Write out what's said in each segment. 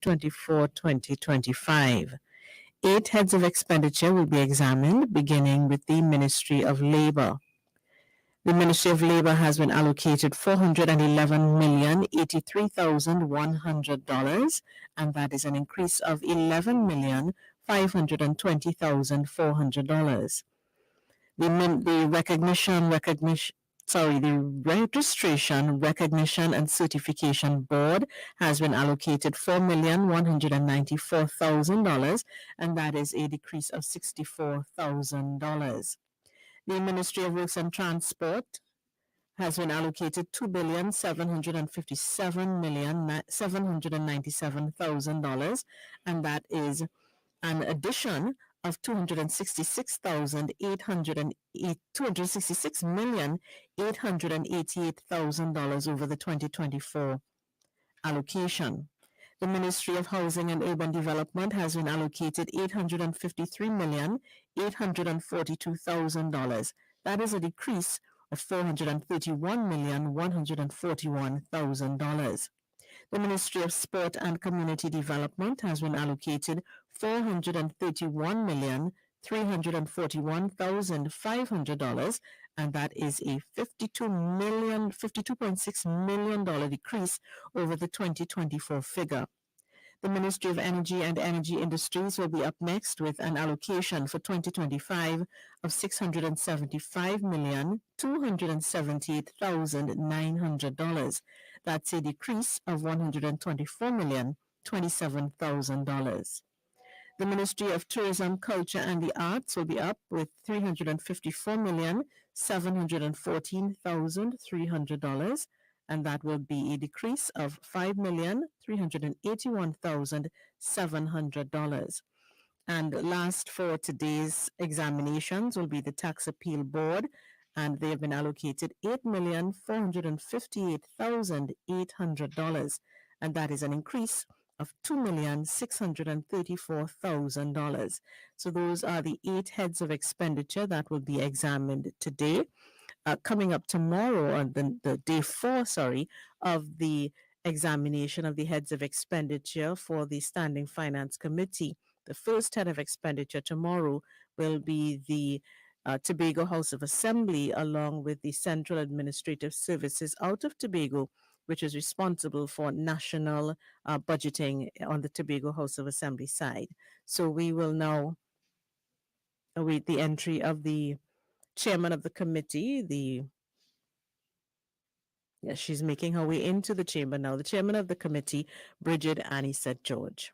2024-2025. 8 heads of expenditure will be examined, beginning with the Ministry of Labor. The Ministry of Labor has been allocated $411,083,100, and that is an increase of $11,520,400. The Registration, Recognition, and Certification Board has been allocated $4,194,000, and that is a decrease of $64,000. The Ministry of Works and Transport has been allocated $2,757,797,000, and that is an addition of $266,888,000 over the 2024 allocation. The Ministry of Housing and Urban Development has been allocated $853,842,000. That is a decrease of $431,141,000. The Ministry of Sport and Community Development has been allocated $431,341,500, and that is a $52.6 million decrease over the 2024 figure. The Ministry of Energy and Energy Industries will be up next with an allocation for 2025 of $675,278,900. That's a decrease of $124,027,000. The Ministry of Tourism, Culture, and the Arts will be up with $354,714,300, and that will be a decrease of $5,381,700. And last for today's examinations will be the Tax Appeal Board, and they have been allocated $8,458,800, and that is an increase of $2,634,000. So those are the 8 heads of expenditure that will be examined today. Coming up tomorrow, on the day 4, of the examination of the heads of expenditure for the Standing Finance Committee. The first head of expenditure tomorrow will be the Tobago House of Assembly, along with the Central Administrative Services out of Tobago, which is responsible for national budgeting on the Tobago House of Assembly side. So we will now await the entry of the chairman of the committee. Yes, she's making her way into the chamber now. The chairman of the committee, Bridget Anisette George.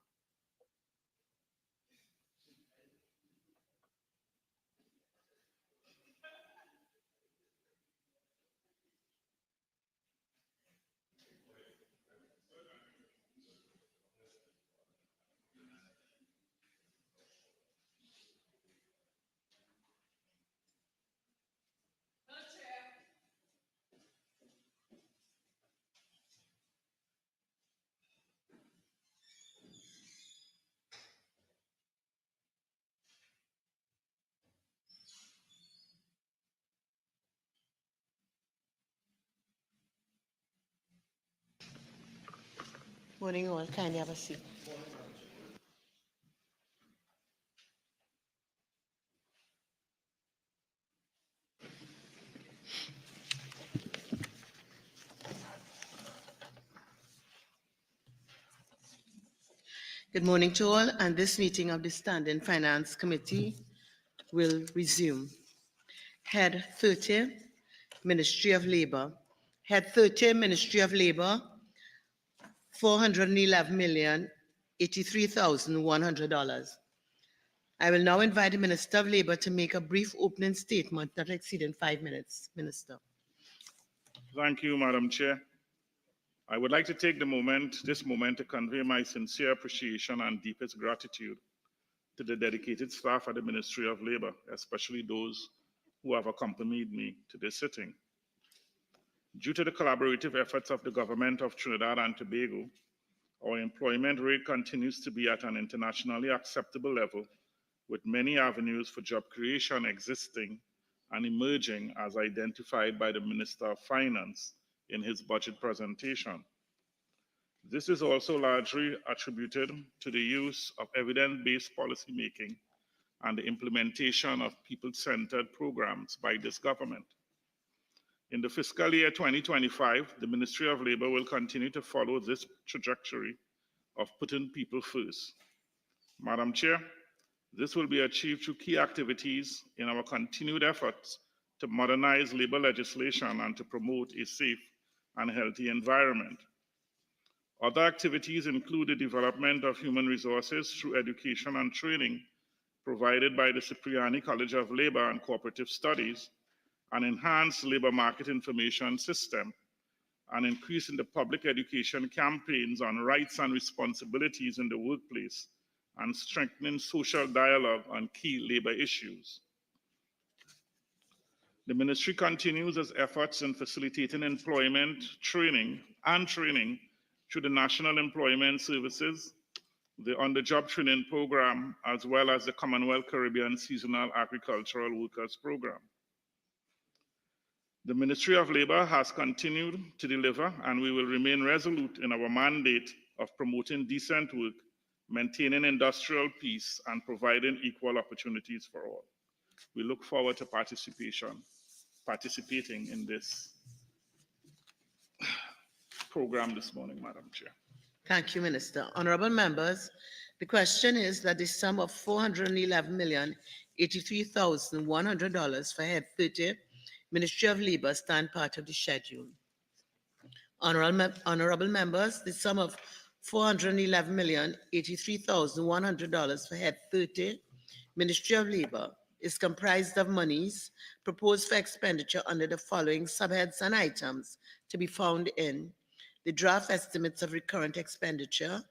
Morning all, kindly have a seat. Good morning to all, and this meeting of the Standing Finance Committee will resume. Head 30, Ministry of Labor. Head 30, Ministry of Labor, $411,083,100. I will now invite the Minister of Labor to make a brief opening statement not exceeding 5 minutes. Minister. Thank you, Madam Chair. I would like to take this moment to convey my sincere appreciation and deepest gratitude to the dedicated staff at the Ministry of Labor, especially those who have accompanied me to this sitting. Due to the collaborative efforts of the government of Trinidad and Tobago, our employment rate continues to be at an internationally acceptable level, with many avenues for job creation existing and emerging as identified by the Minister of Finance in his budget presentation. This is also largely attributed to the use of evidence-based policymaking and the implementation of people-centered programs by this government. In the fiscal year 2025, the Ministry of Labor will continue to follow this trajectory of putting people first. Madam Chair, this will be achieved through key activities in our continued efforts to modernize labor legislation and to promote a safe and healthy environment. Other activities include the development of human resources through education and training provided by the Cipriani College of Labor and Cooperative Studies, an enhanced labor market information system, an increase in the public education campaigns on rights and responsibilities in the workplace, and strengthening social dialogue on key labor issues. The ministry continues its efforts in facilitating employment training through the National Employment Services, the On-the-Job Training Program, as well as the Commonwealth Caribbean Seasonal Agricultural Workers Program. The Ministry of Labor has continued to deliver, and we will remain resolute in our mandate of promoting decent work, maintaining industrial peace, and providing equal opportunities for all. We look forward to participating in this program this morning, Madam Chair. Thank you, Minister. Honorable members, the question is that the sum of $411,083,100 for Head 30, Ministry of Labor, stand part of the schedule. Honorable members, the sum of $411,083,100 for Head 30, Ministry of Labor, is comprised of monies proposed for expenditure under the following subheads and items to be found in the draft estimates of recurrent expenditure,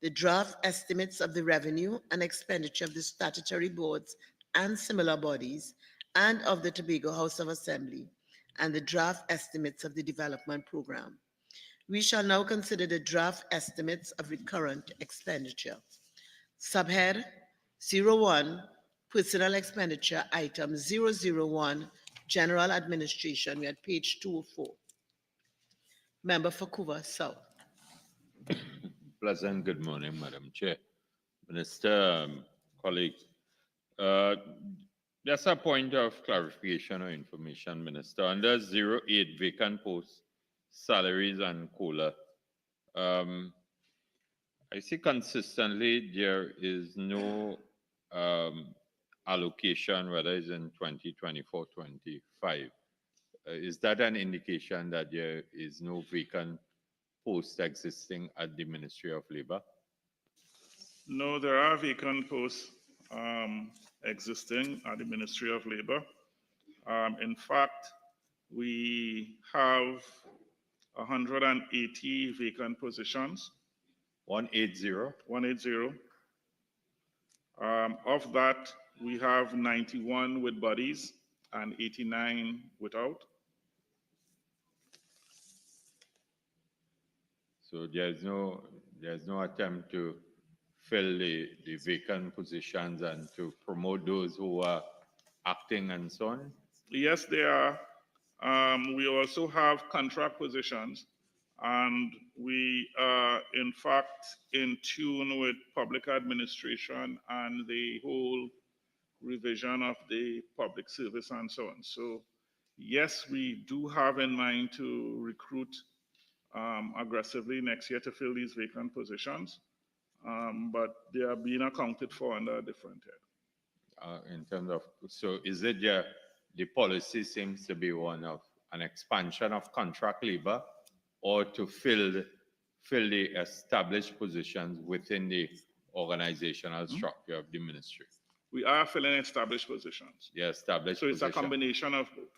the draft estimates of the revenue and expenditure of the statutory boards and similar bodies and of the Tobago House of Assembly, and the draft estimates of the development program. We shall now consider the draft estimates of recurrent expenditure. Subhead 01, Personal Expenditure, Item 001, General Administration. We're at page 204. Member for Vancouver South. Pleasant good morning, Madam Chair. Minister, colleagues. Just a point of clarification or information, Minister. Under 08 vacant posts, salaries and COLA, I see consistently there is no allocation, whether it's in 2024, 25. Is that an indication that there is no vacant post existing at the Ministry of Labor? No, there are vacant posts existing at the Ministry of Labor. In fact, we have 180 vacant positions. 180? 180. Of that, we have 91 with bodies and 89 without. So there's no attempt to fill the vacant positions and to promote those who are acting and so on? Yes, there are. We also have contract positions, and we are in fact in tune with public administration and the whole revision of the public service and so on. So yes, we do have in mind to recruit aggressively next year to fill these vacant positions, but they are being accounted for under a different head. In terms of, so is it the policy seems to be one of an expansion of contract labor or to fill the established positions within the organizational structure of the ministry? We are filling established positions. Yeah, established So it's position. a combination of both.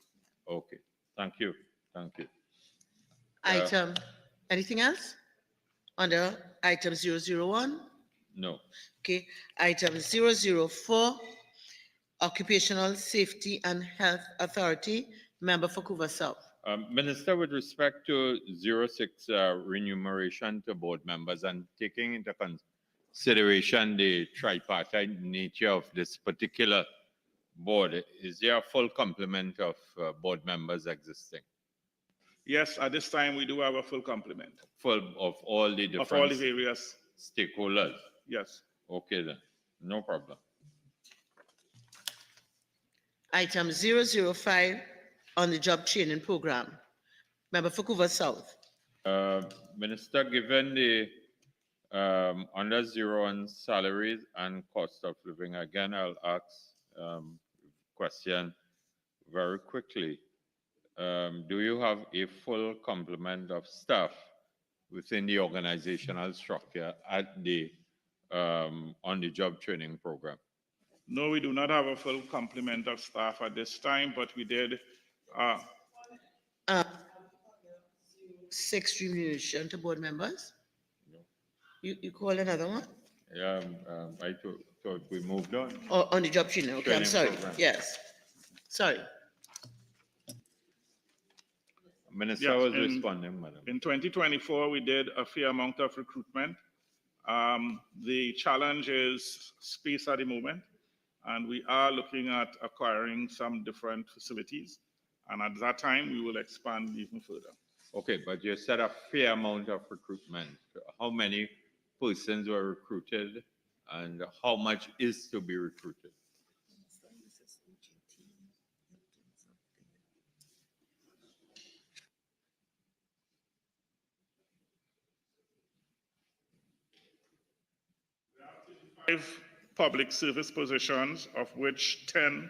Okay, thank you. Thank you. Item, anything else? Under item 001? No. Okay, item 004, Occupational Safety and Health Authority, member for Vancouver South. Minister, with respect to 06 remuneration to board members and taking into consideration the tripartite nature of this particular board, is there a full complement of board members existing? Yes, at this time, we do have a full complement Full of all the of all different the various, stakeholders. yes. Okay then, no problem. Item 005 on the job training program. Member for Vancouver South. Minister, given the under zero on salaries and cost of living, again, I'll ask question very quickly. Do you have a full complement of staff within the organizational structure at the on the job training program? No, we do not have a full complement of staff at this time, but we did, 6 remuneration to board members. You call another one? Yeah, I thought we moved on. Or on the job training? Okay, I'm Training sorry. program. Yes. Sorry. Minister Yes, was responding, madam. in 2024, we did a fair amount of recruitment. The challenge is space at the moment, and we are looking at acquiring some different facilities. And at that time, we will expand even further. Okay, but you said a fair amount of recruitment. How many persons were recruited and how much is to be recruited? Five public service positions, of which 10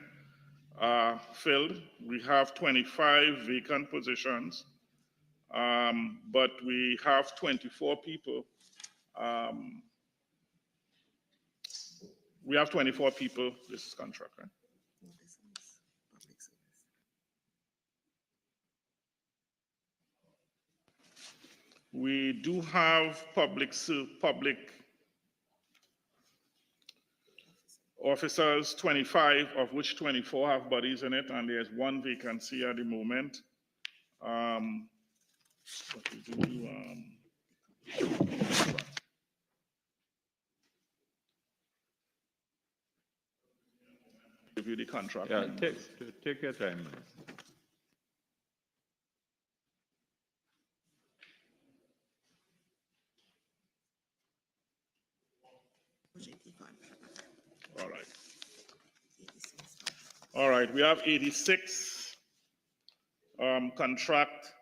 are filled. We have 25 vacant positions, but we have 24 people. We have 24 people. This is contract, right? We do have public officers, 25, of which 24 have bodies in it, and there's one vacancy at the moment. What we do, give you the contract. Yeah, take your time, Minister. All right. All right, we have 86 contract.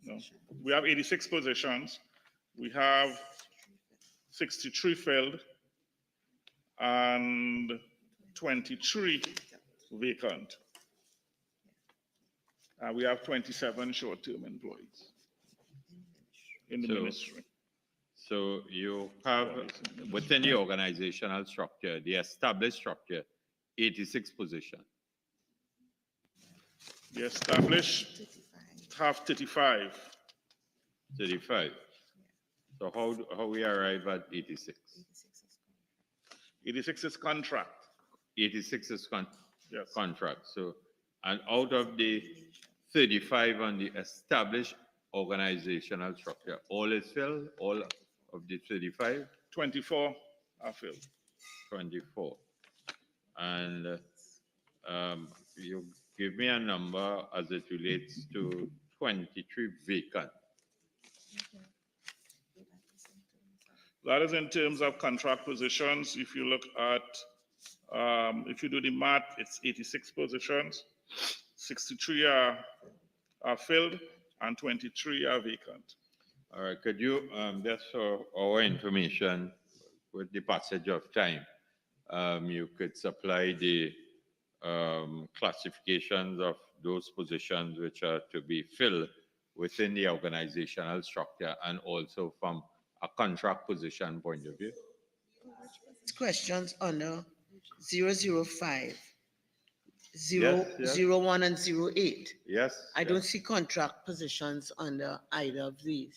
No, we have 86 positions. We have 63 filled and 23 vacant. We have 27 short-term employees in the ministry. So you have within the organizational structure, the established structure, 86 positions. The established have 35. 35. So how we arrive at 86? 86 is contract. 86 is Yes. contract. So, and out of the 35 on the established organizational structure, all is filled, all of the 35? 24 are filled. 24. And you give me a number as it relates to 23 vacant. That is in terms of contract positions. If you look at, if you do the math, it's 86 positions. 63 are filled and 23 are vacant. All right, could you, just for our information, with the passage of time, you could supply the classifications of those positions which are to be filled within the organizational structure and also from a contract position point of view? Questions under 005, Yes. 01, and 08. Yes. I don't see contract positions under either of these.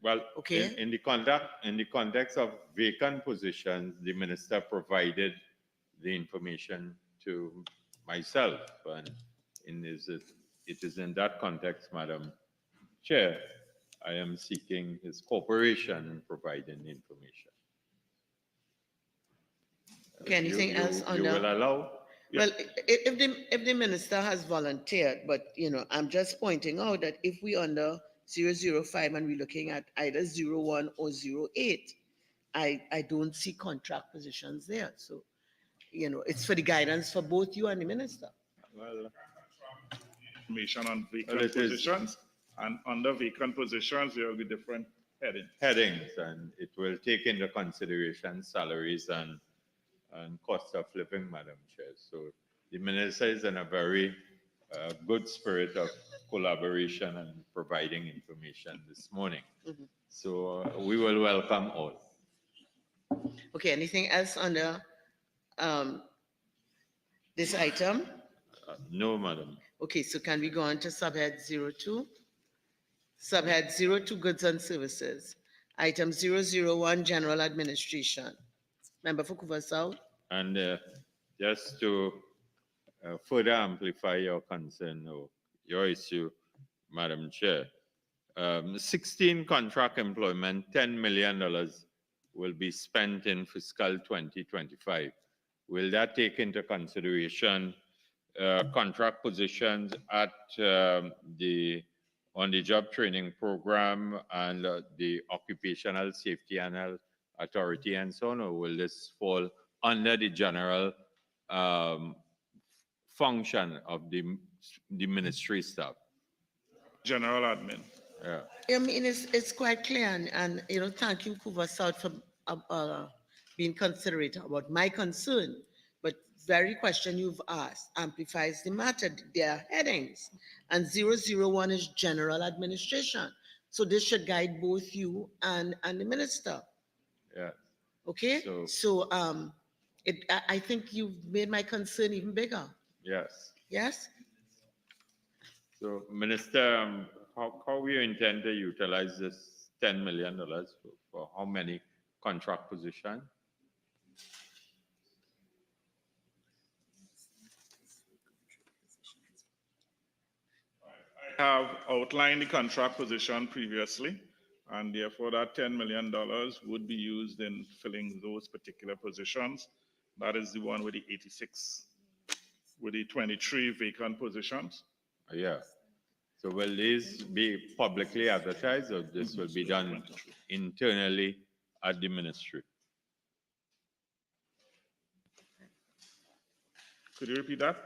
Well, Okay. in the context of vacant positions, the minister provided the information to myself, and it is in that context, Madam Chair, I am seeking his cooperation in providing the information. Okay, anything else you under? will allow? Well, if the minister has volunteered, but I'm just pointing out that if we under 005 and we're looking at either 01 or 08, I don't see contract positions there. So, it's for the guidance for both you and the minister. Well, information on Well, vacant it is positions, and under vacant positions, there will be different headings. and it will take into consideration salaries and cost of living, Madam Chair. So the minister is in a very good spirit of collaboration and providing information this morning. Mhm. So we will welcome all. Okay, anything else under um, this item? No, Madam. Okay, so can we go on to subhead 02? Subhead 02, goods and services. Item 001, general administration. Member for Vancouver South. And just to further amplify your concern or your issue, Madam Chair, 16 contract employment, $10 million will be spent in fiscal 2025. Will that take into consideration contract positions at the on-the-job training program and the occupational safety and health authority and so on, or will this fall under the general um, function of the ministry staff? General admin. Yeah. I mean, it's quite clear, and thank you, Vancouver South, for being considerate about my concern. But very question you've asked amplifies the matter. There are headings, and 001 is general administration. So this should guide both you and the minister. Yeah. Okay? So- So I think you've made my concern even bigger. Yes. Yes? So, Minister, how we intend to utilize this $10 million for how many contract positions? Have outlined the contract position previously, and therefore that $10 million would be used in filling those particular positions. That is the one with the 86, with the 23 vacant positions. Yeah. So will these be publicly advertised or this will be done internally at the ministry? Could you repeat that?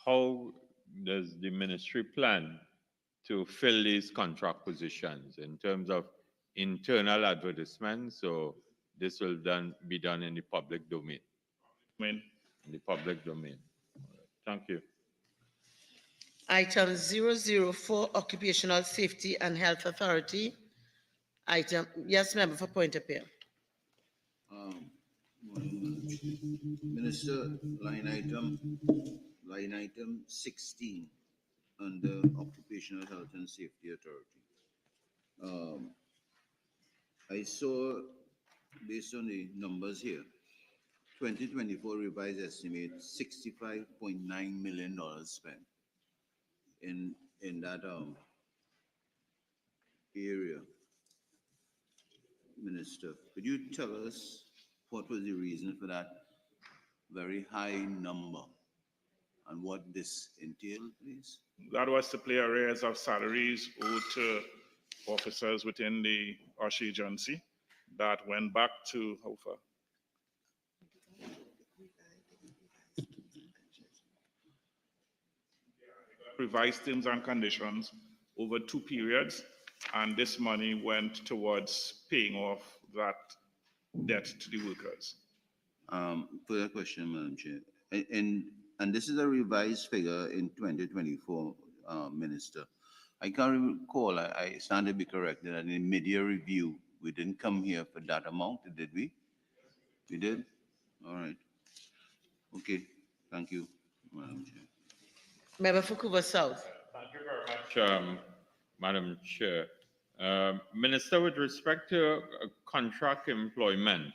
How does the ministry plan to fill these contract positions in terms of internal advertisements? So this will be done in the public domain. I mean, In the public domain. All right. Thank you. Item 004, Occupational Safety and Health Authority. Item, yes, member for Point of Appeal. Minister, line item 16 under Occupational Health and Safety Authority. I saw, based on the numbers here, 2024 revised estimate $65.9 million spent in that area. Minister, could you tell us what was the reason for that very high number and what this entailed, please? that was to pay arrears of salaries owed to officers within the OSH agency that went back to how far? Revised terms and conditions over 2 periods, and this money went towards paying off that debt to the workers. Further question, Madam Chair. And this is a revised figure in 2024, Minister. I can't recall, I stand to be corrected, that in mid-year review, we didn't come here for that amount, did we? We did? All right. Okay, thank you, Madam Chair. Member for Vancouver South. Thank you very much, Madam Chair. Minister, with respect to contract employment,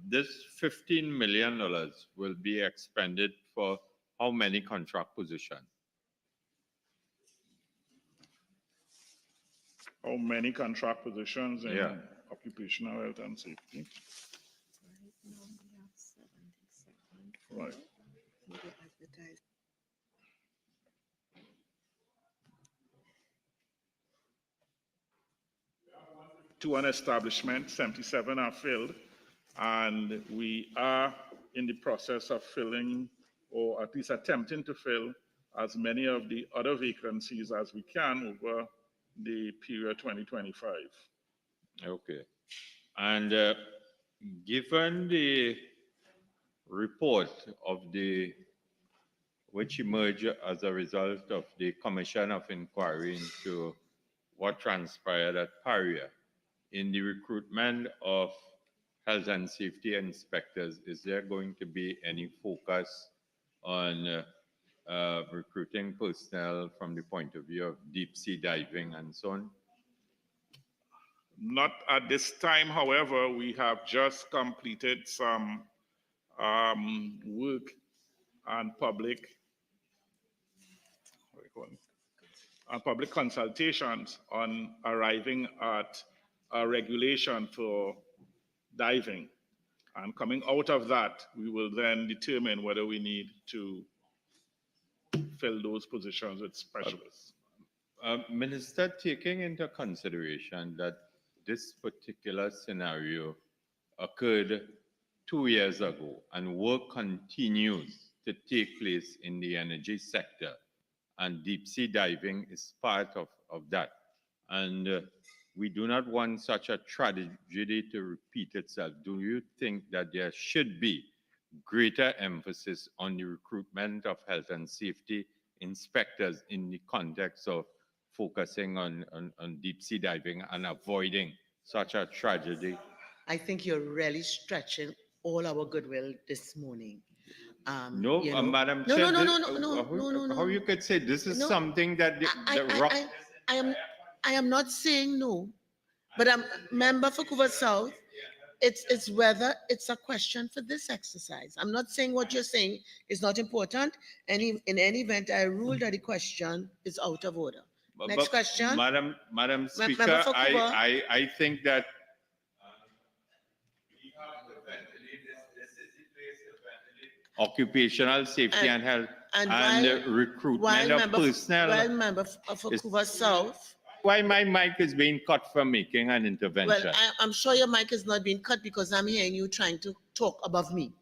this $15 million will be expended for how many contract positions? How many contract positions in Yeah. occupational health and safety? Right. To an establishment, 77 are filled, and we are in the process of filling, or at least attempting to fill, as many of the other vacancies as we can over the period 2025. Okay. And given the report of which emerged as a result of the Commission of Inquiry into what transpired at Paria, in the recruitment of health and safety inspectors, is there going to be any focus on recruiting personnel from the point of view of deep sea diving and so on? Not at this time, however, we have just completed some work on public consultations on arriving at a regulation for diving. And coming out of that, we will then determine whether we need to fill those positions with specialists. Minister, taking into consideration that this particular scenario occurred 2 years ago and work continues to take place in the energy sector, and deep sea diving is part of that. And we do not want such a tragedy to repeat itself. Do you think that there should be greater emphasis on the recruitment of health and safety inspectors in the context of focusing on deep sea diving and avoiding such a tragedy? I think you're really stretching all our goodwill this morning. No, you know. Madam No, Chair, no, no, no, no, how, no, no, no. how you could say this is No, something that I am not saying no, but I'm member for Vancouver South. It's whether it's a question for this exercise. I'm not saying what you're saying is not important. In any event, I rule that the question is out of order. Next question. Madam Speaker, I think that occupational safety and health and recruitment of personnel. While member of Vancouver South. Why my mic is being cut from making an intervention? Well, I'm sure your mic is not being cut because I'm hearing you trying to talk above me.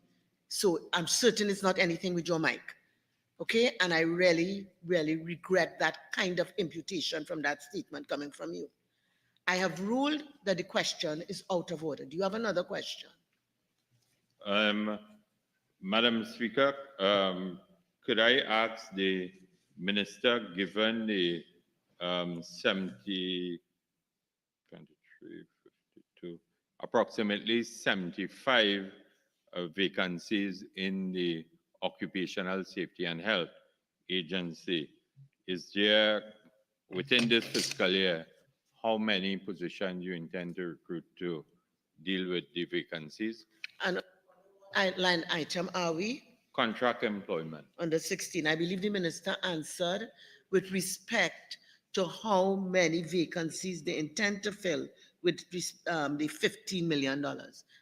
So I'm certain it's not anything with your mic. Okay? And I really, really regret that kind of imputation from that statement coming from you. I have ruled that the question is out of order. Do you have another question? Madam Speaker, could I ask the Minister, given the 70, 23, 52, approximately 75 vacancies in the Occupational Safety and Health Agency, is there, within this fiscal year, how many positions you intend to recruit to deal with the vacancies? And line item are we? Contract employment. Under 16. I believe the minister answered with respect to how many vacancies they intend to fill with the $15 million.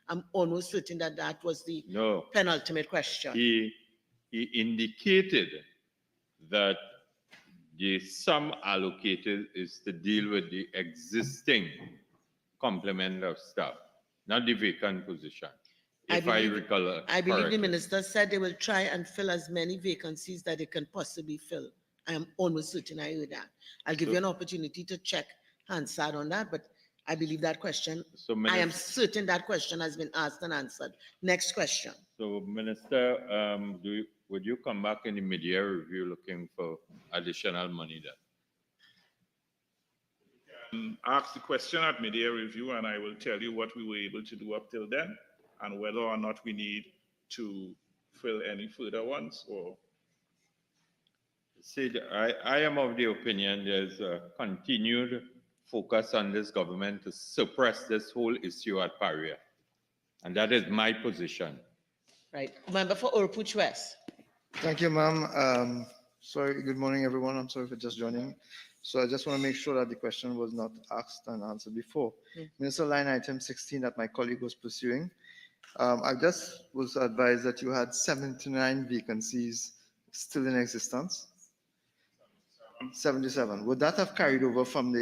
I'm almost certain that that was the penultimate question. He indicated that the sum allocated is to deal with the existing complement of staff, not the vacant position. If I recall, I believe the minister said they will try and fill as many vacancies that they can possibly fill. I am almost certain I heard that. I'll give you an opportunity to check Hansard on that, but I believe that question, I am certain that question has been asked and answered. Next question. So, Minister, would you come back in the mid-year review looking for additional money there? Ask the question at mid-year review, and I will tell you what we were able to do up till then, and whether or not we need to fill any further ones. Or see, I am of the opinion there's a continued focus on this government to suppress this whole issue at Paria, and that is my position. Right, member for Orpuch West. Thank you, ma'am. Sorry, good morning, everyone. I'm sorry for just joining. So I just want to make sure that the question was not asked and answered before. Minister, line item 16 that my colleague was pursuing. I just was advised that you had 79 vacancies still in existence. 77. Would that have carried over from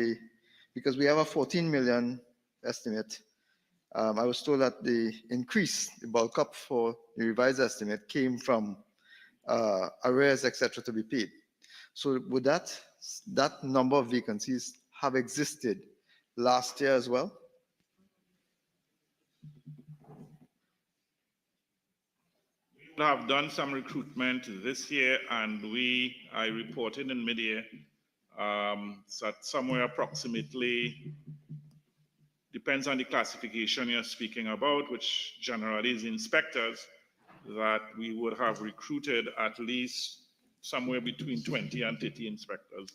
because we have a 14 million estimate. I was told that the increase, the bulk up for the revised estimate came from arrears, etc., to be paid. So would that number of vacancies have existed last year as well? We have done some recruitment this year, and I reported in mid-year that somewhere approximately, depends on the classification you're speaking about, which generally is inspectors, that we would have recruited at least somewhere between 20 and 30 inspectors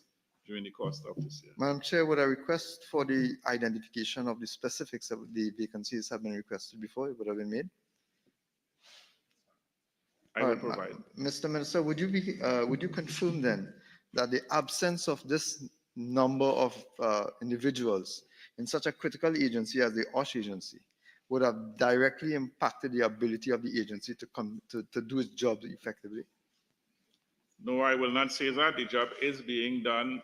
during the course of this year. Madam Chair, would a request for the identification of the specifics of the vacancies have been requested before? It would have been made. I will provide. Mr. Minister, would you confirm then that the absence of this number of individuals in such a critical agency as the OSH agency would have directly impacted the ability of the agency to do its job effectively? No, I will not say that. The job is being done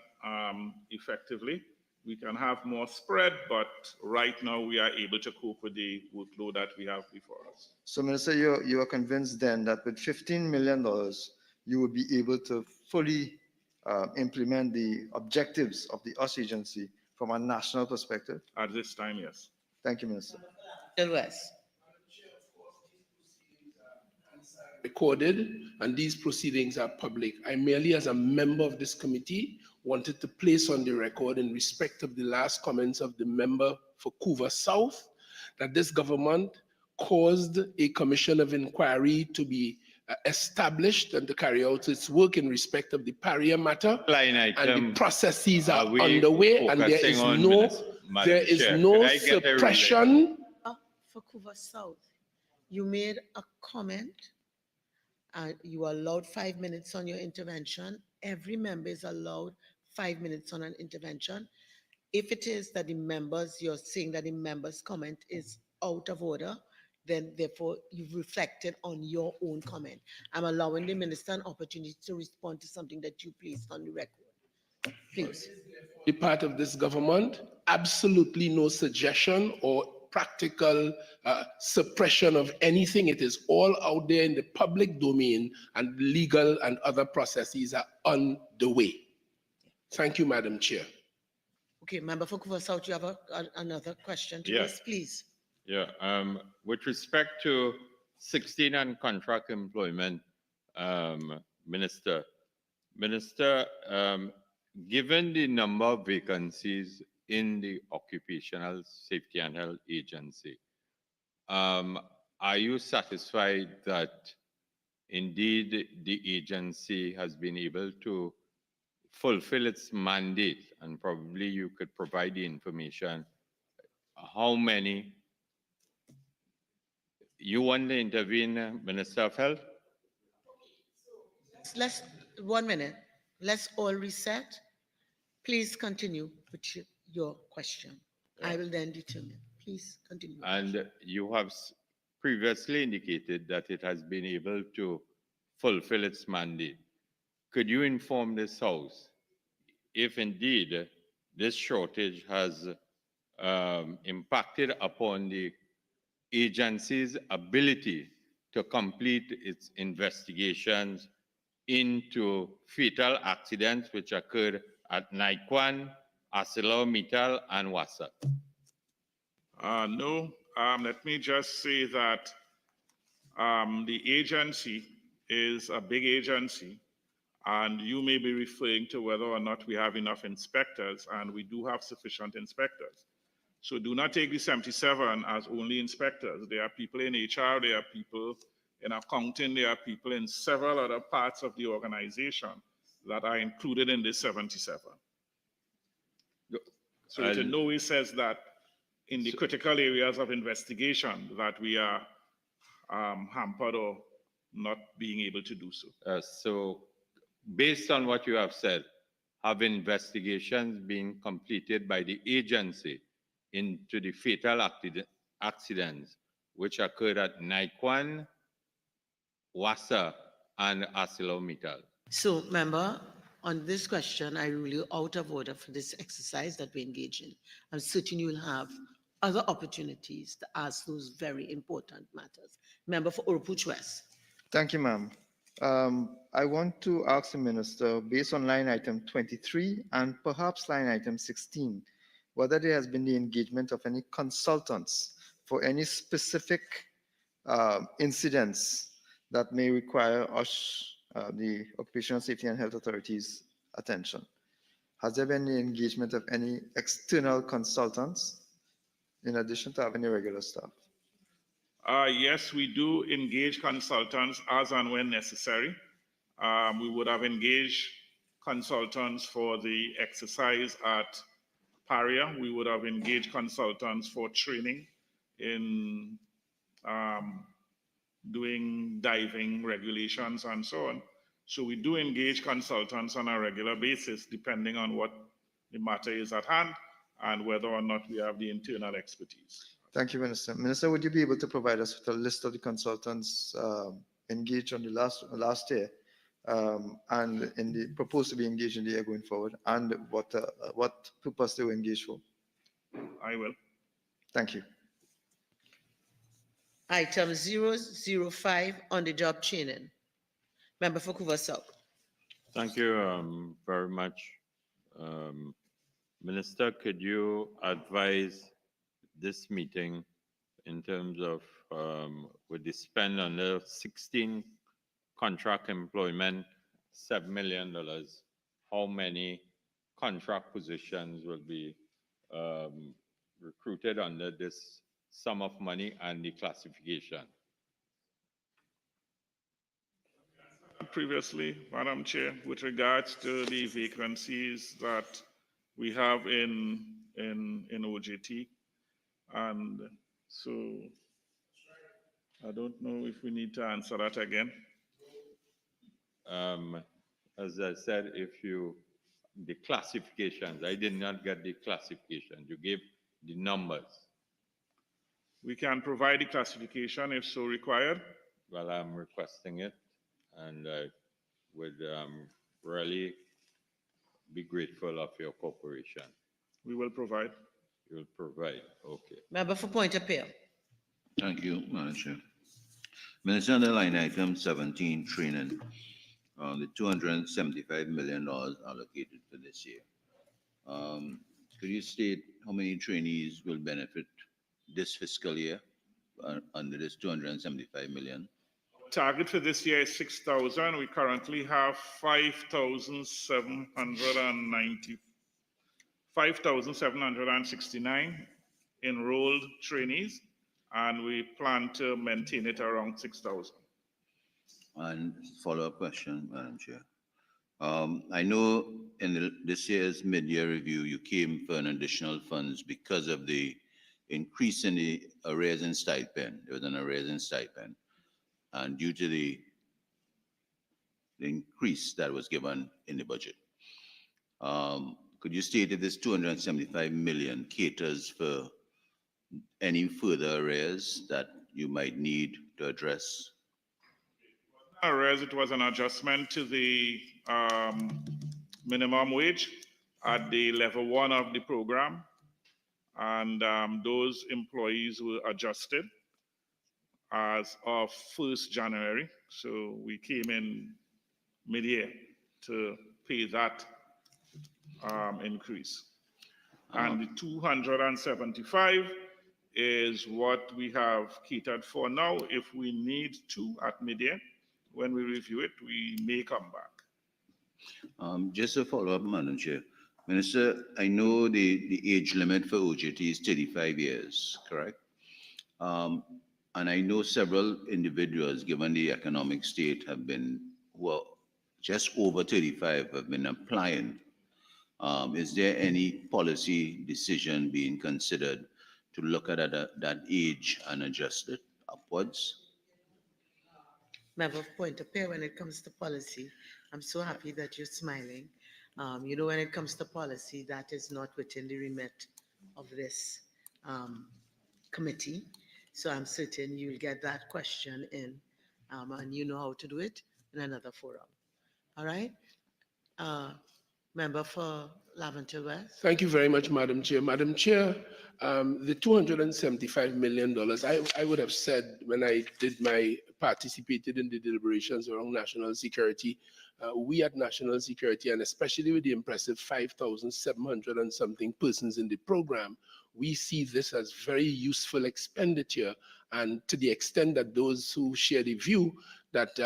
effectively. We can have more spread, but right now we are able to cope with the workload that we have before us. So, Minister, you are convinced then that with $15 million, you would be able to fully implement the objectives of the OSH agency from a national perspective? At this time, yes. Thank you, Minister. West. Recorded, and these proceedings are public. I merely, as a member of this committee, wanted to place on the record, in respect of the last comments of the member for Couva South, that this government caused a commission of inquiry to be established and to carry out its work in respect of the Paria matter. Line And item, the processes are we underway, and there is focusing on no, Madam there is Chair, no could I get a relay? suppression. For Couva South, you made a comment. You are allowed 5 minutes on your intervention. Every member is allowed 5 minutes on an intervention. If it is that you're saying that the member's comment is out of order, then therefore you've reflected on your own comment. I'm allowing the minister an opportunity to respond to something that you placed on the record. Please. Be part of this government, absolutely no suggestion or practical suppression of anything. It is all out there in the public domain, and legal and other processes are on the way. Thank you, Madam Chair. Okay, Member for Couva South, you have another question to Yes. us, please. Yeah, with respect to 16 and contract employment, Minister, given the number of vacancies in the Occupational Safety and Health Agency, are you satisfied that indeed the agency has been able to fulfill its mandate? And probably you could provide the information. How many? You want to intervene, Minister of Health? Let's 1 minute. Let's all reset. Please continue with your question. I will then determine. Please continue. And you have previously indicated that it has been able to fulfill its mandate. Could you inform this House if indeed this shortage has impacted upon the agency's ability to complete its investigations into fatal accidents which occurred at Naikwan, ArcelorMittal, and Wassa? No, let me just say that the agency is a big agency, and you may be referring to whether or not we have enough inspectors, and we do have sufficient inspectors. So do not take the 77 as only inspectors. There are people in HR, there are people in accounting, there are people in several other parts of the organization that are included in this 77. So it in no way says that in the critical areas of investigation that we are hampered or not being able to do so. So based on what you have said, have investigations been completed by the agency into the fatal accidents which occurred at Naikwan, Wassa, and ArcelorMittal. So, member, on this question, I rule you out of order for this exercise that we engage in. I'm certain you will have other opportunities to ask those very important matters. Member for Urupuch West. Thank you, ma'am. I want to ask the minister, based on line item 23 and perhaps line item 16, whether there has been the engagement of any consultants for any specific incidents that may require us, the Occupational Safety and Health Authority's attention. Has there been the engagement of any external consultants in addition to having the regular staff? Yes, we do engage consultants as and when necessary. We would have engaged consultants for the exercise at Paria. We would have engaged consultants for training in doing diving regulations and so on. So we do engage consultants on a regular basis, depending on what the matter is at hand and whether or not we have the internal expertise. Thank you, Minister. Minister, would you be able to provide us with a list of the consultants engaged on the last year and in the proposed to be engaged in the year going forward, and what purpose they were engaged for? I will. Thank you. Item 005 on the job training. Member for Couva South. Thank you very much. Minister, could you advise this meeting in terms of with the spend on the 16 contract employment, $7 million, how many contract positions will be recruited under this sum of money and the classification? Previously, Madam Chair, with regards to the vacancies that we have in OJT, and so I don't know if we need to answer that again. As I said, the classifications, I did not get the classification. You gave the numbers. We can provide the classification if so required. Well, I'm requesting it, and I would really be grateful of your cooperation. We will provide. You will provide, okay. Member for Point Appeal. Thank you, Madam Chair. Minister, under line item 17, training, the $275 million allocated for this year. Could you state how many trainees will benefit this fiscal year under this $275 million? Target for this year is 6,000. We currently have 5,769 enrolled trainees, and we plan to maintain it around 6,000. And follow-up question, Madam Chair. I know in this year's mid-year review, you came for an additional funds because of the increase in the arrears and stipend. There was an arrears and stipend. And due to the increase that was given in the budget. Could you state if this 275 million caters for any further arrears that you might need to address? Arrears, it was an adjustment to the minimum wage at the level 1 of the program, and those employees were adjusted as of 1st January. So we came in mid-year to pay that increase. And the 275 is what we have catered for now. If we need to at mid-year, when we review it, we may come back. Just a follow-up, Madam Chair. Minister, I know the age limit for OJT is 35 years, correct? And I know several individuals, given the economic state, have been, well, just over 35 have been applying. Is there any policy decision being considered to look at that age and adjust it upwards? Member of Point Appeal, when it comes to policy, I'm so happy that you're smiling. You know, when it comes to policy, that is not within the remit of this committee. So I'm certain you'll get that question in, and you know how to do it in another forum. All right? Uh, Member for Laventille West. Thank you very much, Madam Chair. Madam Chair, the $275 million, I would have said when I participated in the deliberations around national security, we at national security, and especially with the impressive 5,700 and something persons in the program, we see this as very useful expenditure. And to the extent that those who share the view that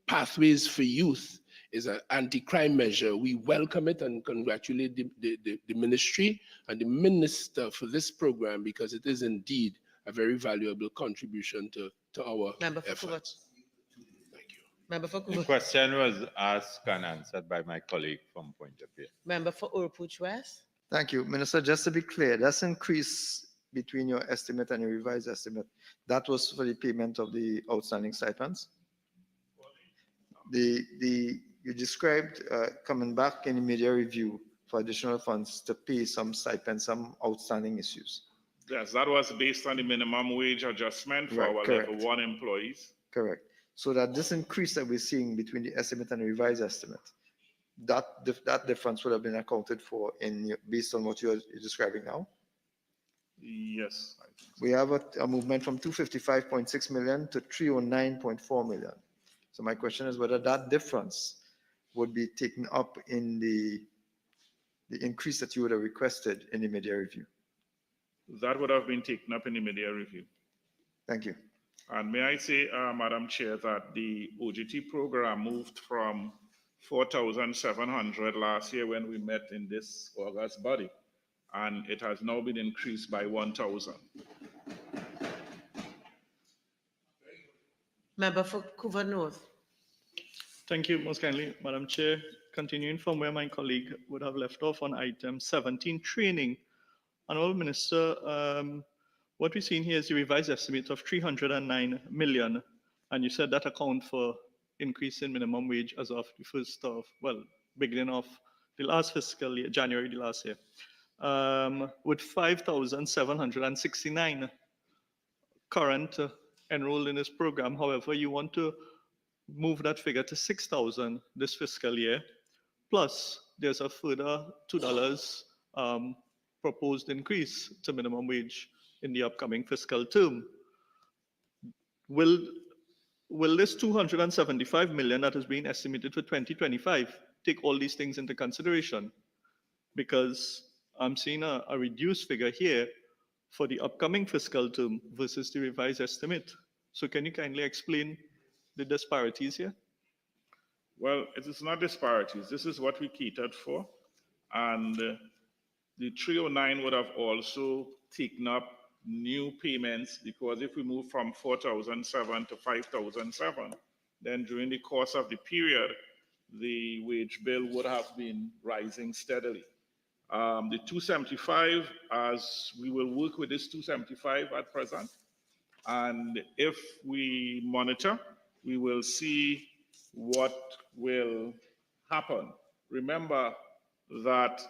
pathways for youth is an anti-crime measure, we welcome it and congratulate the ministry and the minister for this program, because it is indeed a very valuable contribution to our Member for efforts. Covert. Thank you. Member for The Covert. question was asked and answered by my colleague from Point of View. Member for Urpuch West. Thank you. Minister, just to be clear, that's increase between your estimate and your revised estimate. That was for the payment of the outstanding stipends? You described coming back in the media review for additional funds to pay some stipends, some outstanding issues. Yes, that was based on the minimum wage adjustment for Right, our correct. level 1 employees. Correct. So that this increase that we're seeing between the estimate and the revised estimate, that difference would have been accounted for based on what you're describing now? Yes. I think so. We have a movement from 255.6 million to 309.4 million. So my question is whether that difference would be taken up in the increase that you would have requested in the media review. That would have been taken up in the media review. Thank you. And may I say, Madam Chair, that the OGT program moved from 4,700 last year when we met in this August body, and it has now been increased by 1,000. Member for Covert North. Thank you most kindly, Madam Chair. Continuing from where my colleague would have left off on item 17, training. Honourable Minister, what we're seeing here is the revised estimate of 309 million, and you said that account for increase in minimum wage as of the first of, beginning of the last fiscal year, January the last year, with 5,769 current enrolled in this program. However, you want to move that figure to 6,000 this fiscal year, plus there's a further $2 proposed increase to minimum wage in the upcoming fiscal term. Will this 275 million that has been estimated for 2025 take all these things into consideration? Because I'm seeing a reduced figure here for the upcoming fiscal term versus the revised estimate. So can you kindly explain the disparities here? Well, it is not disparities. This is what we catered for. And the 309 would have also taken up new payments, because if we move from 4,007 to 5,007, then during the course of the period, the wage bill would have been rising steadily. The 275, as we will work with this 275 at present, and if we monitor, we will see what will happen. Remember that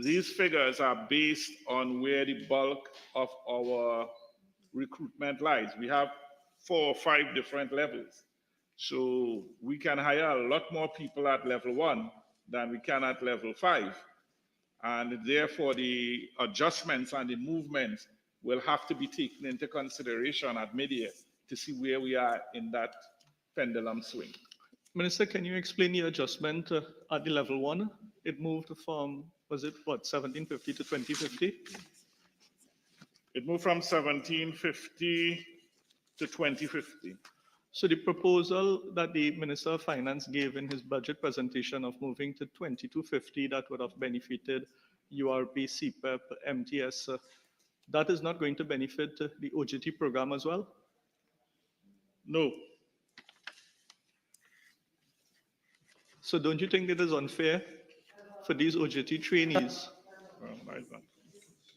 these figures are based on where the bulk of our recruitment lies. We have 4 or 5 different levels. So we can hire a lot more people at level 1 than we can at level 5. And therefore the adjustments and the movements will have to be taken into consideration at mid-year to see where we are in that pendulum swing. Minister, can you explain the adjustment at the level 1? It moved from, was it what, 1750 to 2050? It moved from 1750 to 2050. So the proposal that the Minister of Finance gave in his budget presentation of moving to 2250, that would have benefited URP, CPEP, MTS, that is not going to benefit the OGT program as well? No. So don't you think it is unfair for these OGT trainees?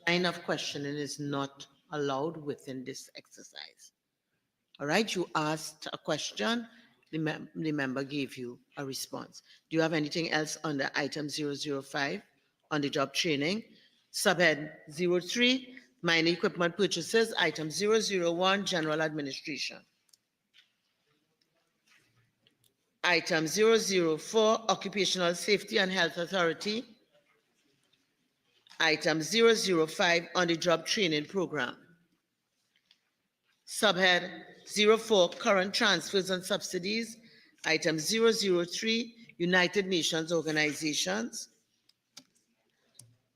Line of questioning is not allowed within this exercise. All right, you asked a question, the member gave you a response. Do you have anything else under item 005 on the job training? Subhead 03, Mining equipment purchases, item 001, general administration. Item 004, occupational safety and health authority. Item 005, on-the-job training program. Subhead 04, current transfers and subsidies. Item 003, United Nations organizations.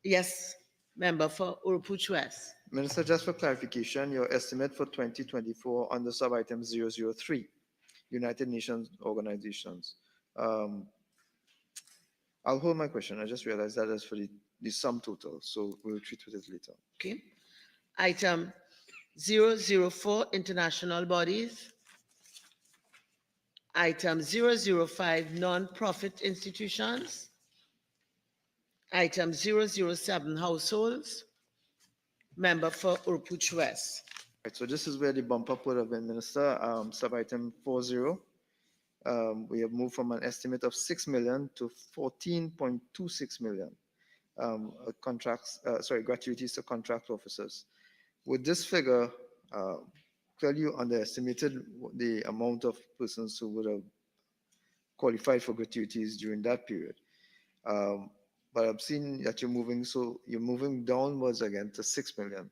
Yes, member for Urupuch West. Minister, just for clarification, your estimate for 2024 under sub-item 003, United Nations organizations. I'll hold my question. I just realized that is for the sum total, so we'll treat with it later. Okay. Item 004, international bodies. Item 005, non-profit institutions. Item 007, households. Member for Urupuch West. Right, so this is where the bump up would have been, Minister. Sub-item 40. We have moved from an estimate of 6 million to 14.26 million gratuities to contract officers. With this figure, clearly you underestimated the amount of persons who would have qualified for gratuities during that period. But I've seen that you're moving downwards again to 6 million.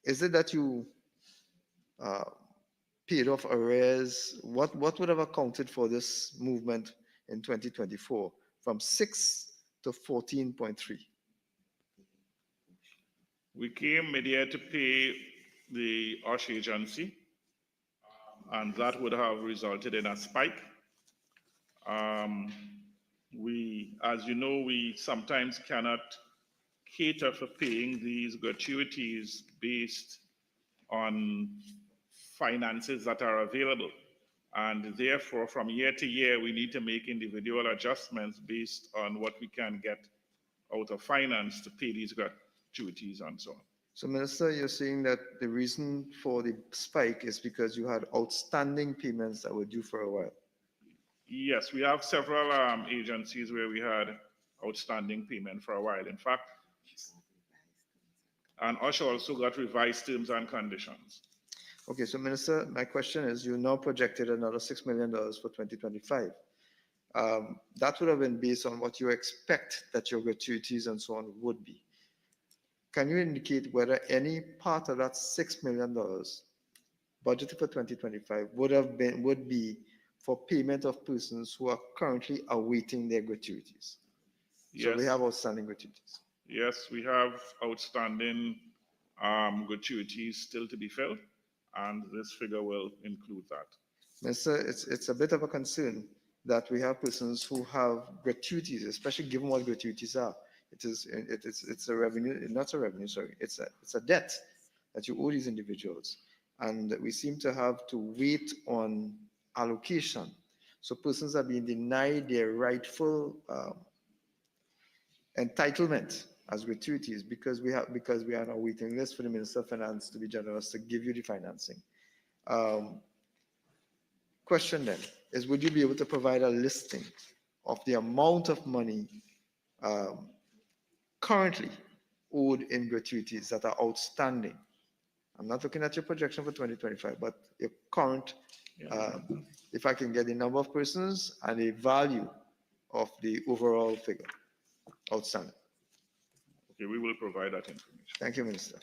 Is it that you paid off arrears? What would have accounted for this movement in 2024 from 6 to 14.3? We came mid-year to pay the OSH agency, and that would have resulted in a spike. As you know, we sometimes cannot cater for paying these gratuities based on finances that are available. And therefore, from year to year, we need to make individual adjustments based on what we can get out of finance to pay these gratuities and so on. So, Minister, you're saying that the reason for the spike is because you had outstanding payments that were due for a while? Yes, we have several agencies where we had outstanding payment for a while. In fact, and OSH also got revised terms and conditions. Okay, so Minister, my question is, you now projected another $6 million for 2025. That would have been based on what you expect that your gratuities and so on would be. Can you indicate whether any part of that $6 million budgeted for 2025 would be for payment of persons who are currently awaiting their gratuities? Yes. So we have outstanding gratuities. Yes, we have outstanding gratuities still to be filled, and this figure will include that. Minister, it's a bit of a concern that we have persons who have gratuities, especially given what gratuities are. It's a revenue, not a revenue, sorry. It's a debt that you owe these individuals. And we seem to have to wait on allocation. So persons are being denied their rightful entitlement as gratuities because we are on a waiting list for the Minister of Finance to be generous to give you the financing. Question then is, would you be able to provide a listing of the amount of money currently owed in gratuities that are outstanding? I'm not looking at your projection for 2025, but your current, if I can get the number of persons and the value of the overall figure outstanding. Okay, we will provide that information. Thank you, Minister.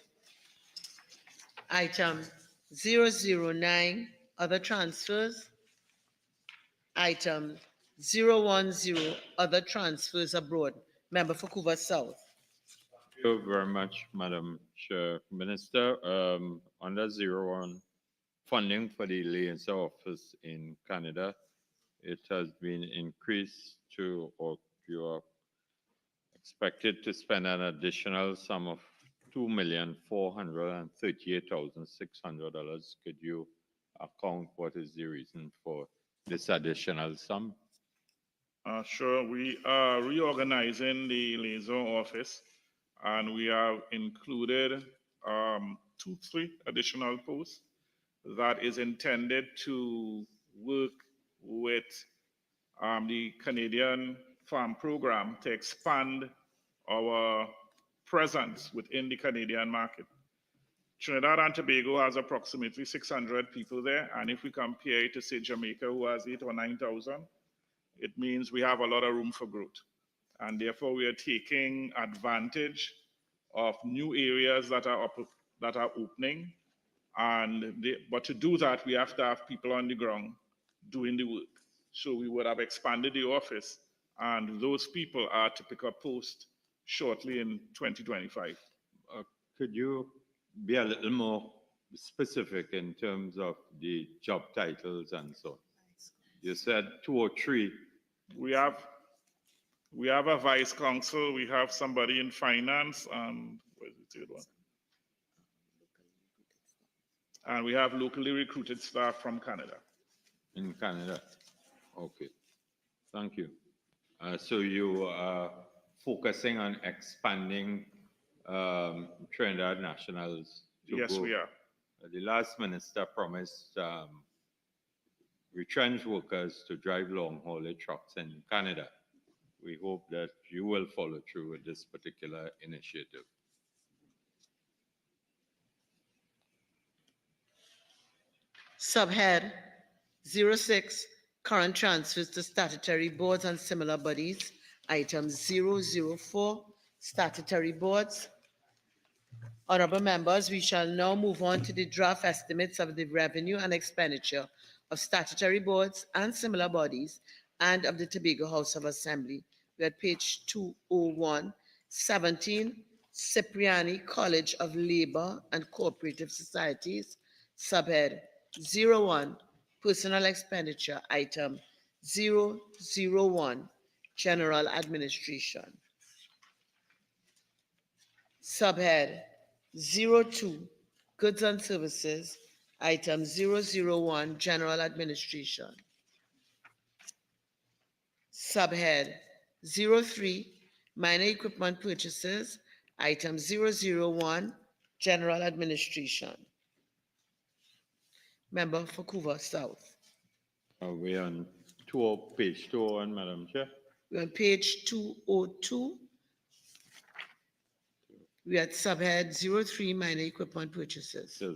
Item 009, other transfers. Item 010, other transfers abroad. Member for Couva South. Thank you very much, Madam Chair. Minister, under 01, funding for the liaison office in Canada, it has been increased to, or you are expected to spend an additional sum of $2,438,600. Could you account what is the reason for this additional sum? Sure, we are reorganizing the liaison office, and we have included 3 additional posts that is intended to work with the Canadian Farm Program to expand our presence within the Canadian market. Trinidad and Tobago has approximately 600 people there, and if we compare it to, say, Jamaica, who has 8,000 or 9,000, it means we have a lot of room for growth. And therefore, we are taking advantage of new areas that are opening. But to do that, we have to have people on the ground doing the work. So we would have expanded the office, and those people are to pick up post shortly in 2025. Could you be a little more specific in terms of the job titles and so on? You said 2 or 3. We have a vice counsel, we have somebody in finance, and where's the third one? And we have locally recruited staff from Canada. In Canada. Okay. Thank you. So you are focusing on expanding Trinidad nationals to Yes, go. we are. The last minister promised retrenched workers to drive long haulage trucks in Canada. We hope that you will follow through with this particular initiative. Subhead 06, current transfers to statutory boards and similar bodies. Item 004, statutory boards. Honorable members, we shall now move on to the draft estimates of the revenue and expenditure of statutory boards and similar bodies and of the Tobago House of Assembly. We're at page 201, 17, Cipriani College of Labor and Cooperative Societies, subhead 01, personal expenditure, item 001, general administration. Subhead 02, goods and services, item 001, general administration. Subhead 03, minor equipment purchases, item 001, general administration. Member for Couva South. Are we on page 201, Madam Chair? We're on page 202. We are at subhead 03, minor equipment purchases. So,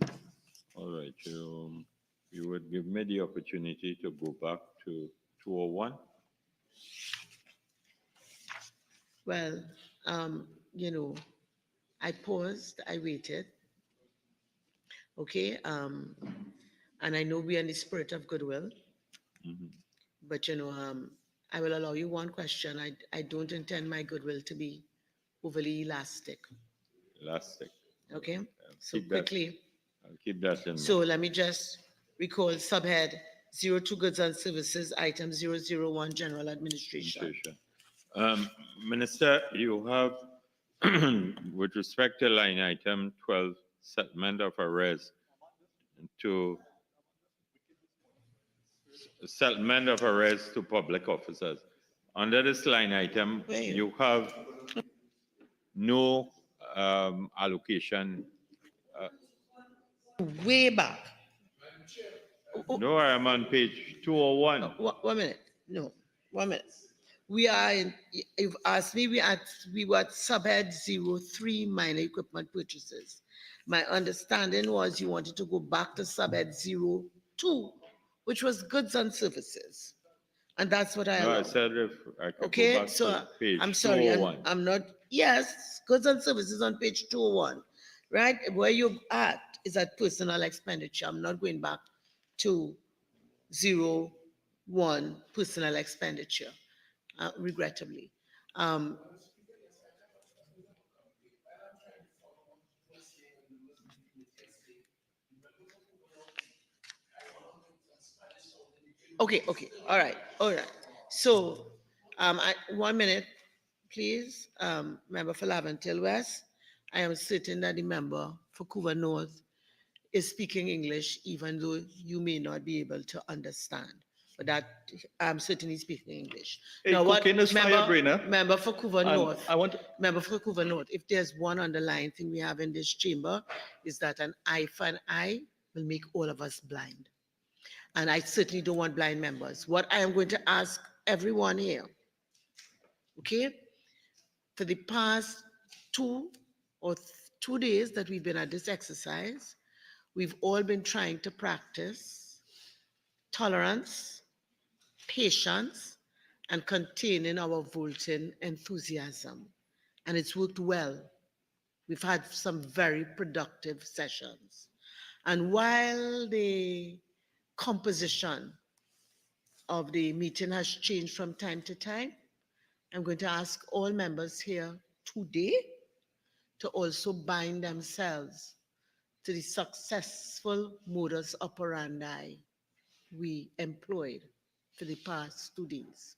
all right, you would give me the opportunity to go back to 201. Well, you know, I paused, I waited. Okay, and I know we are in the spirit of goodwill, but you know, I will allow you one question. I don't intend my goodwill to be overly elastic. Elastic. Okay, so keep that- quickly. I'll keep that in So mind. let me just recall subhead 02, goods and services, item 001, general administration. Minister, you have, with respect to line item 12, settlement of arrears to public officers. Under this line item, you have no allocation. Way back. No, I am on page 201. 1 minute. No, 1 minute. We are in, you've asked me, we were at subhead 03, minor equipment purchases. My understanding was you wanted to go back to subhead 02, which was goods and services. And that's what I No, I allowed. said if I could go Okay, back so to page I'm sorry, 201. I'm not, yes, goods and services on page 201, right? Where you're at is at personal expenditure. I'm not going back to 01, personal expenditure, regrettably. Okay, all right. So, 1 minute, please. Member for Laventille West. I am certain that the member for Couva North is speaking English, even though you may not be able to understand. But that I'm certainly speaking English. Hey, now, what cocaine is fire-brainer. member for Couva And North? I want Member for Couva North. If there's one underlying thing we have in this chamber, is that an eye for an eye will make all of us blind. And I certainly don't want blind members. What I am going to ask everyone here, okay, for the past 2 or 2 days that we've been at this exercise, we've all been trying to practice tolerance, patience, and containing our voting enthusiasm. And it's worked well. We've had some very productive sessions. And while the composition of the meeting has changed from time to time, I'm going to ask all members here today to also bind themselves to the successful modus operandi we employed for the past 2 days.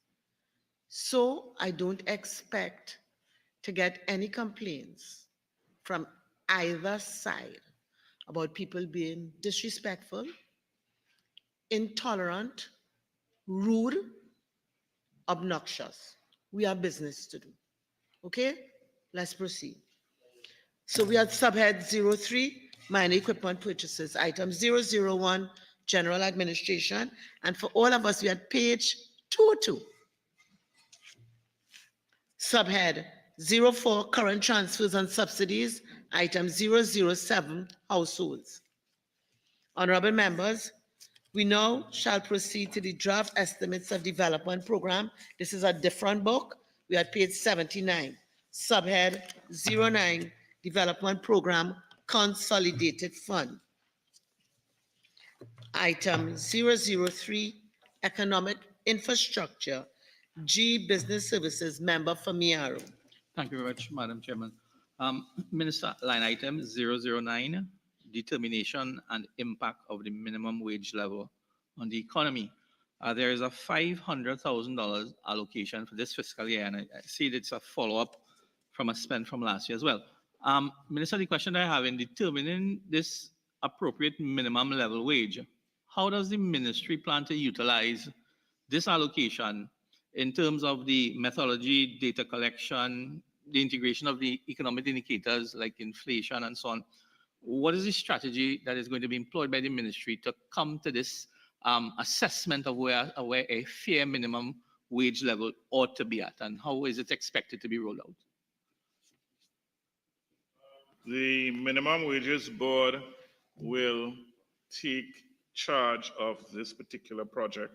So I don't expect to get any complaints from either side about people being disrespectful, intolerant, rude, obnoxious. We have business to do. Okay? Let's proceed. So we have subhead 03, minor equipment purchases, item 001, general administration. And for all of us, we had page 202. Subhead 04, current transfers and subsidies, item 007, households. Honorable members, we now shall proceed to the draft estimates of development program. This is a different book. We are at page 79, subhead 09, development program, consolidated fund. Item 003, economic infrastructure, G business services, member for Miaro. Thank you very much, Madam Chairman. Minister, line item 009, determination and impact of the minimum wage level on the economy. There is a $500,000 allocation for this fiscal year, and I see it's a follow-up from a spend from last year as well. Minister, the question I have in determining this appropriate minimum level wage, how does the ministry plan to utilize this allocation in terms of the methodology, data collection, the integration of the economic indicators like inflation and so on? What is the strategy that is going to be employed by the ministry to come to this assessment of where a fair minimum wage level ought to be at, and how is it expected to be rolled out? The Minimum Wages Board will take charge of this particular project,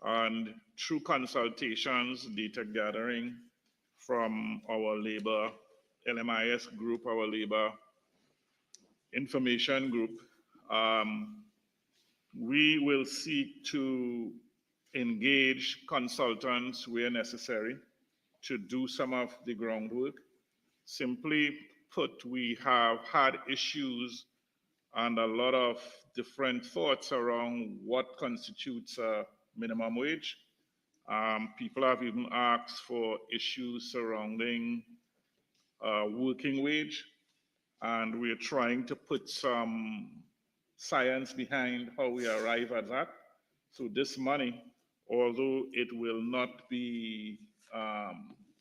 and through consultations, data gathering from our labor LMIS group, our labor information group, we will seek to engage consultants where necessary to do some of the groundwork. Simply put, we have had issues and a lot of different thoughts around what constitutes a minimum wage. People have even asked for issues surrounding working wage, and we're trying to put some science behind how we arrive at that. So this money, although it will not be,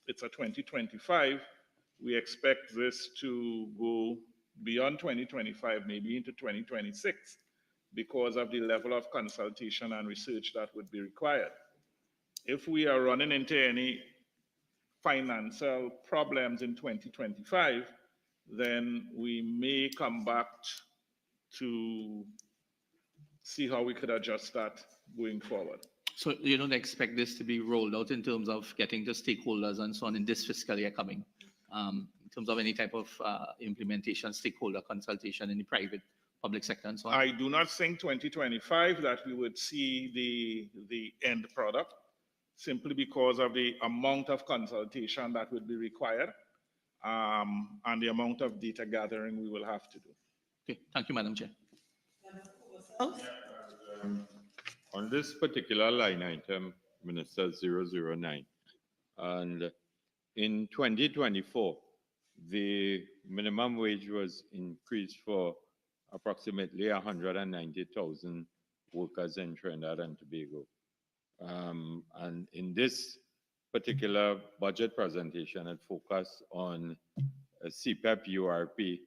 it's a 2025, we expect this to go beyond 2025, maybe into 2026, because of the level of consultation and research that would be required. If we are running into any financial problems in 2025, then we may come back to see how we could adjust that going forward. So you don't expect this to be rolled out in terms of getting the stakeholders and so on in this fiscal year coming, in terms of any type of implementation, stakeholder consultation in the private, public sector and so on? I do not think 2025 that we would see the end product, simply because of the amount of consultation that would be required, and the amount of data gathering we will have to do. Okay, thank you, Madam Chair. On this particular line item, Minister 009, and in 2024, the minimum wage was increased for approximately 190,000 workers in Trinidad and Tobago. And in this particular budget presentation, it focused on CPEP, URP,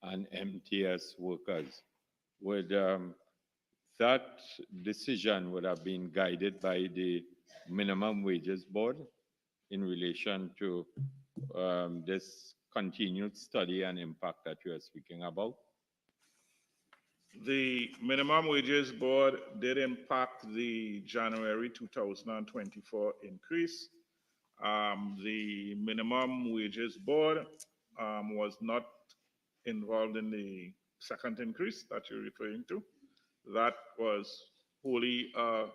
and MTS workers. Would that decision would have been guided by the Minimum Wages Board in relation to this continued study and impact that you are speaking about? The minimum wages board did impact the January 2024 increase. The minimum wages board was not involved in the second increase that you're referring to. That was wholly a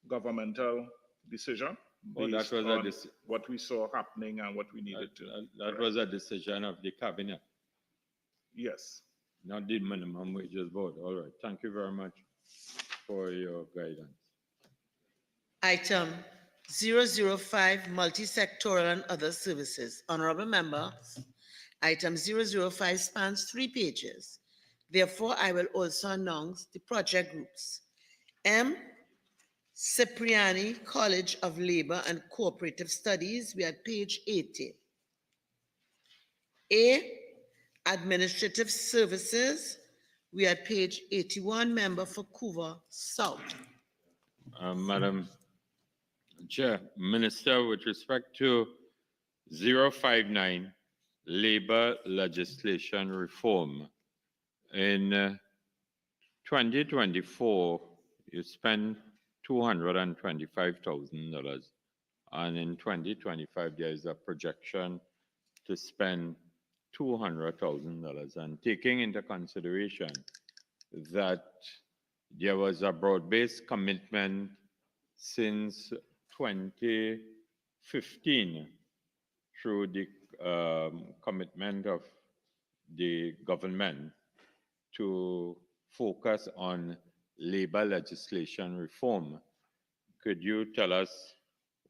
governmental decision Oh, that based was on a what we saw happening and what we needed to. that was a decision of the cabinet, Yes. not the minimum wages board. All right. Thank you very much for your guidance. Item 005, multi-sectoral and other services. Honorable members, item 005 spans 3 pages. Therefore, I will also announce the project groups. M. Cipriani College of Labor and Cooperative Studies, we are at page 80. A. Administrative Services, we are at page 81, member for Couva South. Madam Chair, Minister, with respect to 059, labor legislation reform, in 2024, you spent $225,000, and in 2025, there is a projection to spend $200,000. And taking into consideration that there was a broad-based commitment since 2015 through the commitment of the government to focus on labor legislation reform. Could you tell us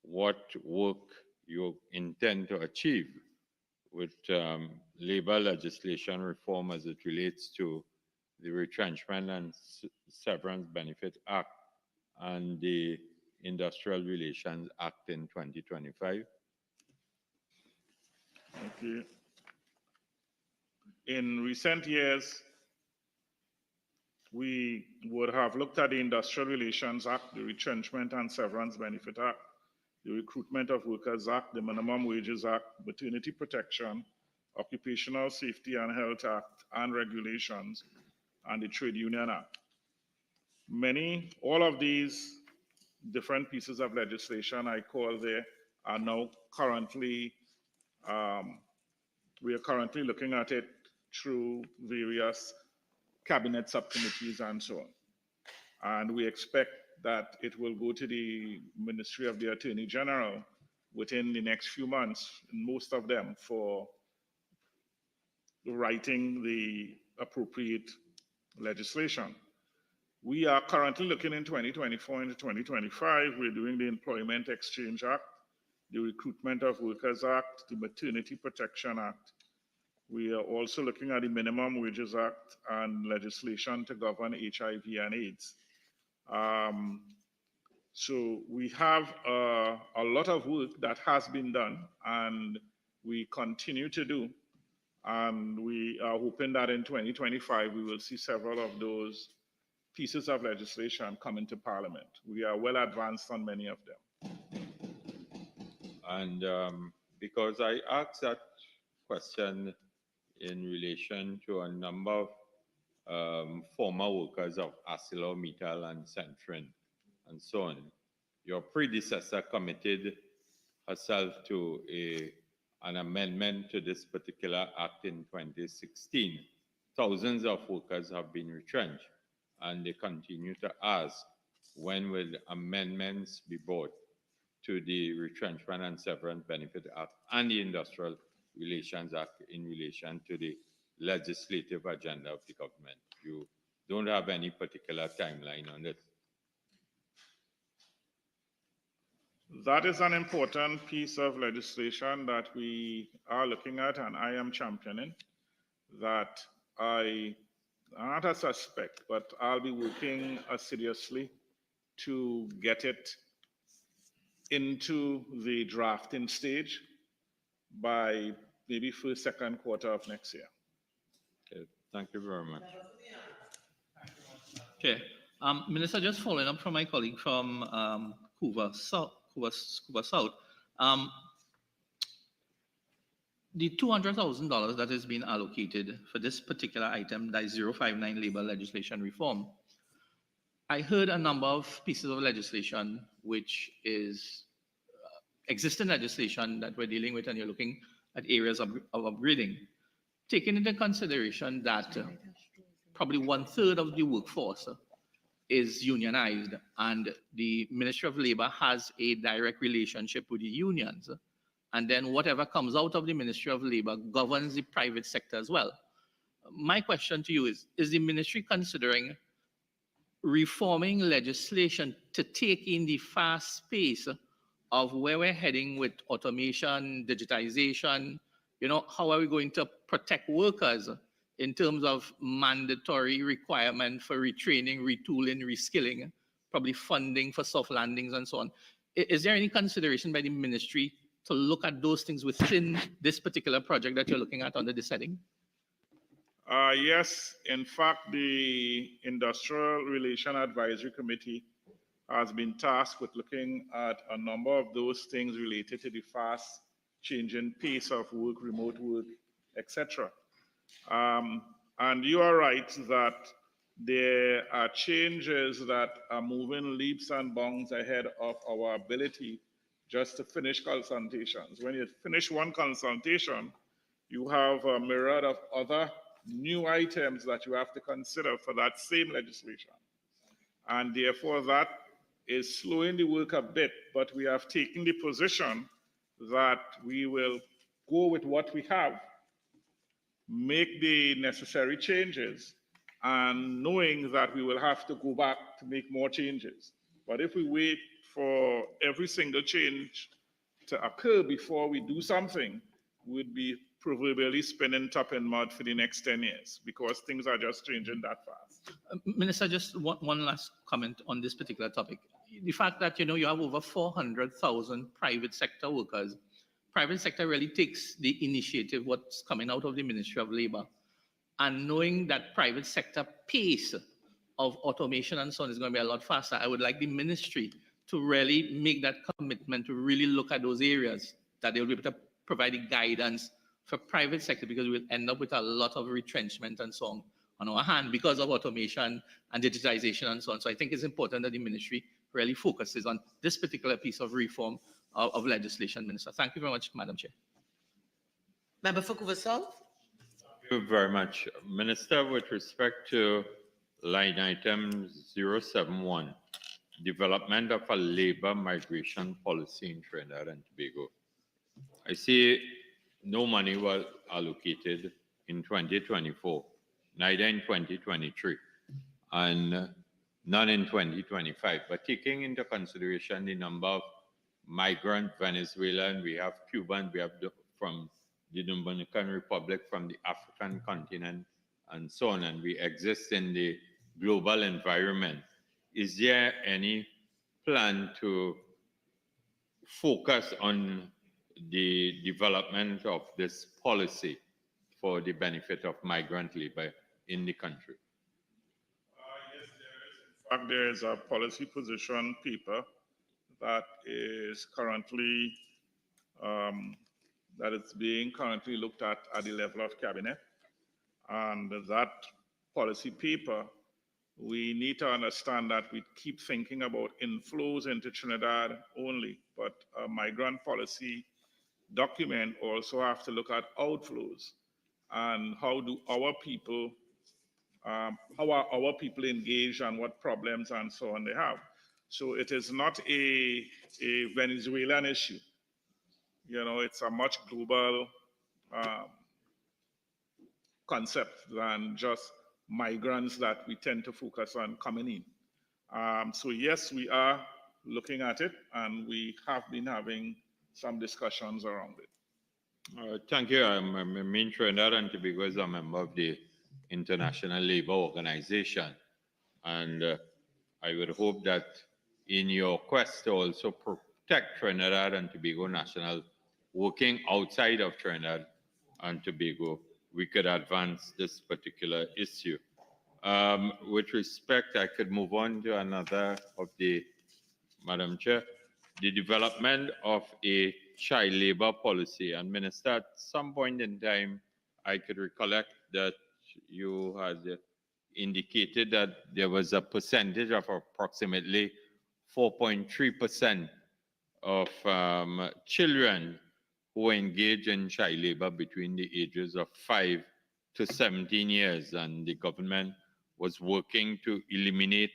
what work you intend to achieve with labor legislation reform as it relates to the Retrenchment and Severance Benefit Act and the Industrial Relations Act in 2025? Thank you. In recent years, we would have looked at the Industrial Relations Act, the Retrenchment and Severance Benefit Act, the Recruitment of Workers Act, the Minimum Wages Act, Maternity Protection, Occupational Safety and Health Act and Regulations, and the Trade Union Act. All of these different pieces of legislation I call there are now currently, we are currently looking at it through various cabinet subcommittees and so on. And we expect that it will go to the Ministry of the Attorney General within the next few months, most of them, for writing the appropriate legislation. We are currently looking in 2024 into 2025. We're doing the Employment Exchange Act, the Recruitment of Workers Act, the Maternity Protection Act. We are also looking at the Minimum Wages Act and legislation to govern HIV and AIDS. So we have a lot of work that has been done and we continue to do. And we are hoping that in 2025, we will see several of those pieces of legislation come into Parliament. We are well advanced on many of them. And because I asked that question in relation to a number of former workers of ArcelorMittal and Centrin and so on, your predecessor committed herself to an amendment to this particular act in 2016. Thousands of workers have been retrenched, and they continue to ask, when will amendments be brought to the Retrenchment and Severance Benefit Act and the Industrial Relations Act in relation to the legislative agenda of the government? You don't have any particular timeline on this. That is an important piece of legislation that we are looking at, and I am championing that. I'm not a suspect, but I'll be working assiduously to get it into the drafting stage by maybe first, second quarter of next year. Okay, thank you very much. Okay. Minister, just following up from my colleague from Couva South. The $200,000 that is being allocated for this particular item, that is 059 labor legislation reform, I heard a number of pieces of legislation which is existing legislation that we're dealing with, and you're looking at areas of upgrading. Taking into consideration that probably 1/3 of the workforce is unionized, and the Ministry of Labor has a direct relationship with the unions, and then whatever comes out of the Ministry of Labor governs the private sector as well. My question to you is the ministry considering reforming legislation to take in the fast pace of where we're heading with automation, digitization? You know, how are we going to protect workers in terms of mandatory requirement for retraining, retooling, reskilling, probably funding for soft landings and so on? Is there any consideration by the ministry to look at those things within this particular project that you're looking at under this heading? Yes, in fact, the Industrial Relation Advisory Committee has been tasked with looking at a number of those things related to the fast changing pace of work, remote work, etc. And you are right that there are changes that are moving leaps and bounds ahead of our ability just to finish consultations. When you finish one consultation, you have a myriad of other new items that you have to consider for that same legislation. And therefore, that is slowing the work a bit, but we have taken the position that we will go with what we have, make the necessary changes, and knowing that we will have to go back to make more changes. But if we wait for every single change to occur before we do something, we'd be proverbially spinning top in mud for the next 10 years because things are just changing that fast. Minister, just one last comment on this particular topic. The fact that, you know, you have over 400,000 private sector workers. Private sector really takes the initiative, what's coming out of the Ministry of Labor. And knowing that private sector pace of automation and so on is going to be a lot faster, I would like the ministry to really make that commitment to really look at those areas that they'll be able to provide the guidance for private sector, because we'll end up with a lot of retrenchment and so on our hand because of automation and digitization and so on. So I think it's important that the ministry really focuses on this particular piece of reform of legislation, Minister. Thank you very much, Madam Chair. Member for Coover South. Thank you very much. Minister, with respect to line item 071, development of a labor migration policy in Trinidad and Tobago. I see no money was allocated in 2024, neither in 2023, and none in 2025. But taking into consideration the number of migrant Venezuelan, we have Cuban, we have from the Dominican Republic, from the African continent, and so on, and we exist in the global environment. Is there any plan to focus on the development of this policy for the benefit of migrant labor in the country? Yes, there is. In fact, there is a policy position paper that is currently being currently looked at the level of cabinet, and that policy paper, we need to understand that we keep thinking about inflows into Trinidad only, but a migrant policy document also have to look at outflows and how do our people, how are our people engaged and what problems and so on they have. So it is not a Venezuelan issue. You know, it's a much global concept than just migrants that we tend to focus on coming in. So yes, we are looking at it, and we have been having some discussions around it. Thank you. I'm in Trinidad and Tobago is a member of the International Labour Organization, and I would hope that in your quest to also protect Trinidad and Tobago national working outside of Trinidad and Tobago, we could advance this particular issue. With respect, I could move on to another of the, Madam Chair, the development of a child labor policy. And Minister, at some point in time, I could recollect that you had indicated that there was a percentage of approximately 4.3% of children who engage in child labor between the ages of 5 to 17 years, and the government was working to eliminate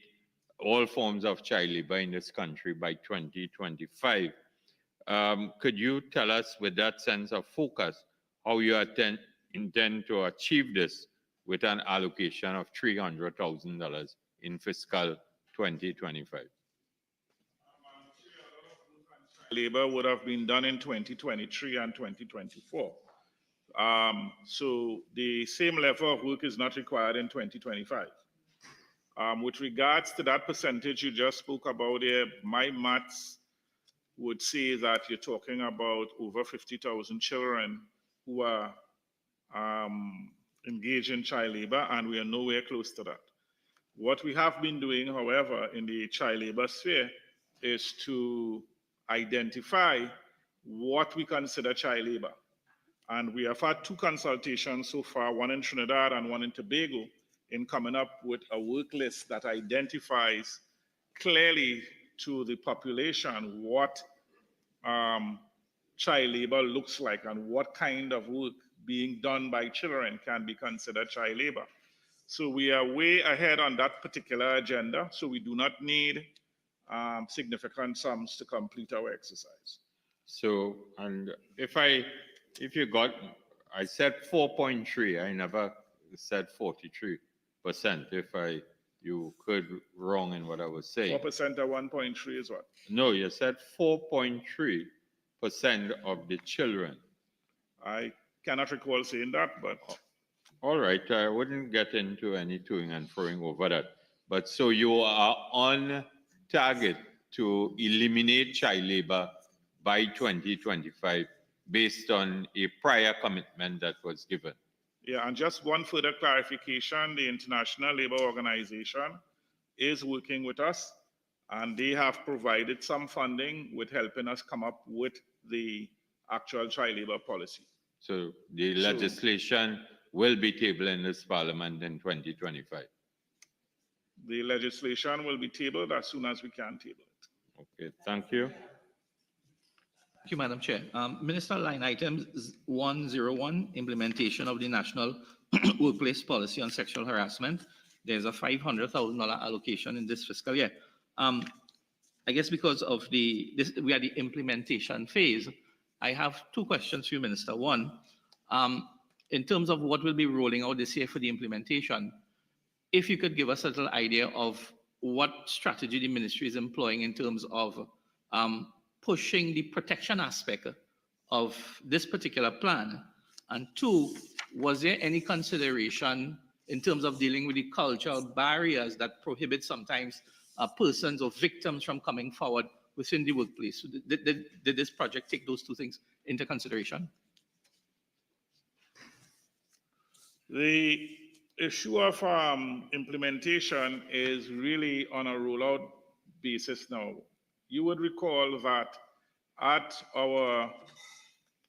all forms of child labor in this country by 2025. Could you tell us, with that sense of focus, how you intend to achieve this with an allocation of $300,000 in fiscal 2025? Labor would have been done in 2023 and 2024. So the same level of work is not required in 2025. With regards to that percentage you just spoke about here, my maths would say that you're talking about over 50,000 children who are engaged in child labor, and we are nowhere close to that. What we have been doing, however, in the child labor sphere is to identify what we consider child labor. And we have had 2 consultations so far, one in Trinidad and one in Tobago, in coming up with a work list that identifies clearly to the population what child labor looks like and what kind of work being done by children can be considered child labor. So we are way ahead on that particular agenda, so we do not need significant sums to complete our exercise. So, and if you got, I said 4.3, I never said 43%. If you could wrong in what I was saying. 4% of 1.3 is what? No, you said 4.3% of the children. I cannot recall saying that, but. All right, I wouldn't get into any toing and throwing over that. But so you are on target to eliminate child labor by 2025 based on a prior commitment that was given. Yeah, and just one further clarification, the International Labour Organization is working with us, and they have provided some funding with helping us come up with the actual child labor policy. So the legislation will be tabled in this parliament in 2025. The legislation will be tabled as soon as we can table it. Okay, thank you. Thank you, Madam Chair. Minister, line item 101, implementation of the National Workplace Policy on Sexual Harassment. There's a $500,000 allocation in this fiscal year. I guess because of we are the implementation phase, I have 2 questions for you, Minister. One, in terms of what will be rolling out this year for the implementation, if you could give us a little idea of what strategy the ministry is employing in terms of pushing the protection aspect of this particular plan. And 2, was there any consideration in terms of dealing with the cultural barriers that prohibit sometimes persons or victims from coming forward within the workplace? Did this project take those 2 things into consideration? The issue of implementation is really on a rollout basis now. You would recall that at our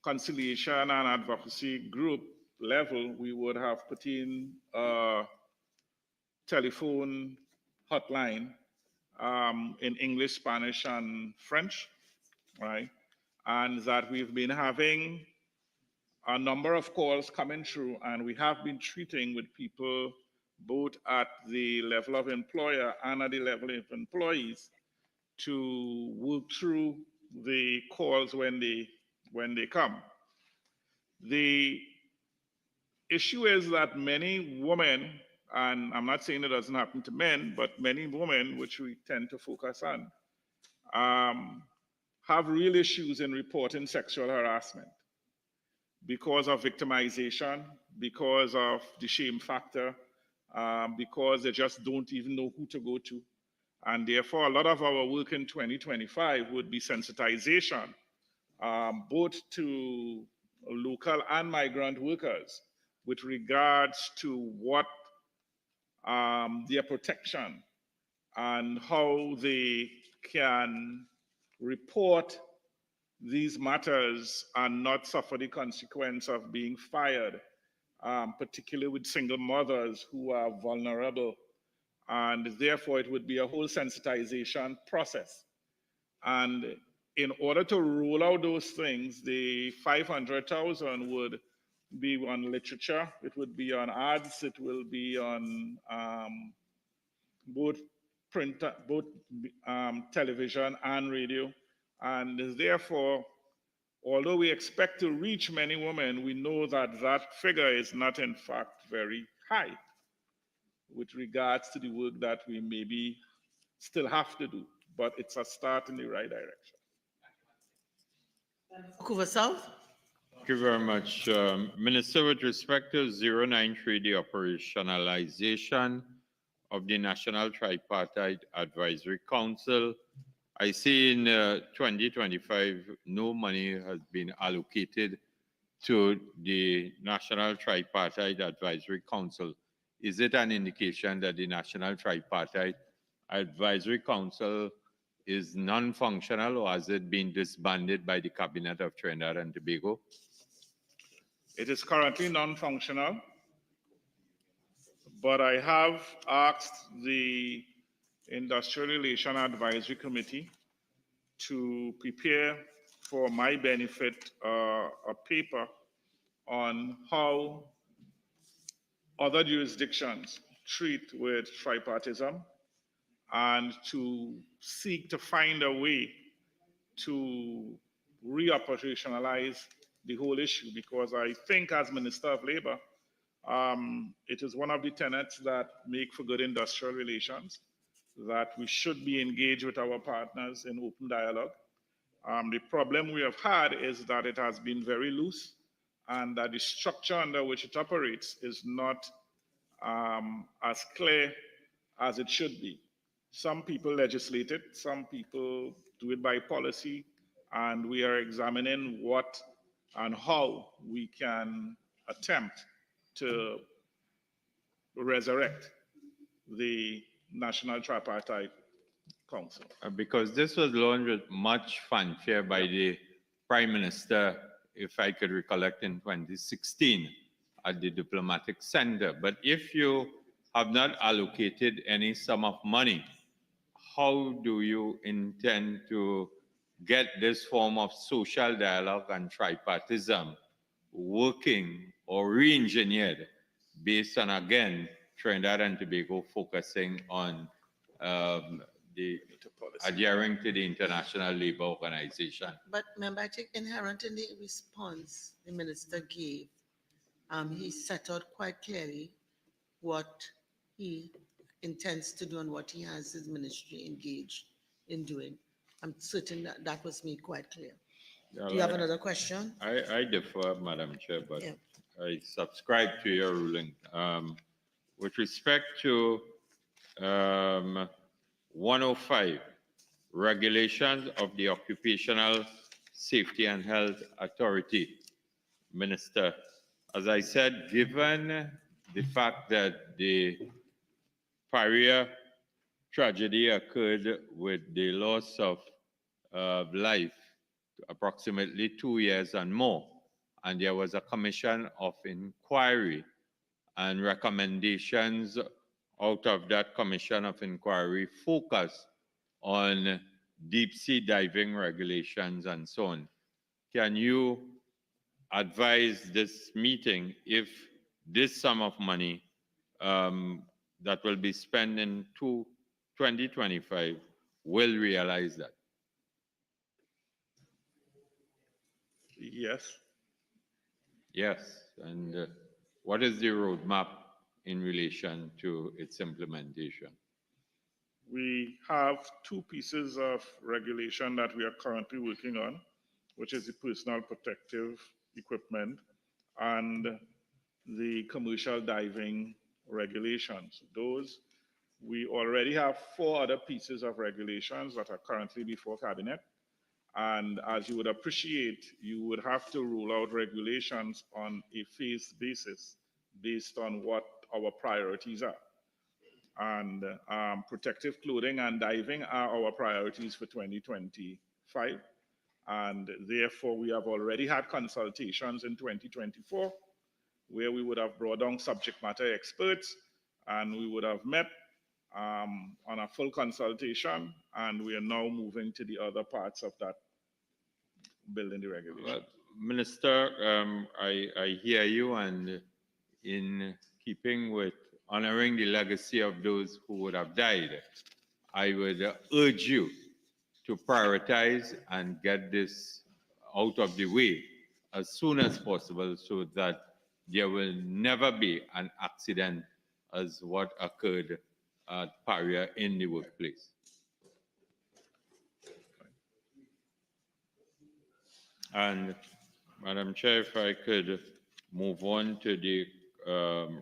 conciliation and advocacy group level, we would have put in a telephone hotline in English, Spanish, and French, right? And that we've been having a number of calls coming through, and we have been treating with people both at the level of employer and at the level of employees to work through the calls when they come. The issue is that many women, and I'm not saying it doesn't happen to men, but many women, which we tend to focus on, have real issues in reporting sexual harassment because of victimization, because of the shame factor, because they just don't even know who to go to. And therefore, a lot of our work in 2025 would be sensitization, both to local and migrant workers with regards to what their protection and how they can report these matters and not suffer the consequence of being fired, particularly with single mothers who are vulnerable. And therefore, it would be a whole sensitization process. And in order to rule out those things, the 500,000 would be on literature, it would be on ads, it will be on both print, both television and radio. And therefore, although we expect to reach many women, we know that that figure is not in fact very high with regards to the work that we maybe still have to do, but it's a start in the right direction. Vancouver South. Thank you very much. Minister, with respect to 093, the operationalization of the National Tripartite Advisory Council, I see in 2025, no money has been allocated to the National Tripartite Advisory Council. Is it an indication that the National Tripartite Advisory Council is non-functional, or has it been disbanded by the Cabinet of Trinidad and Tobago? It is currently non-functional, but I have asked the Industrial Relation Advisory Committee to prepare for my benefit a paper on how other jurisdictions treat with tripartism and to seek to find a way to reoperationalize the whole issue, because I think as Minister of Labor, it is one of the tenets that make for good industrial relations, that we should be engaged with our partners in open dialogue. The problem we have had is that it has been very loose, and that the structure under which it operates is not as clear as it should be. Some people legislate it, some people do it by policy, and we are examining what and how we can attempt to resurrect the National Tripartite Council. Because this was launched with much fanfare by the Prime Minister, if I could recollect, in 2016 at the Diplomatic Center. But if you have not allocated any sum of money, how do you intend to get this form of social dialogue and tripartism working or re-engineered based on, again, Trinidad and Tobago focusing on the adhering to the International Labour Organization? But remember, I think inherent in the response the minister gave, he set out quite clearly what he intends to do and what he has his ministry engaged in doing. I'm certain that that was made quite clear. Do you have another question? I defer, Madam Chair, but Yeah. I subscribe to your ruling. With respect to 105, regulations of the Occupational Safety and Health Authority. Minister, as I said, given the fact that the Paria tragedy occurred with the loss of life approximately 2 years and more, and there was a commission of inquiry and recommendations out of that commission of inquiry focus on deep sea diving regulations and so on. Can you advise this meeting if this sum of money that will be spent in 2025 will realize that? Yes. Yes. And what is the roadmap in relation to its implementation? We have two pieces of regulation that we are currently working on, which is the personal protective equipment and the commercial diving regulations. Those, we already have 4 other pieces of regulations that are currently before Cabinet. And as you would appreciate, you would have to roll out regulations on a phased basis based on what our priorities are. And protective clothing and diving are our priorities for 2025. And therefore, we have already had consultations in 2024 where we would have brought down subject matter experts and we would have met on a full consultation, and we are now moving to the other parts of that building the regulation. Well, Minister, I hear you, and in keeping with honoring the legacy of those who would have died, I would urge you to prioritize and get this out of the way as soon as possible so that there will never be an accident as what occurred at Paria in the workplace. And Madam Chair, if I could move on to the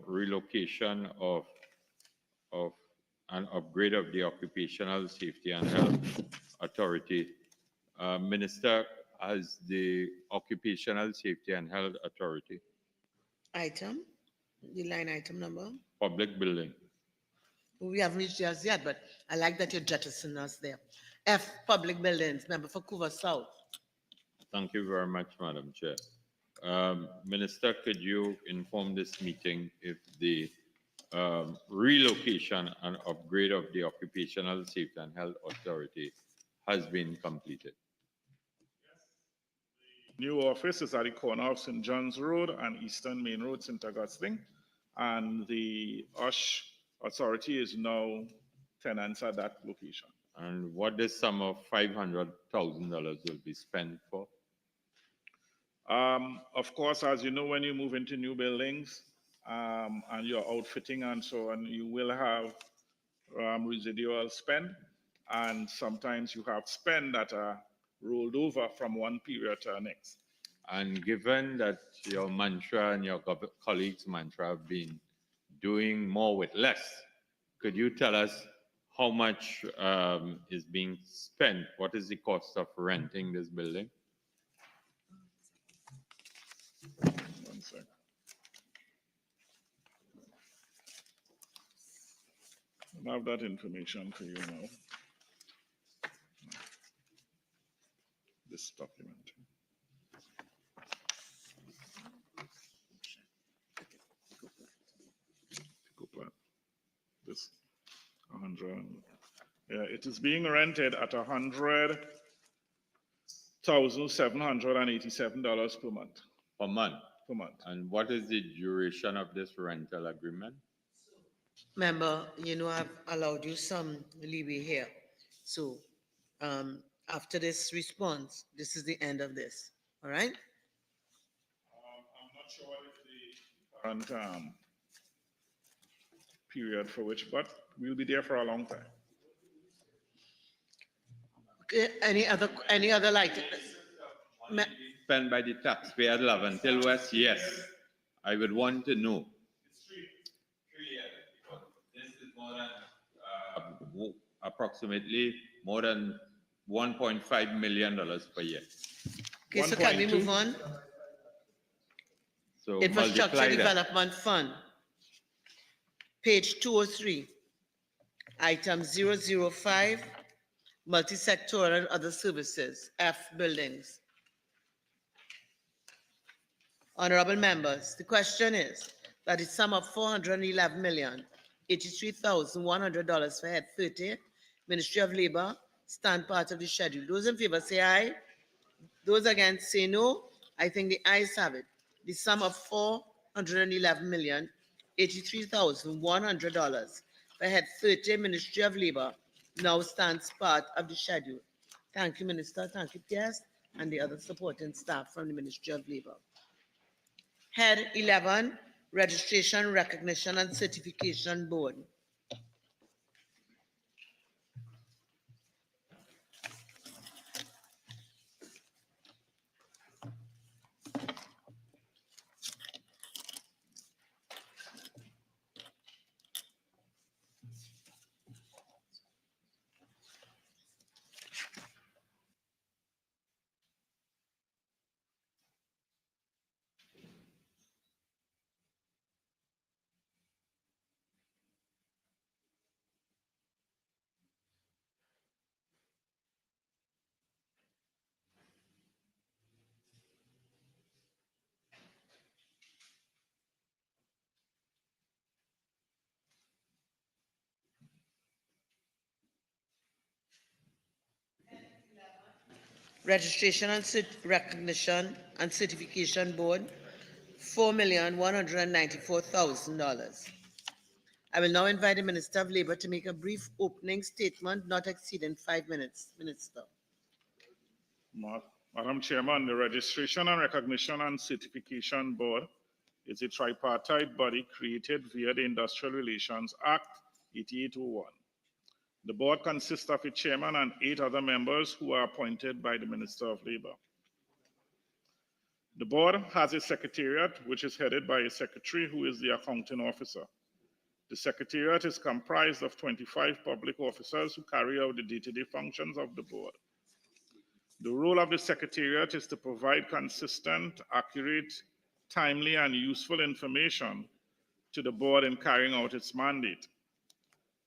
relocation of an upgrade of the Occupational Safety and Health Authority. Minister, has the Occupational Safety and Health Authority Item, the line item number. public building? We haven't reached yours yet, but I like that you jettison us there. F, public buildings, member for Couva South. Thank you very much, Madam Chair. Minister, could you inform this meeting if the relocation and upgrade of the Occupational Safety and Health Authority has been completed? New office is at the corner of St. John's Road and Eastern Main Road, St. Augustine, and the OSH authority is now tenants at that location. And what the sum of $500,000 will be spent for? Of course, as you know, when you move into new buildings and you're outfitting and so on, you will have residual spend, and sometimes you have spend that are rolled over from one period to the next. And given that your mantra and your colleagues' mantra have been doing more with less, could you tell us how much is being spent? What is the cost of renting this building? One sec. I have that information for you now. This document. This 100. Yeah, it is being rented at $100,787 per month. Per month. Per month. And what is the duration of this rental agreement? Member, you know, I've allowed you some leeway here. So after this response, this is the end of this. All right? I'm not sure if the current period for which, but we'll be there for a long time. Okay, any other light? Spent by the taxpayer level until West, yes. I would want to know. This is more than approximately more than $1.5 million per year. Okay, so can we move on? So Infrastructure multiply that. Development Fund. Page 203. Item 005, multi-sectoral and other services, F, buildings. Honorable members, the question is that the sum of $411,083,100 for head 30, Ministry of Labor, stand part of the schedule. Those in favor say aye. Those against say no. I think the ayes have it. The sum of $411,083,100 for head 30, Ministry of Labor, now stands part of the schedule. Thank you, Minister. Thank you, guests, and the other supporting staff from the Ministry of Labor. Head 11, Registration, Recognition, and Certification Board. Registration and Recognition and Certification Board, $4,194,000. I will now invite the Minister of Labour to make a brief opening statement, not exceeding 5 minutes. Minister. Madam Chairman, the Registration and Recognition and Certification Board is a tripartite body created via the Industrial Relations Act 8801. The board consists of a chairman and 8 other members who are appointed by the Minister of Labour. The board has a secretariat which is headed by a secretary who is the accounting officer. The secretariat is comprised of 25 public officers who carry out the day-to-day functions of the board. The role of the secretariat is to provide consistent, accurate, timely, and useful information to the board in carrying out its mandate.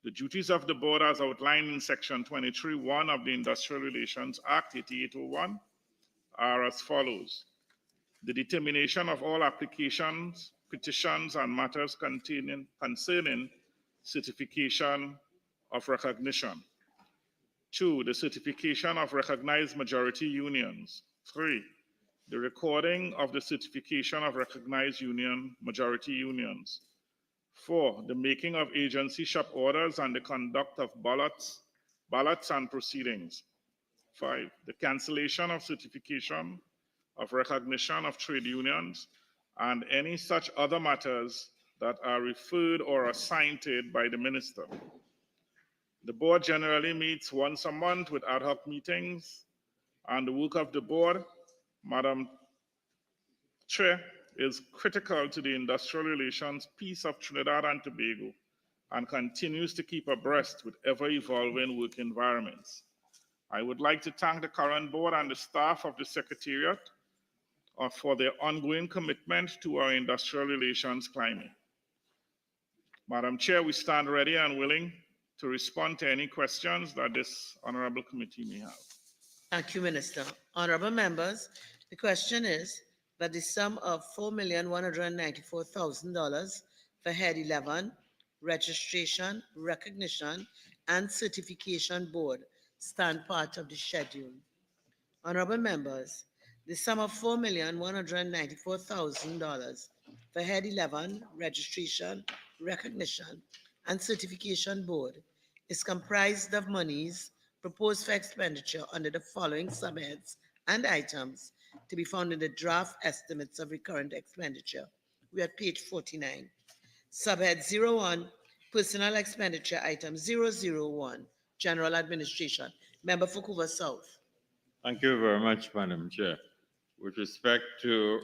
The duties of the board as outlined in Section 23(1) of the Industrial Relations Act 8801 are as follows. The determination of all applications, petitions, and matters concerning certification of recognition. 2, the certification of recognized majority unions. 3, the recording of the certification of recognized majority unions. 4, the making of agency shop orders and the conduct of ballots and proceedings. 5, the cancellation of certification of recognition of trade unions and any such other matters that are referred or assigned to it by the minister. The board generally meets once a month with ad hoc meetings, and the work of the board, Madam Chair, is critical to the industrial relations piece of Trinidad and Tobago and continues to keep abreast with ever-evolving work environments. I would like to thank the current board and the staff of the Secretariat for their ongoing commitment to our industrial relations climate. Madam Chair, we stand ready and willing to respond to any questions that this honorable committee may have. Thank you, Minister. Honorable members, the question is that the sum of $4,194,000 for Head 11, Registration, Recognition, and Certification Board stand part of the schedule. Honorable members, the sum of $4,194,000 for Head 11, Registration, Recognition, and Certification Board is comprised of monies proposed for expenditure under the following subheads and items to be found in the draft estimates of recurrent expenditure. We are at page 49. Subhead 01, Personal Expenditure, item 001, General Administration. Member for Couva South. Thank you very much, Madam Chair. With respect to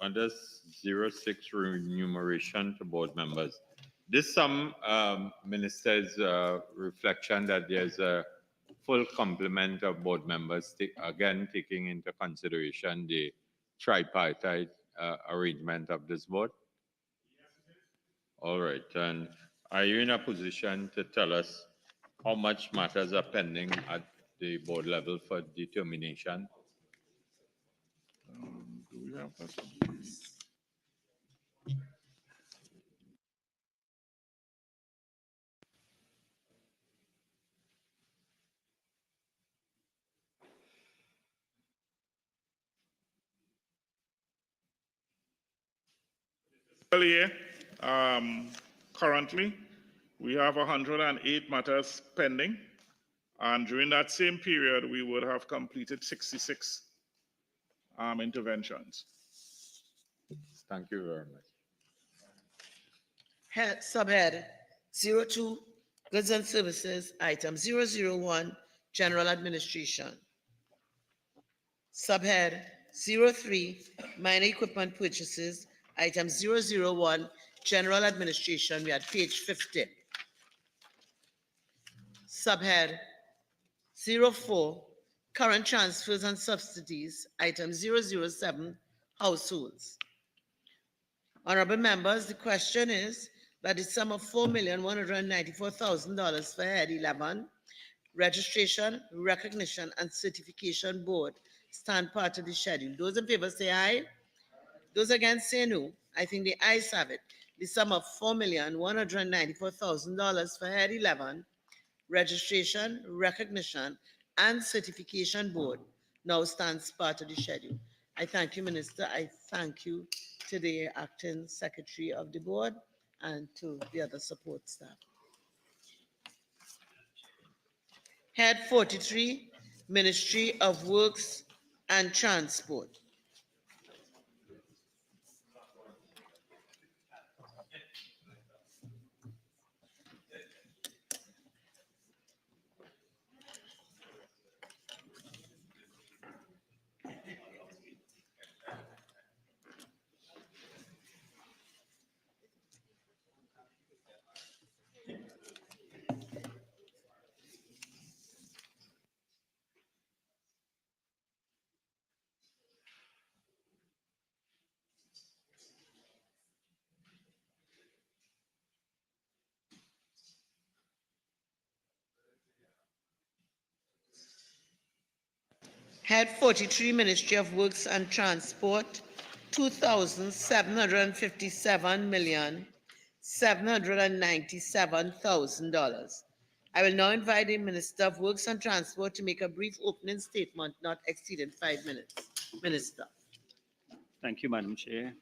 under 06 remuneration to board members, this sum Minister's reflection that there's a full complement of board members, again taking into consideration the tripartite arrangement of this board. All right, and are you in a position to tell us how much matters are pending at the board level for determination? Do we have that? Earlier, currently, we have 108 matters pending, and during that same period, we would have completed 66 interventions. Thank you very much. Subhead 02, Goods and Services, item 001, General Administration. Subhead 03, Minor Equipment Purchases, item 001, General Administration. We are at page 50. Subhead 04, Current Transfers and Subsidies, item 007, Households. Honorable members, the question is that the sum of $4,194,000 for Head 11, Registration, Recognition, and Certification Board stand part of the schedule. Those in favor say aye. Those against say no. I think the ayes have it. The sum of $4,194,000 for Head 11, Registration, Recognition, and Certification Board now stands part of the schedule. I thank you, Minister. I thank you to the acting secretary of the board and to the other support staff. Head 43, Ministry of Works and Transport. Head 43, Ministry of Works and Transport, $2,757,797,000. I will now invite the Minister of Works and Transport to make a brief opening statement, not exceeding 5 minutes. Minister. Thank you, Madam Chair.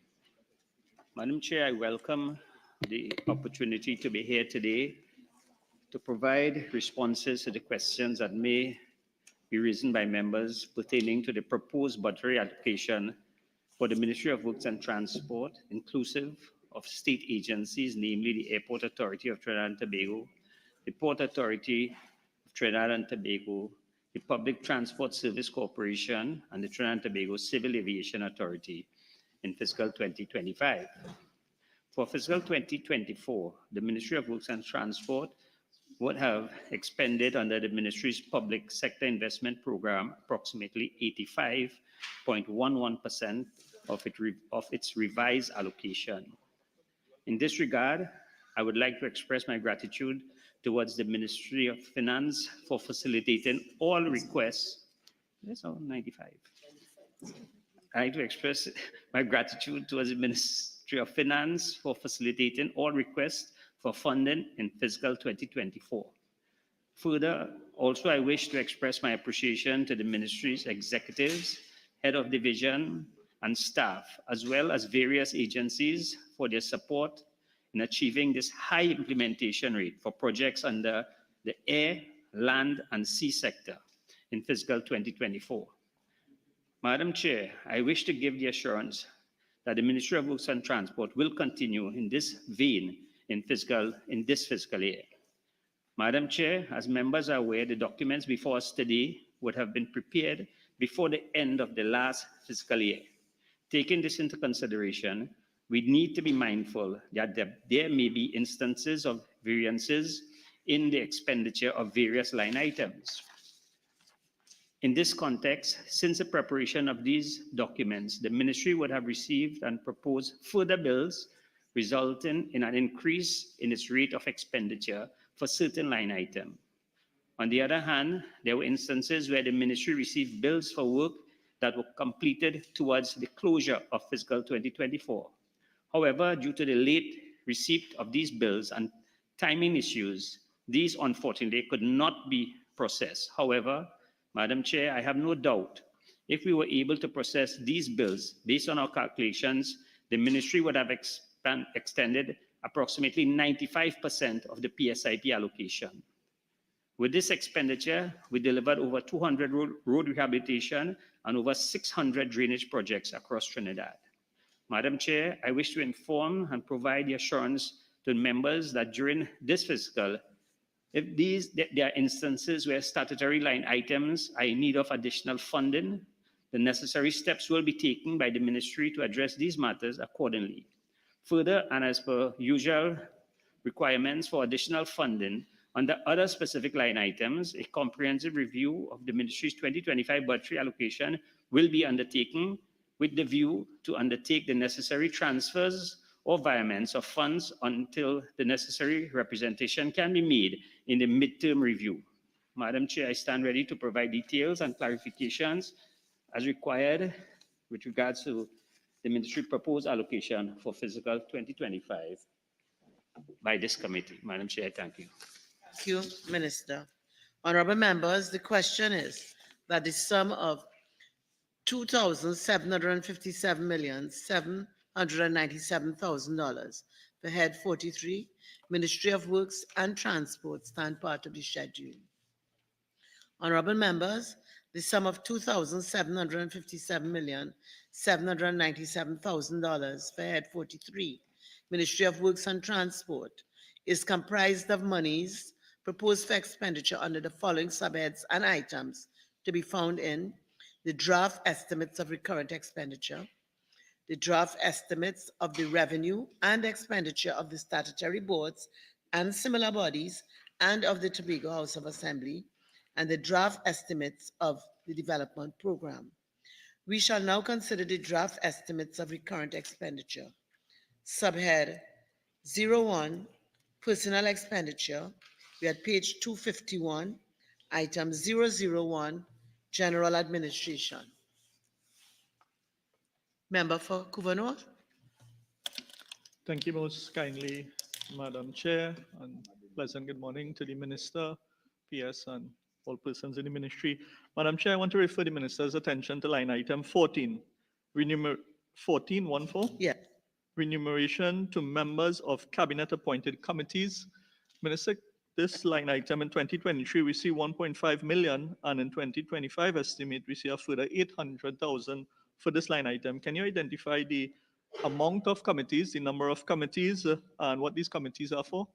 Madam Chair, I welcome the opportunity to be here today to provide responses to the questions that may be raised by members pertaining to the proposed budgetary allocation for the Ministry of Works and Transport, inclusive of state agencies, namely the Airport Authority of Trinidad and Tobago, the Port Authority of Trinidad and Tobago, the Public Transport Service Corporation, and the Trinidad and Tobago Civil Aviation Authority in fiscal 2025. For fiscal 2024, the Ministry of Works and Transport would have expended under the ministry's public sector investment program approximately 85.11% of its revised allocation. In this regard, I would like to express my gratitude towards the Ministry of Finance for facilitating all requests. That's all 95. I'd like to express my gratitude towards the Ministry of Finance for facilitating all requests for funding in fiscal 2024. Further, also I wish to express my appreciation to the ministry's executives, head of division, and staff, as well as various agencies for their support in achieving this high implementation rate for projects under the air, land, and sea sector in fiscal 2024. Madam Chair, I wish to give the assurance that the Ministry of Works and Transport will continue in this vein in this fiscal year. Madam Chair, as members are aware, the documents before us today would have been prepared before the end of the last fiscal year. Taking this into consideration, we need to be mindful that there may be instances of variances in the expenditure of various line items. In this context, since the preparation of these documents, the ministry would have received and proposed further bills resulting in an increase in its rate of expenditure for certain line items. On the other hand, there were instances where the ministry received bills for work that were completed towards the closure of fiscal 2024. However, due to the late receipt of these bills and timing issues, these unfortunately could not be processed. However, Madam Chair, I have no doubt if we were able to process these bills based on our calculations, the ministry would have extended approximately 95% of the PSIP allocation. With this expenditure, we delivered over 200 road rehabilitation and over 600 drainage projects across Trinidad. Madam Chair, I wish to inform and provide the assurance to members that during this fiscal, if there are instances where statutory line items are in need of additional funding, the necessary steps will be taken by the ministry to address these matters accordingly. Further, and as per usual requirements for additional funding, under other specific line items, a comprehensive review of the ministry's 2025 budgetary allocation will be undertaken with the view to undertake the necessary transfers or virements of funds until the necessary representation can be made in the midterm review. Madam Chair, I stand ready to provide details and clarifications as required with regards to the ministry proposed allocation for fiscal 2025 by this committee. Madam Chair, thank you. Thank you, Minister. Honorable members, the question is that the sum of $2,757,797,000 for Head 43, Ministry of Works and Transport, stand part of the schedule. Honorable members, the sum of $2,757,797,000 for Head 43, Ministry of Works and Transport, is comprised of monies proposed for expenditure under the following subheads and items to be found in the draft estimates of recurrent expenditure, the draft estimates of the revenue and expenditure of the statutory boards and similar bodies and of the Tobago House of Assembly, and the draft estimates of the development program. We shall now consider the draft estimates of recurrent expenditure. Subhead 01, Personal Expenditure. We are at page 251, item 001, General Administration. Member for Couva North. Thank you most kindly, Madam Chair, and pleasant good morning to the Minister, PS, and all persons in the ministry. Madam Chair, I want to refer the Minister's attention to line item 14, 14, Yeah. remuneration to members of cabinet-appointed committees. Minister, this line item in 2023, we see 1.5 million, and in 2025 estimate, we see a further 800,000 for this line item. Can you identify the amount of committees, the number of committees, and what these committees are for?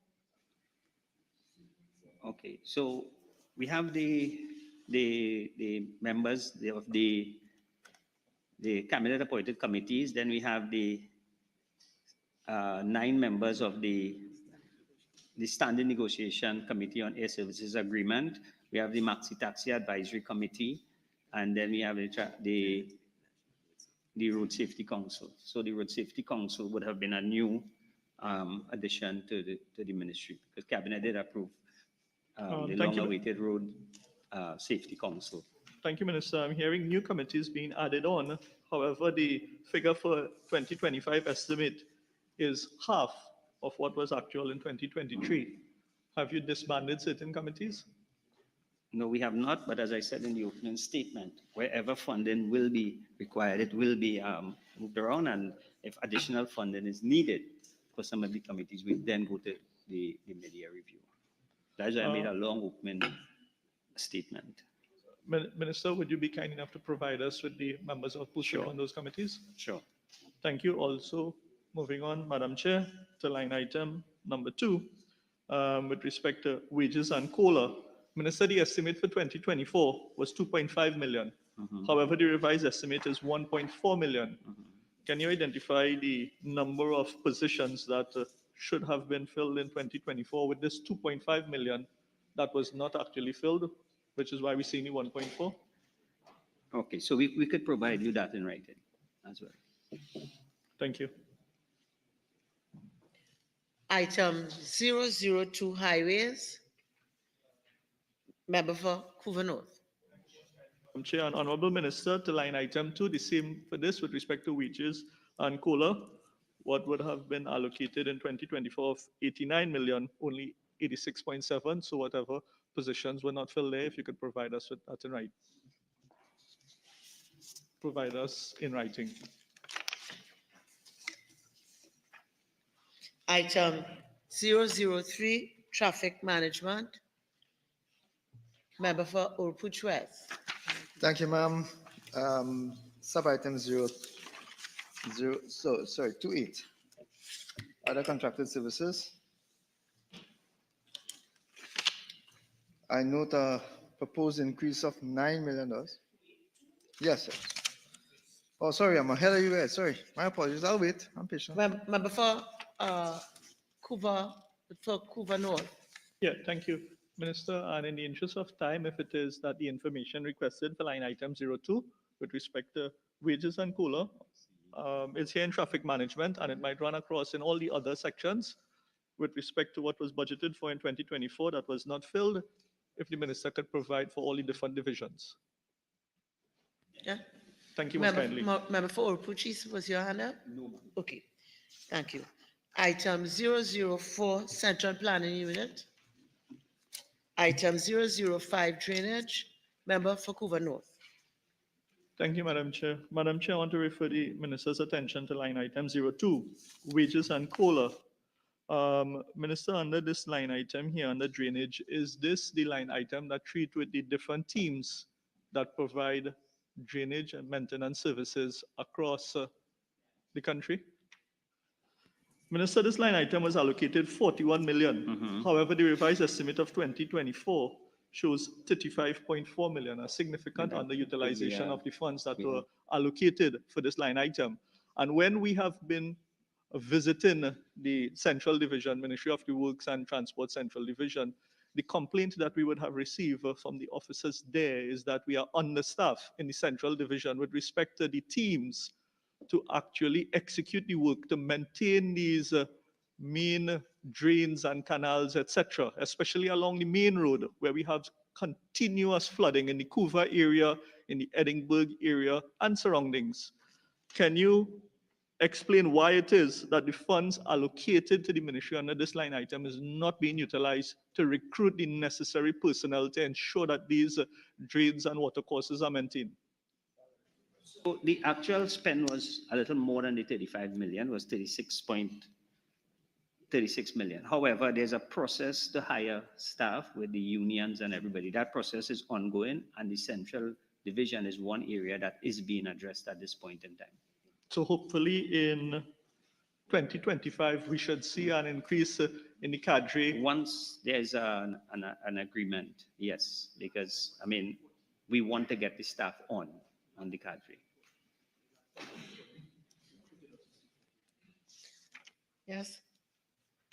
Okay, so we have the members of the cabinet appointed committees. Then we have the 9 members of the Standing Negotiation Committee on Air Services Agreement. We have the Maxi Taxi Advisory Committee, and then we have the Road Safety Council. So the Road Safety Council would have been a new addition to the ministry, because Cabinet did approve the long-awaited Road Safety Council. Thank you, Minister. I'm hearing new committees being added on. However, the figure for 2025 estimate is half of what was actual in 2023. Have you disbanded certain committees? No, we have not, but as I said in the opening statement, wherever funding will be required, it will be moved around, and if additional funding is needed for some of the committees, we then go to the mid-year review. That's why I made a long opening statement. Minister, would you be kind enough to provide us with the members of posted on those committees? Sure. Thank you. Also, moving on, Madam Chair, to line item number 2, with respect to wages and COLA. Minister, the estimate for 2024 was 2.5 million. However, the revised estimate is 1.4 million. Can you identify the number of positions that should have been filled in 2024 with this 2.5 million that was not actually filled, which is why we see only 1.4? Okay, so we could provide you that in writing as well. Thank you. Item 002, Highways. Member for Couva North. Madam Chair and Honorable Minister, to line item 2, the same for this with respect to wages and COLA. What would have been allocated in 2024 of 89 million, only 86.7. So whatever positions were not filled there, if you could provide us with that in writing. Provide us in writing. Item 003, Traffic Management. Member for Urpuch West. Thank you, ma'am. Sub-item 28. Other contracted services. I note a proposed increase of $9 million. Yes, sir. Oh, sorry, I'm ahead of you guys. Sorry, my apologies. I'll wait. I'm patient. Member for Couva North. Yeah, thank you, Minister. And in the interest of time, if it is that the information requested for line item 02 with respect to wages and COLA is here in traffic management, and it might run across in all the other sections with respect to what was budgeted for in 2024 that was not filled, if the Minister could provide for all the different divisions. Yeah. Thank you most kindly. Member for Urpuch, was your hand up? No. Okay, thank you. Item 004, Central Planning Unit. Item 005, Drainage. Member for Couva North. Thank you, Madam Chair. Madam Chair, I want to refer the Minister's attention to line item 02, wages and COLA. Minister, under this line item here, under drainage, is this the line item that treat with the different teams that provide drainage and maintenance services across the country? Minister, this line item was allocated 41 million. However, the revised estimate of 2024 shows 35.4 million, a significant underutilization of the funds that were allocated for this line item. And when we have been visiting the Central Division, Ministry of the Works and Transport Central Division, the complaint that we would have received from the officers there is that we are understaffed in the Central Division with respect to the teams to actually execute the work to maintain these main drains and canals, etc., especially along the main road where we have continuous flooding in the Couva area, in the Edinburgh area, and surroundings. Can you explain why it is that the funds allocated to the ministry under this line item is not being utilized to recruit the necessary personnel to ensure that these drains and water courses are maintained? So the actual spend was a little more than the 35 million, was 36 million. However, there's a process to hire staff with the unions and everybody. That process is ongoing, and the Central Division is one area that is being addressed at this point in time. So hopefully in 2025, we should see an increase in the cadre. Once there's an agreement, yes, because, I mean, we want to get the staff on the cadre. Yes.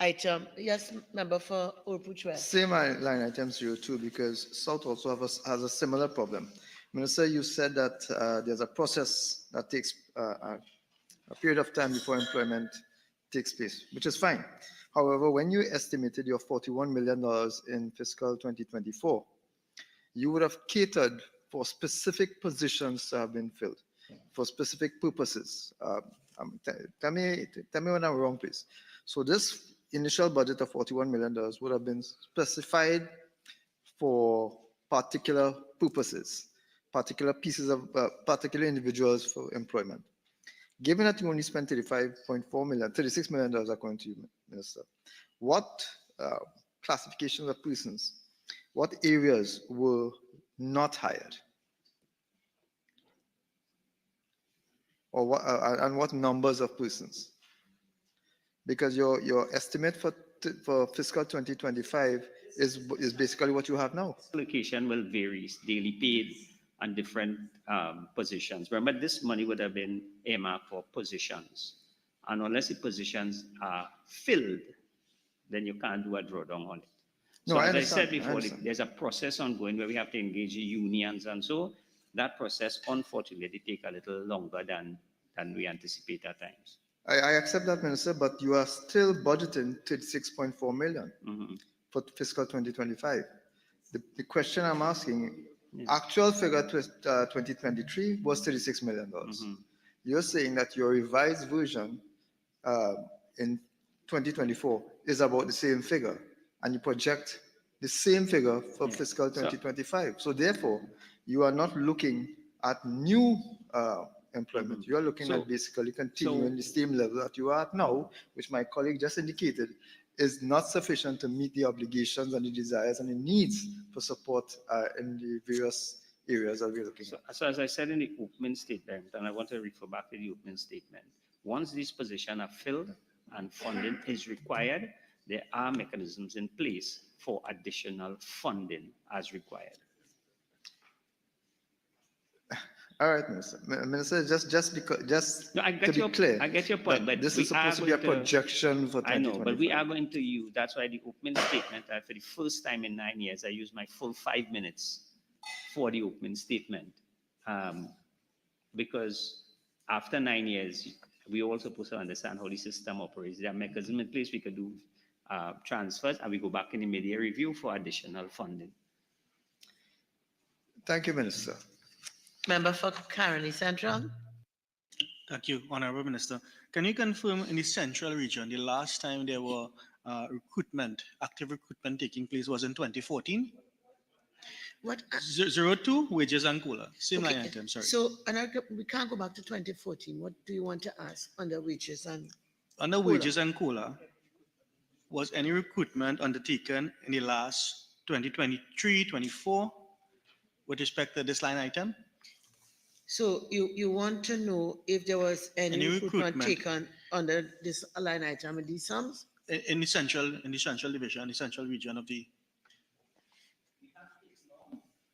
Item, yes, member for Urpuch West. Same line item 02, because South also has a similar problem. Minister, you said that there's a process that takes a period of time before employment takes place, which is fine. However, when you estimated your $41 million in fiscal 2024, you would have catered for specific positions to have been filled, for specific purposes. Tell me when I'm wrong, please. So this initial budget of $41 million would have been specified for particular purposes, particular pieces of, particular individuals for employment. Given that you only spent $36 million according to you, Minister, what classifications of persons, what areas were not hired? Or what, and what numbers of persons? Because your estimate for fiscal 2025 is basically what you have now. Allocation will vary, daily paid on different positions. Remember, this money would have been earmarked for positions. And unless the positions are filled, then you can't do a drawdown on it. So as I said before, there's a process ongoing where we have to engage the unions, and so that process, unfortunately, takes a little longer than we anticipate at times. I accept that, Minister, but you are still budgeting 36.4 million for fiscal 2025. The question I'm asking, actual figure 2023 was $36 million. You're saying that your revised version in 2024 is about the same figure, and you project the same figure for fiscal 2025. So therefore, you are not looking at new employment. You are looking at basically continuing the same level that you are at now, which my colleague just indicated is not sufficient to meet the obligations and the desires and the needs for support in the various areas that we're looking at. So as I said in the opening statement, and I want to refer back to the opening statement, once these positions are filled and funding is required, there are mechanisms in place for additional funding as required. All right, Minister. Minister, just no, I get to be clear, I get your point, but this is supposed to be a projection for 2025. I know, but we are going to use, that's why the opening statement, for the first time in 9 years, I used my full 5 minutes for the opening statement. Because after 9 years, we also supposed to understand how the system operates. There are mechanisms in place we could do transfers, and we go back in the mid-year review for additional funding. Thank you, Minister. Member for Caroni Central. Thank you, Honorable Minister. Can you confirm in the Central region, the last time there were active recruitment taking place was in 2014? What? 02, wages and COLA, same Okay, line item, sorry. So, we can't go back to 2014. What do you want to ask under wages and Under COLA? wages and COLA, was any recruitment undertaken in the last 2023, 24 with respect to this line item? So you want to know if there was any Any recruitment recruitment. taken under this line item in these sums? In the central division, the central region of the.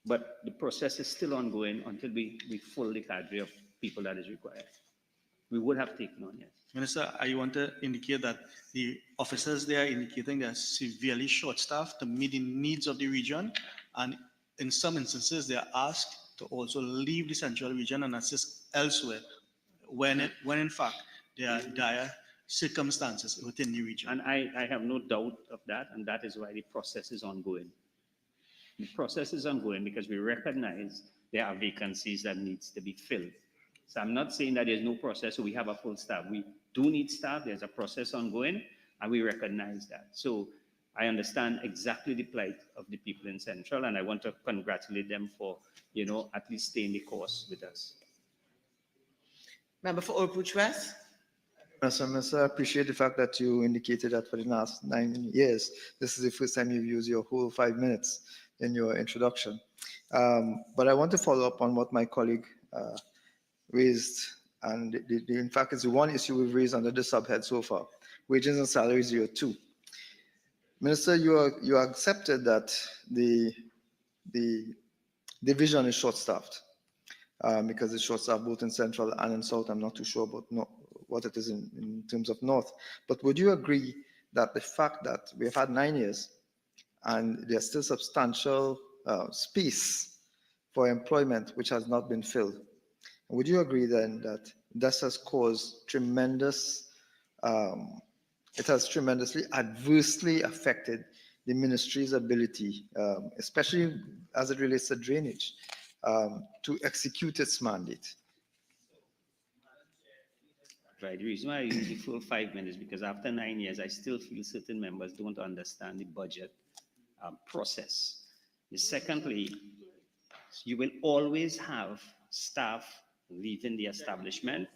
But the process is still ongoing until we fill the cadre of people that is required. We would have taken on, yes. Minister, I want to indicate that the officers there are indicating they are severely short-staffed to meet the needs of the region, and in some instances, they are asked to also leave the central region and assist elsewhere, when in fact there are dire circumstances within the region. And I have no doubt of that, and that is why the process is ongoing. The process is ongoing because we recognize there are vacancies that needs to be filled. So I'm not saying that there's no process, so we have a full staff. We do need staff, there's a process ongoing, and we recognize that. So I understand exactly the plight of the people in Central, and I want to congratulate them for, at least staying the course with us. Member for Old West? Minister, I appreciate the fact that you indicated that for the last 9 years, this is the first time you've used your whole 5 minutes in your introduction. But I want to follow up on what my colleague raised, and in fact, it's the one issue we've raised under the subhead so far, wages and salaries 02. Minister, you accepted that the division is short-staffed because it's short-staffed both in Central and in South. I'm not too sure about what it is in terms of North. But would you agree that the fact that we've had 9 years and there's still substantial space for employment which has not been filled, would you agree then that this has caused tremendous, it has tremendously adversely affected the ministry's ability, especially as it relates to drainage, to execute its mandate? Right. The reason why I use the full 5 minutes because after 9 years, I still feel certain members don't understand the budget process. Secondly, you will always have staff leaving the establishment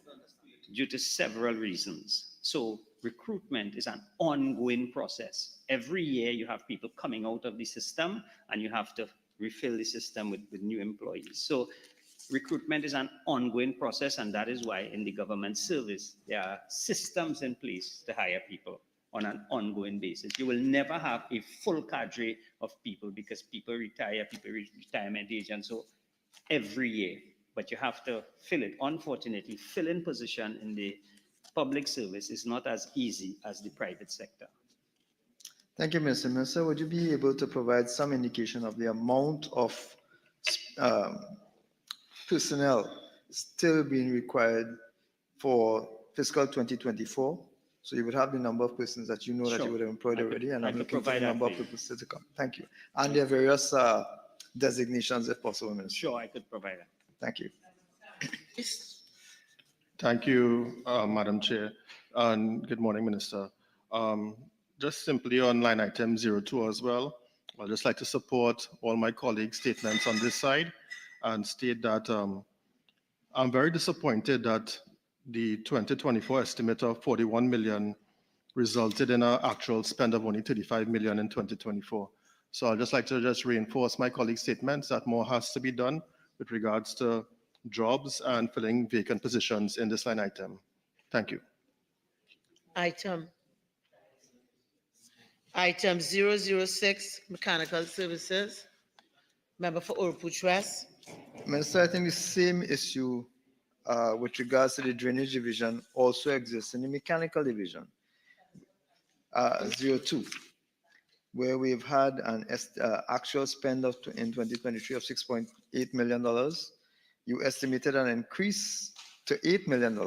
due to several reasons. So recruitment is an ongoing process. Every year you have people coming out of the system and you have to refill the system with new employees. So recruitment is an ongoing process, and that is why in the government service, there are systems in place to hire people on an ongoing basis. You will never have a full cadre of people because people retire, people reach retirement age, and so every year. But you have to fill it. Unfortunately, filling position in the public service is not as easy as the private sector. Thank you, Mr. Minister. Would you be able to provide some indication of the amount of personnel still being required for fiscal 2024? So you would have the number of persons that you know that you would have employed already, and I'm looking for the number of people still to come. Thank you. And their various designations, if possible, Minister. Sure, I could provide that. Thank you. Thank you, Madam Chair, and good morning, Minister. Just simply on line item 02 as well, I'd just like to support all my colleagues' statements on this side and state that I'm very disappointed that the 2024 estimate of 41 million resulted in an actual spend of only 35 million in 2024. So I'd just like to reinforce my colleagues' statements that more has to be done with regards to jobs and filling vacant positions in this line item. Thank you. Item 006, Mechanical Services. Member for Orupuch West. Minister, I think the same issue with regards to the drainage division also exists in the mechanical division, 02, where we've had an actual spend of in 2023 of $6.8 million. You estimated an increase to $8 million,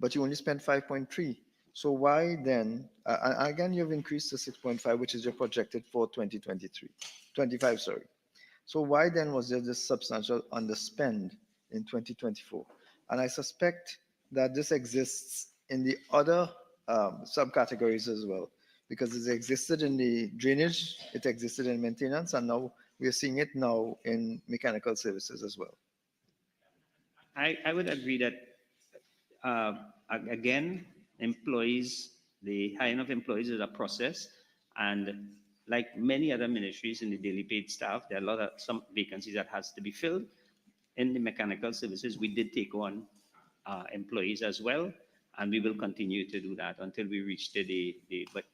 but you only spent 5.3. So why then, again, you've increased to 6.5, which is your projected for 25, sorry. So why then was there this substantial underspend in 2024? And I suspect that this exists in the other subcategories as well, because it existed in the drainage, it existed in maintenance, and now we are seeing it now in mechanical services as well. I would agree that, again, employees, the hiring of employees is a process. And like many other ministries in the daily paid staff, there are a lot of some vacancies that has to be filled. In the mechanical services, we did take on employees as well, and we will continue to do that until we reach the day. But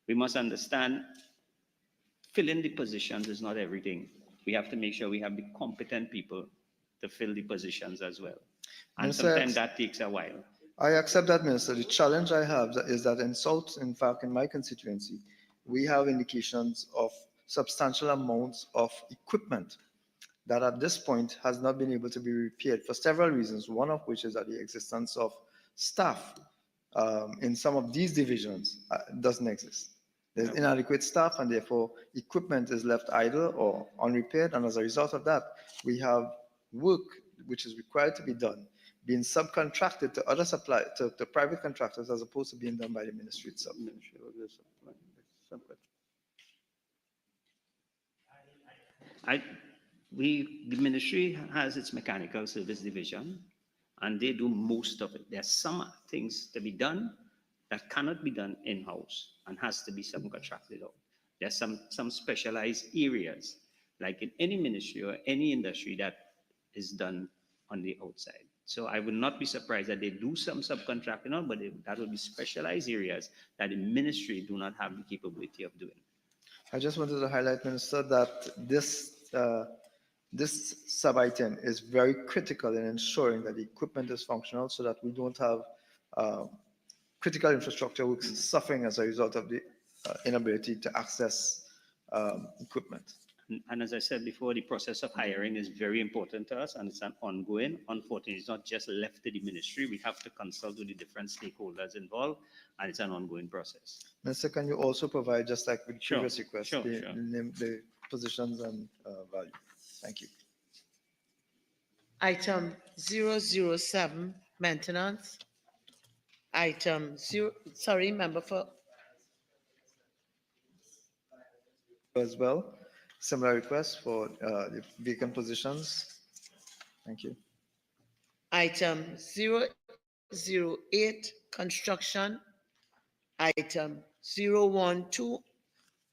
we must understand, filling the positions is not everything. We have to make sure we have the competent people to fill the positions as well. And Minister, sometimes that takes a while. I accept that, Minister. The challenge I have is that in South, in fact, in my constituency, we have indications of substantial amounts of equipment that at this point has not been able to be repaired for several reasons, one of which is that the existence of staff in some of these divisions doesn't exist. There's inadequate staff, and therefore equipment is left idle or unrepaired, and as a result of that, we have work which is required to be done being subcontracted to other to private contractors as opposed to being done by the ministry itself. The ministry has its mechanical service division, and they do most of it. There's some things to be done that cannot be done in-house and has to be subcontracted out. There's some specialized areas, like in any ministry or any industry, that is done on the outside. So I would not be surprised that they do some subcontracting out, but that would be specialized areas that the ministry do not have the capability of doing. I just wanted to highlight, Minister, that this sub-item is very critical in ensuring that the equipment is functional so that we don't have critical infrastructure works suffering as a result of the inability to access equipment. And as I said before, the process of hiring is very important to us, and it's an ongoing. Unfortunately, it's not just left to the ministry. We have to consult with the different stakeholders involved, and it's an ongoing process. Minister, can you also provide, just like with previous requests, the positions and value? Thank you. Item 007, maintenance. Item 0, sorry, member for. As well, similar requests for the vacant positions. Thank you. Item 008, construction. Item 012,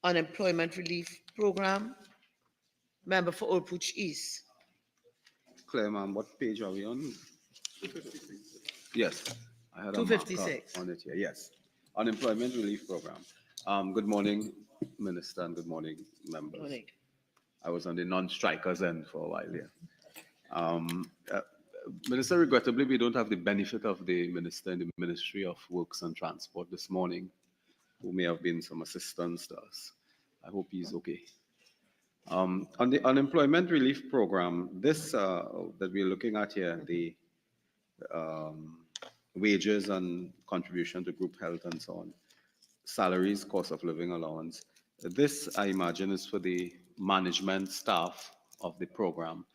unemployment relief program. Member for Old Pooch East. Claire, ma'am, what page are we on? 256. Yes, I had a 256 on it here. Yes, unemployment relief program. Good morning, Minister, and good morning, members. Morning. I was on the non-strikers end for a while here. Minister, regrettably, we don't have the benefit of the minister in the Ministry of Works and Transport this morning, who may have been some assistance to us. I hope he's okay. On the unemployment relief program, this that we're looking at here, the wages and contribution to group health and so on, salaries, cost of living allowance. This, I imagine, is for the management staff of the program.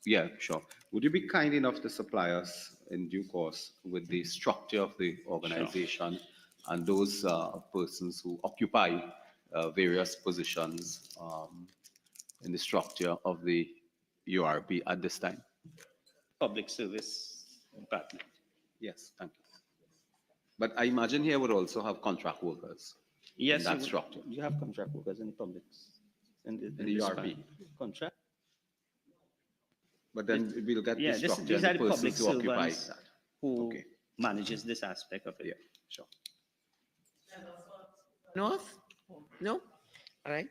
Yeah, sure. Would you be kind enough to supply us in due course with the structure of the organization and those persons who occupy various positions in the structure of the URP at this time? Public Service Department. Yes, thank you. But I imagine here would also have contract workers. Yes, in that structure. You have contract workers in the public, in the URP. Contract. But then we'll get Yeah, the structure these and are the the public persons who occupy servants that. who manages this aspect of it. Yeah, sure. North? No? All right.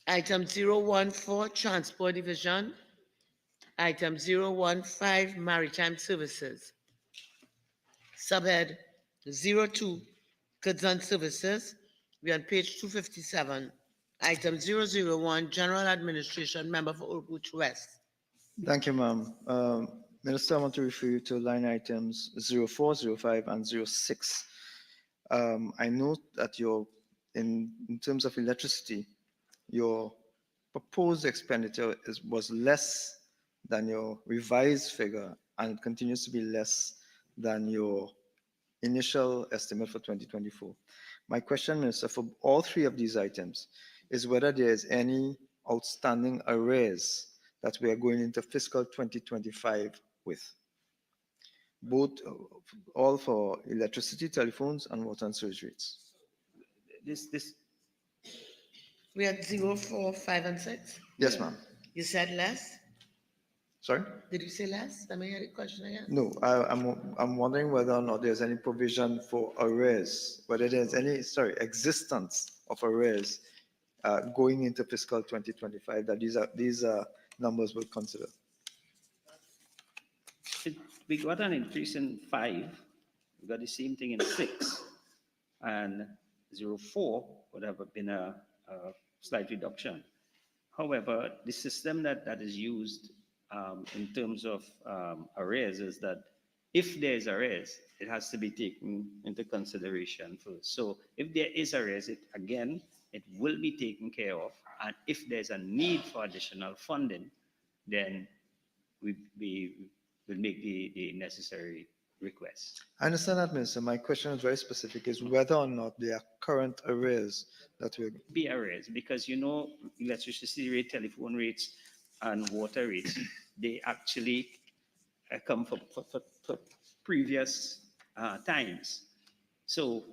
Item 014, Transport Division. Item 015, Maritime Services. Subhead 02, Goods and Services. We're on page 257. Item 001, General Administration, member for Old Pooch West. Thank you, ma'am. Minister, I want to refer you to line items 04, 05, and 06. I note that in terms of electricity, your proposed expenditure was less than your revised figure, and it continues to be less than your initial estimate for 2024. My question, Minister, for all three of these items is whether there is any outstanding arrears that we are going into fiscal 2025 with. Both, all for electricity, telephones, and water and sewage rates. This We had 0, 4, 5, and 6. Yes, ma'am. You said less? Sorry? Did you say less? Let me hear the question again. No, I'm wondering whether or not there's any provision for arrears, whether there's any, existence of arrears going into fiscal 2025 that these numbers will consider. we got an increase in 5, we got the same thing in 6, and 04 would have been a slight reduction. However, the system that is used in terms of arrears is that if there is arrears, it has to be taken into consideration first. So if there is arrears, it will be taken care of. And if there's a need for additional funding, then we will make the necessary requests. I understand that, Minister. My question is very specific, is whether or not there are current arrears that will be arrears, because electricity rate, telephone rates, and water rates, they actually come for previous times. So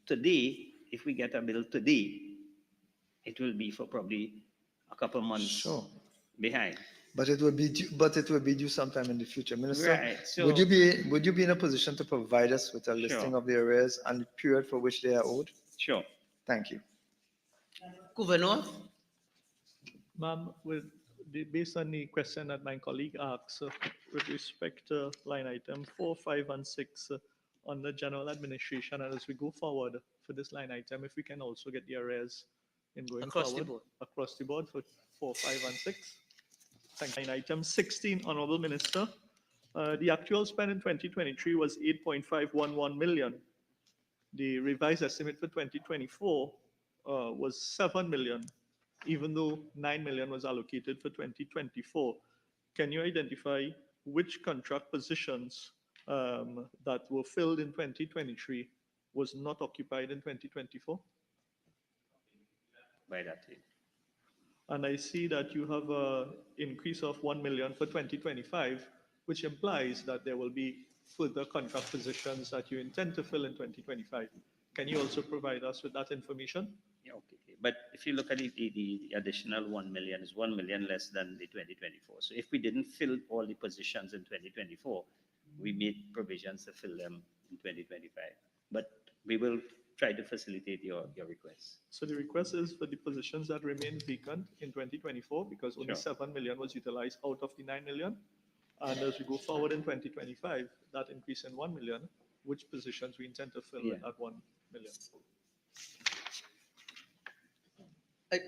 today, if we get a bill today, it will be for probably a couple months behind. But it will be due sometime in the future, Minister. Right. So would you be in a position to provide us with a listing of the arrears and the period for which they are owed? Sure. Thank you. Kuvanov? Ma'am, based on the question that my colleague asked with respect to line item 4, 5, and 6 on the general administration, and as we go forward for this line item, if we can also get the arrears in going Across the forward board. across the board for 4, 5, and 6. Thank you. Line item 16, Honorable Minister. The actual spend in 2023 was 8.511 million. The revised estimate for 2024 was 7 million, even though 9 million was allocated for 2024. Can you identify which contract positions that were filled in 2023 was not occupied in 2024? By that date. And I see that you have an increase of 1 million for 2025, which implies that there will be further contract positions that you intend to fill in 2025. Can you also provide us with that information? Yeah, okay. But if you look at the additional 1 million, is 1 million less than the 2024. So if we didn't fill all the positions in 2024, we made provisions to fill them in 2025. But we will try to facilitate your requests. So the request is for the positions that remain vacant in 2024, because only 7 million was utilized out of the 9 million. And as we go forward in 2025, that increase in 1 million, which positions we intend to fill in that 1 million?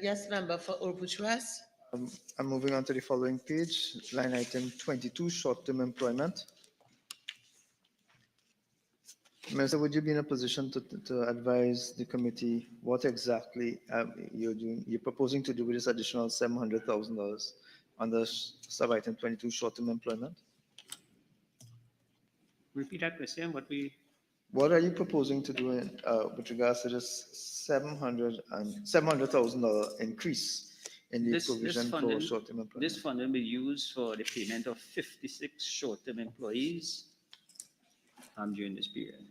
Yes, member for Urbuchwas. I'm moving on to the following page, line item 22, short-term employment. Minister, would you be in a position to advise the committee what exactly you're proposing to do with this additional $700,000 under sub-item 22, short-term employment? Repeat that question. What are you proposing to do with regards to this $700,000 increase in the provision for short-term employment? This fund will be used for the payment of 56 short-term employees during this period.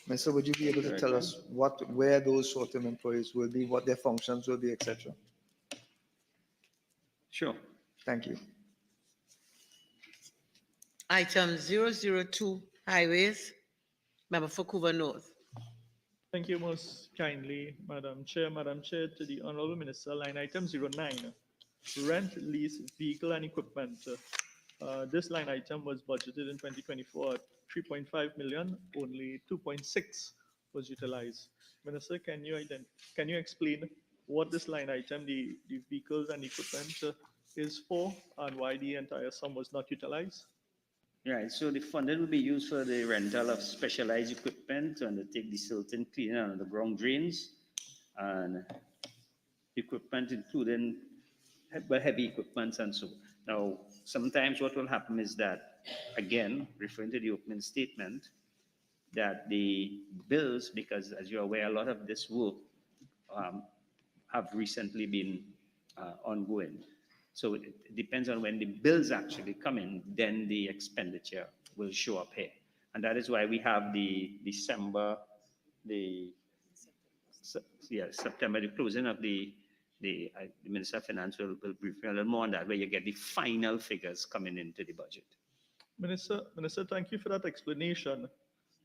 Minister, would you be able to tell us where those short-term employees will be, what their functions will be, etc.? Sure. Thank you. Item 002, highways. Member for Couva North. Thank you most kindly, Madam Chair. Madam Chair, to the Honorable Minister, line item 09, rent, lease, vehicle and equipment. This line item was budgeted in 2024 at 3.5 million, only 2.6 was utilized. Minister, can you explain what this line item, the vehicles and equipment is for, and why the entire sum was not utilized? Right, so the funding will be used for the rental of specialized equipment to undertake the silting, cleaning and underground drains, and equipment including heavy equipment and so. Now, sometimes what will happen is that, again, referring to the opening statement, that the bills, because as you're aware, a lot of this work have recently been ongoing. So it depends on when the bills actually come in, then the expenditure will show up here. And that is why we have the December, September, the closing of the Minister of Finance will brief me a little more on that, where you get the final figures coming into the budget. Minister, thank you for that explanation.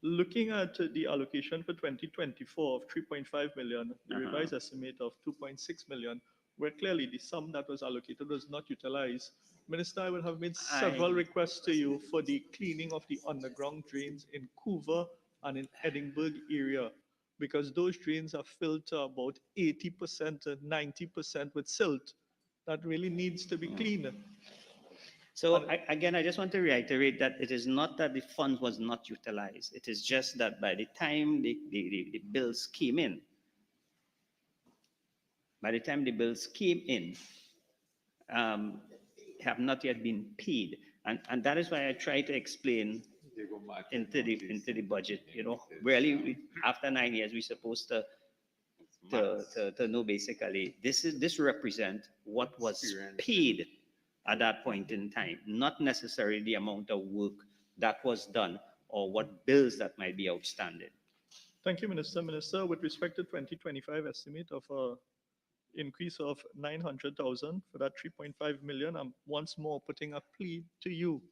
Looking at the allocation for 2024 of 3.5 million, the revised estimate of 2.6 million, where clearly the sum that was allocated was not utilized. Minister, I would have made several requests to you for the cleaning of the underground drains in Couva and in Edinburgh area, because those drains are filled to about 80% to 90% with silt. That really needs to be cleaned. So again, I just want to reiterate that it is not that the funds was not utilized. It is just that by the time the bills came in, have not yet been paid. And that is why I try to explain into the budget, really after 9 years, we're supposed to know basically this represent what was paid at that point in time, not necessarily the amount of work that was done or what bills that might be outstanding. Thank you, Minister. Minister, with respect to 2025 estimate of increase of 900,000 for that 3.5 million, I'm once more putting a plea to you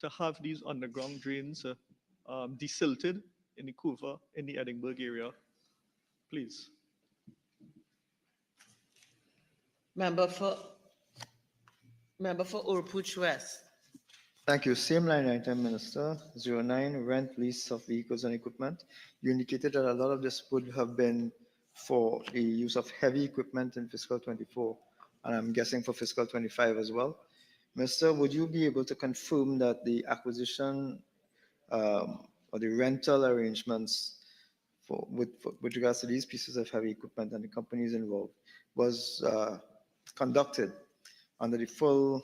to have these underground drains desilted in the Couva, in the Edinburgh area, please. Member for Urpuch West. Thank you. Same line item, Minister. 09, rent, lease of vehicles and equipment. You indicated that a lot of this would have been for the use of heavy equipment in fiscal 24, and I'm guessing for fiscal 25 as well. Minister, would you be able to confirm that the acquisition or the rental arrangements with regards to these pieces of heavy equipment and the companies involved was conducted under the full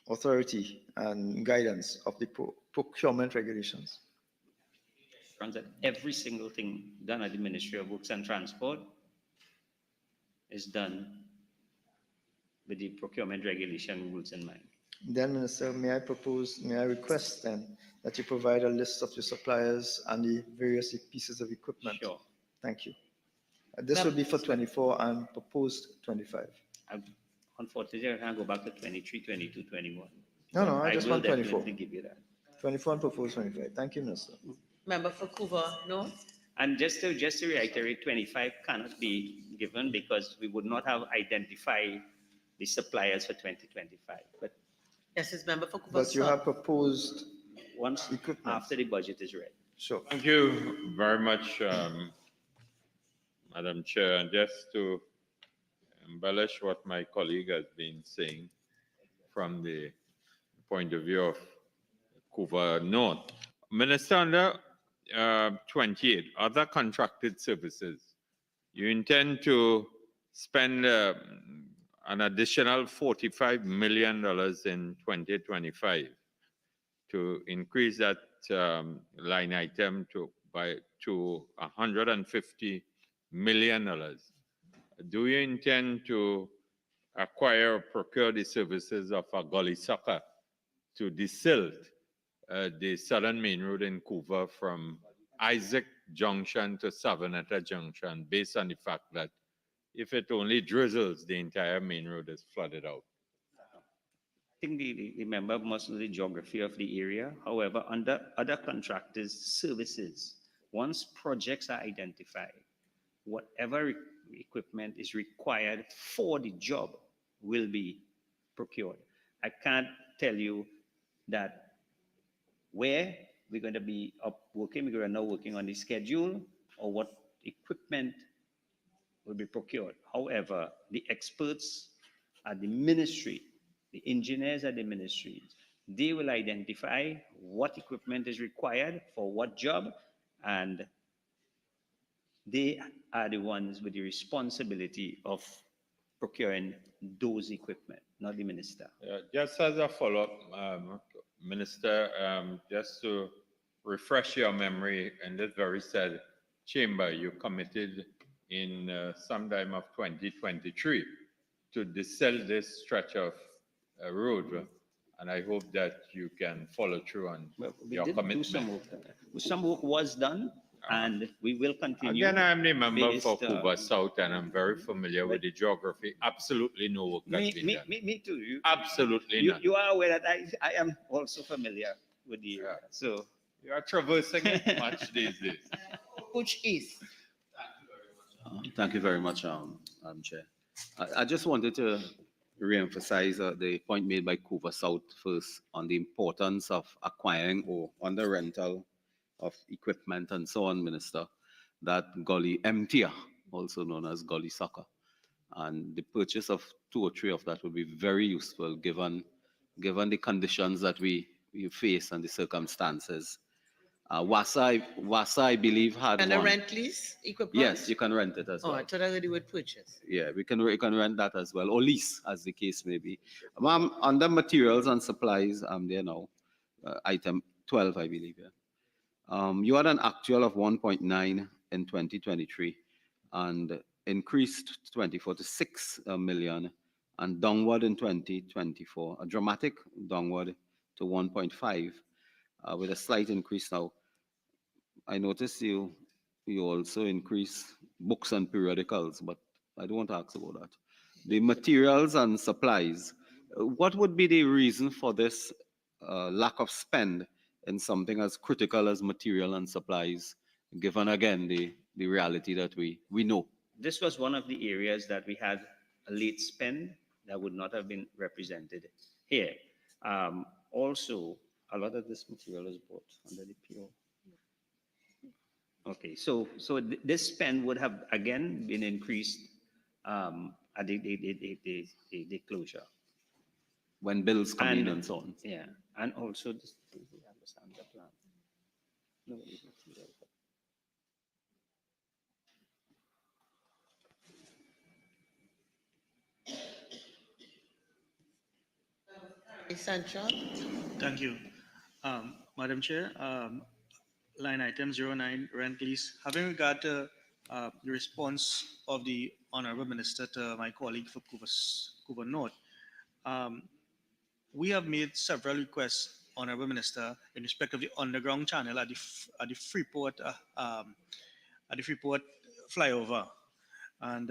authority and guidance of the procurement regulations? That every single thing done at the Ministry of Works and Transport is done with the procurement regulation rules in mind. Then, Minister, may I request then that you provide a list of your suppliers and the various pieces of equipment? Sure. Thank you. This will be for 24 and proposed 25. Unfortunately, I can't go back to 23, 22, 21. No, I just want 24. Definitely give you that. 24 and proposed 25. Thank you, Minister. Member for Couva, no? And just to reiterate, 25 cannot be given because we would not have identified the suppliers for 2025. But yes, it's member for Couva. But you have proposed once equipment after the budget is ready. Sure. Thank you very much, Madam Chair. And just to embellish what my colleague has been saying from the point of view of Couva North, Minister, under 28, other contracted services, you intend to spend an additional $45 million in 2025 to increase that line item to $150 million. Do you intend to acquire or procure the services of a gully sucker to desilt the southern main road in Couva from Isaac Junction to Savanetta Junction, based on the fact that if it only drizzles, the entire main road is flooded out? I think the member must know the geography of the area. However, under other contractors' services, once projects are identified, whatever equipment is required for the job will be procured. I can't tell you that where we're going to be working, we're now working on the schedule, or what equipment will be procured. However, the experts at the ministry, the engineers at the ministry, they will identify what equipment is required for what job, and they are the ones with the responsibility of procuring those equipment, not the minister. Just as a follow-up, Minister, just to refresh your memory, in this very said chamber, you committed in sometime of 2023 to sell this stretch of road. And I hope that you can follow through on Well, we your did commitment. do some work. Some work was done, and we will continue. Again, I'm the member for based, Cuba South, and I'm very familiar with the geography. Absolutely no work has been done. Me too. Absolutely You, none. you are aware that I am also familiar with the area. So You are traversing it much these days. Push East. Thank you very much, Madam Chair. I just wanted to re-emphasize the point made by Cuba South first on the importance of acquiring or on the rental of equipment and so on, Minister, that gully emptier, also known as gully soccer. And the purchase of 2 or 3 of that would be very useful given the conditions that we face and the circumstances. Wasa, I believe, had And one. a rent lease equipment? Yes, you can rent it as well. Oh, I thought I heard you would purchase. Yeah, you can rent that as well, or lease, as the case may be. Ma'am, under materials and supplies, I'm there now. Item 12, I believe. Yeah. You had an actual of 1.9 in 2023, and increased 24 to 6 million, and downward in 2024, a dramatic downward to 1.5, with a slight increase now. I noticed you also increase books and periodicals, but I don't want to ask about that. The materials and supplies, what would be the reason for this lack of spend in something as critical as material and supplies, given again the reality that we know? this was one of the areas that we had a late spend that would not have been represented here. Also, a lot of this material is bought under the PO. Okay, so this spend would have again been increased at the closure. When bills come in and so on. Yeah, and also this, we understand the plan. No, material. Sancho? Thank you. Madam Chair, line item 09, rent lease. Having regard to the response of the Honorable Minister to my colleague for Cuba North, we have made several requests, Honorable Minister, in respect of the underground channel at the Freeport flyover. And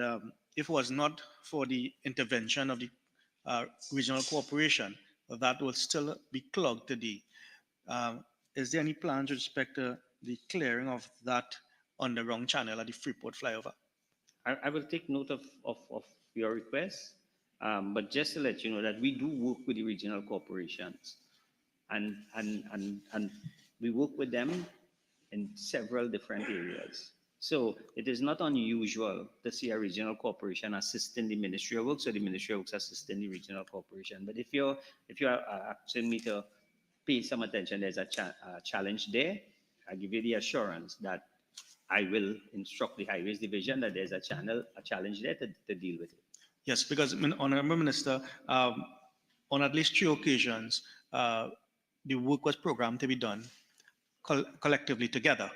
if it was not for the intervention of the regional corporation, that will still be clogged today. Is there any plans with respect to the clearing of that underground channel at the Freeport flyover? I will take note of your request, but just to let you know that we do work with the regional corporations, and we work with them in several different areas. So it is not unusual to see a regional corporation assisting the Ministry of Works or the Ministry of Works assisting the regional corporation. But if you're asking me to pay some attention, there's a challenge there. I give you the assurance that I will instruct the Highways Division that there's a challenge there to deal with it. Yes, because Honorable Minister, on at least 3 occasions, the work was programmed to be done collectively together.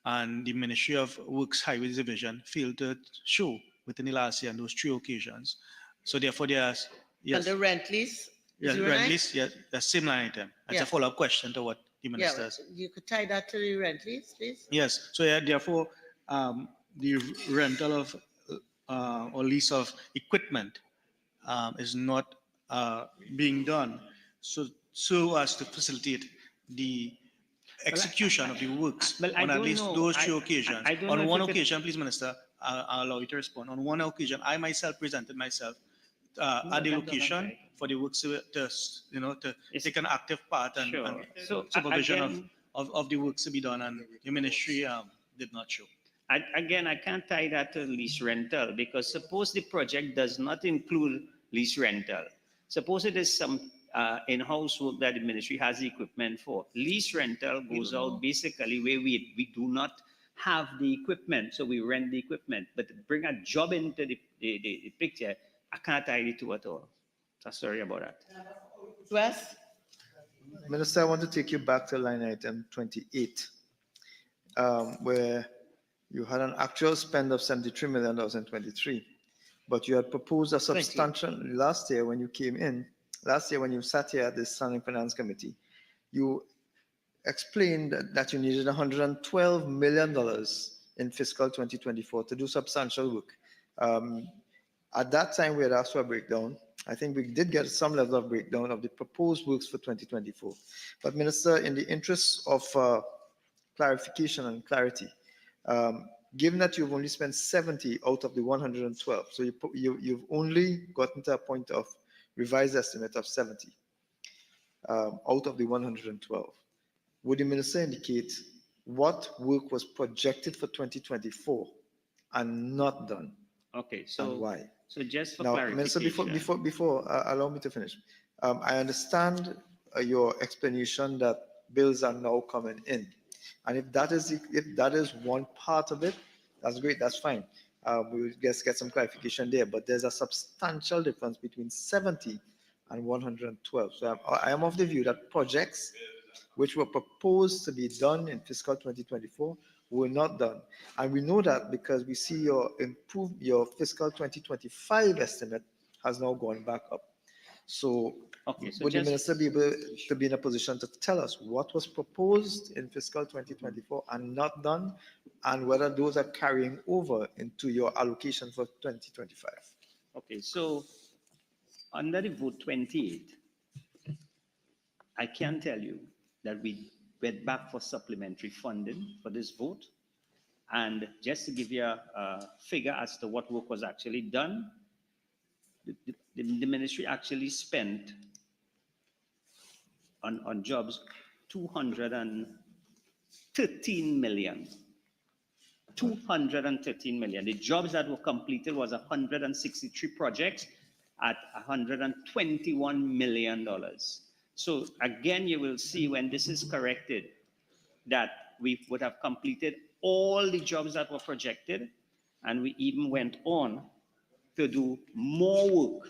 And the Ministry of Works Highways Division failed to show within the last year on those 3 occasions. So therefore, there's yes. And the rent lease? Yes, rent lease, yeah, the same line item. It's a follow-up question to what the minister said. You could tie that to the rent lease, please? Yes, so yeah, therefore, the rental of or lease of equipment is not being done so as to facilitate the execution of the works on at least those 3 occasions. On one occasion, please, Minister, I'll allow you to respond. On one occasion, I myself presented myself at the location for the works to take an active part and supervision of the works to be done, and the ministry did not show. Again, I can't tie that to lease rental, because suppose the project does not include lease rental. Suppose it is some in-house work that the ministry has the equipment for. Lease rental goes out basically where we do not have the equipment, so we rent the equipment. But to bring a job into the picture, I can't tie the two at all. So sorry about that. Wes? Minister, I want to take you back to line item 28, where You had an actual spend of $73 million in 23, but you had proposed a Thank you. substantial, last year when you came in, last year when you sat here at the Standing Finance Committee, you explained that you needed $112 million in fiscal 2024 to do substantial work. At that time, we had asked for a breakdown. I think we did get some level of breakdown of the proposed works for 2024. But Minister, in the interest of clarification and clarity, given that you've only spent 70 out of the 112, so you've only gotten to a point of revised estimate of 70 out of the 112. Would the minister indicate what work was projected for 2024 and not done? Okay, And so why? so just for Now, clarification. Minister, before allow me to finish. I understand your explanation that bills are now coming in, and if that is one part of it, that's great. That's fine. We will get some clarification there. But there's a substantial difference between 70 and 112. So I am of the view that projects which were proposed to be done in fiscal 2024 were not done. And we know that because we see your fiscal 2025 estimate has now gone back up. So, Okay, so would the just minister be able to be in a position to tell us what was proposed in fiscal 2024 and not done, and whether those are carrying over into your allocation for 2025? okay, so under the vote 28, I can tell you that we went back for supplementary funding for this vote. And just to give you a figure as to what work was actually done, the ministry actually spent on jobs 213 million. 213 million. The jobs that were completed was 163 projects at $121 million. So again, you will see when this is corrected that we would have completed all the jobs that were projected, and we even went on to do more work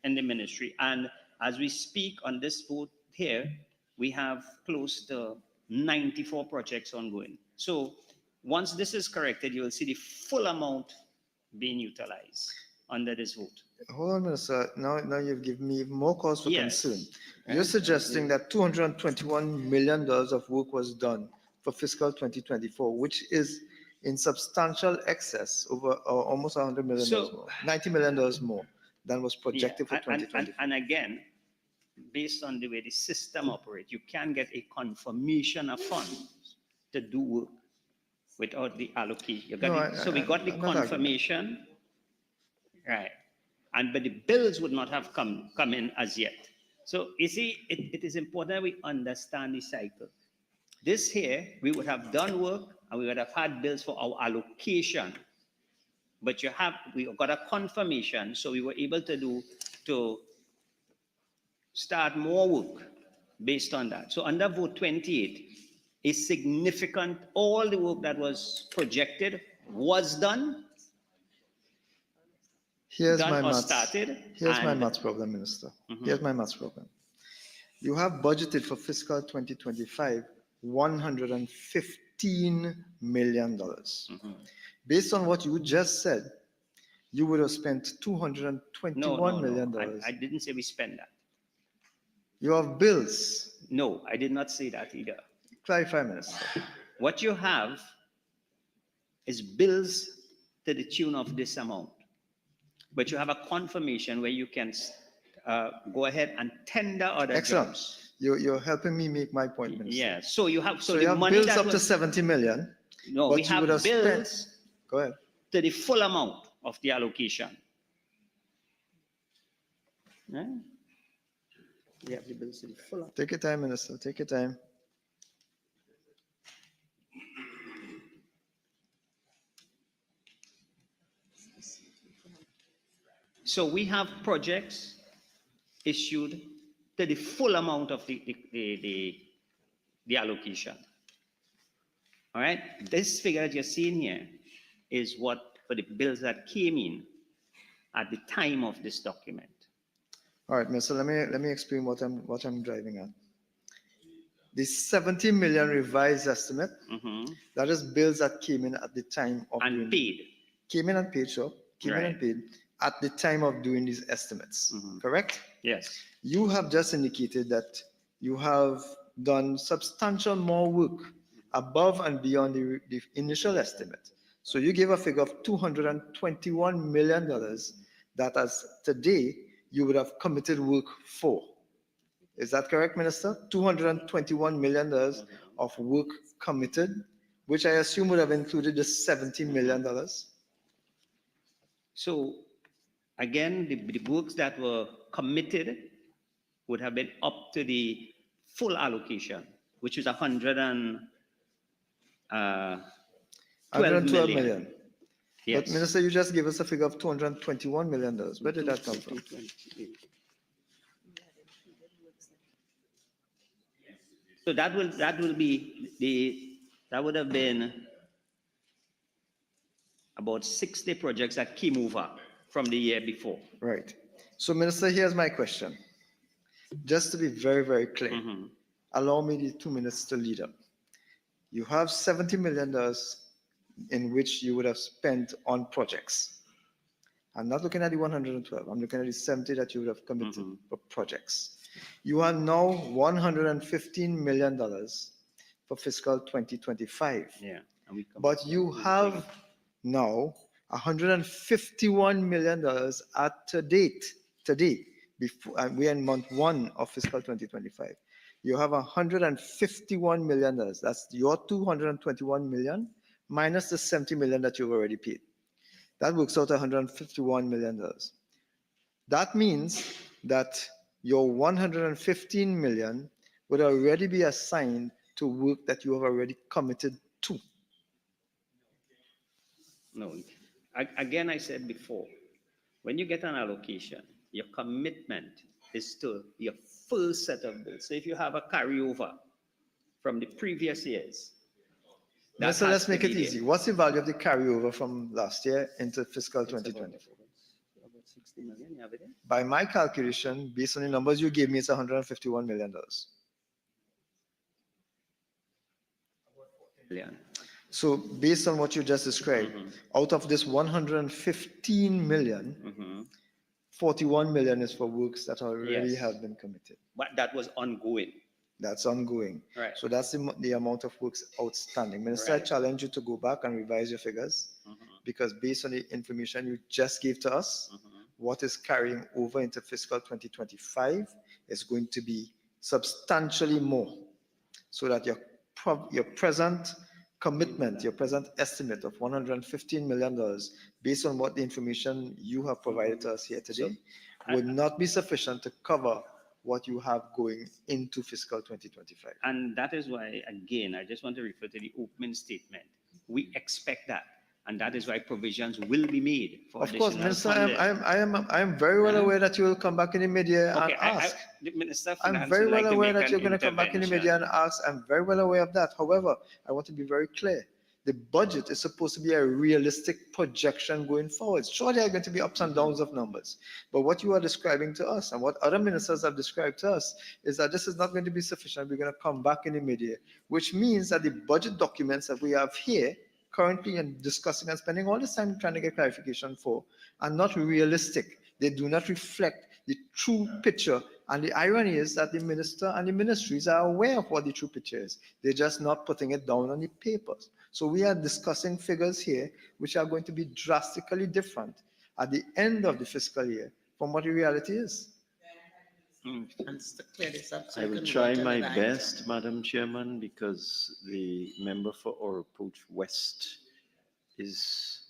in the ministry. And as we speak on this vote here, we have close to 94 projects ongoing. So once this is corrected, you will see the full amount being utilized under this vote. Hold on, Minister. Now you've given me more cause for Yes. concern. You're suggesting that $221 million of work was done for fiscal 2024, which is in substantial excess, over almost $100 million more, $90 million more than was projected for 2024. And again, based on the way the system operates, you can get a confirmation of funds to do work without the allocation. So we got the confirmation, right? But the bills would not have come in as yet. So you see, it is important that we understand the cycle. This here, we would have done work and we would have had bills for our allocation. But we got a confirmation, so we were able to start more work based on that. So under vote 28, is significant, all the work that was projected was done. Here's done my or maths. started. Here's my maths problem, Minister. Here's my maths problem. You have budgeted for fiscal 2025 $115 million. Based on what you just said, you would have spent $221 million. I didn't say we spend that. You have bills. No, I did not say that either. Clarify, Minister. What you have is bills to the tune of this amount. But you have a confirmation where you can go ahead and tender other Excellent. jobs. You're helping me make my point, Minister. Yeah, so you have you have money bills that up to 70 million. No, we have bills Go ahead. to the full amount of the allocation. Yeah. We have the bills to the full amount. Take your time, Minister. Take your time. So we have projects issued to the full amount of the allocation. All right, this figure that you're seeing here is what for the bills that came in at the time of this document. All right, Minister, let me explain what I'm driving at. the 70 million revised estimate, that is bills that came in at the time of And paid. came in and paid, sure, came in and Right. paid at the time of doing these estimates, correct? Yes. You have just indicated that you have done substantial more work above and beyond the initial estimate. So you gave a figure of $221 million that as today you would have committed work for. Is that correct, Minister? $221 million of work committed, which I assume would have included the $70 million. So again, the works that were committed would have been up to the full allocation, which is 112 million. Yes. But Minister, you just gave us a figure of $221 million. Where did that come from? So that would have been about 60 projects that came over from the year before. Right. So Minister, here's my question. Just to be very, very clear, allow me the 2 minutes to lead up. You have $70 million in which you would have spent on projects. I'm not looking at the 112. I'm looking at the 70 that you would have committed for projects. You are now $115 million for fiscal 2025. Yeah. But you have now $151 million at today, before we are in month 1 of fiscal 2025. You have $151 million. That's your $221 million minus the $70 million that you've already paid. That works out $151 million. That means that your $115 million would already be assigned to work that you have already committed to. No. Again, I said before, when you get an allocation, your commitment is to your first set of bills. So if you have a carryover from the previous years, So let's make it easy. What's the value of the carryover from last year into fiscal 2024? About 60 million, you have it in? By my calculation, based on the numbers you gave me, it's $151 million. So based on what you just described, out of this 115 million, 41 million is for works that already have been committed. But that was ongoing. That's ongoing. Right. So that's the amount of works outstanding. Minister, I challenge you to go back and revise your figures because based on the information you just gave to us, what is carrying over into fiscal 2025 is going to be substantially more, so that your present commitment, your present estimate of $115 million, based on what the information you have provided to us here today, would not be sufficient to cover what you have going into fiscal 2025. And that is why, again, I just want to refer to the opening statement. We expect that. And that is why provisions will be made for of course, Minister, funding. I am very well aware that you will come back in the media and ask. The Minister of I'm Finance very would well like to aware make that an you're going to come back in the media and ask. I'm very well aware of that. However, I want to be very clear. The budget is supposed to be a realistic projection going forward. Sure, there are going to be ups and downs of numbers. But what you are describing to us and what other ministers have described to us is that this is not going to be sufficient. We're going to come back in the media, which means that the budget documents that we have here currently and discussing and spending all this time trying to get clarification for are not realistic. They do not reflect the true picture. And the irony is that the minister and the ministries are aware of what the true picture is. They're just not putting it down on the papers. So we are discussing figures here which are going to be drastically different at the end of the fiscal year from what the reality is. And to clear this up, so I you will can try vote on my that. best, Madam Chairman, because the member for Orapooch West is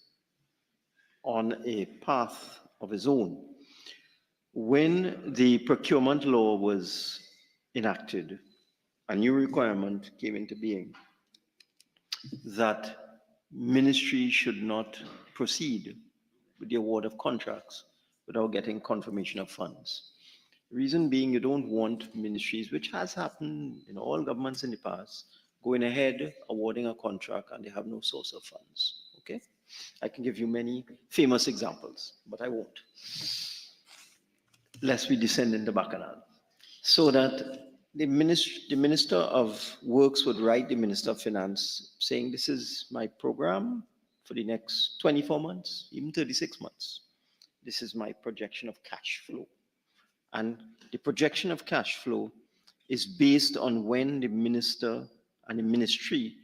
on a path of his own. When the procurement law was enacted, a new requirement came into being that ministry should not proceed with the award of contracts without getting confirmation of funds. Reason being, you don't want ministries, which has happened in all governments in the past, going ahead, awarding a contract, and they have no source of funds. Okay? I can give you many famous examples, but I won't, lest we descend into Bacchanal. So that the Minister of Works would write the Minister of Finance saying, this is my program for the next 24 months, even 36 months. This is my projection of cash flow. And the projection of cash flow is based on when the minister and the ministry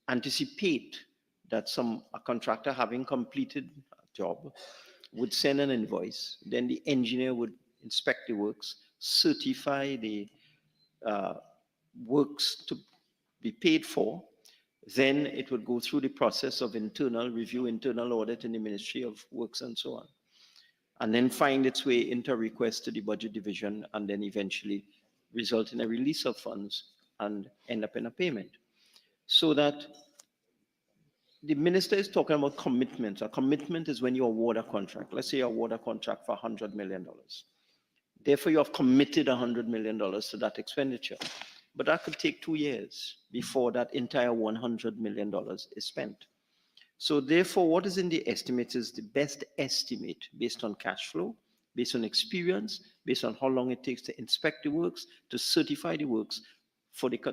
anticipate that a contractor having completed a job would send an invoice. Then the engineer would inspect the works, certify the works to be paid for. Then it would go through the process of internal review, internal audit in the Ministry of Works and so on, and then find its way into a request to the budget division, and then eventually result in a release of funds and end up in a payment. So that the minister is talking about commitment. A commitment is when you award a contract. Let's say you award a contract for $100 million. Therefore, you have committed $100 million to that expenditure. But that could take 2 years before that entire $100 million is spent. So therefore, what is in the estimate is the best estimate based on cash flow, based on experience, based on how long it takes to inspect the works, to certify the works.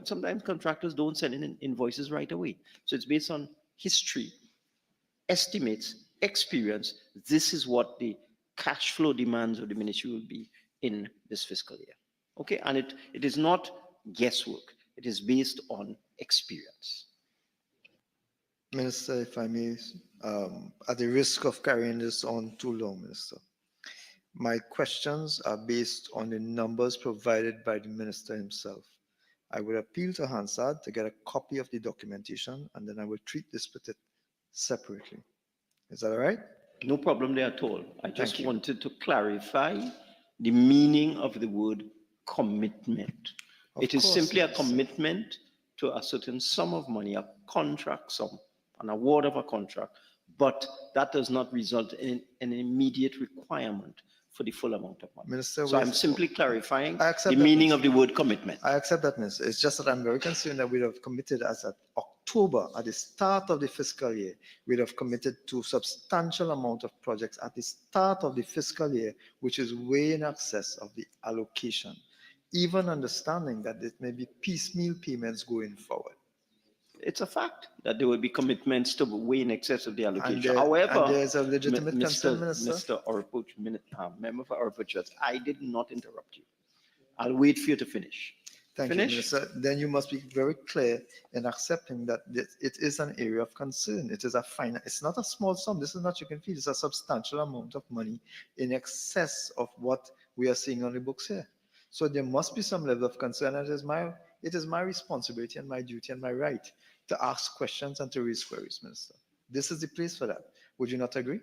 Sometimes contractors don't send in invoices right away. So it's based on history, estimates, experience. This is what the cash flow demands of the ministry will be in this fiscal year. Okay, and it is not guesswork. It is based on experience. Minister, if I may, at the risk of carrying this on too long, Minister, my questions are based on the numbers provided by the minister himself. I would appeal to Hansard to get a copy of the documentation, and then I will treat this with it separately. Is that all right? No problem there at all. I just wanted to clarify the meaning of the word commitment. It is simply a commitment to a certain sum of money, a contract sum, an award of a contract, but that does not result in an immediate requirement for the full amount of money. Minister, so I'm simply clarifying the that, meaning of the word commitment. I accept that, Minister. It's just that I'm very concerned that we'd have committed as at October, at the start of the fiscal year, we'd have committed to substantial amount of projects at the start of the fiscal year, which is way in excess of the allocation, even understanding that it may be piecemeal payments going forward. It's a fact that there will be commitments to way in excess of the allocation. However, there's a legitimate concern, Minister. Mr. Oraput, member for Oraput, I did not interrupt you. I'll wait for you to finish. Thank you, Minister. Then you must be very clear in accepting that it is an area of concern. It is it's not a small sum. This is not you can feel. It's a substantial amount of money in excess of what we are seeing on the books here. So there must be some level of concern, and it is my responsibility and my duty and my right to ask questions and to raise queries, Minister. This is the place for that. Would you not agree?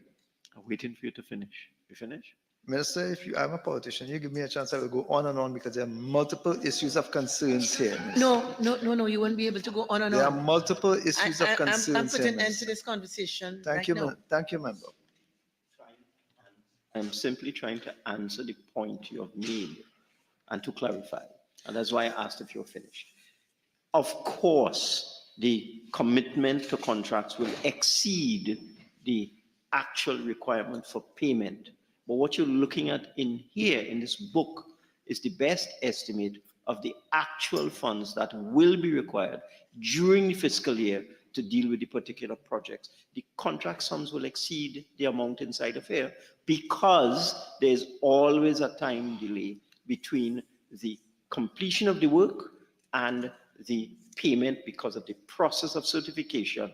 I'm waiting for you to finish. You finish? Minister, if I'm a politician, you give me a chance, I will go on and on because there are multiple issues of concerns here. Minister. No, you won't be able to go on and on. There are multiple issues of concerns I'm putting here, an end to this conversation. Thank you, Member. I'm simply trying to answer the point you have made and to clarify. And that's why I asked if you're finished. Of course, the commitment to contracts will exceed the actual requirement for payment. But what you're looking at in here, in this book, is the best estimate of the actual funds that will be required during the fiscal year to deal with the particular projects. The contract sums will exceed the amount inside of here because there's always a time delay between the completion of the work and the payment because of the process of certification,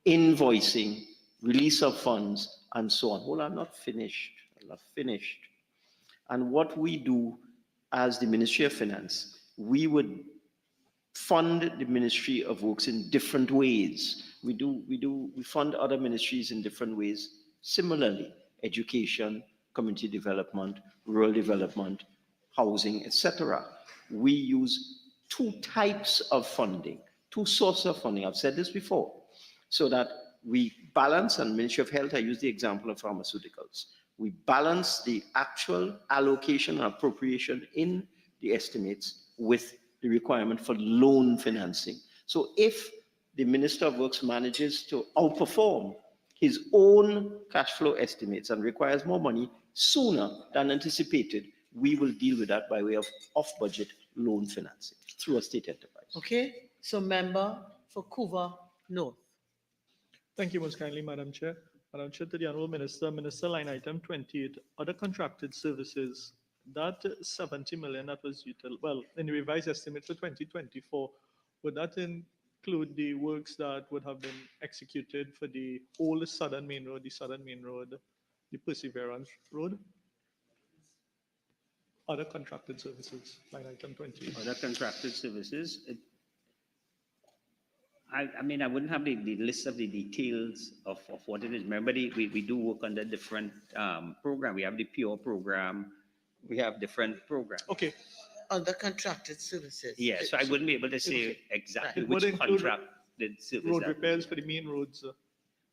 invoicing, release of funds, and so on. Well, I'm not finished. And what we do as the Ministry of Finance, we would fund the Ministry of Works in different ways. We fund other ministries in different ways. Similarly, education, community development, rural development, housing, etc. We use two types of funding, two sources of funding. I've said this before, so that we balance, and Ministry of Health, I use the example of pharmaceuticals. We balance the actual allocation and appropriation in the estimates with the requirement for loan financing. So if the Minister of Works manages to outperform his own cash flow estimates and requires more money sooner than anticipated, we will deal with that by way of off-budget loan financing through a state enterprise. Okay, so member for Couva North. Thank you most kindly, Madam Chair. Madam Chair, to the Honourable Minister, Minister, line item 28, other contracted services, that 70 million that was utilized, well, in the revised estimate for 2024, would that include the works that would have been executed for the whole Southern Main Road, the Perseverance Road? Other contracted services, line item 28. Other contracted services, I mean, I wouldn't have the list of the details of what it is. Remember, we do work under different program. We have the PO program. We have different programs. Okay. Other contracted services. Yeah, so I wouldn't be able to say exactly It would which include contracted service. road that repairs for the main roads.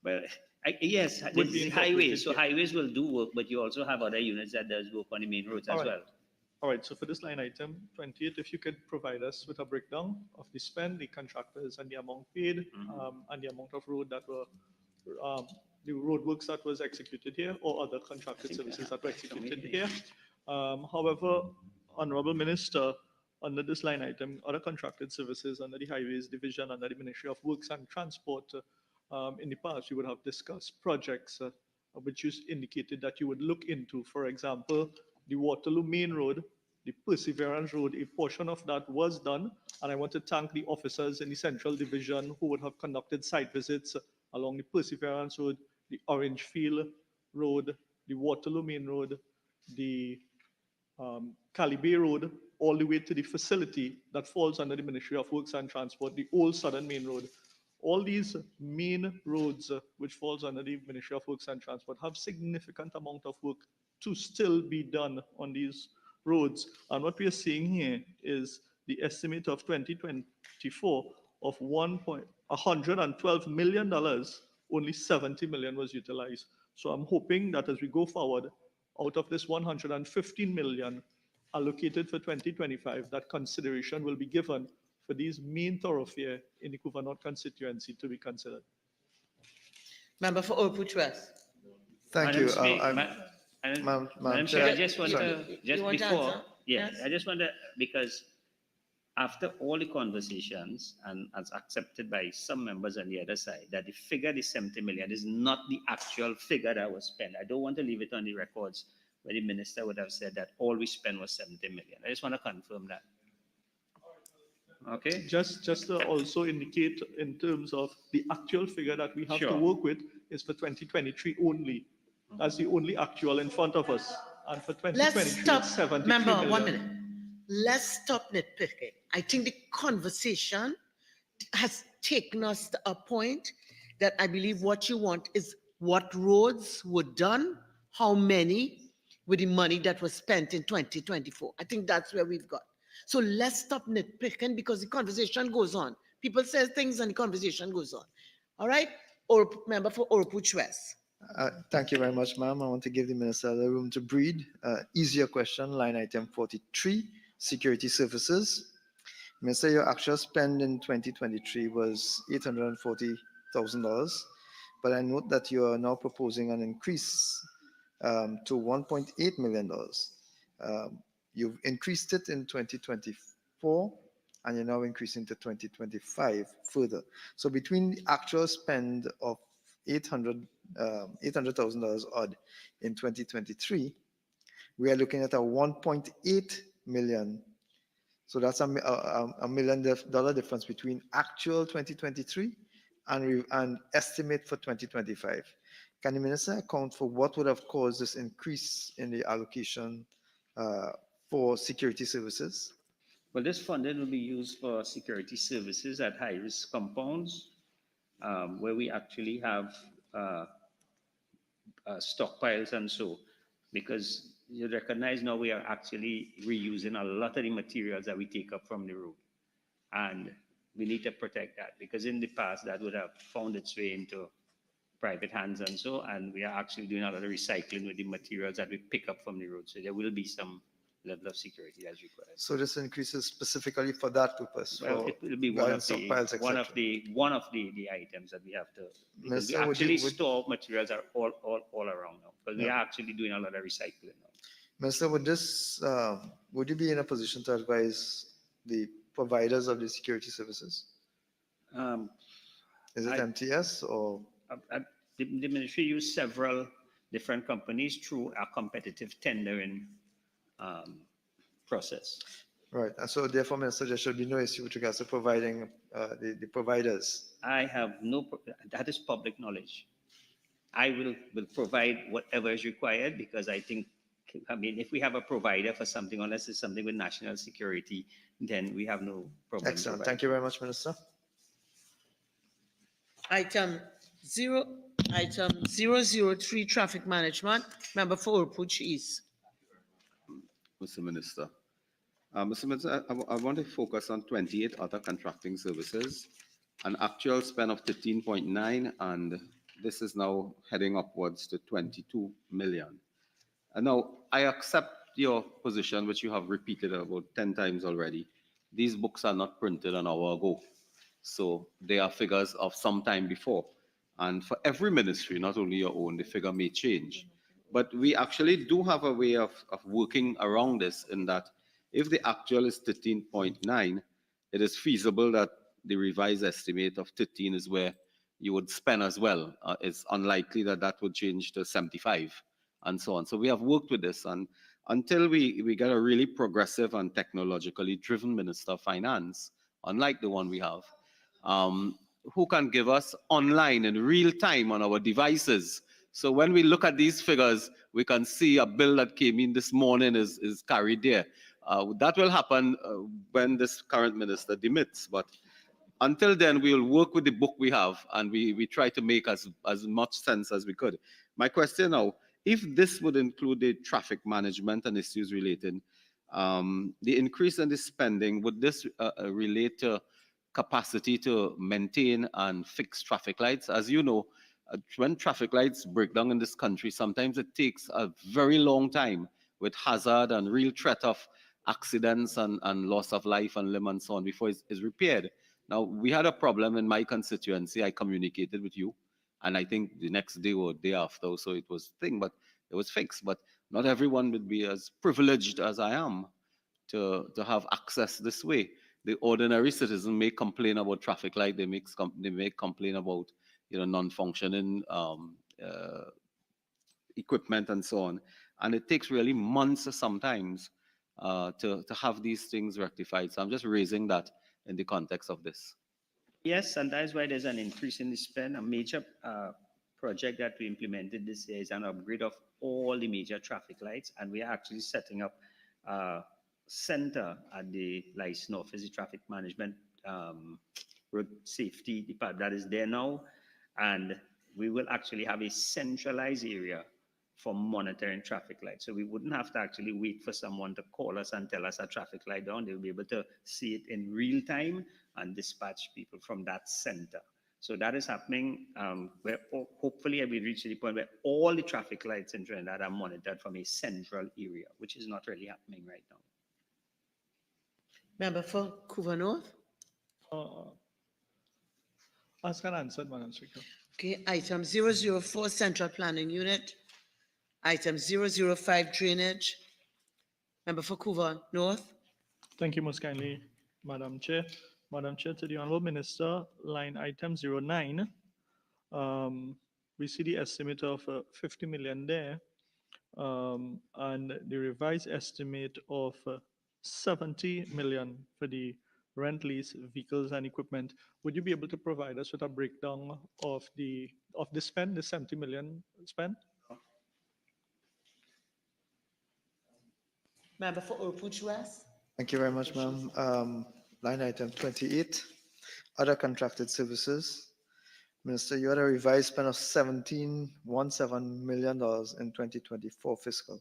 But yes, Would this be is highways. So incorporated, highways will do work, but you also have other units that does work on the main roads as All right. well. All right, so for this line item 28, if you could provide us with a breakdown of the spend, the contractors, and the amount paid, and the amount of road that were, the road works that was executed here, or other contracted services that were executed here. However, Honorable Minister, under this line item, other contracted services under the Highways Division, under the Ministry of Works and Transport, in the past, you would have discussed projects which you indicated that you would look into. For example, the Waterloo Main Road, the Perseverance Road, a portion of that was done. And I want to thank the officers in the Central Division who would have conducted site visits along the Perseverance Road, the Orangefield Road, the Waterloo Main Road, the Calibre Road, all the way to the facility that falls under the Ministry of Works and Transport, the old Southern Main Road. All these main roads, which falls under the Ministry of Works and Transport, have significant amount of work to still be done on these roads. And what we are seeing here is the estimate of 2024 of $112 million, only 70 million was utilized. So I'm hoping that as we go forward, out of this 115 million allocated for 2025, that consideration will be given for these main thoroughfare in the Couva North constituency to be considered. Member for Oakwood West. Thank you. Madam Chair, I just want to, just want to before, answer? yes, Yes. I just want to, because after all the conversations and as accepted by some members on the other side, that the figure, the 70 million, is not the actual figure that was spent. I don't want to leave it on the records where the minister would have said that all we spent was 70 million. I just want to confirm that. Okay. Just to also indicate in terms of the actual figure that we have to Sure. work with is for 2023 only. That's the only actual in front of us. And for 2023, Let's stop. it's 73 Member, million. 1 minute. Let's stop nitpicking. I think the conversation has taken us to a point that I believe what you want is what roads were done, how many, with the money that was spent in 2024. I think that's where we've got. So let's stop nitpicking because the conversation goes on. People say things and the conversation goes on. All right? Or member for Oropouche West. Thank you very much, ma'am. I want to give the minister the room to breathe. Easier question, line item 43, security services. Minister, your actual spend in 2023 was $840,000, but I note that you are now proposing an increase to $1.8 million. You've increased it in 2024, and you're now increasing to 2025 further. So between the actual spend of $800,000 odd in 2023, we are looking at a $1.8 million. So that's a $1 million difference between actual 2023 and estimate for 2025. Can the minister account for what would have caused this increase in the allocation for security services? Well, this funding will be used for security services at high-risk compounds, where we actually have stockpiles and so, because you recognize now we are actually reusing a lot of the materials that we take up from the road. And we need to protect that, because in the past that would have found its way into private hands and so, and we are actually doing a lot of recycling with the materials that we pick up from the road. So there will be some level of security as required. So this increase is specifically for that purpose? Well, it will be one of the items that we have to, because we actually store materials are all around now, because we are actually doing a lot of recycling now. Minister, would you be in a position to advise the providers of the security services? Is it MTS or? The ministry used several different companies through a competitive tendering process. Right, and so therefore, Minister, there should be no issue with regards to providing the providers. I have that is public knowledge. I will provide whatever is required because I think, if we have a provider for something, unless it's something with national security, then we have no problem. Excellent, thank you very much, Minister. Item 003, traffic management. Member for Oropouche East. Mr. Minister. Mr. Minister, I want to focus on 28 other contracting services, an actual spend of 13.9, and this is now heading upwards to 22 million. And now, I accept your position, which you have repeated about 10 times already. These books are not printed an hour ago, so they are figures of some time before. And for every ministry, not only your own, the figure may change. But we actually do have a way of working around this in that if the actual is 13.9, it is feasible that the revised estimate of 13 is where you would spend as well. It's unlikely that that would change to 75 and so on. So we have worked with this, and until we get a really progressive and technologically driven Minister of Finance, unlike the one we have, who can give us online in real time on our devices. So when we look at these figures, we can see a bill that came in this morning is carried there. That will happen when this current minister demits. But until then, we will work with the book we have, and we try to make as much sense as we could. My question now, if this would include the traffic management and issues related, the increase in the spending, would this relate to capacity to maintain and fix traffic lights? As you know, when traffic lights break down in this country, sometimes it takes a very long time with hazard and real threat of accidents and loss of life and limb and so on before it's repaired. Now, we had a problem in my constituency. I communicated with you, and I think the next day or day after, so it was thing, but it was fixed. But not everyone would be as privileged as I am to have access this way. The ordinary citizen may complain about traffic light. They may complain about non-functioning equipment and so on. And it takes really months sometimes to have these things rectified. So I'm just raising that in the context of this. Yes, and that is why there's an increase in the spend. A major project that we implemented this year is an upgrade of all the major traffic lights, and we are actually setting up a center at the license office, the traffic management road safety department that is there now, and we will actually have a centralized area for monitoring traffic lights. So we wouldn't have to actually wait for someone to call us and tell us a traffic light down. They'll be able to see it in real time and dispatch people from that center. So that is happening where hopefully we reach the point where all the traffic lights in Trinidad are monitored from a central area, which is not really happening right now. Member for Couva North. Ask and answer, Madam Speaker. Okay, item 004, Central Planning Unit. Item 005, Drainage. Member for Couva North. Thank you most kindly, Madam Chair. Madam Chair, to the Honourable Minister, line item 09, we see the estimate of 50 million there, and the revised estimate of 70 million for the rent lease vehicles and equipment. Would you be able to provide us with a breakdown of the spend, the 70 million spend? Member for Oropouche West. Thank you very much, ma'am. Line item 28, other contracted services. Minister, you had a revised spend of $17.17 million in 2024 fiscal,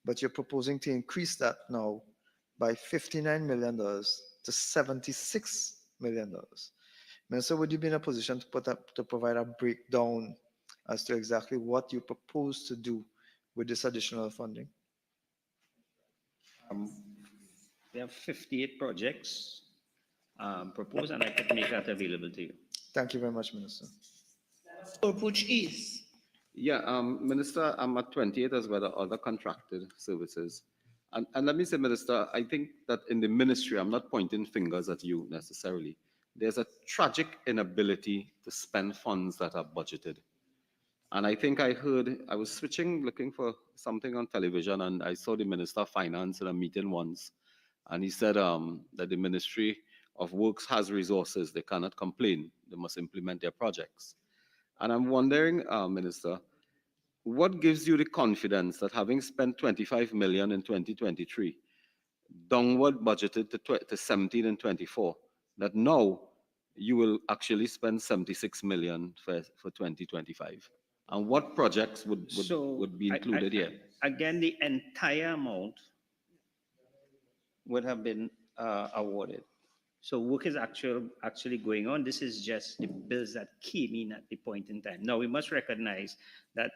but you're proposing to increase that now by $59 million to $76 million. Minister, would you be in a position to provide a breakdown as to exactly what you propose to do with this additional funding? We have 58 projects proposed, and I could make that available to you. Thank you very much, Minister. Oropouche East. Yeah, Minister, I'm at 28 as well, other contracted services. And let me say, Minister, I think that in the ministry, I'm not pointing fingers at you necessarily. There's a tragic inability to spend funds that are budgeted. And I think I was switching, looking for something on television, and I saw the Minister of Finance in a meeting once. And he said that the Ministry of Works has resources. They cannot complain. They must implement their projects. And I'm wondering, Minister, what gives you the confidence that having spent 25 million in 2023, downward budgeted to 17 and 24, that now you will actually spend 76 million for 2025? And what projects would be included here? Again, the entire amount would have been awarded. So work is actually going on. This is just the bills that came in at the point in time. Now we must recognize that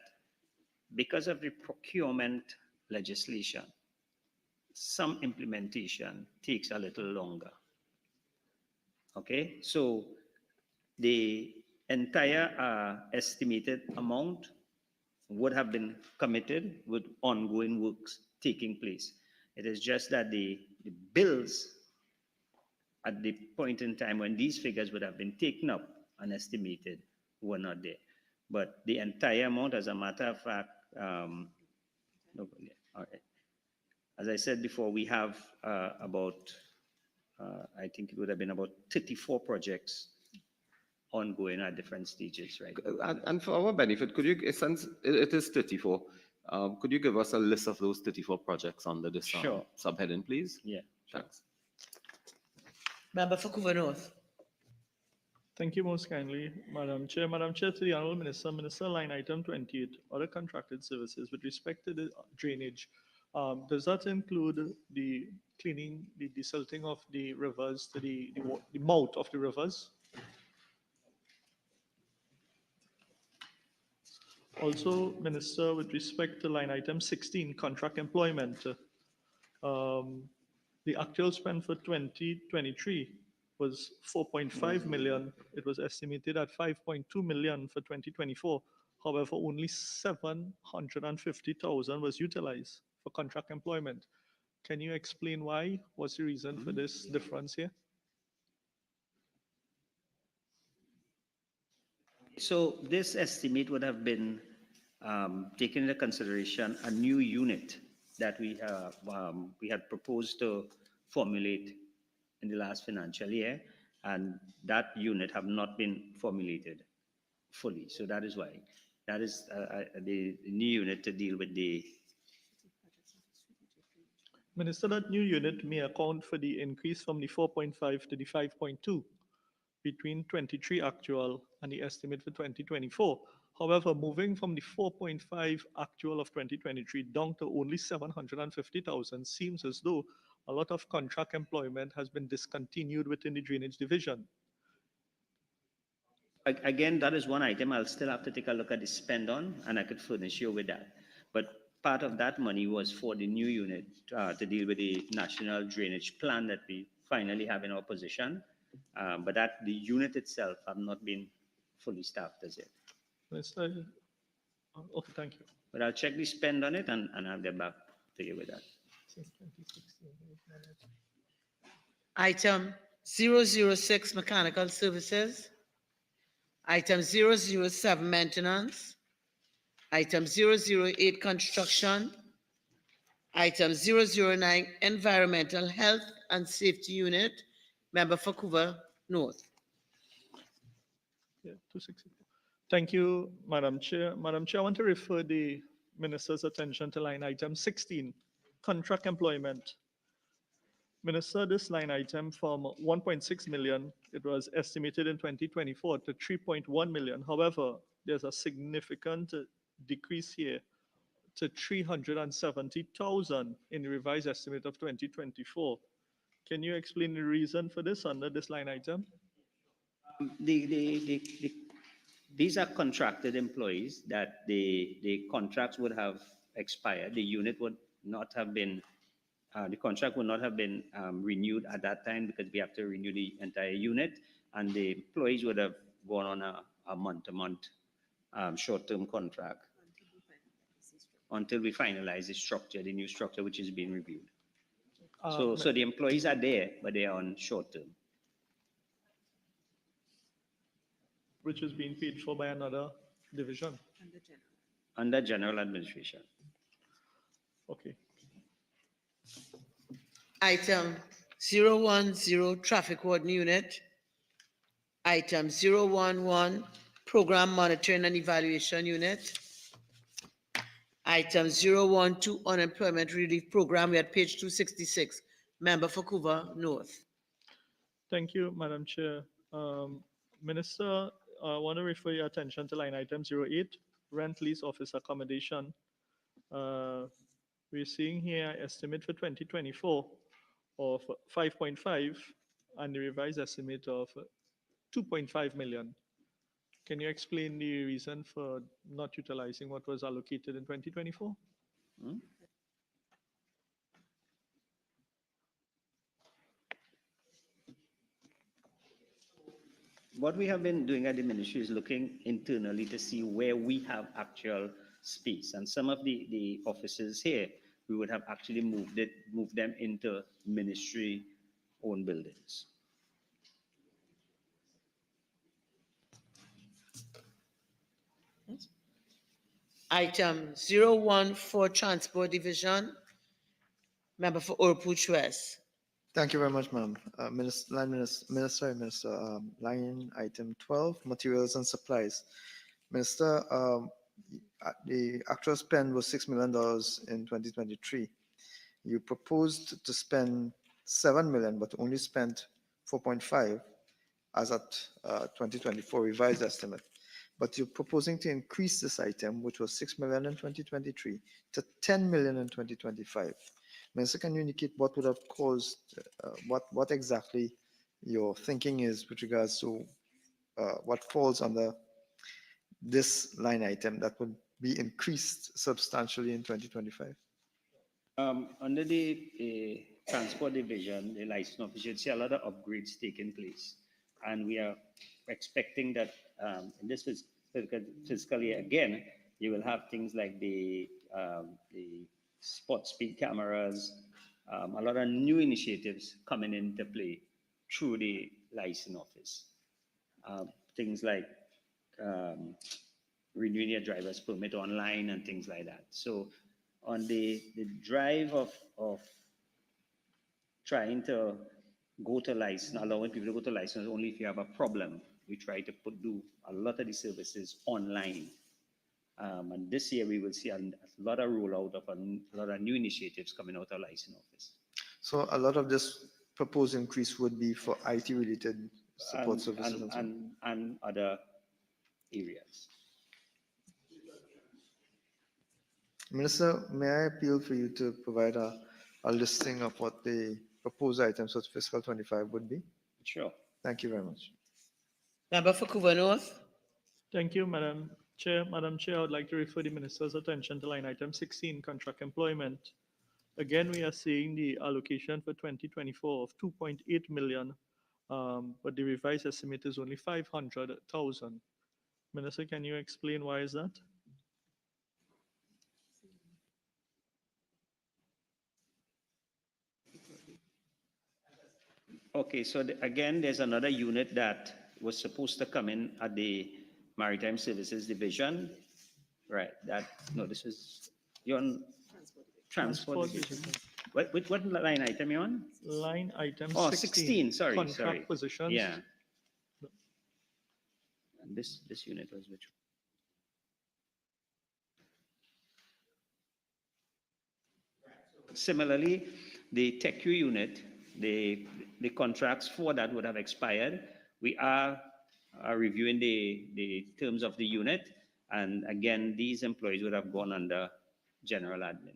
because of the procurement legislation, some implementation takes a little longer. Okay, so the entire estimated amount would have been committed with ongoing works taking place. It is just that the bills at the point in time when these figures would have been taken up and estimated were not there. But the entire amount, as a matter of fact, no, all right. As I said before, we have about, I think it would have been about 34 projects ongoing at different stages, right? And for our benefit, could you, since it is 34, could you give us a list of those 34 projects under this Sure. subheading, please? Yeah. Thanks. Member for Couva North. Thank you most kindly, Madam Chair. Madam Chair, to the Honourable Minister, Minister, line item 28, other contracted services with respect to the drainage. Does that include the cleaning, the desilting of the rivers to the mouth of the rivers? Also, Minister, with respect to line item 16, contract employment, the actual spend for 2023 was 4.5 million. It was estimated at 5.2 million for 2024. However, only 750,000 was utilized for contract employment. Can you explain why? What's the reason for this difference here? So this estimate would have been taken into consideration a new unit that we had proposed to formulate in the last financial year, and that unit have not been formulated fully. So that is why. That is the new unit to deal with the. Minister, that new unit may account for the increase from the 4.5 to the 5.2 between 23 actual and the estimate for 2024. However, moving from the 4.5 actual of 2023 down to only 750,000 seems as though a lot of contract employment has been discontinued within the drainage division. Again, that is one item I'll still have to take a look at the spend on, and I could furnish you with that. But part of that money was for the new unit to deal with the national drainage plan that we finally have in our possession. But that the unit itself have not been fully staffed as yet. Minister, okay, thank you. But I'll check the spend on it and I'll get back to you with that. Item 006, mechanical services. Item 007, maintenance. Item 008, construction. Item 009, environmental health and safety unit. Member for Couva North. Yeah, 260. Thank you, Madam Chair. Madam Chair, I want to refer the Minister's attention to line item 16, contract employment. Minister, this line item from 1.6 million, it was estimated in 2024 to 3.1 million. However, there's a significant decrease here to 370,000 in the revised estimate of 2024. Can you explain the reason for this under this line item? These are contracted employees that the contracts would have expired. The unit would not have been, the contract would not have been renewed at that time because we have to renew the entire unit, and the employees would have gone on a month-to-month short-term contract until we finalize the structure, the new structure which is being reviewed. Uh, So the employees are there, but they are on short term. which is being paid for by another division. Under general administration. Okay. Item 010, Traffic Warden Unit. Item 011, Program Monitoring and Evaluation Unit. Item 012, Unemployment Relief Program. We're at page 266. Member for Couva North. Thank you, Madam Chair. Minister, I want to refer your attention to line item 08, rent lease office accommodation. We're seeing here estimate for 2024 of 5.5 and the revised estimate of 2.5 million. Can you explain the reason for not utilizing what was allocated in 2024? What we have been doing at the ministry is looking internally to see where we have actual space. And some of the offices here, we would have actually moved them into ministry-owned buildings. Item 014, Transport Division. Member for Orpooch West. Thank you very much, ma'am. Minister, line item 12, materials and supplies. Minister, the actual spend was $6 million in 2023. You proposed to spend 7 million, but only spent 4.5 as at 2024 revised estimate. But you're proposing to increase this item, which was 6 million in 2023, to 10 million in 2025. Minister, can you indicate what would have caused, what exactly your thinking is with regards to what falls under this line item that would be increased substantially in 2025? Under the transport division, the license office, you'd see a lot of upgrades taking place. And we are expecting that in this fiscal year, again, you will have things like the spot speed cameras, a lot of new initiatives coming into play through the license office. Things like renewing your driver's permit online and things like that. So on the drive of trying to go to license, allowing people to go to license only if you have a problem, we try to do a lot of the services online. And this year we will see a lot of rollout of a lot of new initiatives coming out of license office. So a lot of this proposed increase would be for IT related support services and other areas. Minister, may I appeal for you to provide a listing of what the proposed items for fiscal 25 would be? Sure. Thank you very much. Member for Couva North. Thank you, Madam Chair. Madam Chair, I would like to refer the Minister's attention to line item 16, contract employment. Again, we are seeing the allocation for 2024 of 2.8 million, but the revised estimate is only 500,000. Minister, can you explain why is that? Okay, so again, there's another unit that was supposed to come in at the Maritime Services Division. Right, no, this is, you're on Transport Division. What line item you on? Line item 16, sorry. Contract positions. Yeah. And this unit was which? Similarly, the TechU unit, the contracts for that would have expired. We are reviewing the terms of the unit. And again, these employees would have gone under general admin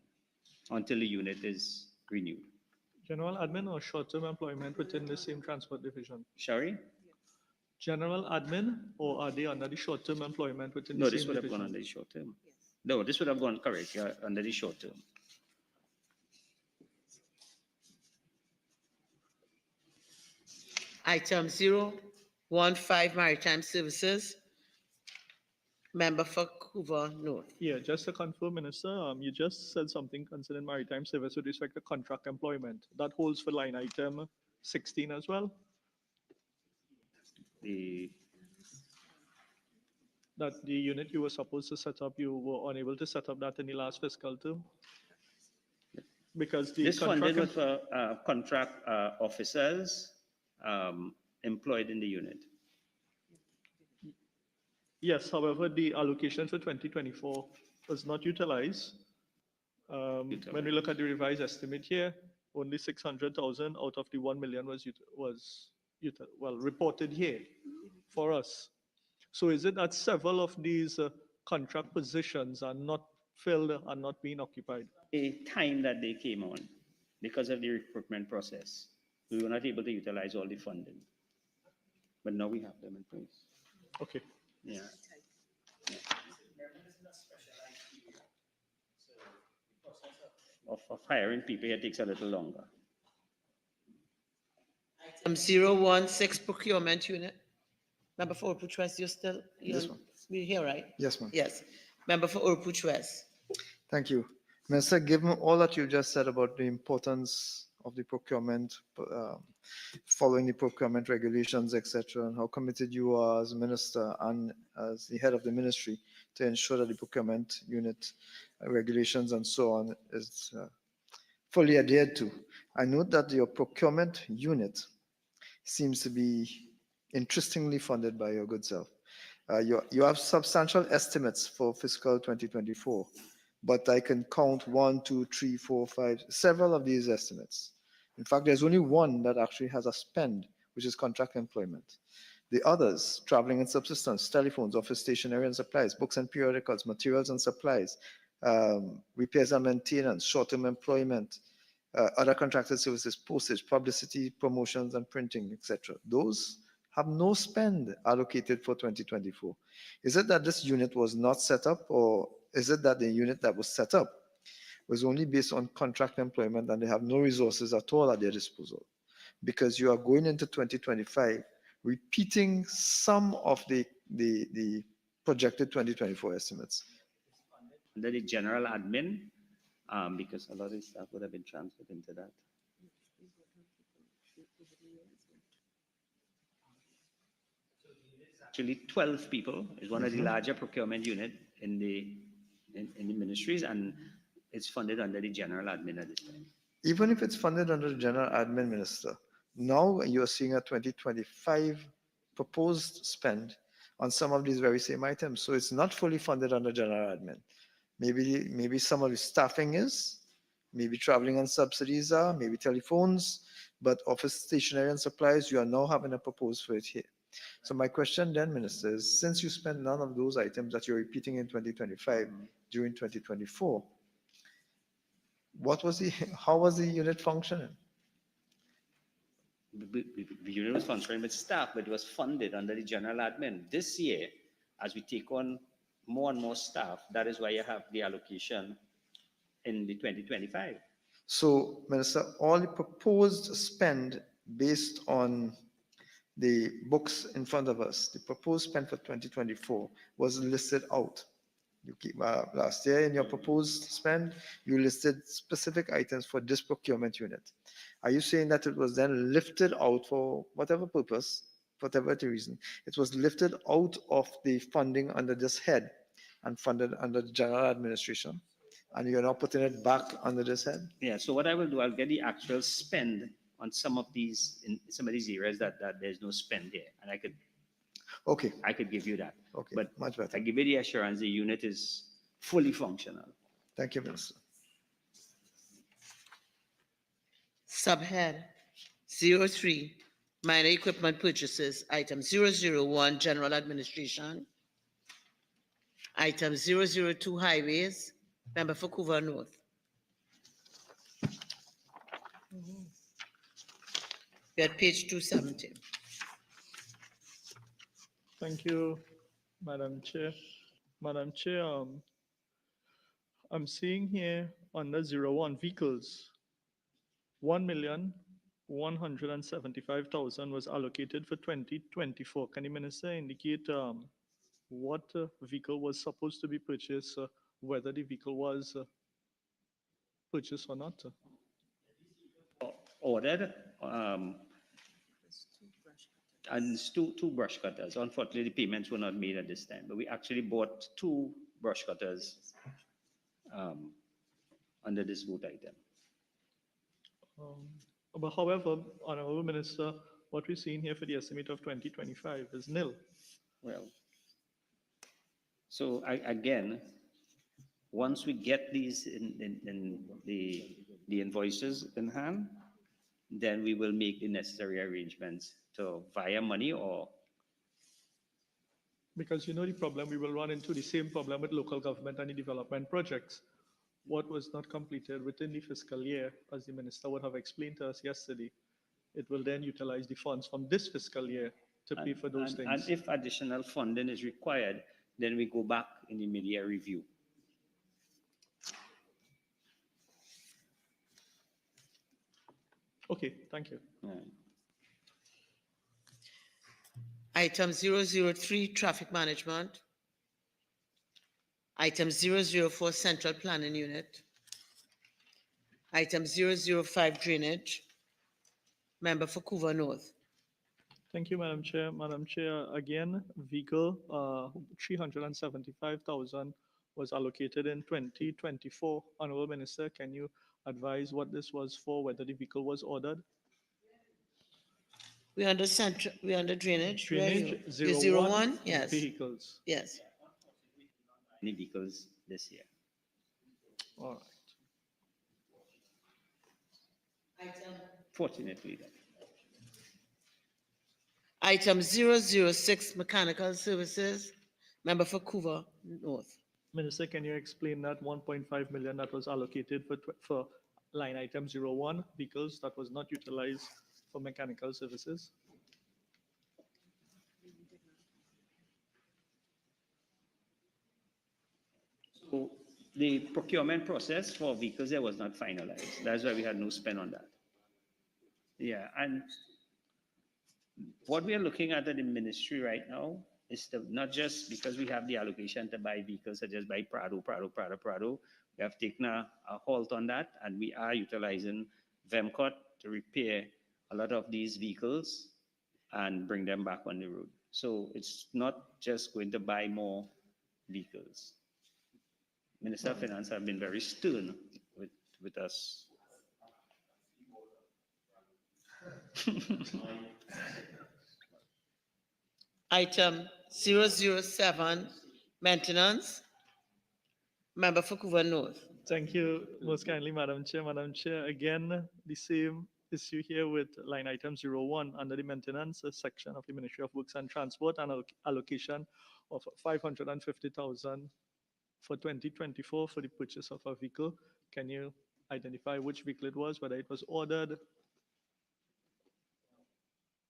until the unit is renewed. General admin or short-term employment within the same transport division? Sorry? General admin, or are they under the short-term employment within No, the this same would division? have gone under the short-term. No, this would have gone, correct, under the short-term. Item 015, Maritime Services. Member for Couva North. Yeah, just to confirm, Minister, you just said something concerning maritime service with respect to contract employment. That holds for line item 16 as well? That the unit you were supposed to set up, you were unable to set up that in the last fiscal term? Because the This funding was contract, for contract officers employed in the unit. yes, however, the allocation for 2024 was not utilized. When we look at the revised estimate here, only 600,000 out of the 1 million was reported here for us. So is it that several of these contract positions are not filled and not being occupied? A time that they came on because of the recruitment process. We were not able to utilize all the funding. But now we have them in place. Okay. Yeah. Of hiring people here takes a little longer. Item 016 procurement unit. Member for Orpuch West, we're here, right? Yes, ma'am. Yes. Member for Orpuch West. Thank you. Minister, given all that you just said about the importance of the procurement, following the procurement regulations, etc., and how committed you are as minister and as the head of the ministry to ensure that the procurement unit regulations and so on is fully adhered to. I note that your procurement unit seems to be interestingly funded by your good self. You have substantial estimates for fiscal 2024, but I can count 1, 2, 3, 4, 5, several of these estimates. In fact, there's only one that actually has a spend, which is contract employment. The others, traveling and subsistence, telephones, office stationery and supplies, books and periodicals, materials and supplies, repairs and maintenance, short-term employment, other contracted services, postage, publicity, promotions and printing, etc. Those have no spend allocated for 2024. Is it that this unit was not set up, or is it that the unit that was set up was only based on contract employment and they have no resources at all at their disposal? Because you are going into 2025 repeating some of the projected 2024 estimates. Under the general admin, because a lot of staff would have been transferred into that. Actually 12 people. Is one of the larger procurement unit in the ministries, and it's funded under the general admin at this time. Even if it's funded under the general admin, minister, now you're seeing a 2025 proposed spend on some of these very same items. So it's not fully funded under general admin. Maybe some of the staffing is, maybe traveling and subsidies are, maybe telephones, but office stationery and supplies, you are now having a proposed for it here. So my question then, Minister, is since you spent none of those items that you're repeating in 2025 during 2024, how was the unit functioning? The unit was functioning with staff, but it was funded under the general admin. This year, as we take on more and more staff, that is why you have the allocation in the 2025. So, Minister, all the proposed spend based on the books in front of us, the proposed spend for 2024 was listed out. Last year in your proposed spend, you listed specific items for this procurement unit. Are you saying that it was then lifted out for whatever purpose, whatever the reason, it was lifted out of the funding under this head and funded under the general administration, and you're now putting it back under this head? Yeah, so what I will do, I'll get the actual spend on some of these, in some of these areas that there's no spend here, and I could give you that. Okay, but much better. I give you the assurance the unit is fully functional. Thank you, Minister. Subhead 03, minor equipment purchases. Item 001, general administration. Item 002, highways. Member for Couva North. We're at page 270. Thank you, Madam Chair. Madam Chair, I'm seeing here under 01 vehicles, 1,175,000 was allocated for 2024. Can the minister indicate what vehicle was supposed to be purchased, whether the vehicle was purchased or not? Ordered, and it's two brush cutters. Unfortunately, the payments were not made at this time, but we actually bought 2 brush cutters under this vote item. But however, Honorable Minister, what we're seeing here for the estimate of 2025 is nil. Well, so again, once we get these in the invoices in hand, then we will make the necessary arrangements to via money or. Because you know the problem, we will run into the same problem with local government and the development projects. What was not completed within the fiscal year, as the minister would have explained to us yesterday, it will then utilize the funds from this fiscal year to pay for those things. And if additional funding is required, then we go back in the mid-year review. Okay, thank you. Item 003, traffic management. Item 004, central planning unit. Item 005, drainage. Member for Couva North. Thank you, Madam Chair. Madam Chair, again, vehicle 375,000 was allocated in 2024. Honorable Minister, can you advise what this was for, whether the vehicle was ordered? We under central, we under drainage. Drainage, Where are you? 01, Yes. Vehicles. Yes. Any vehicles this year? All right. Fortunately, then. Item 006, mechanical services. Member for Couva North. Minister, can you explain that 1.5 million that was allocated for line item 01 vehicles that was not utilized for mechanical services? So the procurement process for vehicles there was not finalized. That's why we had no spend on that. Yeah, and what we are looking at the ministry right now is to not just because we have the allocation to buy vehicles such as buy Prado. We have taken a halt on that, and we are utilizing VEMCOT to repair a lot of these vehicles and bring them back on the road. So it's not just going to buy more vehicles. Minister of Finance have been very stern with us. Item 007, maintenance. Member for Couva North. Thank you most kindly, Madam Chair. Madam Chair, again, the same issue here with line item 01 under the maintenance section of the Ministry of Works and Transport, and allocation of 550,000 for 2024 for the purchase of a vehicle. Can you identify which vehicle it was, whether it was ordered?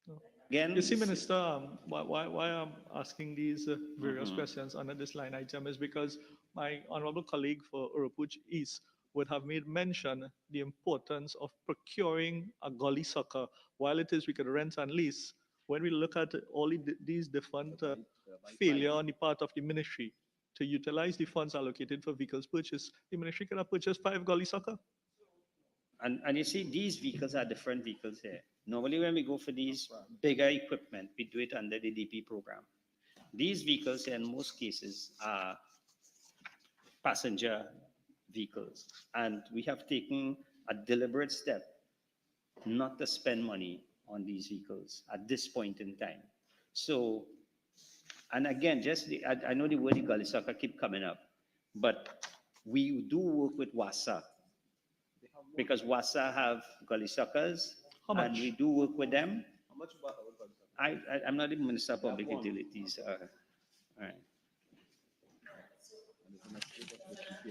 No. Again, you see, Minister, why I'm asking these various questions under this line item is because my honorable colleague for Urupuch East would have made mention the importance of procuring a gully sucker. While it is we could rent and lease, when we look at all these different failure on the part of the ministry to utilize the funds allocated for vehicles purchase, the ministry could have purchased 5 gully sucker. And you see, these vehicles are different vehicles here. Normally, when we go for these bigger equipment, we do it under the DP program. These vehicles, in most cases, are passenger vehicles. And we have taken a deliberate step not to spend money on these vehicles at this point in time. So, and again, I know the word gully sucker keep coming up, but we do work with WASA because WASA have gully suckers. And we do work with them. How much about I'm not the Minister of Public Utilities. All right.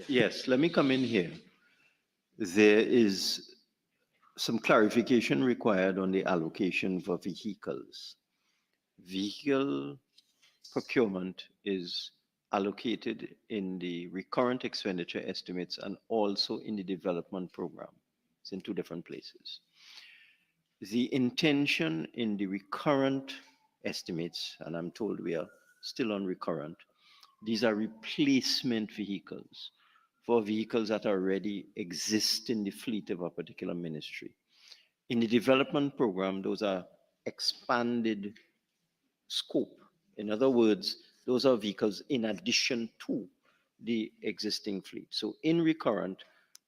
Yes, let me come in here. There is some clarification required on the allocation for vehicles. Vehicle procurement is allocated in the recurrent expenditure estimates and also in the development program. It's in 2 different places. The intention in the recurrent estimates, and I'm told we are still on recurrent. These are replacement vehicles for vehicles that already exist in the fleet of a particular ministry. In the development program, those are expanded scope. In other words, those are vehicles in addition to the existing fleet. So in recurrent,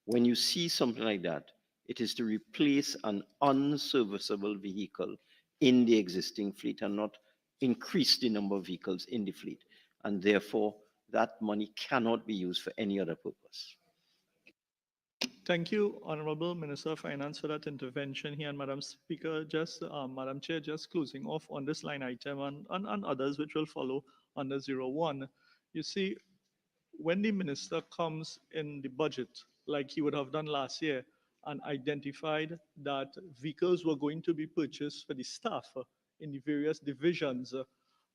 when you see something like that, it is to replace an unserviceable vehicle in the existing fleet and not increase the number of vehicles in the fleet. And therefore, that money cannot be used for any other purpose. Thank you, Honorable Minister of Finance, for that intervention here. And Madam Speaker, Madam Chair, just closing off on this line item and others which will follow under 01. You see, when the minister comes in the budget, like he would have done last year, and identified that vehicles were going to be purchased for the staff in the various divisions,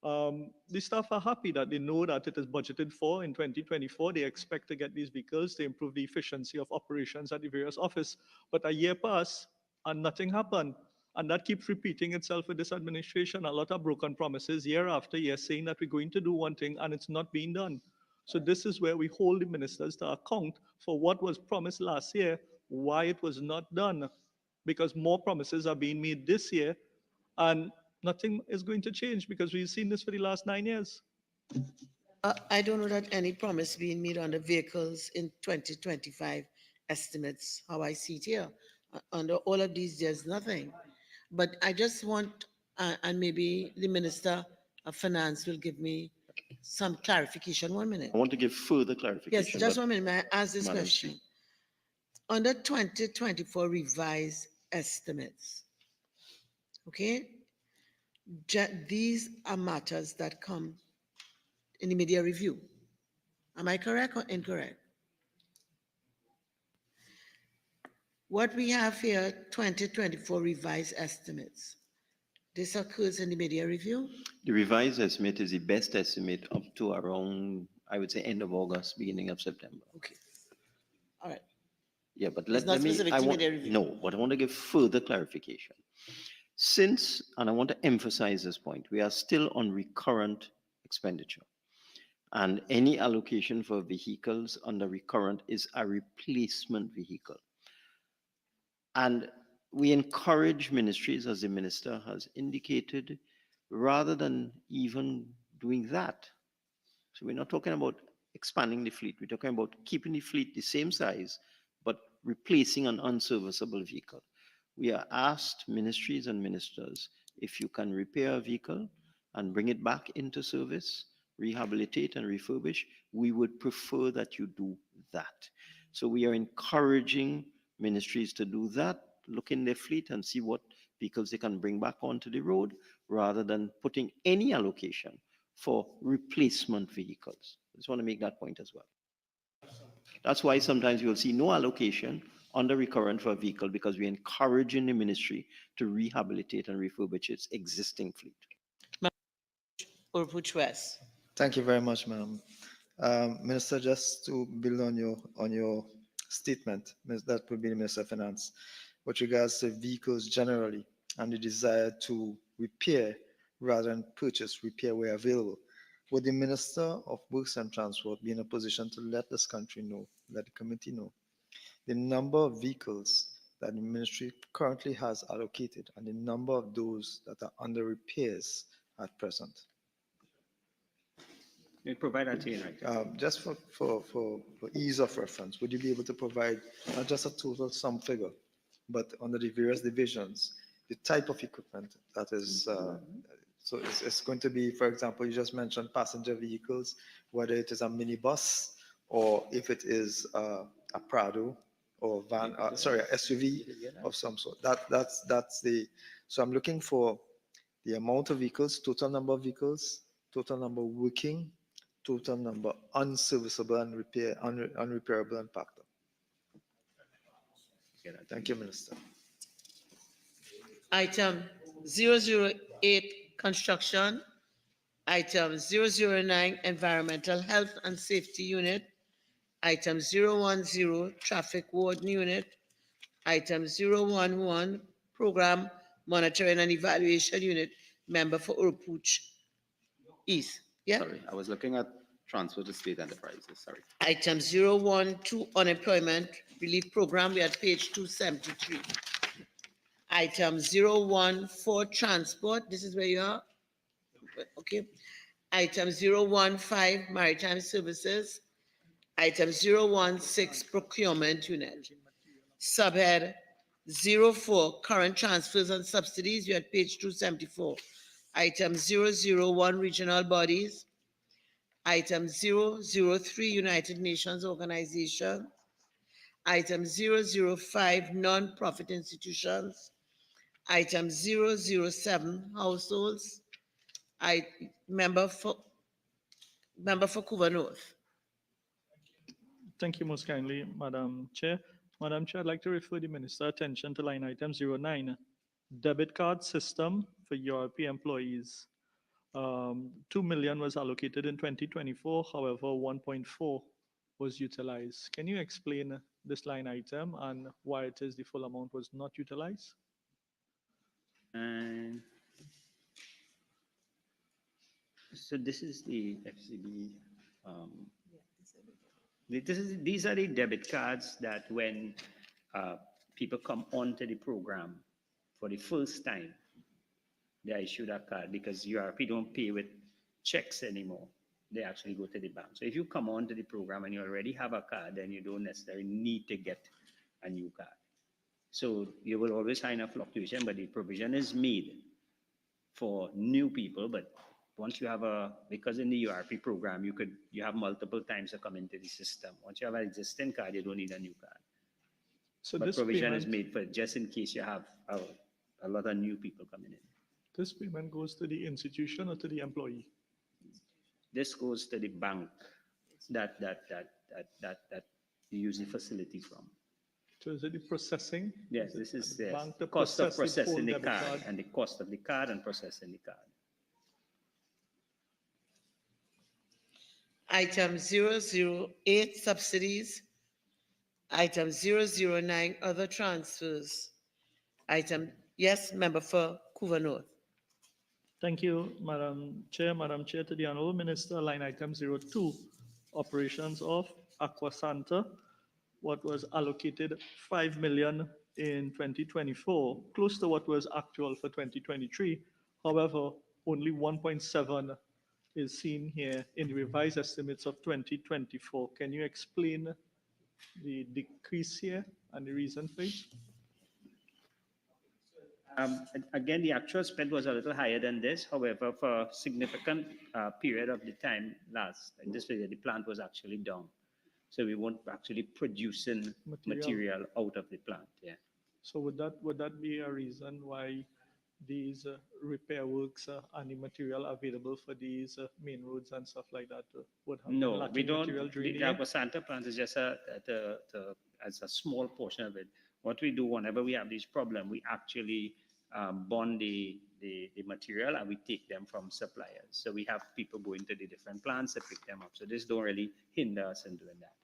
the staff are happy that they know that it is budgeted for in 2024. They expect to get these vehicles to improve the efficiency of operations at the various office. But a year passed and nothing happened. And that keeps repeating itself with this administration. A lot of broken promises year after year saying that we're going to do one thing and it's not being done. So this is where we hold the ministers to account for what was promised last year, why it was not done. Because more promises are being made this year and nothing is going to change because we've seen this for the last 9 years. I don't know that any promise being made on the vehicles in 2025 estimates, how I see it here. Under all of these, there's nothing. But I just want, and maybe the Minister of Finance will give me some clarification. 1 minute. I want to give further clarification. Yes, just 1 minute. May I ask this Madam question? Under 2024 revised estimates, okay, these are matters that come in the media review. Am I correct or incorrect? What we have here, 2024 revised estimates, this occurs in the media review? The revised estimate is the best estimate up to around, I would say, end of August, beginning of September. Okay. All right. Yeah, but It's not specific to media review. No, but I want to give further clarification. Since, and I want to emphasize this point, we are still on recurrent expenditure. And any allocation for vehicles under recurrent is a replacement vehicle. And we encourage ministries, as the minister has indicated, rather than even doing that. So we're not talking about expanding the fleet. We're talking about keeping the fleet the same size, but replacing an unserviceable vehicle. We are asked, ministries and ministers, if you can repair a vehicle and bring it back into service, rehabilitate and refurbish, we would prefer that you do that. So we are encouraging ministries to do that, look in their fleet and see what vehicles they can bring back onto the road, rather than putting any allocation for replacement vehicles. I just want to make that point as well. That's why sometimes you will see no allocation under recurrent for a vehicle, because we're encouraging the ministry to rehabilitate and refurbish its existing fleet. West. Thank you very much, ma'am. Minister, just to build on your statement, that would be the Minister of Finance, with regards to vehicles generally and the desire to repair rather than purchase, repair where available. Would the Minister of Works and Transport be in a position to let this country know, let the committee know, the number of vehicles that the ministry currently has allocated and the number of those that are under repairs at present? We'll provide that to you, right? Just for ease of reference, would you be able to provide not just a total sum figure, but under the various divisions, the type of equipment that is, so it's going to be, for example, you just mentioned passenger vehicles, whether it is a minibus or if it is a Prado or van, sorry, a SUV of some sort. That's the, so I'm looking for the amount of vehicles, total number of vehicles, total number working, total number unserviceable and unrepairable and packed up. Thank you, Minister. Item 008, construction. Item 009, environmental health and safety unit. Item 010, traffic warden unit. Item 011, program monitoring and evaluation unit, member for Urupuch East. Yeah. Sorry, I was looking at transfer to state enterprises, sorry. Item 012, unemployment relief program, we're at page 273. Item 014, transport, this is where you are. Okay. Item 015, maritime services. Item 016, procurement unit. Subhead 04, current transfers and subsidies, you're at page 274. Item 001, regional bodies. Item 003, United Nations Organization. Item 005, non-profit institutions. Item 007, households. Member for Couva North. Thank you most kindly, Madam Chair. Madam Chair, I'd like to refer the Minister's attention to line item 09, debit card system for URP employees. 2 million was allocated in 2024, however, 1.4 was utilized. Can you explain this line item and why it is the full amount was not utilized? And so this is the FCB. These are the debit cards that when people come onto the program for the first time, they issue that card because URP don't pay with checks anymore. They actually go to the bank. So if you come onto the program and you already have a card, then you don't necessarily need to get a new card. So you will always find a fluctuation, but the provision is made for new people. But once you have because in the URP program, you have multiple times to come into the system. Once you have an existing card, you don't need a new card. So but this provision is payment, made for just in case you have a lot of new people coming in. this payment goes to the institution or to the employee? This goes to the bank that you use the facility from. So is it the processing? Yes, this is the yes, bank the to cost of process the processing the full debit card card? and the cost of the card and processing the card. Item 008, subsidies. Item 009, other transfers. Yes, member for Couva North. Thank you, Madam Chair. Madam Chair, to the Honorable Minister, line item 02, operations of Aquasanta, what was allocated 5 million in 2024, close to what was actual for 2023. However, only 1.7 is seen here in the revised estimates of 2024. Can you explain the decrease here and the reason for it? Again, the actual spend was a little higher than this. However, for a significant period of the time in this period, the plant was actually down. So we weren't actually producing material out of the plant. Yeah. So would that be a reason why these repair works and the material available for these main roads and stuff like that would have been No, lacking we don't. material during The the year? Aquasanta plant is just as a small portion of it. What we do whenever we have this problem, we actually bond the material and we take them from suppliers. So we have people going to the different plants to pick them up. So this don't really hinder us in doing that.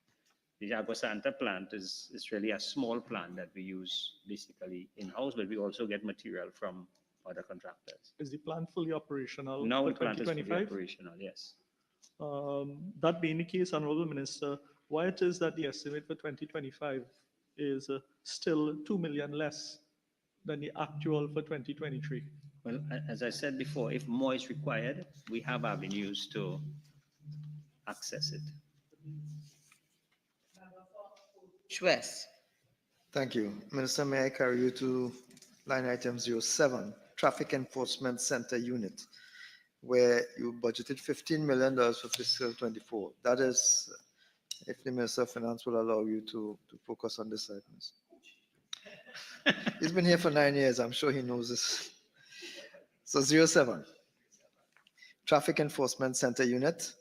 The Aquasanta plant is really a small plant that we use basically in-house, but we also get material from other contractors. Is the plant fully operational Now for the plant is fully 2025? operational, yes. That being the case, Honorable Minister, why it is that the estimate for 2025 is still 2 million less than the actual for 2023? Well, as I said before, if more is required, we have avenues to access it. West. Thank you. Minister, may I carry you to line item 07, Traffic Enforcement Center Unit, where you budgeted $15 million for fiscal 24. That is, if the Minister of Finance will allow you to focus on this item. He's been here for 9 years. I'm sure he knows this. So 07, Traffic Enforcement Center Unit.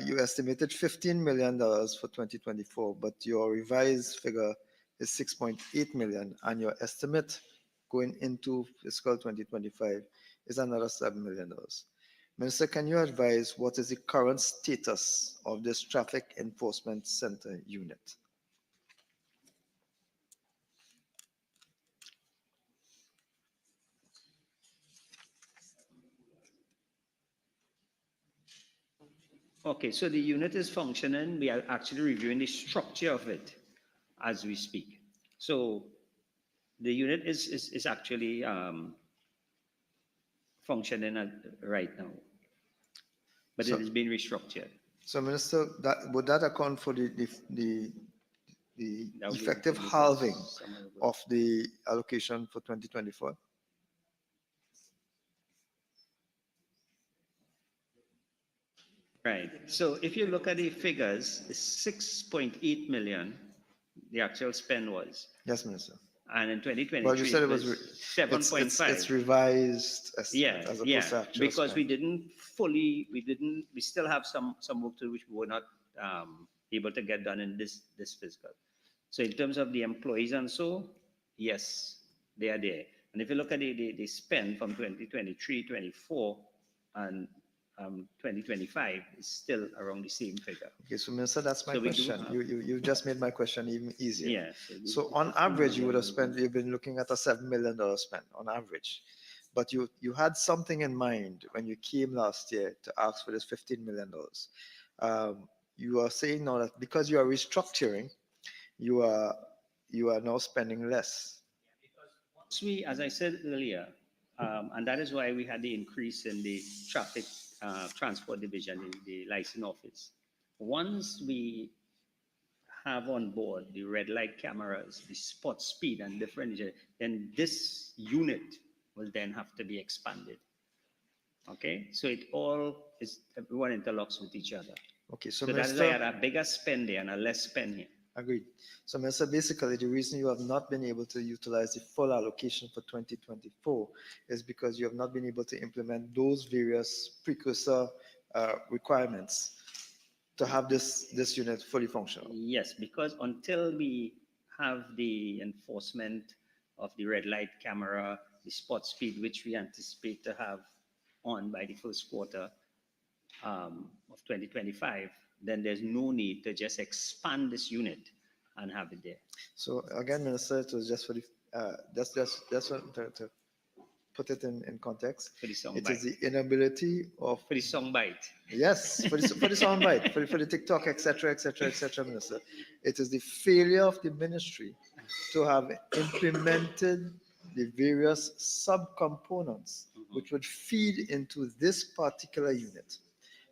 You estimated $15 million for 2024, but your revised figure is 6.8 million, and your estimate going into fiscal 2025 is another $7 million. Minister, can you advise what is the current status of this Traffic Enforcement Center Unit? Okay, so the unit is functioning. We are actually reviewing the structure of it as we speak. So the unit is actually functioning right now, but So- it is being restructured. So, Minister, would that account for the That would be effective able to look at halving some of the- of the allocation for 2024? Right. So if you look at the figures, it's 6.8 million, the actual spend was. Yes, Minister. And in 2023, Well, you said it was was 7.5. it's revised estimate Yeah, as opposed yeah, to actual because we spend. didn't we still have some work to do which we were not able to get done in this fiscal. So in terms of the employees and so, yes, they are there. And if you look at the spend from 2023, 24, and 2025, it's still around the same figure. Okay, so Minister, that's my So we do question. have- You just made my question even easier. Yeah. So on average, you would have spent, you've been looking at a $7 million spend on average. But you had something in mind when you came last year to ask for this $15 million. You are saying now that because you are restructuring, you are now spending less. Once we, as I said earlier, and that is why we had the increase in the traffic transport division in the license office. Once we have on board the red light cameras, the spot speed and different, then this unit will then have to be expanded. Okay, so it all is, everyone interlocks with each other. Okay, so So that is Minister, why I had a bigger spend there and a less spend here. agreed. So Minister, basically the reason you have not been able to utilize the full allocation for 2024 is because you have not been able to implement those various precursor requirements to have this unit fully functional. Yes, because until we have the enforcement of the red light camera, the spot speed, which we anticipate to have on by the first quarter of 2025, then there's no need to just expand this unit and have it there. So again, Minister, it was just for the that's what to put it in context. For the sound It bite. is the inability of For the sound bite. yes, for the soundbite, for the TikTok, etc., Minister. It is the failure of the ministry to have implemented the various subcomponents which would feed into this particular unit.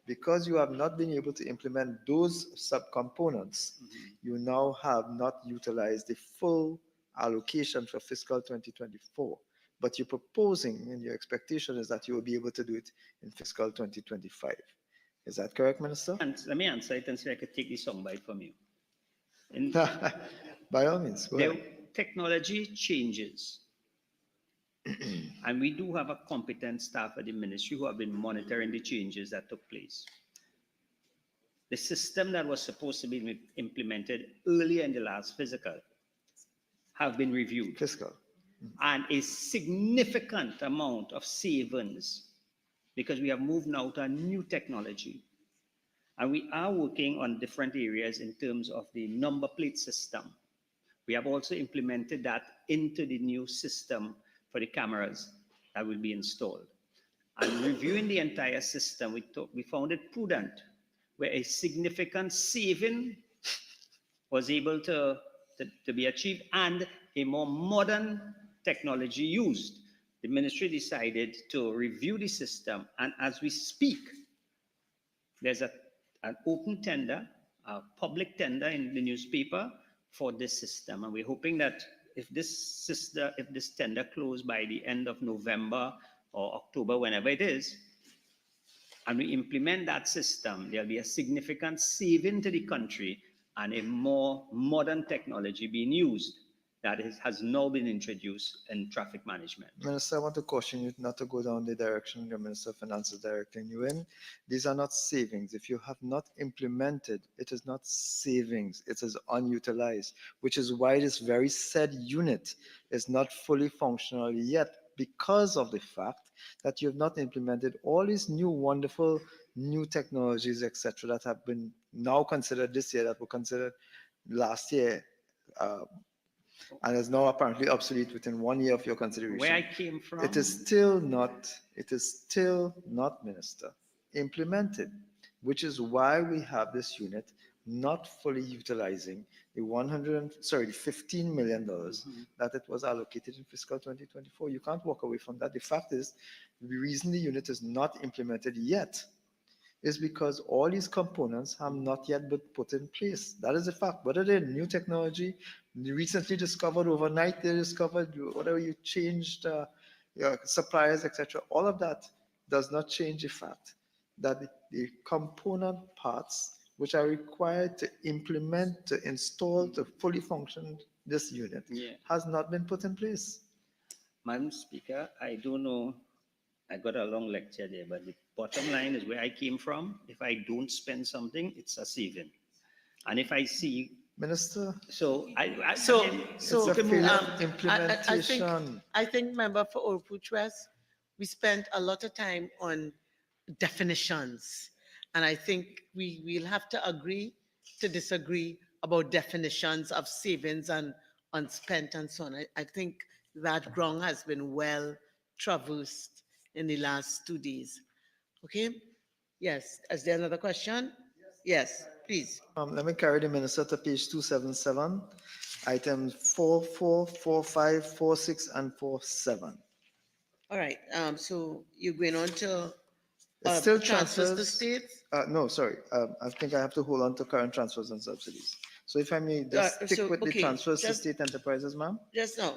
Because you have not been able to implement those subcomponents, you now have not utilized the full allocation for fiscal 2024. But you're proposing, and your expectation is that you will be able to do it in fiscal 2025. Is that correct, Minister? And let me answer it and see if I could take the soundbite from you. By all means, go ahead. Technology changes. And we do have a competent staff at the ministry who have been monitoring the changes that took place. The system that was supposed to be implemented earlier in the last fiscal have been reviewed. And a significant amount of savings because we have moved now to a new technology. And we are working on different areas in terms of the number plate system. We have also implemented that into the new system for the cameras that will be installed. And reviewing the entire system, we found it prudent, where a significant saving was able to be achieved and a more modern technology used. The ministry decided to review the system, and as we speak, there's an open tender, a public tender in the newspaper for this system, and we're hoping that if this tender closed by the end of November or October, whenever it is, and we implement that system, there'll be a significant saving to the country and a more modern technology being used that has now been introduced in traffic management. Minister, I want to caution you not to go down the direction the Minister of Finance is directing you in. These are not savings. If you have not implemented, it is not savings. It is unutilized, which is why this very said unit is not fully functional yet, because of the fact that you have not implemented all these new wonderful new technologies, etc., that have been now considered this year, that were considered last year, and is now apparently obsolete within 1 year of your consideration. Where I came from, It is still not, Minister, implemented. which is why we have this unit not fully utilizing the $15 million that it was allocated in fiscal 2024. You can't walk away from that. The fact is, the reason the unit is not implemented yet is because all these components have not yet been put in place. That is a fact. Whether they're new technology, recently discovered overnight, they discovered, whatever you changed, your suppliers, etc., all of that does not change the fact that the component parts which are required to implement, to install, to fully function this unit has not been put in place. Madam Speaker, I don't know, I got a long lecture there, but the bottom line is where I came from. If I don't spend something, it's a saving. And if I see Minister, so it's a failure of implementation. I think, member for Orput West, we spent a lot of time on definitions. And I think we'll have to agree to disagree about definitions of savings and unspent and so on. I think that ground has been well traversed in the last 2 days. Okay? Yes. Is there another question? Yes, please. Let me carry the minister to page 277, items 4, 4, 4, 5, 4, 6, and 4, 7. All right. So you're going on to It's still transfers to transfers. states? No, sorry. I think I have to hold on to current transfers and subsidies. So if I may just stick with the transfers to state enterprises, ma'am. Just now.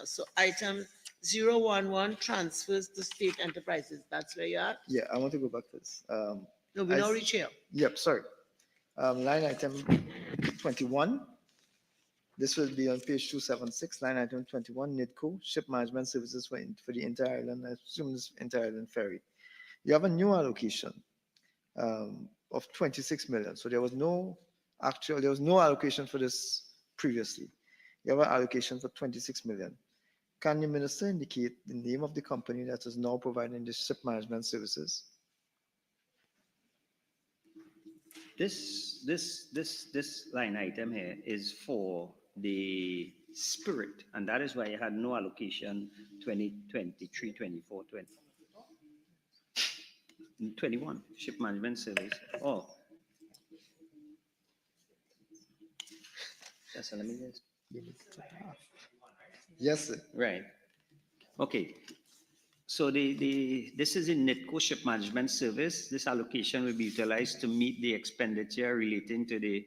So item 011, transfers to state enterprises. That's where you are? Yeah, I want to go back to this. No, we now reach here. Yep, sorry. Line item 21. This will be on page 276, line item 21, NIDCO, ship management services for the inter-island, I assume this inter-island ferry. You have a new allocation of 26 million. So there was no allocation for this previously. You have an allocation for 26 million. Can the minister indicate the name of the company that is now providing the ship management services? This line item here is for the Spirit, and that is why I had no allocation 2023, 24, 21 ship management service. Oh, yes, let me just. Yes, sir. Right. Okay. So this is in NIDCO ship management service. This allocation will be utilized to meet the expenditure relating to the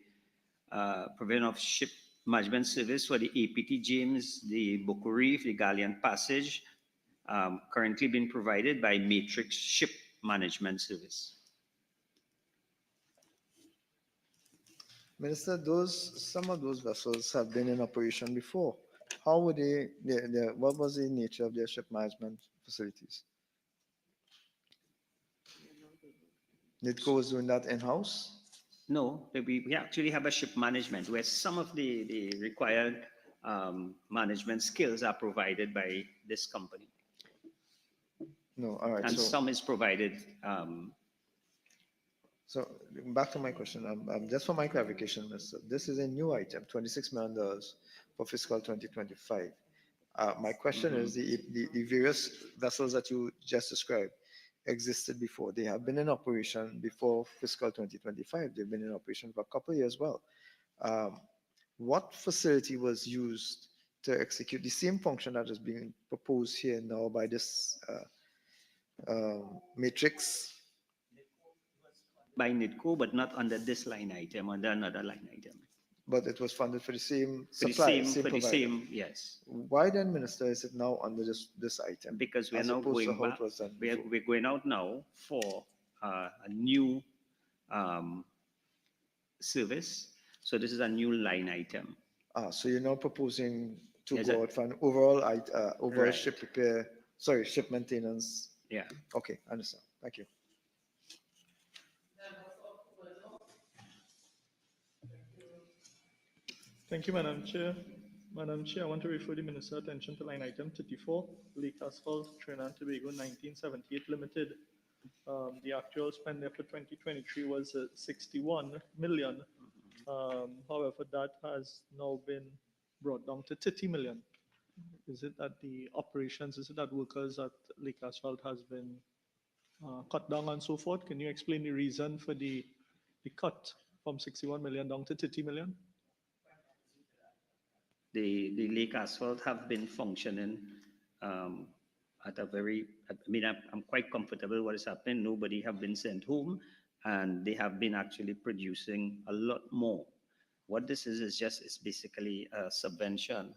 provision of ship management service for the APT James, the Boko Reef, the Galleon Passage, currently being provided by Matrix Ship Management Service. Minister, some of those vessels have been in operation before. How would what was the nature of their ship management facilities? NIDCO was doing that in-house? No, we actually have a ship management where some of the required management skills are provided by this company. No, all right. And some is provided. So back to my question, just for my clarification, Minister, this is a new item, $26 million for fiscal 2025. My question is the various vessels that you just described existed before. They have been in operation before fiscal 2025. They've been in operation for a couple of years well. What facility was used to execute the same function that is being proposed here now by this matrix? By NIDCO, but not under this line item, under another line item. But it was funded for the same For supply, the same, yes. Why then, Minister, is it now under this item? Because we are now going back. We're going out now for a new service. So this is a new line item. So you're now proposing to Yes, go out for an overall Right. ship ship maintenance. Yeah. Okay, I understand. Thank you. Thank you, Madam Chair. Madam Chair, I want to refer the Minister's attention to line item 34, Lake Asphalt, Trinidad and Tobago, 1978 Limited. The actual spend there for 2023 was 61 million. However, that has now been brought down to 30 million. Is it that the operations, is it that workers at Lake Asphalt has been cut down and so forth. Can you explain the reason for the cut from 61 million down to 30 million? The lake asphalt have been functioning at a very, I mean, I'm quite comfortable what is happening. Nobody have been sent home, and they have been actually producing a lot more. What this is just, it's basically a subvention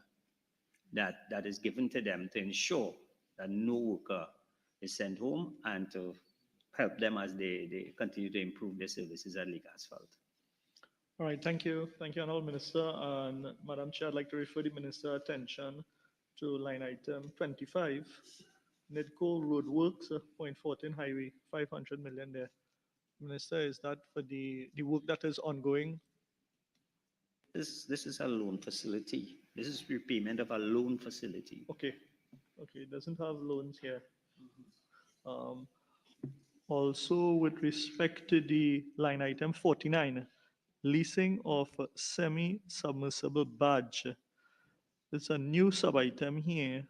that is given to them to ensure that no worker is sent home and to help them as they continue to improve their services at Lake Asphalt. All right, thank you. Thank you, Honorable Minister. And Madam Chair, I'd like to refer the Minister's attention to line item 25, NIDCO Roadworks, Point 14 Highway, 500 million there. Minister, is that for the work that is ongoing? This is a loan facility. This is repayment of a loan facility. Okay, okay, it doesn't have loans here. Also, with respect to the line item 49, leasing of a semi-submersible barge. It's a new sub-item here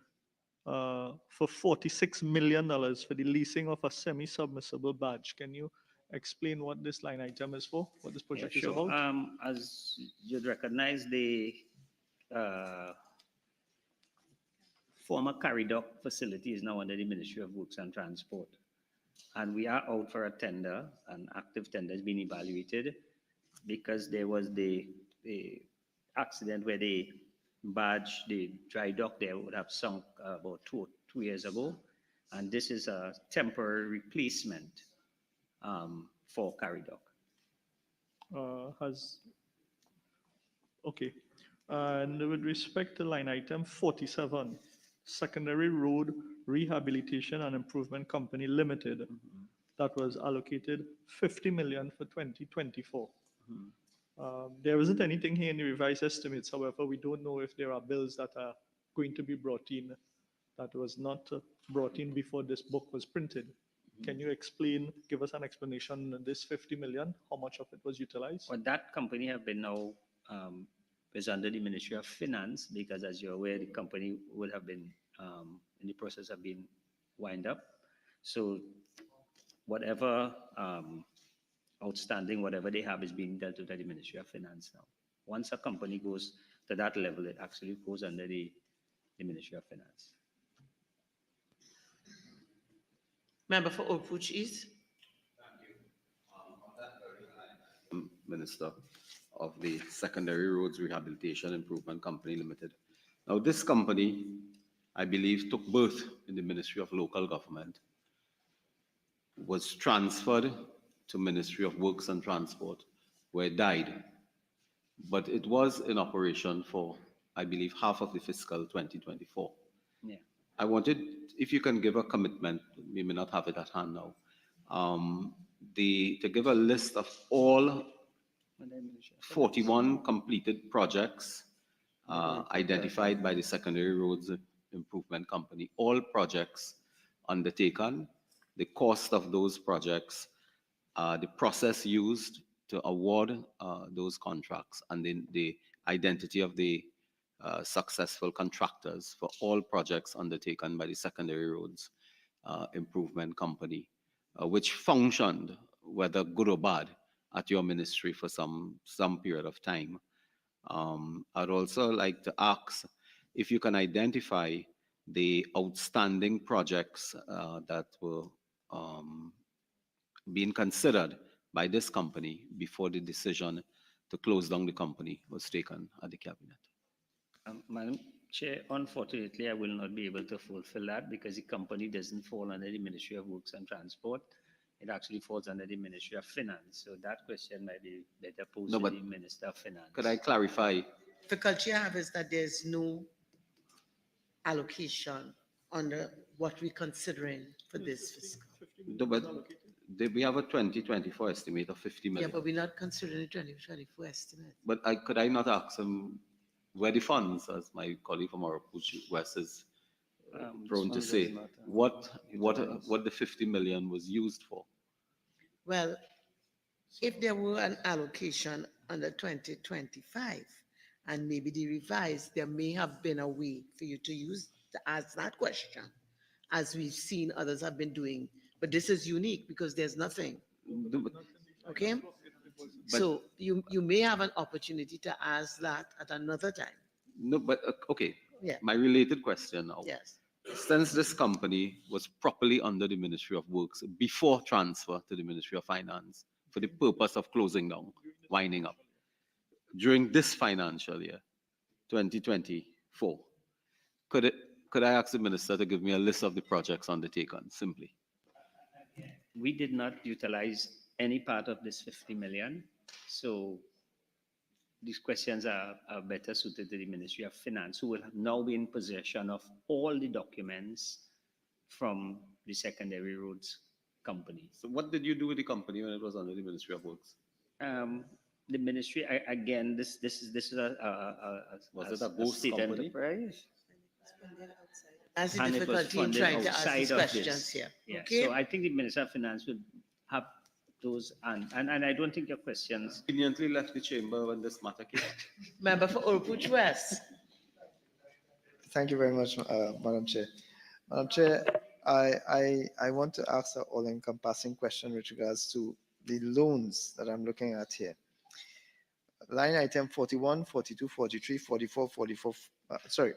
for $46 million for the leasing of a semi-submersible barge. Can you explain what this line item is for, what this project is about? As you'd recognize, the former Caridoc facility is now under the Ministry of Works and Transport. And we are out for a tender, an active tender has been evaluated because there was the accident where the barge, the dry dock there would have sunk about two years ago. And this is a temporary replacement for Caridoc. Okay. And with respect to line item 47, Secondary Road Rehabilitation and Improvement Company Limited, that was allocated 50 million for 2024. There isn't anything here in the revised estimates. However, we don't know if there are bills that are going to be brought in that was not brought in before this book was printed. Can you explain, give us an explanation on this 50 million, how much of it was utilized? Well, that company have been now is under the Ministry of Finance because, as you're aware, the company would have been in the process of being wind up. So whatever outstanding, whatever they have is being dealt with at the Ministry of Finance now. Once a company goes to that level, it actually goes under the Ministry of Finance. Member for Oakwood East. Minister of the Secondary Roads Rehabilitation Improvement Company Limited. Now, this company, I believe, took birth in the Ministry of Local Government, was transferred to Ministry of Works and Transport, where it died. But it was in operation for, I believe, half of the fiscal 2024. Yeah. I wanted, if you can give a commitment, we may not have it at hand now, to give a list of all 41 completed projects identified by the Secondary Roads Improvement Company, all projects undertaken, the cost of those projects, the process used to award those contracts, and then the identity of the successful contractors for all projects undertaken by the Secondary Roads Improvement Company, which functioned, whether good or bad, at your ministry for some period of time. I'd also like to ask if you can identify the outstanding projects that were being considered by this company before the decision to close down the company was taken at the cabinet. Madam Chair, unfortunately, I will not be able to fulfill that because the company doesn't fall under the Ministry of Works and Transport. It actually falls under the Ministry of Finance. So that question might be better posed to the Minister of Finance. Could I clarify? The culture you have is that there's no allocation under what we're considering for this fiscal. No, but we have a 2024 estimate of 50 million. Yeah, but we're not considering the 2024 estimate. But could I not ask him where the funds, as my colleague from Oakwood West is prone to say, what the 50 million was used for? Well, if there were an allocation under 2025 and maybe the revised, there may have been a way for you to ask that question, as we've seen others have been doing But this is unique because there's nothing. No, but- Okay? So you may have an opportunity to ask that at another time. No, but okay. Yeah. My related question now. Yes. Since this company was properly under the Ministry of Works before transfer to the Ministry of Finance for the purpose of closing down, winding up, during this financial year, 2024, could I ask the minister to give me a list of the projects undertaken, simply? We did not utilize any part of this 50 million. So these questions are better suited to the Ministry of Finance, who will now be in possession of all the documents from the secondary roads company. So what did you do with the company when it was under the Ministry of Works? The ministry, again, this is Was it a ghost state company? enterprise. That's the And it was difficulty in funded trying to ask outside these of questions this. here. Yeah, Okay? so I think the Minister of Finance will have those, and I don't think your questions. Conveniently left the chamber when this matter came. Member for Orupuch West. Thank you very much, Madam Chair. Madam Chair, I want to ask an all-encompassing question with regards to the loans that I'm looking at here. Line item 41, 42, 43, 44, 44, sorry,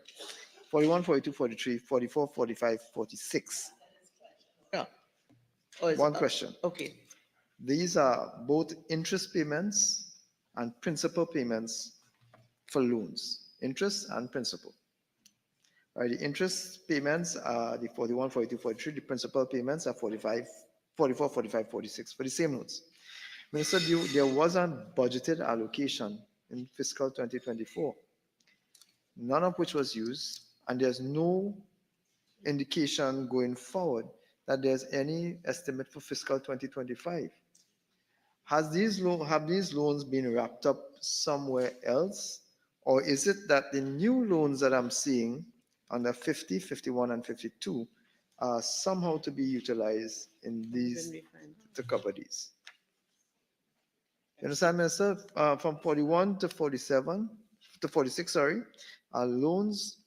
41, 42, 43, 44, 45, 46. Yeah. One question. Okay. These are both interest payments and principal payments for loans, interest and principal. Right, the interest payments are the 41, 42, 43. The principal payments are 45, 44, 45, 46 for the same loans. Minister, there was a budgeted allocation in fiscal 2024, none of which was used, and there's no indication going forward that there's any estimate for fiscal 2025. Have these loans been wrapped up somewhere else, or is it that the new loans that I'm seeing under 50, 51, and 52 are somehow to be utilized in these to cover these? You understand, Minister? From 41 to 47 to 46, sorry, are loans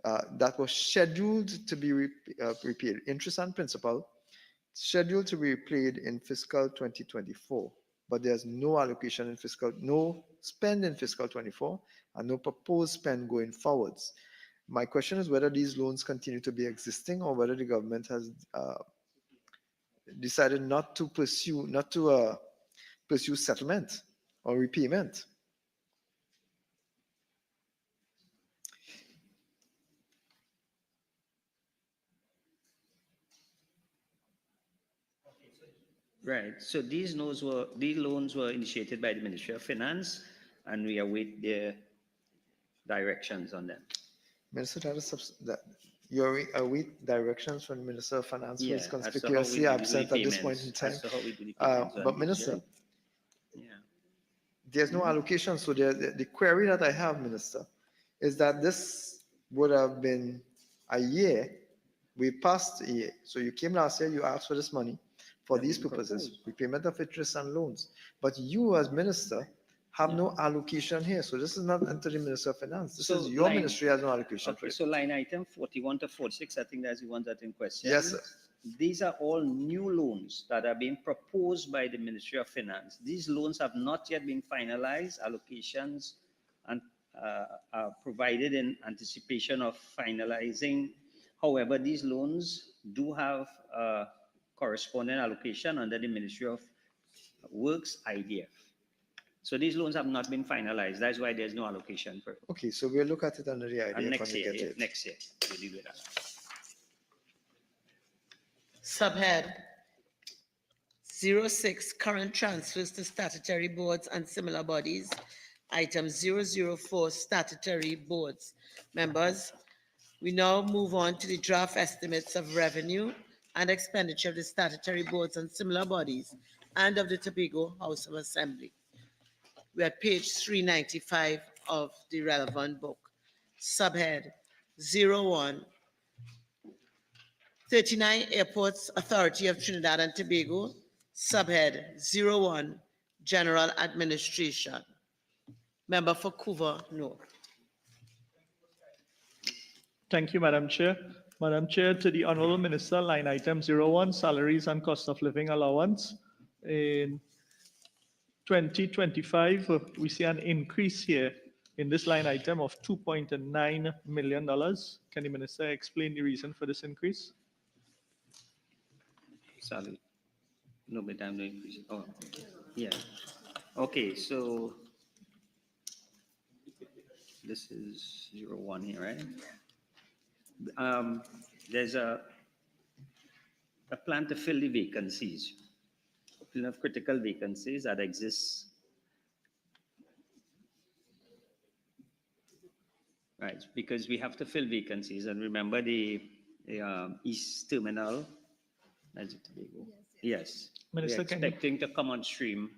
that were scheduled to be repaid, interest and principal, scheduled to be repaid in fiscal 2024, but there's no allocation in no spend in fiscal 24, and no proposed spend going forwards. My question is whether these loans continue to be existing, or whether the government has decided not to pursue settlement or repayment. Right. So these loans were initiated by the Ministry of Finance, and we await their directions on them. Minister, you await directions from the Minister of Finance, who is Yeah, as to how we conspicuously do the absent at this point repayments, in time. as to how we do the payments on But these, Minister, yeah. there's no allocation. So the query that I have, Minister, is that this would have been a year. We passed a year. So you came last year, you asked for this money for these purposes, repayment of interest and loans. But you, as Minister, have no allocation here. So this is not under the Minister of Finance. This is your ministry has no allocation for Okay, it. so line item 41 to 46, I think that's the one that's in question. Yes, sir. These are all new loans that are being proposed by the Ministry of Finance. These loans have not yet been finalized. Allocations and are provided in anticipation of finalizing. However, these loans do have corresponding allocation under the Ministry of Works IDF. So these loans have not been finalized. That's why there's no allocation for it. Okay, so we'll look at it under the idea Next when we year, get yeah, it. next year, we'll deal with that. Subhead 06, current transfers to statutory boards and similar bodies. Item 004, statutory boards. Members, we now move on to the draft estimates of revenue and expenditure of the statutory boards and similar bodies and of the Tobago House of Assembly. We are at page 395 of the relevant book. Subhead 01, 39 Airports Authority of Trinidad and Tobago. Subhead 01, General Administration. Member for Couva North. Thank you, Madam Chair. Madam Chair, to the Honorable Minister, line item 01, salaries and cost of living allowance. In 2025, we see an increase here in this line item of $2.9 million. Can the Minister explain the reason for this increase? Salary. No, but I'm not increasing. Oh, yeah. Okay, so this is 01 here, right? There's a plan to fill the vacancies, fill of critical vacancies that exist. Right, because we have to fill vacancies, and remember the East Terminal, as it Tobago. Yes, Minister, we're expecting to come on stream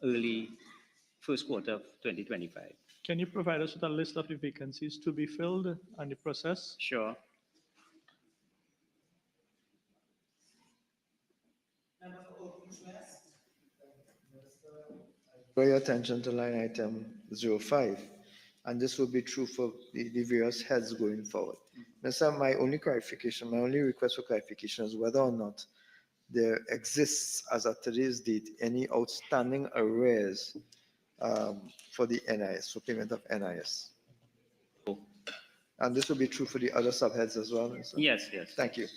early first quarter of 2025. Can you provide us with a list of the vacancies to be filled and the process? Sure. Draw your attention to line item 05, and this will be true for the various heads going forward. Minister, my only request for clarification is whether or not there exists, as of today's date, any outstanding arrears for the NIS, for payment of NIS. And this will be true for the other subheads as well, Minister? Yes, yes. Thank you.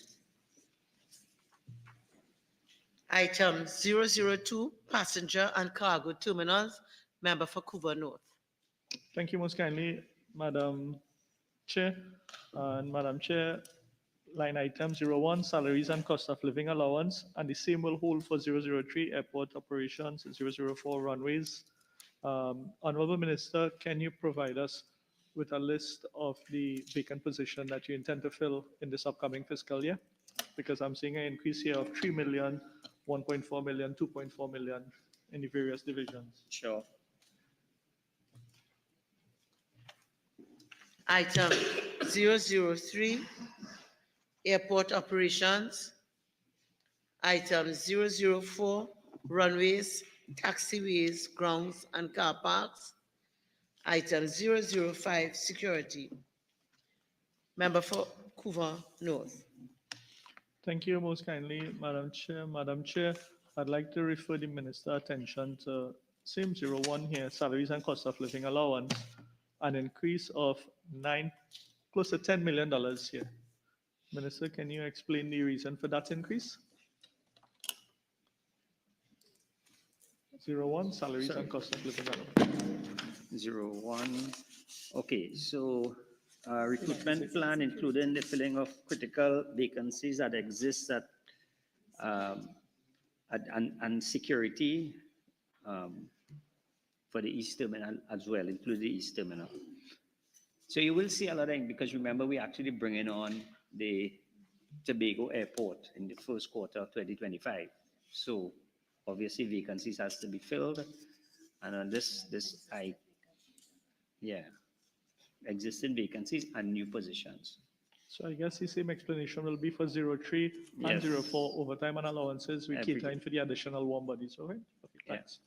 Item 002, passenger and cargo terminals. Member for Couva North. Thank you most kindly, Madam Chair. And Madam Chair, line item 01, salaries and cost of living allowance, and the same will hold for 003, airport operations, 004, runways. Honorable Minister, can you provide us with a list of the vacant position that you intend to fill in this upcoming fiscal year? Because I'm seeing an increase here of 3 million, 1.4 million, 2.4 million in the various divisions. Sure. Item 003, airport operations. Item 004, runways, taxiways, grounds, and car parks. Item 005, security. Member for Couva North. Thank you most kindly, Madam Chair. Madam Chair, I'd like to refer the Minister attention to same 01 here, salaries and cost of living allowance, an increase of close to $10 million here. Minister, can you explain the reason for that increase? 01, salaries and cost of living allowance. 01. Okay, so recruitment plan, including the filling of critical vacancies that exist at and security for the East Terminal as well, including the East Terminal. So you will see a lot of, because remember, we're actually bringing on the Tobago Airport in the first quarter of 2025. So obviously vacancies has to be filled. And on existing vacancies and new positions. So I guess the same explanation will be for 03 and 04, overtime and allowances. We cater in for the additional warm bodies, all right? Okay, thanks.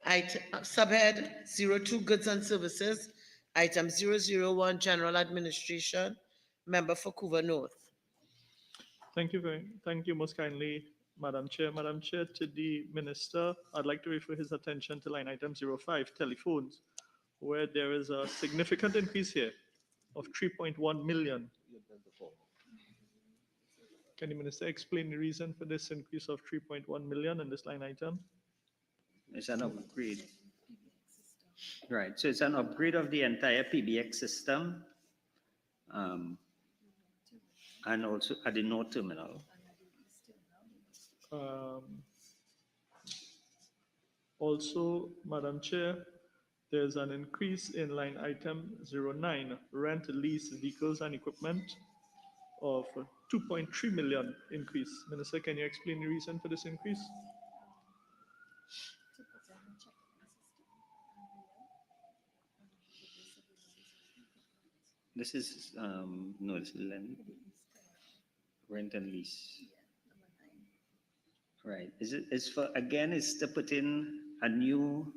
Item, subhead 02, goods and services. Item 001, general administration. Member for Couva North. Thank you most kindly, Madam Chair. Madam Chair, to the Minister, I'd like to refer his attention to line item 05, telephones, where there is a significant increase here of 3.1 million. Can the Minister explain the reason for this increase of 3.1 million in this line item? It's an upgrade. Right, so it's an upgrade of the entire PBX system and also at the North Terminal. Also, Madam Chair, there's an increase in line item 09, rent, lease, vehicles and equipment of 2.3 million increase. Minister, can you explain the reason for this increase? This is, no, this is rent and lease. Right, it's for, again, it's to put in a new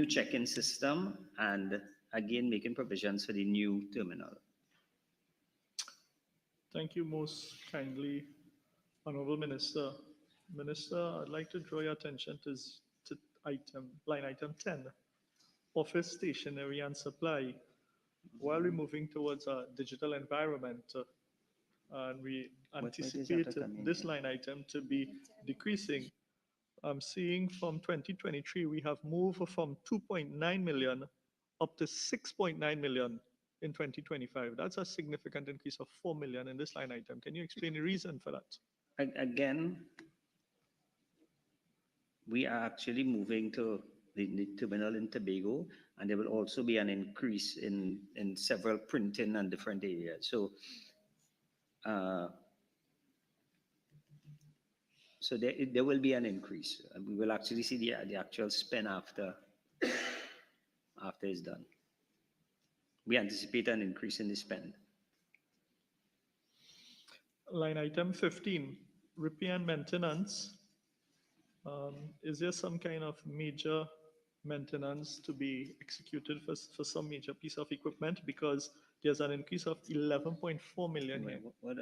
check-in system and again, making provisions for the new terminal. Thank you most kindly, Honorable Minister. Minister, I'd like to draw your attention to line item 10, office stationery and supply. While we're moving towards a digital environment, and we anticipate this line item to be decreasing. I'm seeing from 2023, we have moved from 2.9 million up to 6.9 million in 2025. That's a significant increase of 4 million in this line item. Can you explain the reason for that? Again, we are actually moving to the terminal in Tobago, and there will also be an increase in several printing and different areas. So, so there will be an increase. We will actually see the actual spend after it's done. We anticipate an increase in the spend. Line item 15, repair and maintenance. Is there some kind of major maintenance to be executed for some major piece of equipment? Because there's an increase of 11.4 million here. What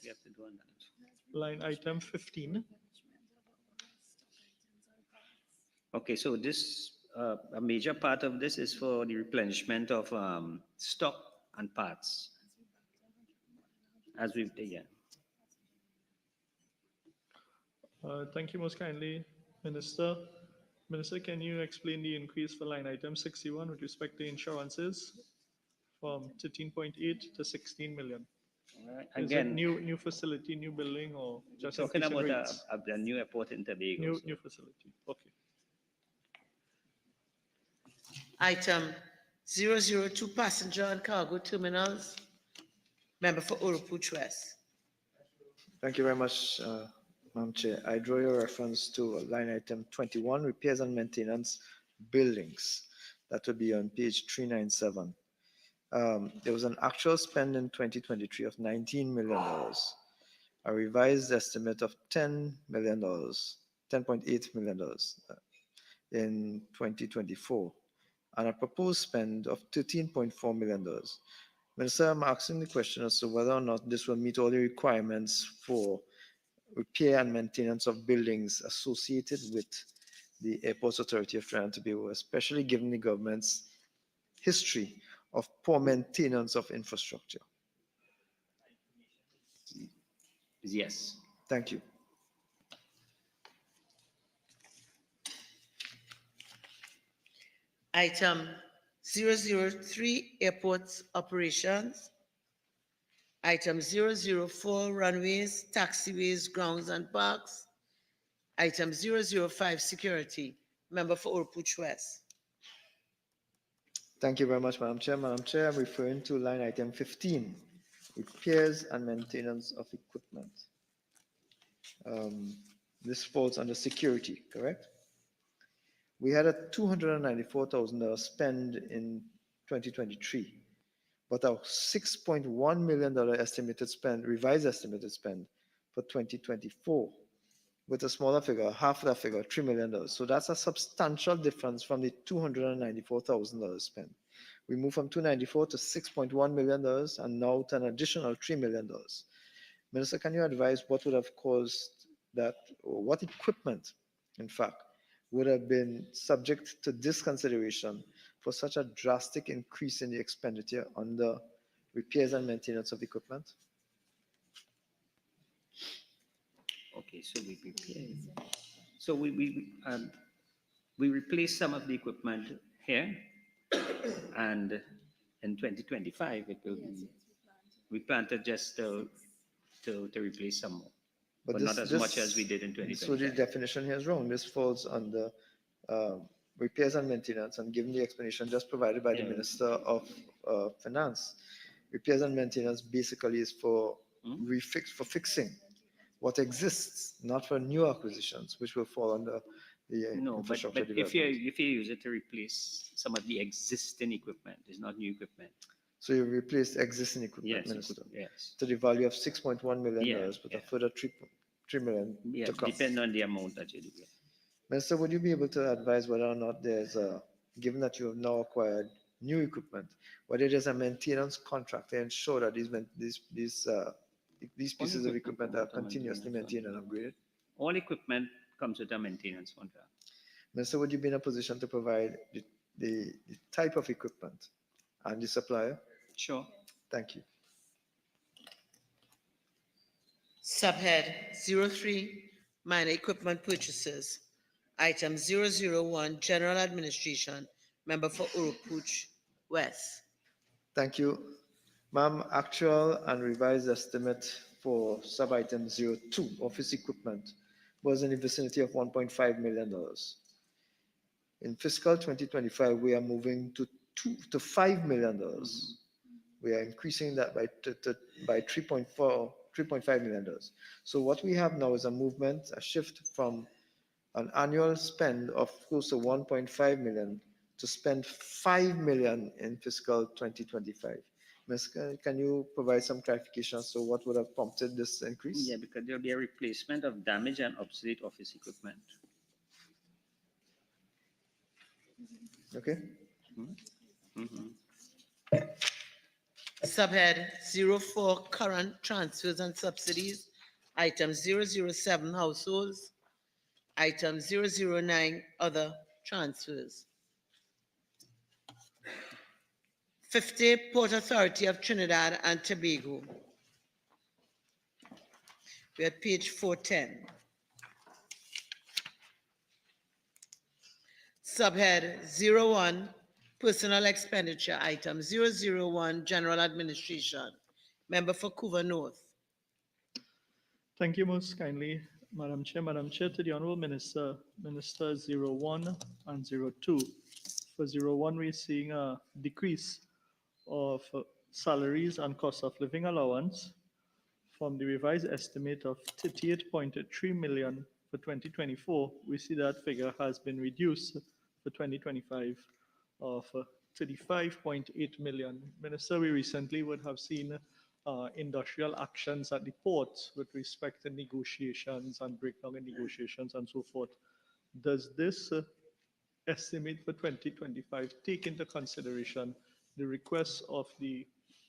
we have to do on that? Line item 15. Okay, so this a major part of this is for the replenishment of stock and parts, as we've done. Thank you most kindly, Minister. Minister, can you explain the increase for line item 61 with respect to insurances from 13.8 to 16 million? Again, is it new facility, new building, or just talking about rates? a new airport in Tobago. New facility. Okay. Item 002, passenger and cargo terminals. Member for Oropouche West. Thank you very much, Madam Chair. I draw your reference to line item 21, repairs and maintenance buildings. That would be on page 397. There was an actual spend in 2023 of $19 million, a revised estimate of $10 million, $10.8 million in 2024, and a proposed spend of $13.4 million. Minister, I'm asking the question as to whether or not this will meet all the requirements for repair and maintenance of buildings associated with the Airports Authority of Trinidad and Tobago, especially given the government's history of poor maintenance of infrastructure. Yes. Thank you. Item 003, airports operations. Item 004, runways, taxiways, grounds and parks. Item 005, security. Member for Oropouche West. Thank you very much, Madam Chair. Madam Chair, I'm referring to line item 15, repairs and maintenance of equipment. This falls under security, correct? We had a $294,000 spend in 2023, but our $6.1 million estimated spend, revised estimated spend for 2024, with a smaller figure, half that figure, $3 million. So that's a substantial difference from the $294,000 spent. We moved from $294 to $6.1 million and now to an additional $3 million. Minister, can you advise what would have caused that, or what equipment, in fact, would have been subject to this consideration for such a drastic increase in the expenditure on the repairs and maintenance of equipment? Okay, so we prepared. So we replaced some of the equipment here, and in 2025 it will be. We plan to just to replace some more, but not as much as we did in 2025. So the definition here is wrong. This falls under repairs and maintenance, and given the explanation just provided by the Minister of Finance, repairs and maintenance basically is for fixing what exists, not for new acquisitions, which will fall under the infrastructure but development. if you use it to replace some of the existing equipment, it's not new equipment. So you replaced existing equipment, Yes, Minister, yes. to the value of $6.1 million, Yeah, with a further $3 million Yeah, to come. depending on the amount that you do. Yeah. Minister, would you be able to advise whether or not there's a, given that you have now acquired new equipment, whether there's a maintenance contract to ensure that these pieces of equipment are continuously maintained and upgraded. All equipment comes with a maintenance contract. Minister, would you be in a position to provide the type of equipment and the supplier? Sure. Thank you. Subhead 03, minor equipment purchases. Item 001, general administration. Member for Urupuch West. Thank you. Ma'am, actual and revised estimate for sub-item 02, office equipment, was in the vicinity of $1.5 million. In fiscal 2025, we are moving to $5 million. We are increasing that by $3.5 million. So what we have now is a movement, a shift from an annual spend of close to 1.5 million to spend 5 million in fiscal 2025. Ms., can you provide some clarification as to what would have prompted this increase? Yeah, because there'll be a replacement of damaged and obsolete office equipment. Okay. Subhead 04, current transfers and subsidies. Item 007, households. Item 009, other transfers. 50, Port Authority of Trinidad and Tobago. We're at page 410. Subhead 01, personal expenditure. Item 001, general administration. Member for Couva North. Thank you most kindly, Madam Chair. Madam Chair, to the Honourable Minister, Minister 01 and 02. For 01, we're seeing a decrease of salaries and cost of living allowance from the revised estimate of 38.3 million for 2024. We see that figure has been reduced for 2025 of 35.8 million. Minister, we recently would have seen industrial actions at the ports with respect to negotiations and breakdown in negotiations and so forth. Does this estimate for 2025 take into consideration the requests of the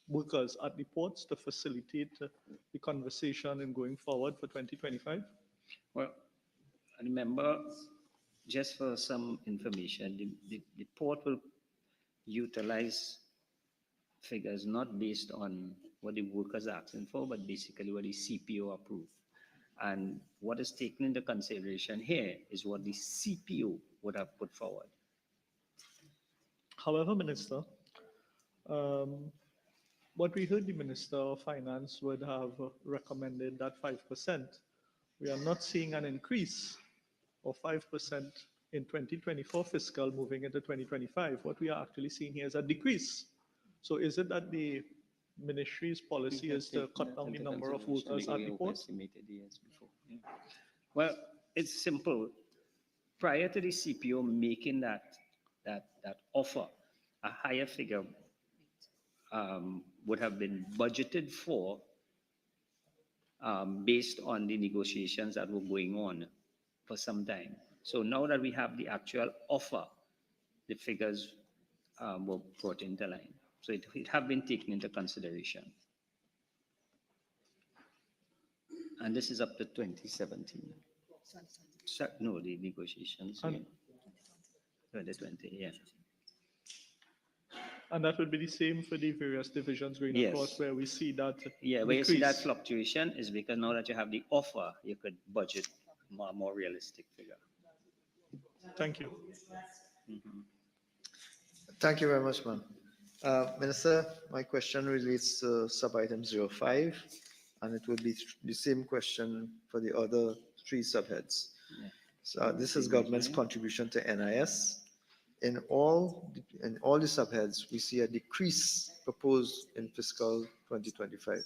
workers at the ports to facilitate the conversation and going forward for 2025? Well, remember, just for some information, the port will utilize figures not based on what the workers are asking for, but basically what the CPO approved. And what is taken into consideration here is what the CPO would have put forward. However, Minister, what we heard the Minister of Finance would have recommended that 5%. We are not seeing an increase of 5% in 2024 fiscal moving into 2025. What we are actually seeing here is a decrease. So is it that the ministry's policy is to cut down the number of workers at the port? Well, it's simple. Prior to the CPO making that offer, a higher figure would have been budgeted for based on the negotiations that were going on for some time. So now that we have the actual offer, the figures were brought into line. So it have been taken into consideration. And this is up to 2017. No, the negotiations. 2020, yeah. And that would be the same for the various divisions going across where we see that where you see that fluctuation is because now that you have the offer, you could budget a more realistic figure. Thank you. Thank you very much, ma'am. Minister, my question relates to sub-item 05, and it will be the same question for the other three subheads. So this is government's contribution to NIS. In all the subheads, we see a decrease proposed in fiscal 2025.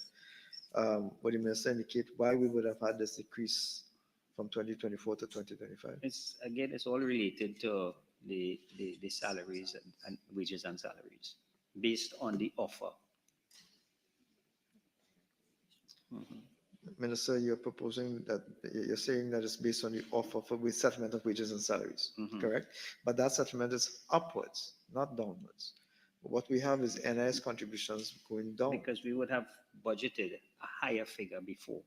Would the minister indicate why we would have had this decrease from 2024 to 2025? It's all related to the salaries and wages and salaries based on the offer. Minister, you're saying that it's based on the offer with settlement of wages and salaries, correct? But that settlement is upwards, not downwards. What we have is NIS contributions going down. Because we would have budgeted a higher figure before.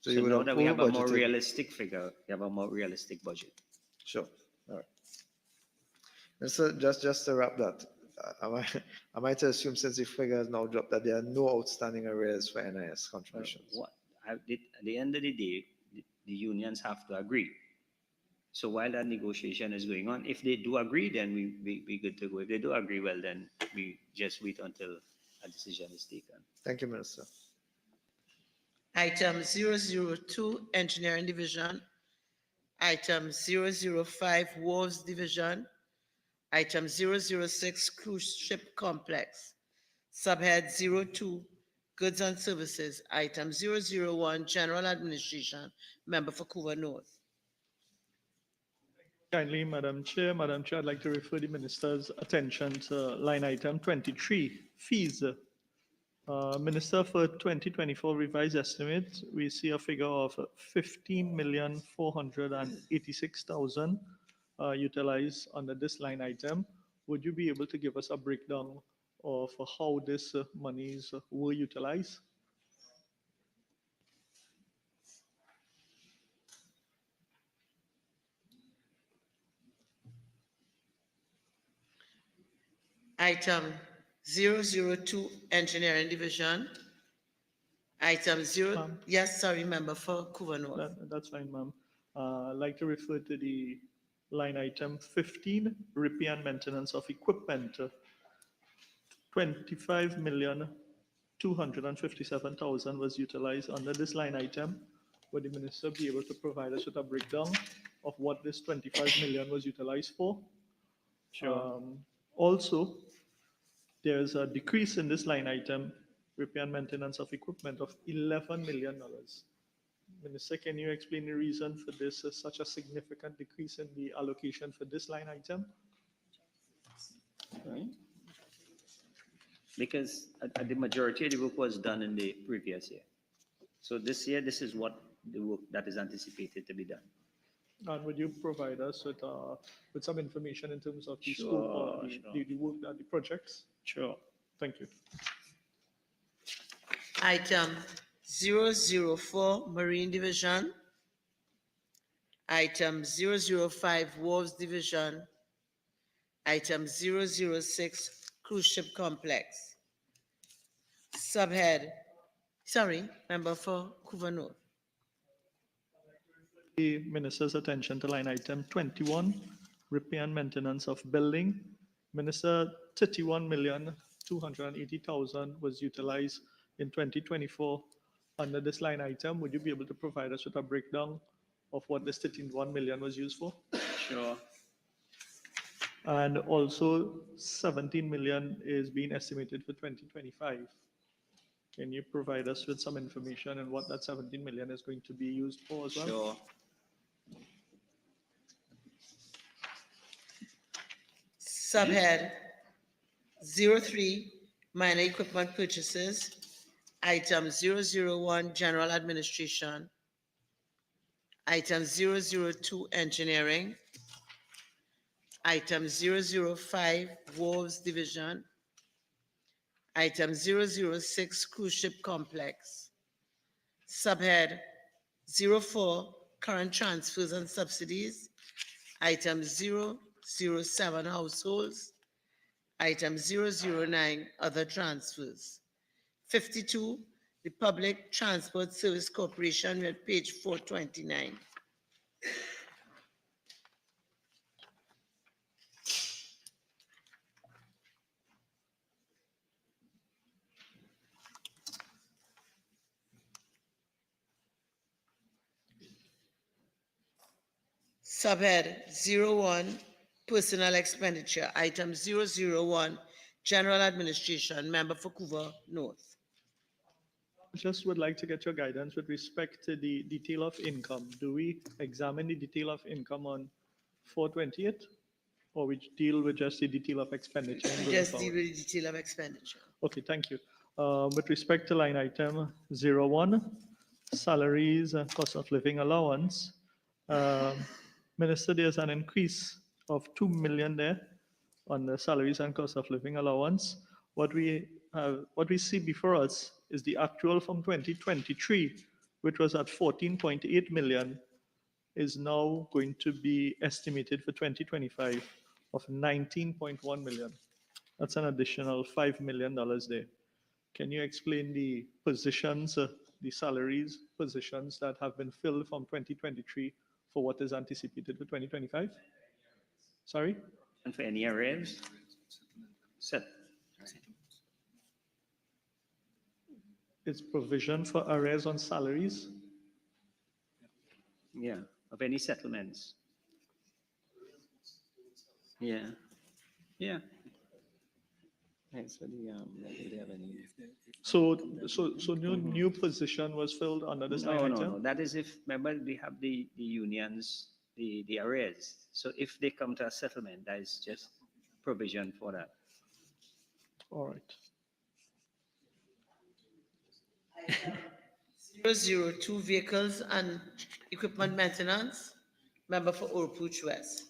So So you would now have that we have a more over-budgeted. realistic figure, we have a more realistic budget. Sure. All right. And so just to wrap that, am I to assume since the figure has now dropped that there are no outstanding arrears for NIS contributions? At the end of the day, the unions have to agree. So while that negotiation is going on, if they do agree, then we good to go. If they do agree, well, then we just wait until a decision is taken. Thank you, Minister. Item 002, Engineering Division. Item 005, Wharves Division. Item 006, Cruise Ship Complex. Subhead 02, Goods and Services. Item 001, General Administration. Member for Couva North. Kindly, Madam Chair. Madam Chair, I'd like to refer the Minister's attention to line item 23, fees. Minister, for 2024 revised estimate, we see a figure of 15,486,000 utilized under this line item. Would you be able to give us a breakdown of how this monies were utilized? Item 002, Engineering Division. Item 0, yes, sorry, member for Couva North. That's fine, ma'am. I'd like to refer to the line item 15, repair and maintenance of equipment. 25,257,000 was utilized under this line item. Would the minister be able to provide us with a breakdown of what this 25 million was utilized for? Sure. Also, there's a decrease in this line item, repair and maintenance of equipment, of $11 million. Minister, can you explain the reason for this such a significant decrease in the allocation for this line item? Right. Because the majority of the work was done in the previous year. So this year, this is what the work that is anticipated to be done. And would you provide us with some information in terms of the scope of the work, the projects? Sure. Thank you. Item 004, Marine Division. Item 005, Wharves Division. Item 006, Cruise Ship Complex. Subhead, sorry, member for Couva North. The minister's attention to line item 21, repair and maintenance of building. Minister, 31,280,000 was utilized in 2024 under this line item. Would you be able to provide us with a breakdown of what this 31 million was used for? Sure. And also 17 million is being estimated for 2025. Can you provide us with some information on what that 17 million is going to be used for as well? Sure. Subhead 03, minor equipment purchases. Item 001, general administration. Item 002, engineering. Item 005, wharves division. Item 006, cruise ship complex. Subhead 04, current transfers and subsidies. Item 007, households. Item 009, other transfers. 52, the Public Transport Service Corporation, we're at page 429. Subhead 01, personal expenditure. Item 001, general administration. Member for Couva North. Just would like to get your guidance with respect to the detail of income. Do we examine the detail of income on 428, or we deal with just the detail of expenditure? Just deal with the detail of expenditure. Okay, thank you. With respect to line item 01, salaries and cost of living allowance, Minister, there's an increase of 2 million there. on the salaries and cost of living allowance. What we see before us is the actual from 2023, which was at 14.8 million, is now going to be estimated for 2025 of 19.1 million. That's an additional $5 million there. Can you explain the positions, the salaries positions that have been filled from 2023 for what is anticipated for 2025? Sorry? And for any arrears? Set. It's provision for arrears on salaries. Yeah, of any settlements. Yeah, yeah. Thanks for the, do they have any? So new position was filled under this line No, item? no. That is if, remember, we have the unions, the arrears. So if they come to a settlement, that is just provision for that. All right. 002 vehicles and equipment maintenance. Member for Oropouche West.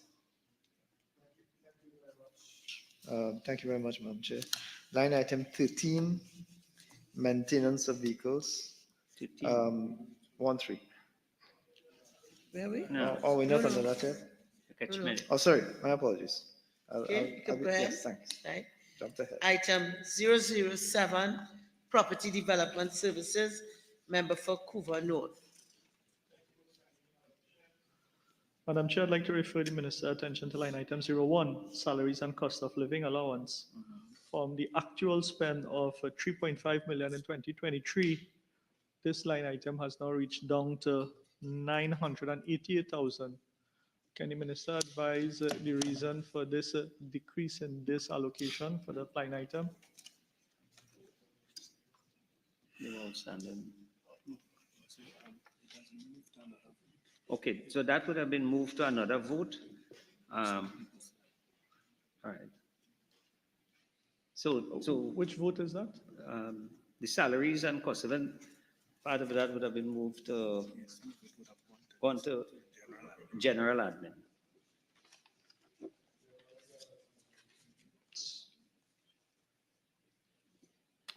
Thank you very much, Madam Chair. Line item 13, maintenance of vehicles. 13. 13. Where are we? No. Oh, we're not No, under no. that yet? Catchment. Oh, sorry, my apologies. Okay, you can go ahead. Yes, thanks. Right. Jumped ahead. Item 007, Property Development Services, member for Couva North. Madam Chair, I'd like to refer the Minister's attention to line item 01, salaries and cost of living allowance. From the actual spend of 3.5 million in 2023, this line item has now reached down to 988,000. Can the Minister advise the reason for this decrease in this allocation for the line item? They're outstanding. Okay, so that would have been moved to another vote. All right. So which vote is that? The salaries and cost of living, part of that would have been moved to gone to general admin.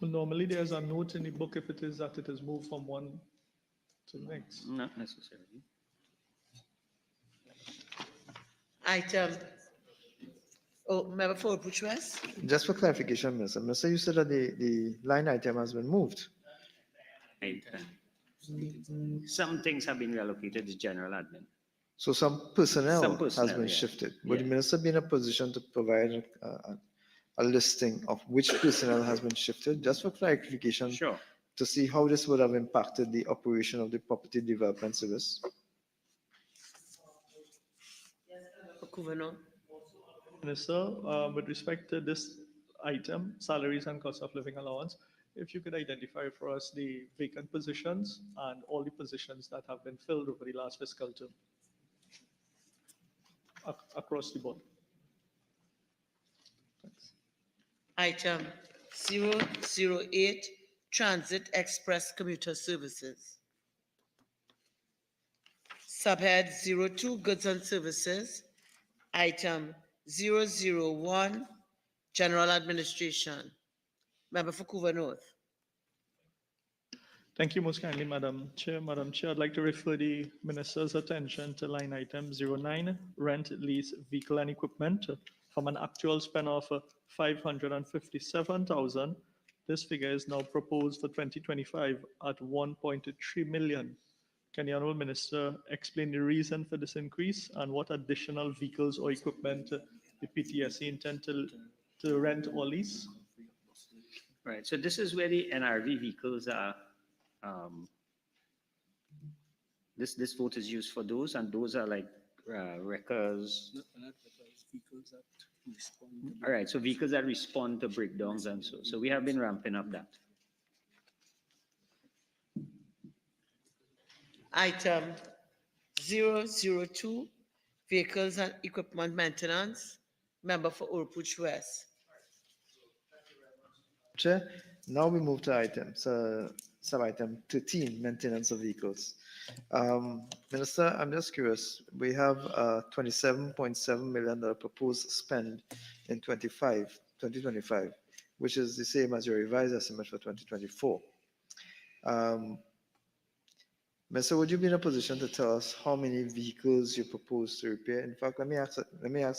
Normally, there's a note in the book if it is that it is moved from one to the next. Not necessarily. Item, member for Oropouche West. Just for clarification, Minister, you said that the line item has been moved. Right. Some things have been reallocated to general admin. So some personnel has been yeah. shifted. Would the Yeah. Minister be in a position to provide a listing of which personnel has been shifted, just for clarification? Sure. To see how this would have impacted the operation of the property development service? For Couva North. Minister, with respect to this item, salaries and cost of living allowance, if you could identify for us the vacant positions and all the positions that have been filled over the last fiscal term across the board. Thanks. Item 008, Transit Express Commuter Services. Subhead 02, Goods and Services. Item 001, General Administration. Member for Couva North. Thank you most kindly, Madam Chair. Madam Chair, I'd like to refer the Minister's attention to line item 09, rent, lease, vehicle and equipment. From an actual spend of 557,000, this figure is now proposed for 2025 at 1.3 million. Can the Honourable Minister explain the reason for this increase and what additional vehicles or equipment the PTSC intend to rent or lease? Right, so this is where the NRV vehicles are. This vote is used for those, and those are like wreckers. All right, so vehicles that respond to breakdowns and so we have been ramping up that. Item 002, Vehicles and Equipment Maintenance. Member for Oropouche West. Chair, now we move to items, sub-item 13, maintenance of vehicles. Minister, I'm just curious, we have $27.7 million proposed spend in 2025, which is the same as your revised estimate for 2024. Mr. Would you be in a position to tell us how many vehicles you propose to repair? In fact, let me ask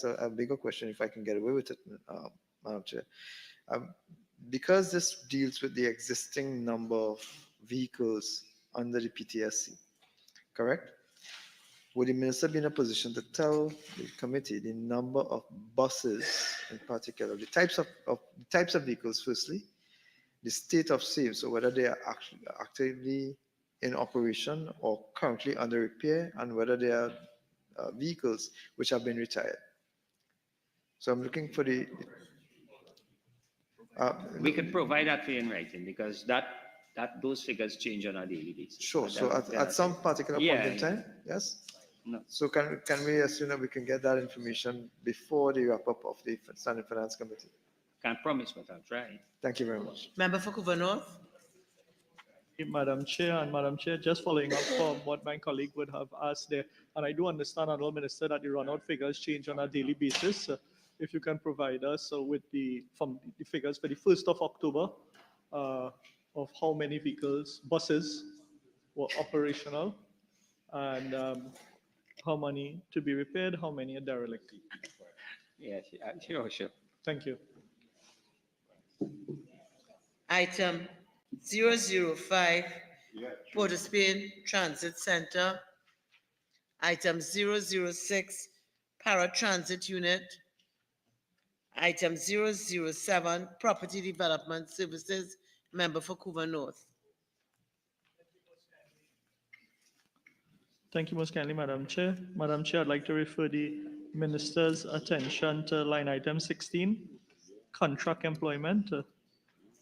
a bigger question, if I can get away with it, Madam Chair. Because this deals with the existing number of vehicles under the PTSC, correct? Would the minister be in a position to tell the committee the number of buses in particular, the types of vehicles, firstly, the state of sale, so whether they are actively in operation or currently under repair, and whether they are vehicles which have been retired? So I'm looking for the. We could provide that for you in writing because those figures change on a daily basis. Sure. So at some particular point in time, yes. No. So can we assume that we can get that information before the wrap up of the Standing Finance Committee? Can't promise, but I'll try. Thank you very much. Member for Couva North. Madam Chair, and Madam Chair, just following up from what my colleague would have asked there, and I do understand, Honourable Minister, that the runout figures change on a daily basis. If you can provide us with the figures for the 1st of October of how many buses were operational, and how many to be repaired, how many are derelict. Yes, sure. Thank you. Item 005, Port of Spain Transit Center. Item 006, Paratransit Unit. Item 007, Property Development Services. Member for Couva North. Thank you most kindly, Madam Chair. Madam Chair, I'd like to refer the Minister's attention to line item 16, contract employment.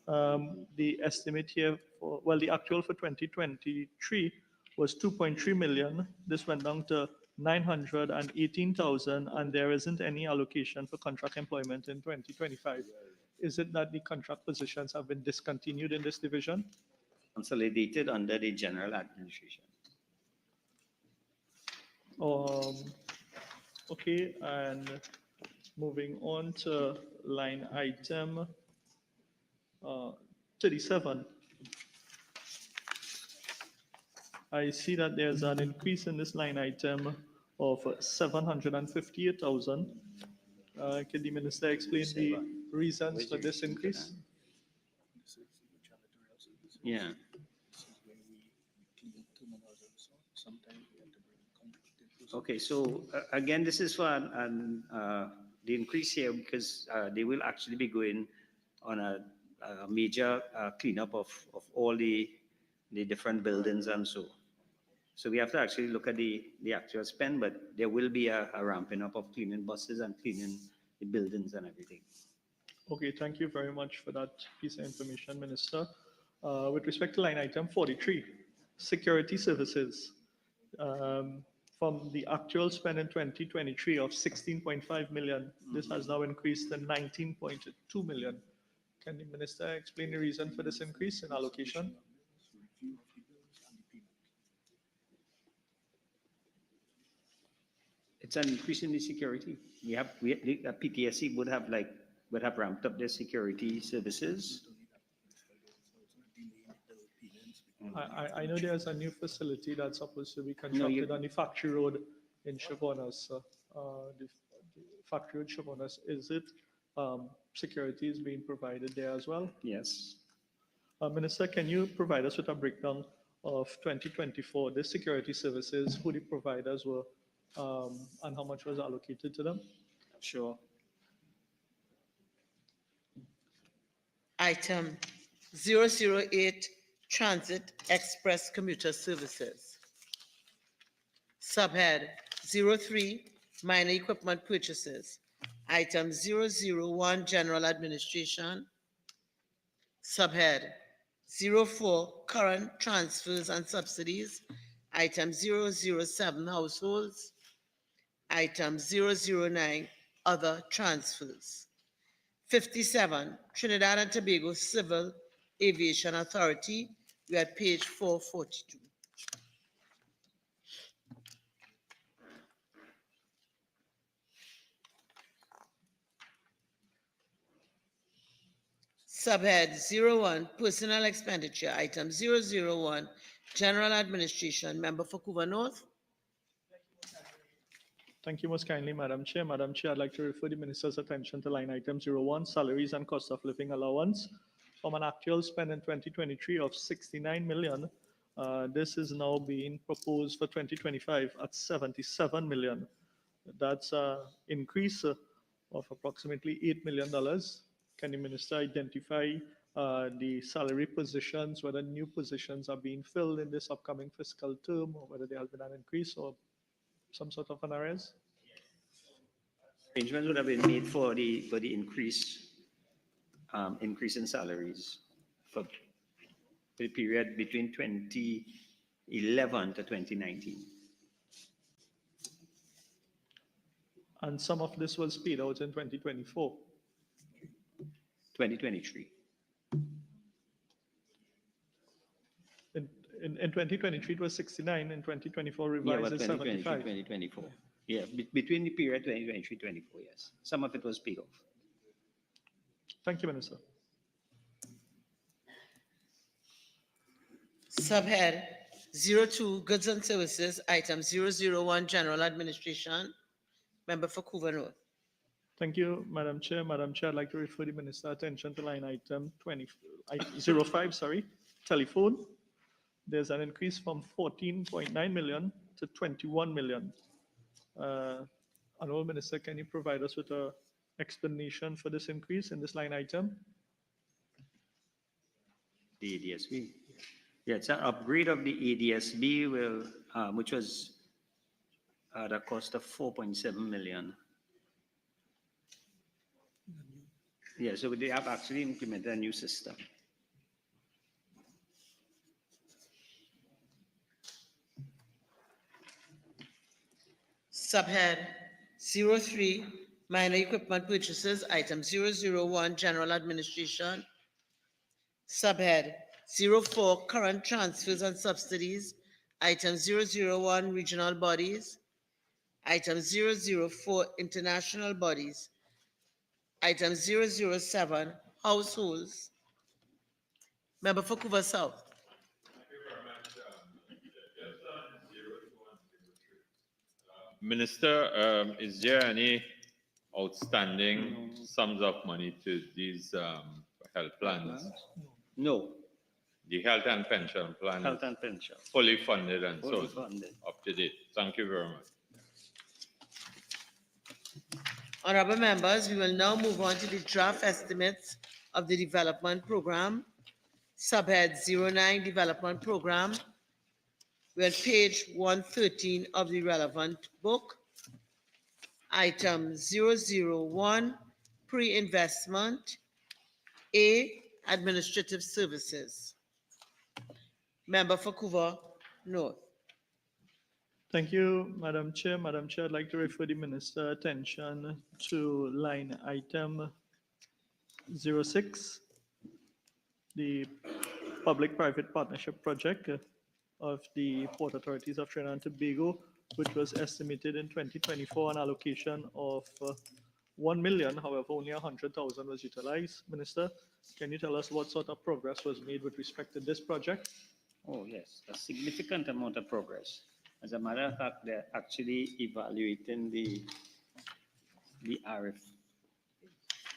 The estimate here, the actual for 2023 was 2.3 million. This went down to 918,000, and there isn't any allocation for contract employment in 2025. Is it that the contract positions have been discontinued in this division? Consolidated under the general administration. Okay, and moving on to line item 37. I see that there's an increase in this line item of 758,000. Can the minister explain the reasons for this increase? Yeah. Okay, so again, this is for the increase here because they will actually be going on a major cleanup of all the different buildings and so. So we have to actually look at the actual spend, but there will be a ramping up of cleaning buses and cleaning the buildings and everything. Okay, thank you very much for that piece of information, Minister. With respect to line item 43, security services. From the actual spend in 2023 of 16.5 million, this has now increased to 19.2 million. Can the minister explain the reason for this increase in allocation? It's an increase in the security. The PTSC would have ramped up their security services. I know there's a new facility that's supposed to be constructed on the factory road in Chabonas. The factory road Chabonas, is it security is being provided there as well? Yes. Minister, can you provide us with a breakdown of 2024, the security services, who the providers were, and how much was allocated to them? Sure. Item 008, Transit Express Commuter Services. Subhead 03, Minor Equipment Purchases. Item 001, General Administration. Subhead 04, Current Transfers and Subsidies. Item 007, Households. Item 009, Other Transfers. 57, Trinidad and Tobago Civil Aviation Authority. We're at page 442. Subhead 01, Personal Expenditure, item 001, General Administration. Member for Couva North. Thank you most kindly, Madam Chair. Madam Chair, I'd like to refer the Minister's attention to line item 01, Salaries and Cost of Living Allowance, from an actual spend in 2023 of 69 million. This is now being proposed for 2025 at 77 million. That's an increase of approximately $8 million. Can the Minister identify the salary positions, whether new positions are being filled in this upcoming fiscal term, or whether there has been an increase or some sort of an arrest? Arrangements would have been made for the increase in salaries for the period between 2011 to 2019. And some of this was paid out in 2024. 2023. In 2023, it was 69. In 2024, Yeah, revised well, is 2023, 75. 2024. Yeah, between the period 2023-24, yes. Some of it was paid off. Thank you, Minister. Subhead 02, Goods and Services, item 001, General Administration. Member for Couva North. Thank you, Madam Chair. Madam Chair, I'd like to refer the Minister's attention to line item 05, telephone. There's an increase from 14.9 million to 21 million. Honourable Minister, can you provide us with an explanation for this increase in this line item? The ADSB. Yeah, it's an upgrade of the ADSB, which was at a cost of 4.7 million. Yeah, so they have actually implemented a new system. Subhead 03, Minor Equipment Purchases, item 001, General Administration. Subhead 04, Current Transfers and Subsidies, item 001, Regional Bodies. Item 004, International Bodies. Item 007, Households. Member for Couva South. Minister, is there any outstanding sums of money to these health plans? No. The health and pension plan Health is and pension. fully funded and Fully so funded. up to date. Thank you very much. Honorable members, we will now move on to the draft estimates of the development program. Subhead 09, Development Program. We're on page 113 of the relevant book. Item 001, Pre-Investment. A, Administrative Services. Member for Couva North. Thank you, Madam Chair. Madam Chair, I'd like to refer the Minister's attention to line item 06, the Public-Private Partnership Project of the Port Authorities of Trinidad and Tobago, which was estimated in 2024 an allocation of 1 million. However, only 100,000 was utilized. Minister, can you tell us what sort of progress was made with respect to this project? Oh, yes, a significant amount of progress. As a matter of fact, they're actually evaluating the RF.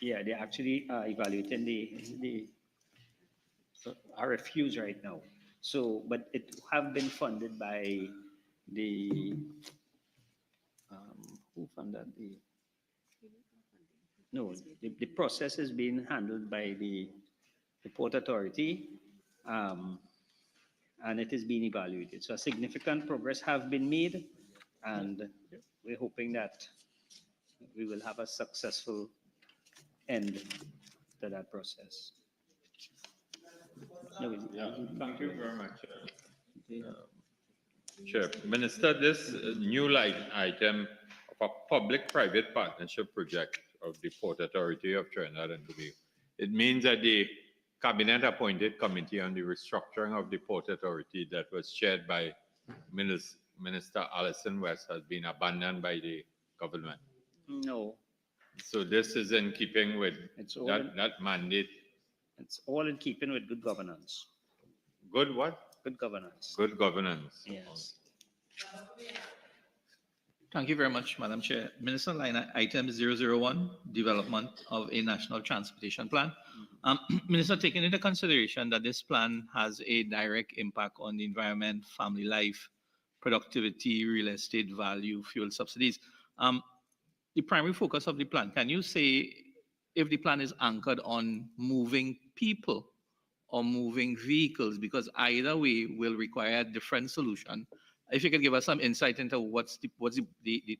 Yeah, they're actually evaluating the RFQs right now. So, but it have been funded by the, who funded the? No, the process is being handled by the Port Authority, and it is being evaluated. So a significant progress have been made, and we're hoping that we will have a successful end to that process. Thank you very much. Sure. Minister, this new line item of a public-private partnership project of the Port Authority of Trinidad and Tobago, it means that the Cabinet-appointed Committee on the Restructuring of the Port Authority that was chaired by Minister Alison West has been abandoned by the government. No. So this is in keeping with that mandate It's all in keeping with good governance. Good what? Good governance. Good governance. Yes. Thank you very much, Madam Chair. Minister, line item 001, development of a national transportation plan. Minister, taking into consideration that this plan has a direct impact on the environment, family life, productivity, real estate value, fuel subsidies, the primary focus of the plan, can you say if the plan is anchored on moving people or moving vehicles? Because either way will require a different solution. If you could give us some insight into what's the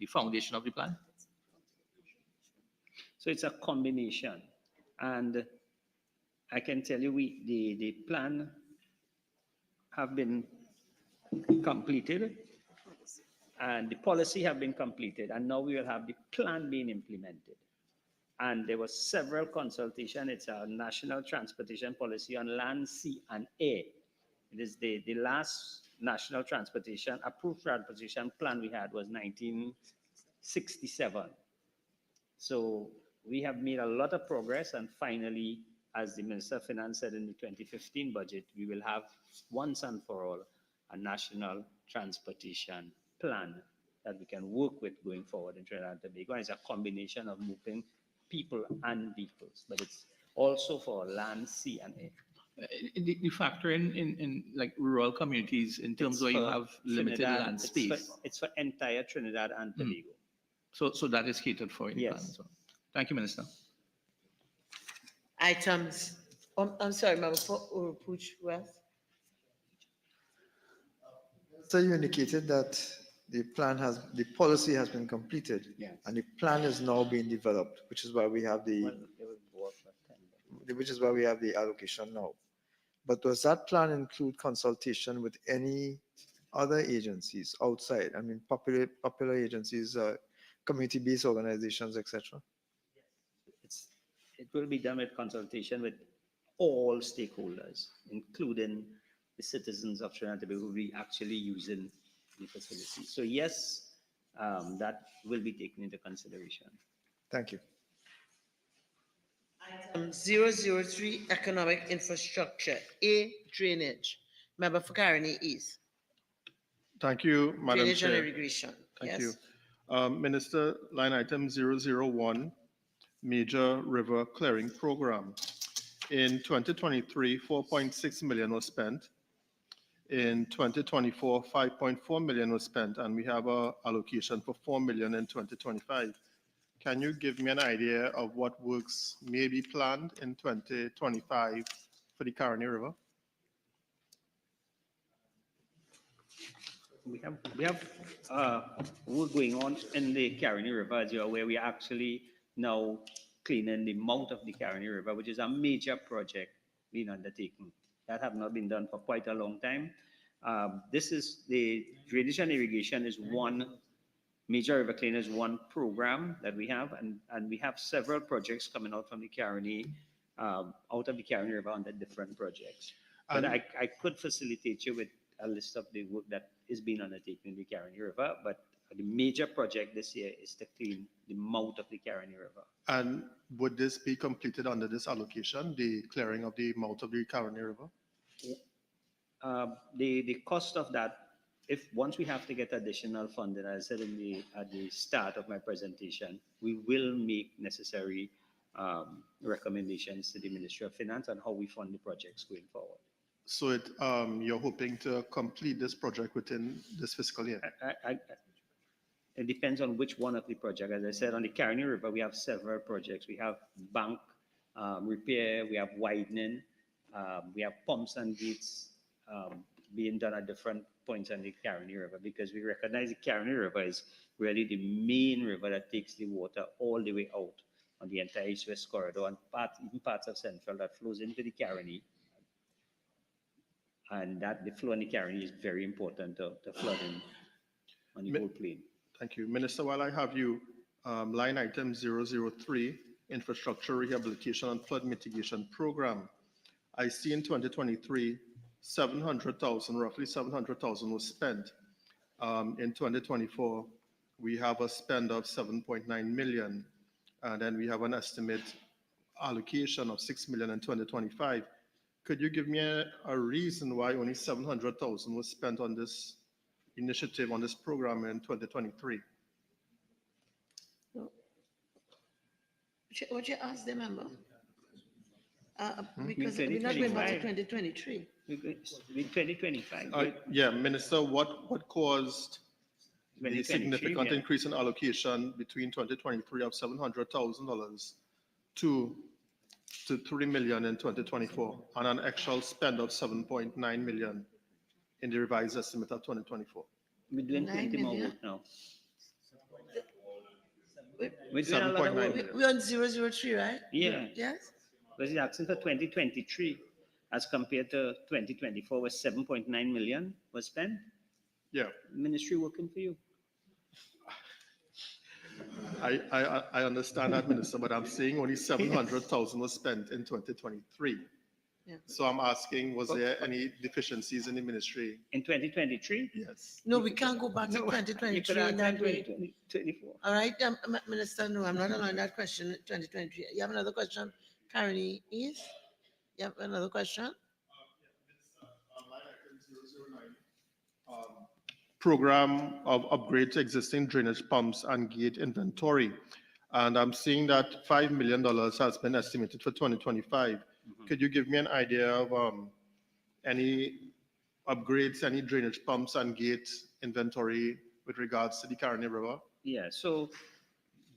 foundation of the plan. So it's a combination. And I can tell you the plan have been completed and the policy have been completed, and now we will have the plan being implemented. And there was several consultation. It's a national transportation policy on land, sea, and air. It is the last national transportation, approved transportation plan we had was 1967. So we have made a lot of progress, and finally, as the Minister of Finance said in the 2015 budget, we will have once and for all a national transportation plan that we can work with going forward in Trinidad and Tobago. And it's a combination of moving people and vehicles, but it's also for land, sea, and air. The factor in like rural communities in terms where you have limited Trinidad, land space. It's for entire Trinidad and Tobago. So that is catered for in the plan as well. Thank you, Minister. Items, I'm sorry, Member for Urupuch West. So you indicated that the policy has been completed, and the plan is now being developed, which is why we have the allocation now. But does that plan include consultation with any other agencies outside? I mean, popular agencies, community-based organizations, etc. It will be done with consultation with all stakeholders, including the citizens of Trinidad and Tobago who will be actually using the facility. So yes, that will be taken into consideration. Thank you. Item 003, economic infrastructure, A, drainage. Member for Caroni East. Thank you, Madam Drainage Chair. and irrigation. Thank Yes. you. Minister, line item 001, Major River Clearing Program. In 2023, 4.6 million was spent. In 2024, 5.4 million was spent, and we have a allocation for 4 million in 2025. Can you give me an idea of what works may be planned in 2025 for the Caroni River? We have work going on in the Caroni River, as you're aware. We are actually now cleaning the mouth of the Caroni River, which is a major project being undertaken. That have not been done for quite a long time. This is the drainage and irrigation is one, major river cleaning is one program that we have, and we have several projects coming out from the Caroni, out of the Caroni River under different projects. But I could facilitate you with a list of the work that is being undertaken in the Caroni River, but the major project this year is to clean the mouth of the Caroni River. And would this be completed under this allocation, the clearing of the mouth of the Caroni River? The cost of that, if once we have to get additional funding, as I said at the start of my presentation, we will make necessary recommendations to the Ministry of Finance on how we fund the projects going forward. So you're hoping to complete this project within this fiscal year? It depends on which one of the projects. As I said, on the Caroni River, we have several projects. We have bank repair, we have widening, we have pumps and gates being done at different points on the Caroni River, because we recognize the Caroni River is really the main river that takes the water all the way out on the entire east-west corridor, and even parts of Central that flows into the Caroni. And that the flow in the Caroni is very important to flooding on the whole plain. Thank you. Minister, while I have you, line item 003, Infrastructure Rehabilitation and Flood Mitigation Program. I see in 2023, 700,000, roughly 700,000 was spent. In 2024, we have a spend of 7.9 million, and then we have an estimate allocation of 6 million in 2025. Could you give me a reason why only 700,000 was spent on this initiative, on this program in 2023? What you asked the member? In Because we're not going back to 2025. 2023. With 2025. Yeah, Minister, what caused the 2023, significant yeah. increase in allocation between 2023 of $700,000 to 3 million in 2024 and an actual spend of 7.9 million in the revised estimate of 2024? We're doing 9 plenty more million? work now. We- We're doing a lot of 7.9 work. million. We're on 003, right? Yeah. Yes? Because it's asking for 2023 as compared to 2024, where 7.9 million was spent. Yeah, Ministry working for you. I understand that, Minister, but I'm saying only 700,000 was spent in 2023. Yeah. So I'm asking, was there any deficiencies in the ministry? In 2023? Yes. No, we can't go back to You could 2023 have in that way. 2024. All right, Minister, no, I'm not allowing that question, 2023. You have another question, Karen East? You have another question? Program of upgrade to existing drainage pumps and gate inventory. And I'm seeing that $5 million has been estimated for 2025. Could you give me an idea of any upgrades, any drainage pumps and gate inventory with regards to the Caroni River? Yeah, so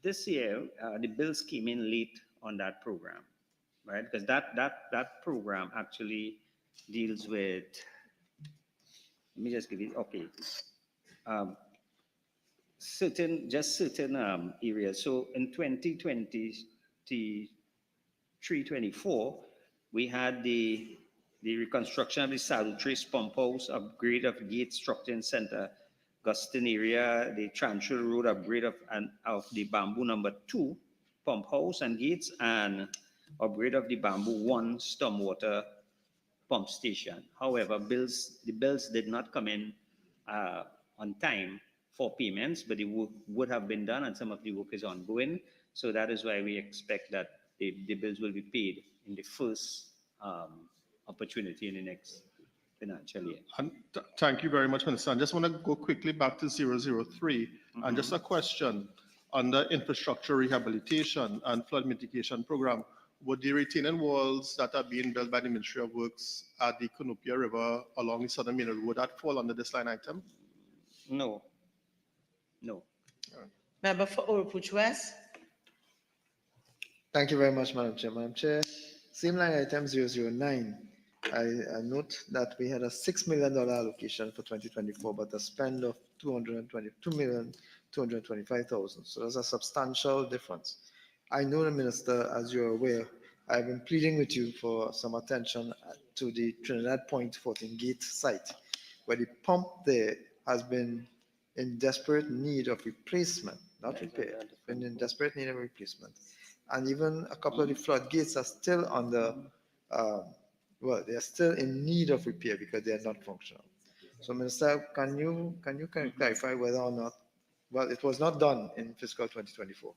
this year, the bills came in late on that program, right? Because that program actually deals with, let me just give you, okay. Certain areas. So in 2023-24, we had the reconstruction of the Saddle Trace pump house, upgrade of gate structure in Center Gustin area, the Transfer Road upgrade of the Bamboo number 2 pump house and gates, and upgrade of the Bamboo 1 stormwater pump station. However, the bills did not come in on time for payments, but the work would have been done and some of the work is ongoing. So that is why we expect that the bills will be paid in the first opportunity in the next financial year. And thank you very much, Minister. I just want to go quickly back to 003 and just a question on the infrastructure rehabilitation and flood mitigation program. Would the retaining walls that are being built by the Ministry of Works at the Cunupia River along the Southern Main Road, would that fall under this line item? No. No. Member for Oropouche West? Thank you very much, Madam Chair. Madam Chair, same line item 009. I note that we had a $6 million allocation for 2024, but a spend of $2,225,000. So that's a substantial difference. I know the Minister, as you're aware, I've been pleading with you for some attention to the Trinidad Point 14 Gate site, where the pump there has been in desperate need of replacement, not repair, been in desperate need of replacement. And even a couple of the floodgates are still under, well, they are still in need of repair because they are not functional. So, Minister, can you clarify whether or not, well, it was not done in fiscal 2024,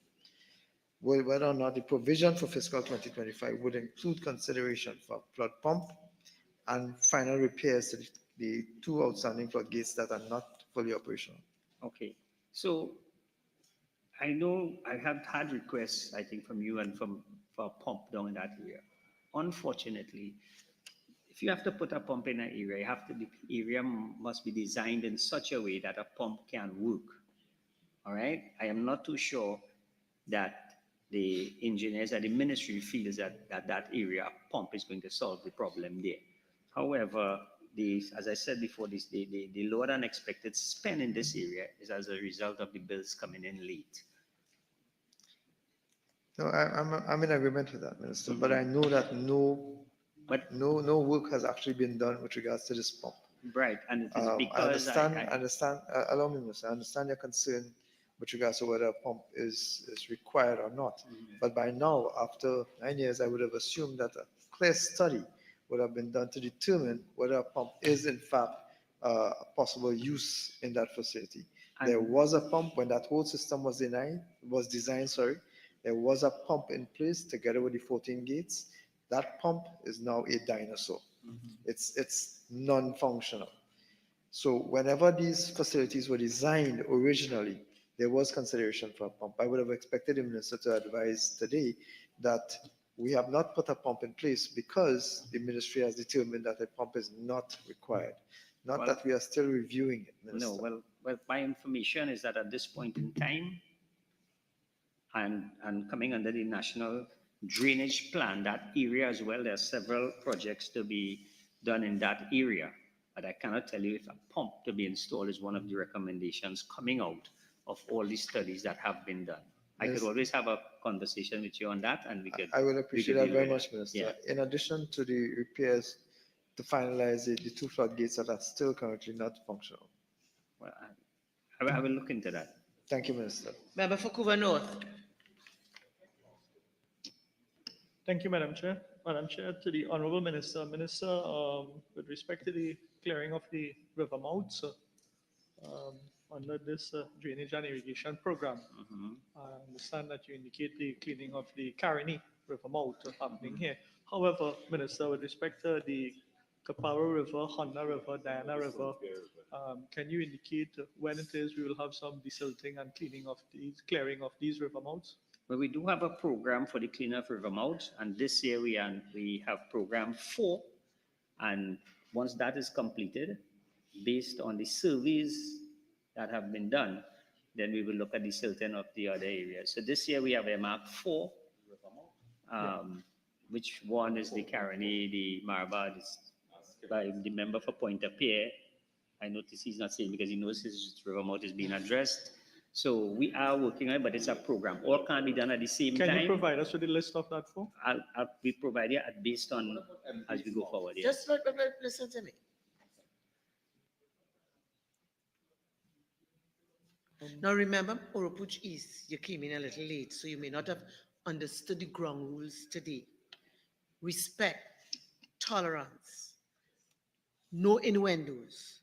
whether or not the provision for fiscal 2025 would include consideration for flood pump and final repairs to the 2 outstanding floodgates that are not fully operational? Okay. So I know I have had requests, I think, from you and for a pump down in that area. Unfortunately, if you have to put a pump in an area, the area must be designed in such a way that a pump can work. All right? I am not too sure that the engineers at the ministry feels that area pump is going to solve the problem there. However, as I said before, the lower than expected spend in this area is as a result of the bills coming in late. No, I'm in agreement with that, Minister, but I know that no work has actually been done with regards to this pump. Right, and it is because I understand, allow me, Minister, I understand your concern with regards to whether a pump is required or not. But by now, after 9 years, I would have assumed that a clear study would have been done to determine whether a pump is in fact a possible use in that facility. There was a pump when that whole system was designed, There was a pump in place together with the 14 gates. That pump is now a dinosaur. It's non-functional. So whenever these facilities were designed originally, there was consideration for a pump. I would have expected the minister to advise today that we have not put a pump in place because the ministry has determined that a pump is not required. Not Well, that we are still reviewing it, Minister. No, well, my information is that at this point in time, and coming under the national drainage plan, that area as well, there are several projects to be done in that area. But I cannot tell you if a pump to be installed is one of the recommendations coming out of all the studies that have been done. I could Yes. always have a conversation with you on that, and we could. I would we appreciate could that deal very with much, it. Minister. Yeah. In addition to the repairs to finalize the two floodgates that are still currently not functional. Well, I will look into that. Thank you, Minister. Member for Couva North. Thank you, Madam Chair. Madam Chair, to the Honorable Minister. Minister, with respect to the clearing of the river mouths under this drainage and irrigation program, I understand that you indicate the cleaning of the Caroni River mouth happening here. However, Minister, with respect to the Kapara River, Honda River, Diana River, can you indicate when it is we will have some desilting and clearing of these river mouths? Well, we do have a program for the cleanup of river mouths, and this year we have program 4, and once that is completed, based on the surveys that have been done, then we will look at the silting of the other areas. So this year we have a mark 4, which one is the Caroni, the Maraba, by the member for Pointe-à-Pierre. I notice he's not saying because he knows his river mouth is being addressed. So we are working on it, but it's a program. All can't be done at the same time. Can you provide us with the list of that for? I'll be provided based on as we go forward. Yeah. Just listen to me. Now remember, Oropuch East, you came in a little late, so you may not have understood the ground rules today. Respect, tolerance, no innuendos.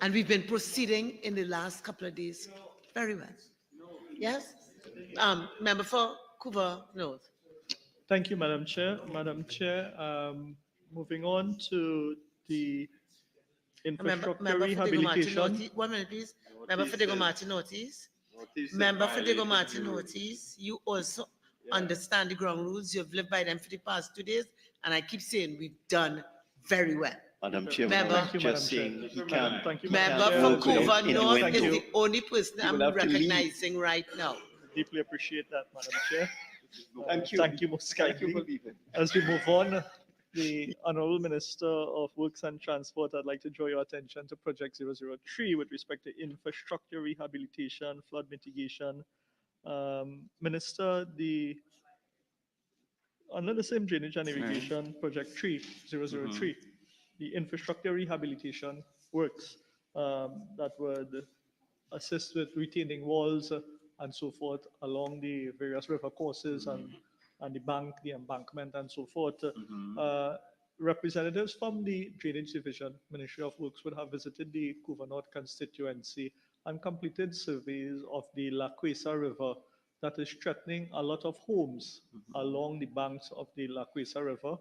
And we've been proceeding in the last couple of days very well. Yes? Member for Couva North. Thank you, Madam Chair. Madam Chair, moving on to the infrastructure Member for Diego rehabilitation. Martin, 1 minute, please. Member for Diego Martin Northeast. Member for Diego Martin Northeast, you also understand the ground rules. You've lived by them for the past 2 days, and I keep saying we've done very well. Madam Chair, Member, just saying he can't. Member for Couva North is the only person He I'm will have to leave. recognizing right now. Deeply appreciate that, Madam Chair. Thank you. Thank you most kindly. As we move on, the Honorable Minister of Works and Transport, I'd like to draw your attention to Project 003 with respect to infrastructure rehabilitation, flood mitigation. Minister, under the same drainage and irrigation, Project 003, the infrastructure rehabilitation works that would assist with retaining walls and so forth along the various river courses and the embankment and so forth. Representatives from the Drainage Division, Ministry of Works, would have visited the Couva North constituency and completed surveys of the La Cuesa River that is threatening a lot of homes along the banks of the La Cuesa River.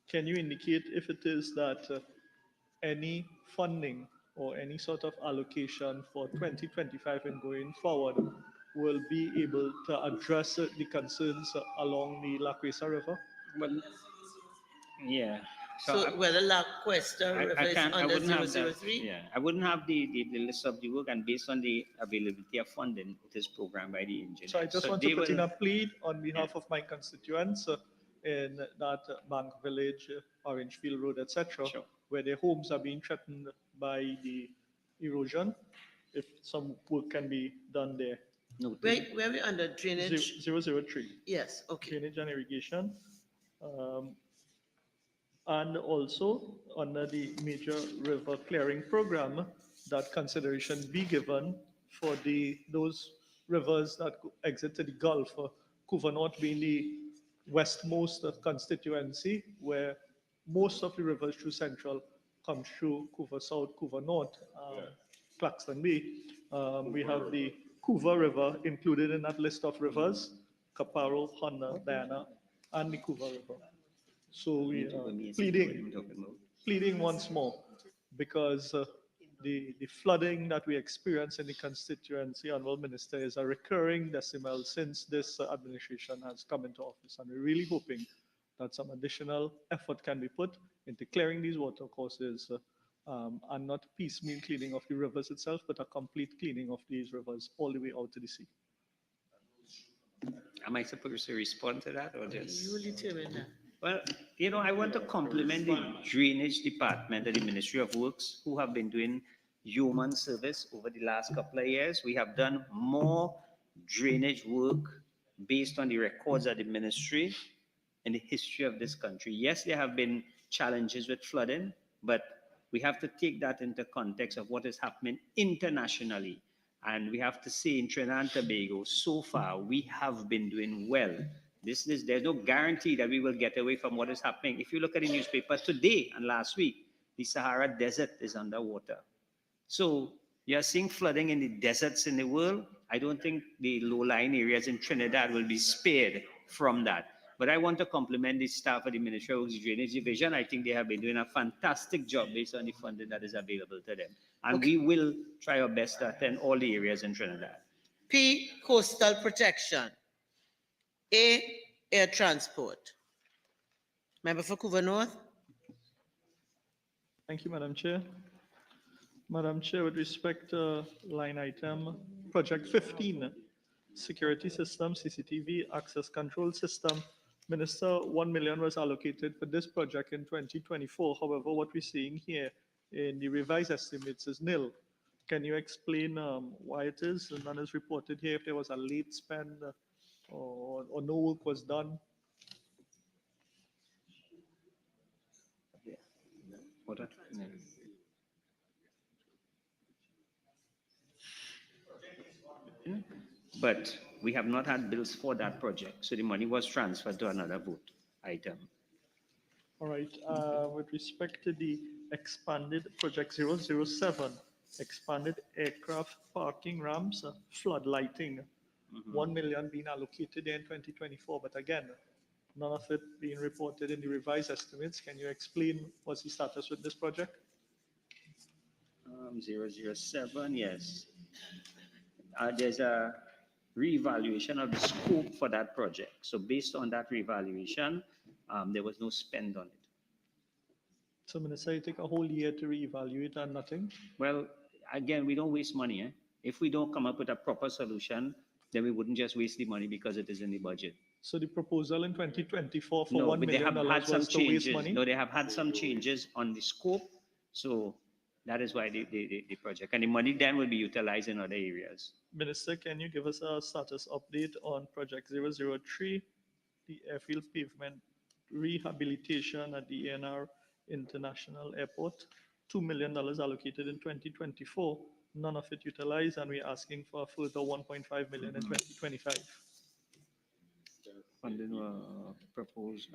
Can you indicate if it is that any funding or any sort of allocation for 2025 and going forward will be able to address the concerns along the La Cuesa River? Well, yeah. So whether La Cuesta River is under wouldn't have that. 003? Yeah, I wouldn't have the list of the work, and based on the availability of funding, it is programmed by the engineer. So I just want to put in a plea on behalf of my constituents in that Bank Village, Orangefield Road, etc., where their homes are being threatened by the erosion, if some work can be done there. No, Where are we under drainage? 003. Yes, okay. Drainage and irrigation. And also under the major river clearing program, that consideration be given for those rivers that exit to the Gulf, Couva North being the westmost constituency, where most of the rivers through Central come through Couva South, Couva North, Claxton Bay. We have the Kuva River included in that list of rivers, Kaparo, Honda, Diana, and the Kuva River. So we are pleading once more, because the flooding that we experience in the constituency, Honorable Minister, is a recurring decimal since this administration has come into office. And we're really hoping that some additional effort can be put into clearing these water courses, and not piecemeal cleaning of the rivers itself, but a complete cleaning of these rivers all the way out to the sea. Am I supposed to respond to that or just? You will determine that. Well, I want to compliment the drainage department and the Ministry of Works, who have been doing human service over the last couple of years. We have done more drainage work based on the records of the ministry in the history of this country. Yes, there have been challenges with flooding, but we have to take that into context of what is happening internationally. And we have to say in Trinidad and Tobago, so far, we have been doing well. There's no guarantee that we will get away from what is happening. If you look at the newspaper today and last week, the Sahara Desert is underwater. So you're seeing flooding in the deserts in the world. I don't think the low-lying areas in Trinidad will be spared from that. But I want to compliment the staff of the Ministry of Works Drainage Division. I think they have been doing a fantastic job based on the funding that is available to them. And we will try our best to attend all the areas in Trinidad. P, coastal protection. A, air transport. Member for Couva North. Thank you, Madam Chair. Madam Chair, with respect to line item project 15, security system, CCTV access control system, Minister, 1 million was allocated for this project in 2024. However, what we're seeing here in the revised estimates is nil. Can you explain why it is? And none is reported here if there was a late spend or no work was done. But we have not had bills for that project. So the money was transferred to another vote item. All right. With respect to the expanded project 007, expanded aircraft parking ramps, flood lighting, 1 million being allocated there in 2024. But again, none of it being reported in the revised estimates. Can you explain what's the status with this project? 007, yes. There's a reevaluation of the scope for that project. So based on that reevaluation, there was no spend on it. So, Minister, you take a whole year to reevaluate and nothing? Well, again, we don't waste money. Eh? If we don't come up with a proper solution, then we wouldn't just waste the money because it is in the budget. So the proposal in 2024 for No, $1 but they million have had some was to waste changes. money? No, they have had some changes on the scope. So that is why the project. And the money then will be utilized in other areas. Minister, can you give us a status update on project 003, the airfield pavement rehabilitation at the ANR International Airport? $2 million allocated in 2024, none of it utilized, and we're asking for a further 1.5 million in 2025. Funding proposed.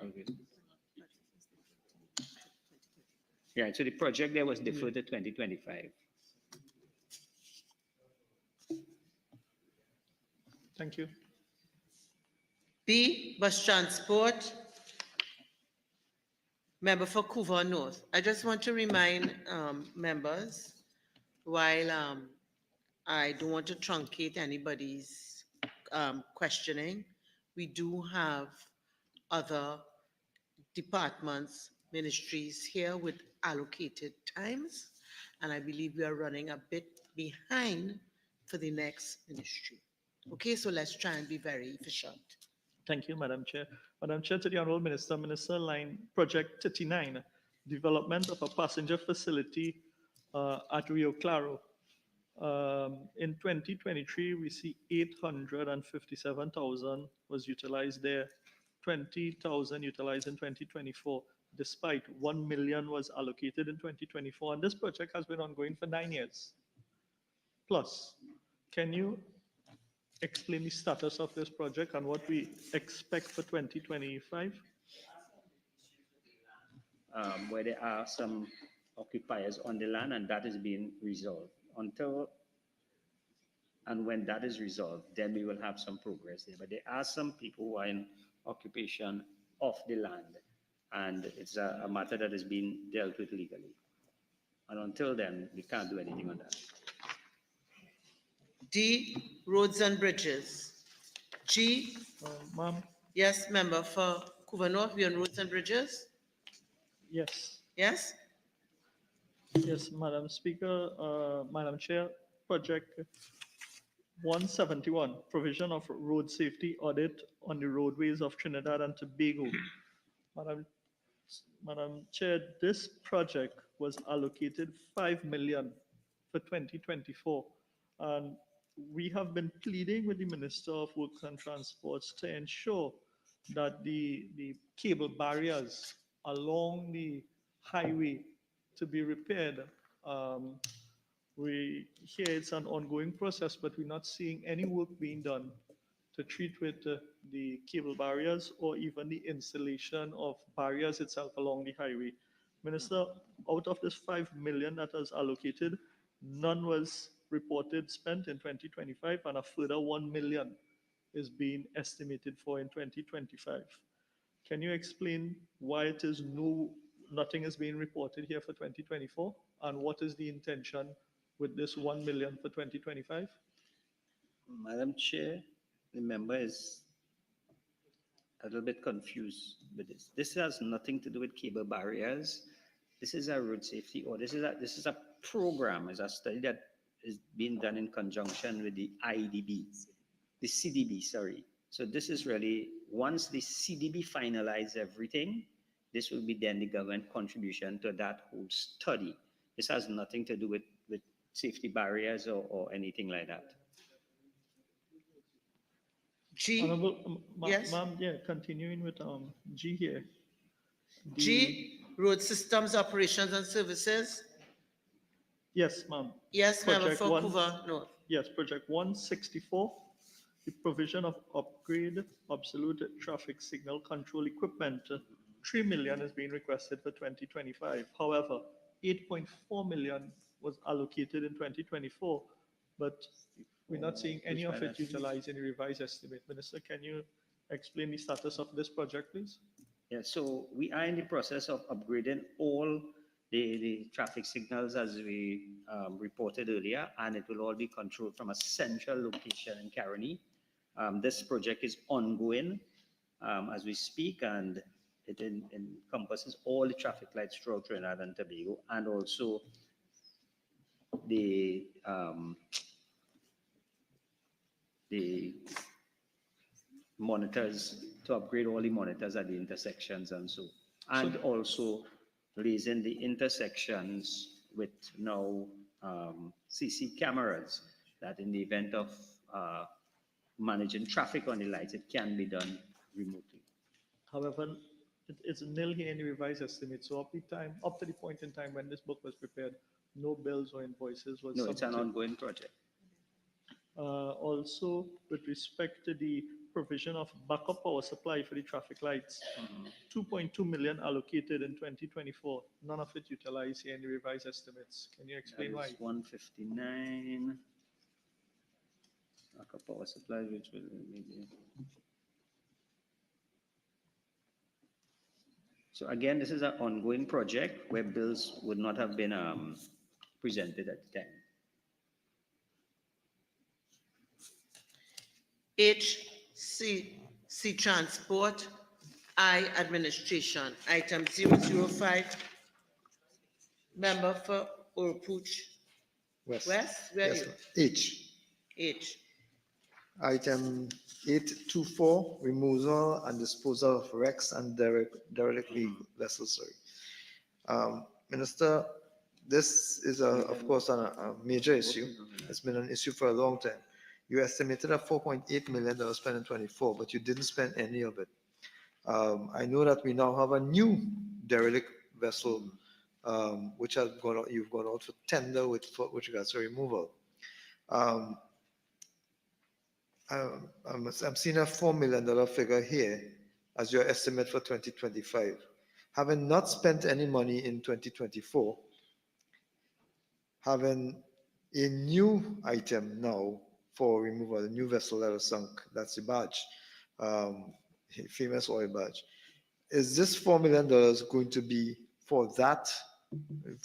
Yeah, so the project there was deferred to 2025. Thank you. B, bus transport. Member for Couva North. I just want to remind members, while I don't want to truncate anybody's questioning, we do have other departments, ministries here with allocated times, and I believe we are running a bit behind for the next ministry. Okay, so let's try and be very efficient. Thank you, Madam Chair. Madam Chair, to the Honorable Minister, Minister line project 39, development of a passenger facility at Rio Claro. In 2023, we see 857,000 was utilized there, 20,000 utilized in 2024, despite 1 million was allocated in 2024. And this project has been ongoing for 9 years. Plus, can you explain the status of this project and what we expect for 2025? Where there are some occupiers on the land, and that is being resolved. Until And when that is resolved, then we will have some progress there. But there are some people who are in occupation of the land, and it's a matter that is being dealt with legally. And until then, we can't do anything on that. D, roads and bridges. G, Ma'am, yes, member for Couva North, we on roads and bridges? yes. Yes? Yes, Madam Speaker, Madam Chair, project 171, provision of road safety audit on the roadways of Trinidad and Tobago. Madam Chair, this project was allocated 5 million for 2024. And we have been pleading with the Minister of Works and Transports to ensure that the cable barriers along the highway to be repaired. We hear it's an ongoing process, but we're not seeing any work being done to treat with the cable barriers or even the installation of barriers itself along the highway. Minister, out of this 5 million that was allocated, none was reported spent in 2025, and a further 1 million is being estimated for in 2025. Can you explain why it is nothing is being reported here for 2024, and what is the intention with this 1 million for 2025? Madam Chair, the member is a little bit confused with this. This has nothing to do with cable barriers. This is a road safety, or this is a program, is a study that is being done in conjunction with the IDB, the CDB, sorry. So this is really, once the CDB finalize everything, this will be then the government contribution to that whole study. This has nothing to do with safety barriers or anything like that. G, Honorable, yes? ma'am, yeah, continuing with G here. G, road systems, operations and services. Yes, ma'am. Yes, member Project for one- Couva North. Yes, project 164, the provision of upgrade obsolete traffic signal control equipment. 3 million is being requested for 2025. However, 8.4 million was allocated in 2024, but we're not seeing any of it utilized in the revised estimate. Minister, can you explain the status of this project, please? Yeah, so we are in the process of upgrading all the traffic signals as we reported earlier, and it will all be controlled from a central location in Caroni. This project is ongoing as we speak, and it encompasses all the traffic lights throughout Trinidad and Tobago, and also the monitors, to upgrade all the monitors at the intersections and so, and also raising the intersections with now CC cameras, that in the event of managing traffic on the lights, it can be done remotely. However, it's nil here in the revised estimate. So up to the point in time when this book was prepared, no bills or invoices was No, it's an submitted. ongoing project. Also, with respect to the provision of backup power supply for the traffic lights, 2.2 million allocated in 2024. None of it utilized here in the revised estimates. Can you explain why? 159. Backup power supply, which will maybe. So again, this is an ongoing project where bills would not have been presented at the time. H, C transport. I, administration. Item 005. Member for Orpuch West. West, where are Yes, you? ma'am. H. H. Item 824, removal and disposal of wrecks and derelict vessels, Minister, this is of course a major issue. It's been an issue for a long time. You estimated a $4.8 million spent in 24, but you didn't spend any of it. I know that we now have a new derelict vessel, which has gone out, you've gone out for tender with regards to removal. I'm seeing a $4 million figure here as your estimate for 2025. Having not spent any money in 2024, having a new item now for removal, the new vessel that was sunk, that's the barge, famous oil barge. Is this $4 million going to be for that,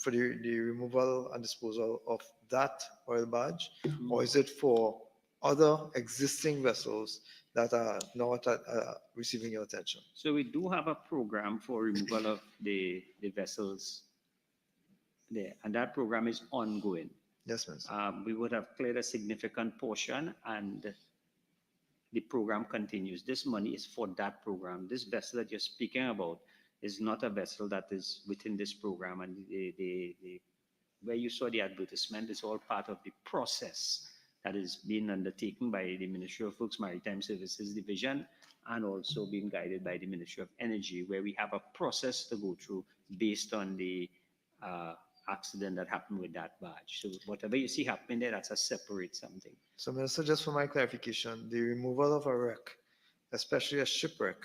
for the removal and disposal of that oil barge, or is it for other existing vessels that are not receiving your attention? So we do have a program for removal of the vessels there, and that program is ongoing. Yes, Minister. We would have cleared a significant portion, and the program continues. This money is for that program. This vessel that you're speaking about is not a vessel that is within this program, and where you saw the advertisement is all part of the process that is being undertaken by the Ministry of Works Maritime Services Division, and also being guided by the Ministry of Energy, where we have a process to go through based on the accident that happened with that barge. So whatever you see happening there, that's a separate something. So, Minister, just for my clarification, the removal of a wreck, especially a shipwreck,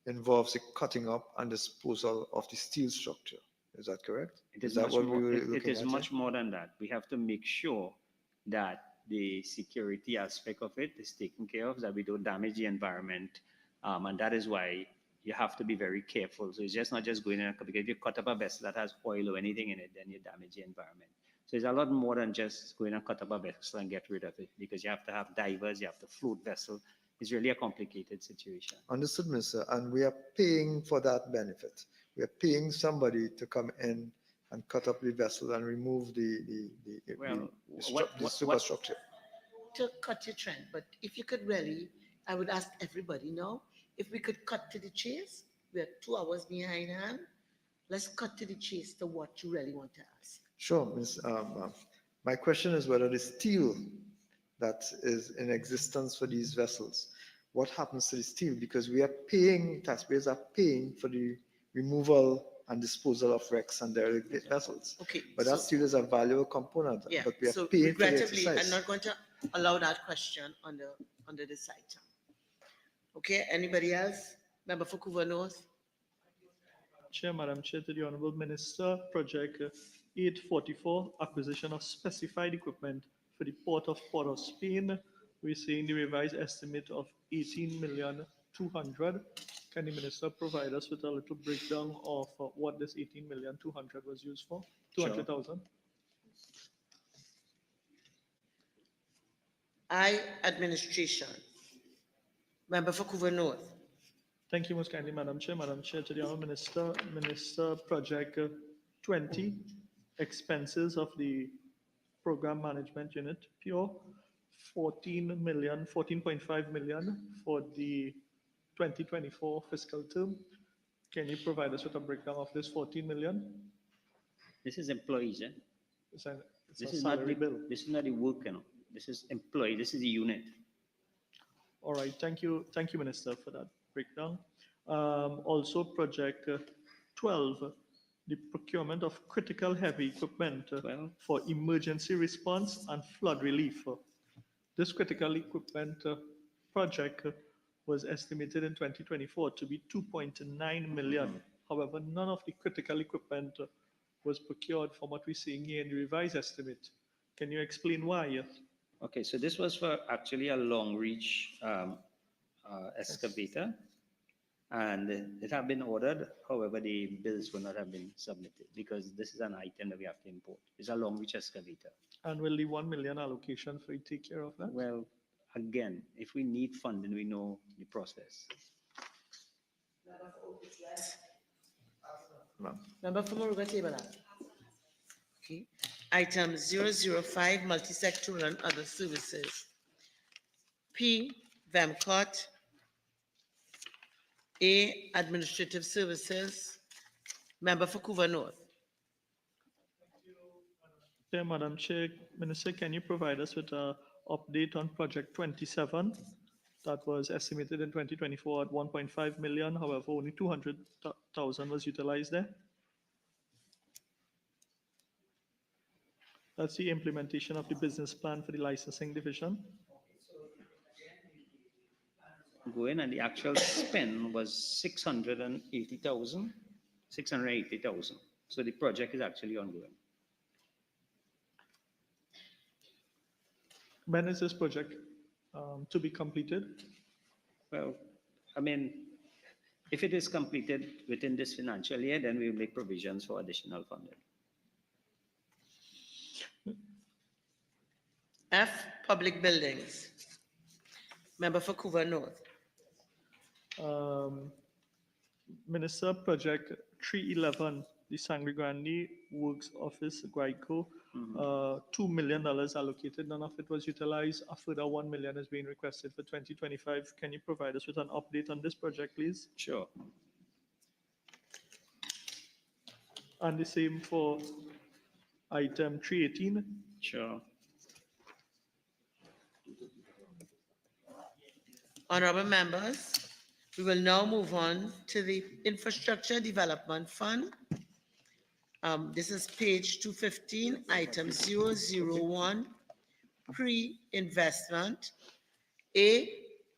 involves the cutting up and disposal of the steel structure. Is that correct? It is that much what more, we were it looking is at much here? more than that. We have to make sure that the security aspect of it is taken care of, that we don't damage the environment. And that is why you have to be very careful. So it's just not just going in, because if you cut up a vessel that has oil or anything in it, then you damage the environment. So it's a lot more than just going and cut up a vessel and get rid of it, because you have to have divers, you have to float vessel. It's really a complicated situation. Understood, Minister. And we are paying for that benefit. We are paying somebody to come in and cut up the vessel and remove the superstructure. To cut your trend, but if you could really, I would ask everybody now, if we could cut to the chase. We're 2 hours behindhand. Let's cut to the chase to what you really want to ask. Sure, Ms. My question is whether the steel that is in existence for these vessels, what happens to the steel? Because we are paying, taxpayers are paying for the removal and disposal of wrecks and derelict vessels. Okay. But that steel is a valuable component. Yeah. But we are So paying for the regrettably, I'm exercise. not going to allow that question under this item. Okay. Anybody else? Member for Couva North. Chair, Madam Chair, to the Honorable Minister, Project 844, acquisition of specified equipment for the Port of Spain. We're seeing the revised estimate of 18,200,000. Can the Minister provide us with a little breakdown of what this 18,200,000 was used for? 200,000. Administration. Member for Couva North. Thank you most kindly, Madam Chair. Madam Chair, to the Honourable Minister, Minister, Project 20, expenses of the Program Management Unit, pure 14.5 million for the 2024 fiscal term. Can you provide us with a breakdown of this 14 million? This is employees, eh? It's a This is not salary the bill. This is not the work, you know. This is employee. This is the unit. All right, thank you, Minister, for that breakdown. Also, Project 12, the procurement of critical heavy equipment for emergency response and flood relief. This critical equipment project was estimated in 2024 to be 2.9 million. However, none of the critical equipment was procured from what we're seeing here in the revised estimate. Can you explain why? Okay, so this was for actually a long reach excavator, and it had been ordered. However, the bills would not have been submitted because this is an item that we have to import. It's a long reach excavator. And will the 1 million allocation for you take care of that? Well, again, if we need funding, we know the process. Member for Moruga Table. Okay. Item 005, multi-sectoral and other services. P, VEMCOT. A, administrative services. Member for Couva North. Yeah, Madam Chair, Minister, can you provide us with an update on Project 27 that was estimated in 2024 at 1.5 million, however, only 200,000 was utilized there? That's the implementation of the business plan for the licensing division. Going and the actual spend was 680,000. So the project is actually ongoing. When is this project to be completed? Well, I mean, if it is completed within this financial year, then we will make provisions for additional funding. F, public buildings. Member for Couva North. Minister, project 311, the Sangre Grande Works Office, Guayco, $2 million allocated. None of it was utilized. A further 1 million is being requested for 2025. Can you provide us with an update on this project, please? Sure. And the same for item 318. Sure. Honorable members, we will now move on to the Infrastructure Development Fund. This is page 215, item 001, pre-investment, A,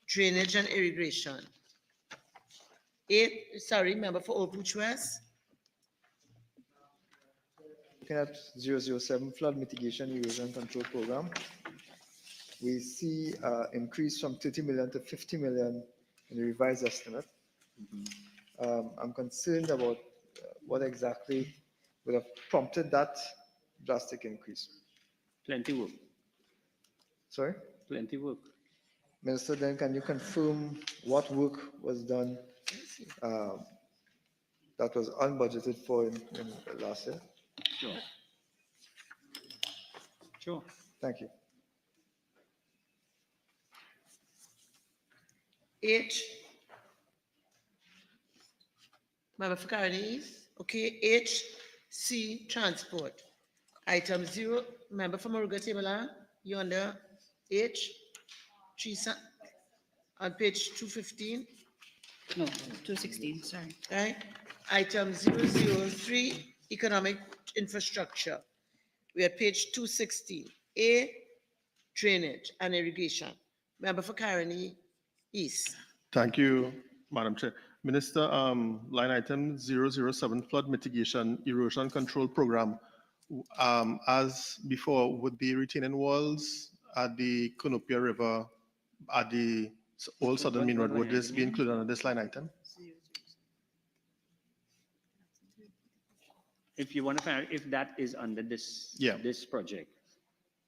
drainage and irrigation. Member for Old Butch West. Looking at 007 flood mitigation erosion control program, we see increase from 30 million to 50 million in the revised estimate. I'm concerned about what exactly would have prompted that drastic increase. Plenty work. Sorry? Plenty work. Minister, then can you confirm what work was done that was unbudgeted for in last year? Sure. Sure. Thank you. H. Member for Caroni East. Okay, H, C, transport. Item 0, member for Moruga Table, you under H, 3, on page 215. No, 216, sorry. Right. Item 003, economic infrastructure. We are page 216. A, drainage and irrigation. Member for Caroni East. Thank you, Madam Chair. Minister, line item 007, flood mitigation erosion control program. As before, would the retaining walls at the Cunupia River, at the Old Southern Main Road, would this be included on this line item? If you want to find out if that is under this, this project.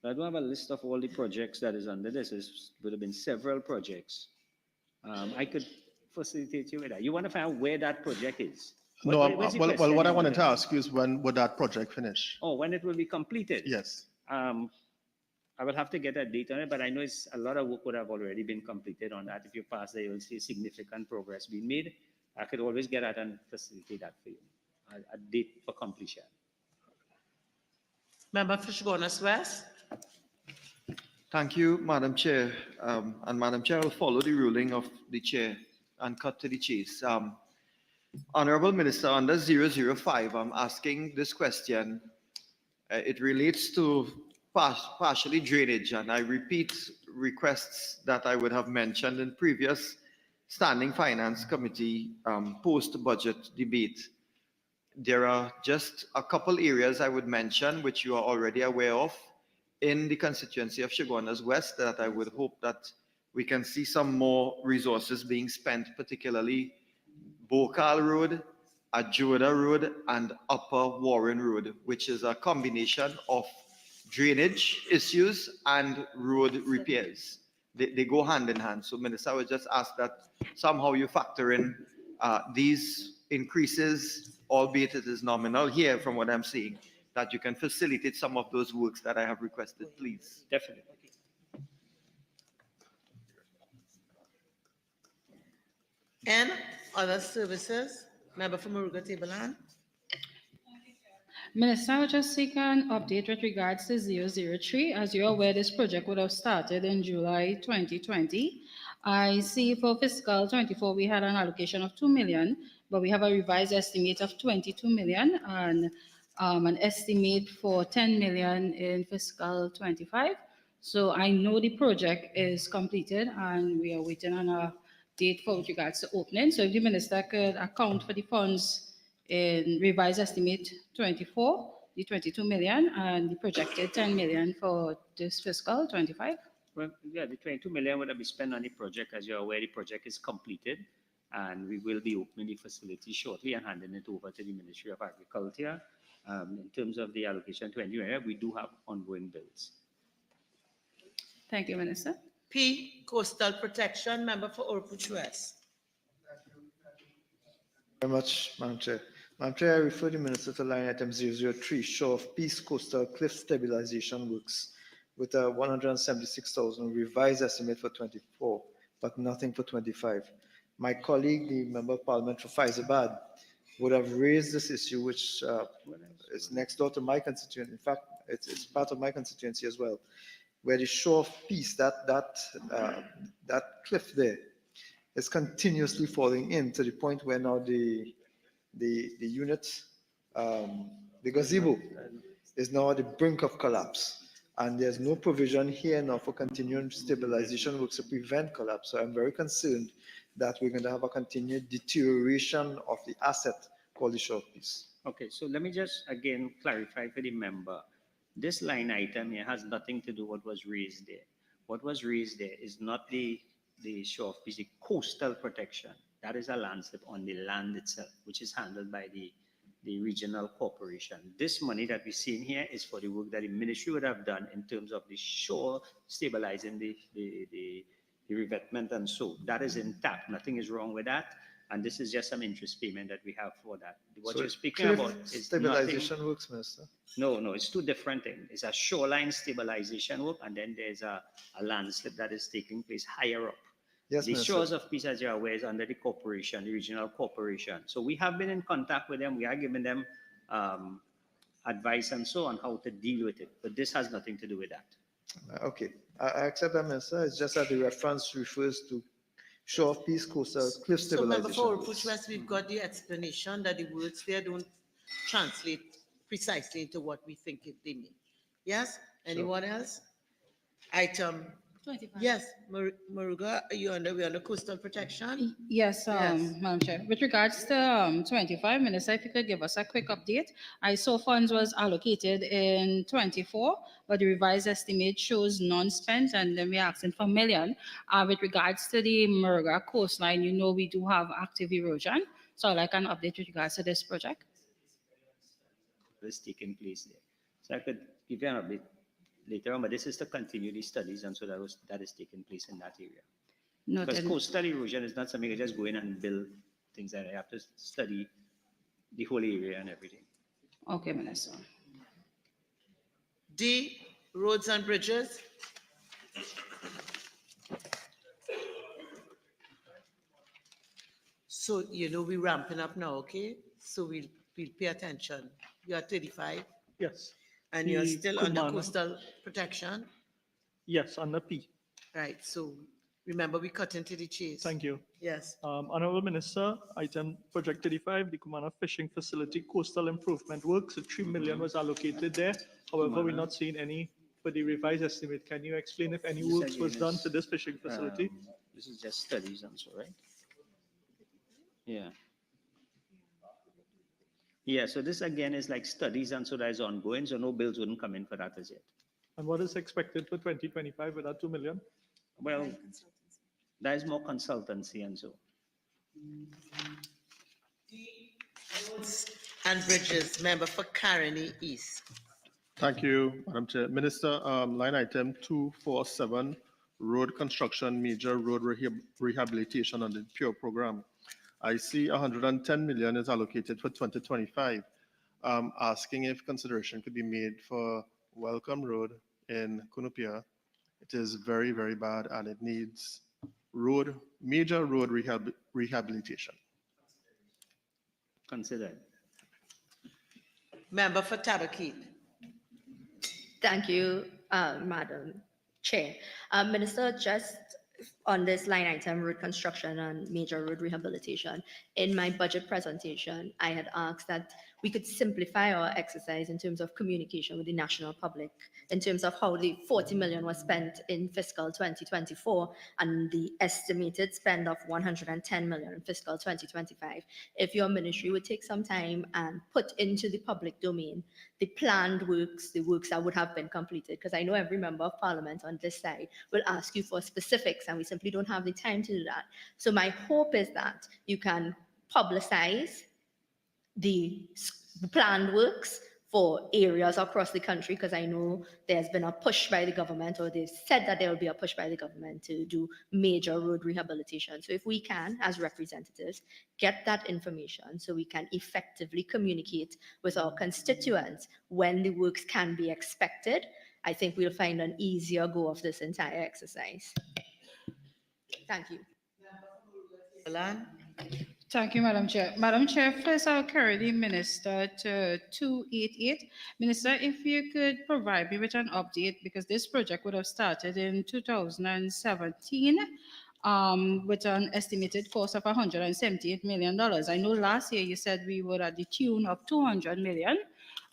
I don't have a list of all the projects that is under this. There would have been several projects. I could facilitate you with that. You want to find out where that project is? No, well, what I wanted to ask you is when would that project finish? Oh, when it will be completed? Yes. I will have to get that date on it, but I know it's a lot of work would have already been completed on that. If you pass there, you'll see significant progress being made. I could always get that and facilitate that for you, a date for completion. Member for Chaguanas West. Thank you, Madam Chair. And Madam Chair, I'll follow the ruling of the Chair and cut to the chase. Honorable Minister, under 005, I'm asking this question. It relates to partially drainage, and I repeat requests that I would have mentioned in previous Standing Finance Committee post-budget debate. There are just a couple areas I would mention, which you are already aware of, in the constituency of Chaguanas West, that I would hope that we can see some more resources being spent, particularly Bokal Road, Ajoda Road, and Upper Warren Road, which is a combination of drainage issues and road repairs. They go hand in hand. So, Minister, I would just ask that somehow you factor in these increases, albeit it is nominal here from what I'm seeing, that you can facilitate some of those works that I have requested, please. Definitely. And other services. Member for Moruga Table. Minister, I would just seek an update with regards to 003. As you're aware, this project would have started in July 2020. I see for fiscal 24, we had an allocation of 2 million, but we have a revised estimate of 22 million and an estimate for 10 million in fiscal 25. So I know the project is completed and we are waiting on a date for with regards to opening. So if the minister could account for the funds in revised estimate 24, the 22 million and the projected 10 million for this fiscal 25. Well, yeah, the 22 million would have been spent on the project. As you're aware, the project is completed, and we will be opening the facility shortly and handing it over to the Ministry of Agriculture. In terms of the allocation to NUA, we do have ongoing bills. Thank you, Minister. P, Coastal Protection, member for Oropouche West. Very much, Madam Chair. Madam Chair, I refer the Minister to line item 003, Shore of Peace Coastal Cliff Stabilization Works, with a 176,000 revised estimate for 24, but nothing for 25. My colleague, the Member of Parliament for Faizabad, would have raised this issue, which is next door to my constituency. In fact, it's part of my constituency as well, where the Shore of Peace, that cliff there, is continuously falling in to the point where now the unit, the gazebo, is now at the brink of collapse. And there's no provision here now for continuing stabilization works to prevent collapse. So I'm very concerned that we're going to have a continued deterioration of the asset called the Shore of Peace. Okay, so let me just again clarify for the member. This line item here has nothing to do with what was raised there. What was raised there is not the Shore of Peace, the coastal protection. That is a landslip on the land itself, which is handled by the regional corporation. This money that we see in here is for the work that the ministry would have done in terms of the shore, stabilizing the revetment, and so that is intact. Nothing is wrong with that. And this is just some interest payment that we have for that. What So you're speaking cliff about is stabilization nothing. works, Minister. No, it's two different things. It's a shoreline stabilization work, and then there's a landslip that is taking place higher up. Yes, The Minister. Shores of Peace, as you're aware, is under the corporation, the regional corporation. So we have been in contact with them. We are giving them advice and so on how to deal with it. But this has nothing to do with that. Okay, I accept that, Minister. It's just that the reference refers to Shore of Peace Coastal Cliff So member Stabilization for works. Oropouche West, we've got the explanation that the words there don't translate precisely into what we think they mean. Yes? Anyone else? Item 25. Yes, Maruga, we're under coastal protection? Yes, Yes. Madam Chair. With regards to 25, Minister, if you could give us a quick update. I saw funds was allocated in 24, but the revised estimate shows non-spent, and then we're asking for $1 million. With regards to the Murga coastline, you know we do have active erosion. So I'd like an update with regards to this project. Is taking place there. So I could give you an update later on, but this is to continue the studies, and so that is taking place in that area. Because Noted. coastal erosion is not something you just go in and build things that you have to study the whole area and everything. Okay, Minister. D, roads and bridges. So, we're ramping up now, okay? So we'll pay attention. You are 35 Yes. and you're The still under Kumana. coastal protection? Yes, under P. Right, so remember we cut into the chase. Thank you. Yes. Honorable Minister, item project 35, the Kumana Fishing Facility Coastal Improvement Works, 3 million was allocated there. However, we're not seeing any for the revised estimate. Can you explain if any This works again was done is, to this fishing facility? This is just studies and so, right? Yeah. Yeah, so this again is like studies and so that is ongoing, so no bills wouldn't come in for that as yet. And what is expected for 2025 with that 2 million? Well, that is more consultancy and so. Roads and bridges, member for Caroni East. Thank you, Madam Chair. Minister, line item 247, road construction, major road rehabilitation on the PURE program. I see 110 million is allocated for 2025. Asking if consideration could be made for Welcome Road in Kunupia. It is very, very bad and it needs major road rehabilitation. Considered. Member for Tabakit. Thank you, Madam Chair. Minister, just on this line item, road construction and major road rehabilitation, in my budget presentation, I had asked that we could simplify our exercise in terms of communication with the national public, in terms of how the 40 million was spent in fiscal 2024 and the estimated spend of 110 million in fiscal 2025. If your ministry would take some time and put into the public domain the planned works, the works that would have been completed, because I know every member of parliament on this side will ask you for specifics, and we simply don't have the time to do that. So my hope is that you can publicize the planned works for areas across the country, because I know there's been a push by the government, or they've said that there will be a push by the government to do major road rehabilitation. So if we can, as representatives, get that information so we can effectively communicate with our constituents when the works can be expected, I think we'll find an easier go of this entire exercise. Thank you. Thank you, Madam Chair. Madam Chair, first I'll carry the Minister to 288. Minister, if you could provide me with an update, because this project would have started in 2017 with an estimated cost of $178 million. I know last year you said we were at the tune of 200 million.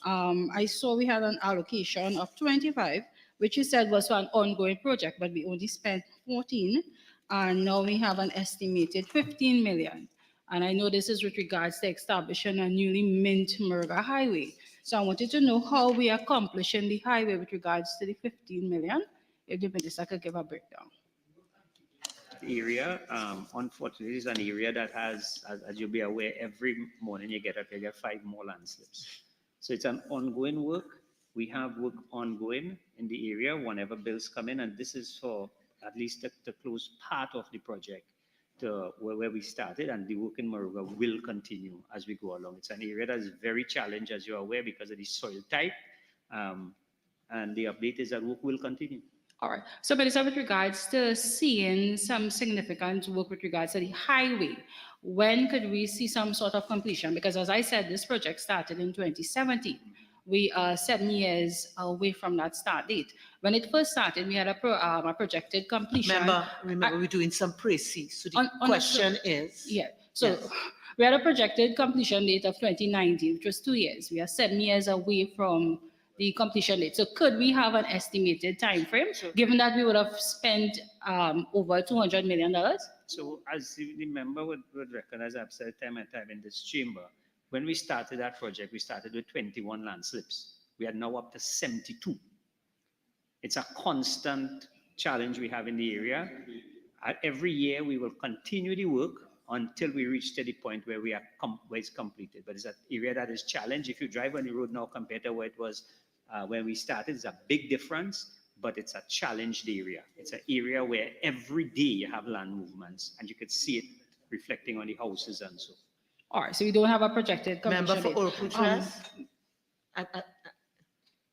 I saw we had an allocation of 25, which you said was for an ongoing project, but we only spent 14, and now we have an estimated 15 million. And I know this is with regards to establishing a newly mint Murga highway. So I wanted to know how we are accomplishing the highway with regards to the 15 million. If the minister could give a breakdown. Area, unfortunately, is an area that has, as you'll be aware, every morning you get up, you get 5 more landslips. So it's an ongoing work. We have work ongoing in the area whenever bills come in, and this is for at least the close part of the project to where we started, and the work in Moruga will continue as we go along. It's an area that is very challenged, as you're aware, because of the soil type, and the update is that work will continue. All right. So, Minister, with regards to seeing some significant work with regards to the highway, when could we see some sort of completion? Because as I said, this project started in 2017. We are 7 years away from that start date. When it first started, we had a projected completion. Remember, we're doing some précis. So the question is... Yeah. So we had a projected completion date of 2019, which was 2 years. We are 7 years away from the completion date. So could we have an estimated time frame, given that we would have spent over $200 million? So as the member would recognize, I've said time and time in this chamber, when we started that project, we started with 21 landslips. We are now up to 72. It's a constant challenge we have in the area. Every year, we will continue the work until we reach to the point where where it's completed. But it's an area that is challenged. If you drive on the road now compared to where it was when we started, it's a big difference, but it's a challenged area. It's an area where every day you have land movements, and you could see it reflecting on the houses and so. All right, so we don't have a projected completion Member for Orputras?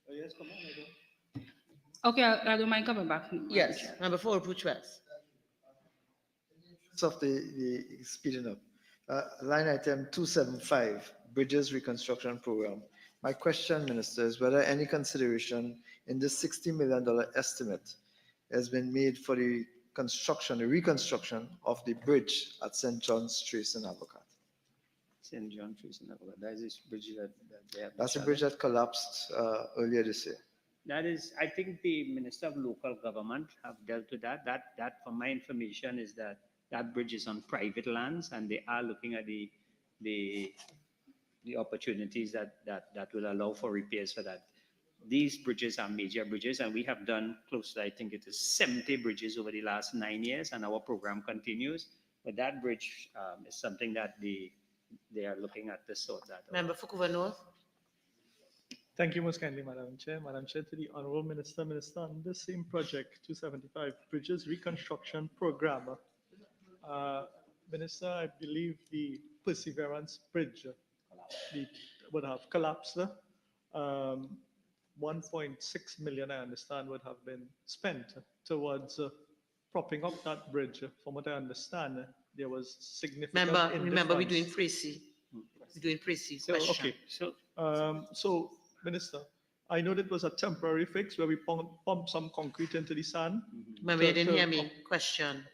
Yes, come on. Okay, I don't mind coming back. Yes, Member for Orputras. Of the speeding up. Line item 275, Bridges Reconstruction Program. My question, Minister, is whether any consideration in this $60 million estimate has been made for the reconstruction of the bridge at St. John's Trace in Avocat. St. John Trace in Avocat. That is this bridge that they have. That's a bridge that collapsed earlier this year. That is, I think the Minister of Local Government have dealt with that. That, from my information, is that that bridge is on private lands, and they are looking at the opportunities that will allow for repairs for that. These bridges are major bridges, and we have done close to, I think it is 70 bridges over the last 9 years, and our program continues. But that bridge is something that they are looking at to sort that out. Member for Vancouver North. Thank you most kindly, Madam Chair. Madam Chair, to the Honourable Minister, on this same project, 275 Bridges Reconstruction Program. Minister, I believe the Perseverance Bridge would have collapsed. 1.6 million, I understand, would have been spent towards propping up that bridge. From what I understand, there was significant. Remember, we're doing précis. We're doing précis. Okay. So, Minister, I know that was a temporary fix where we pumped some concrete into the sand. Remember, you didn't hear me. Question.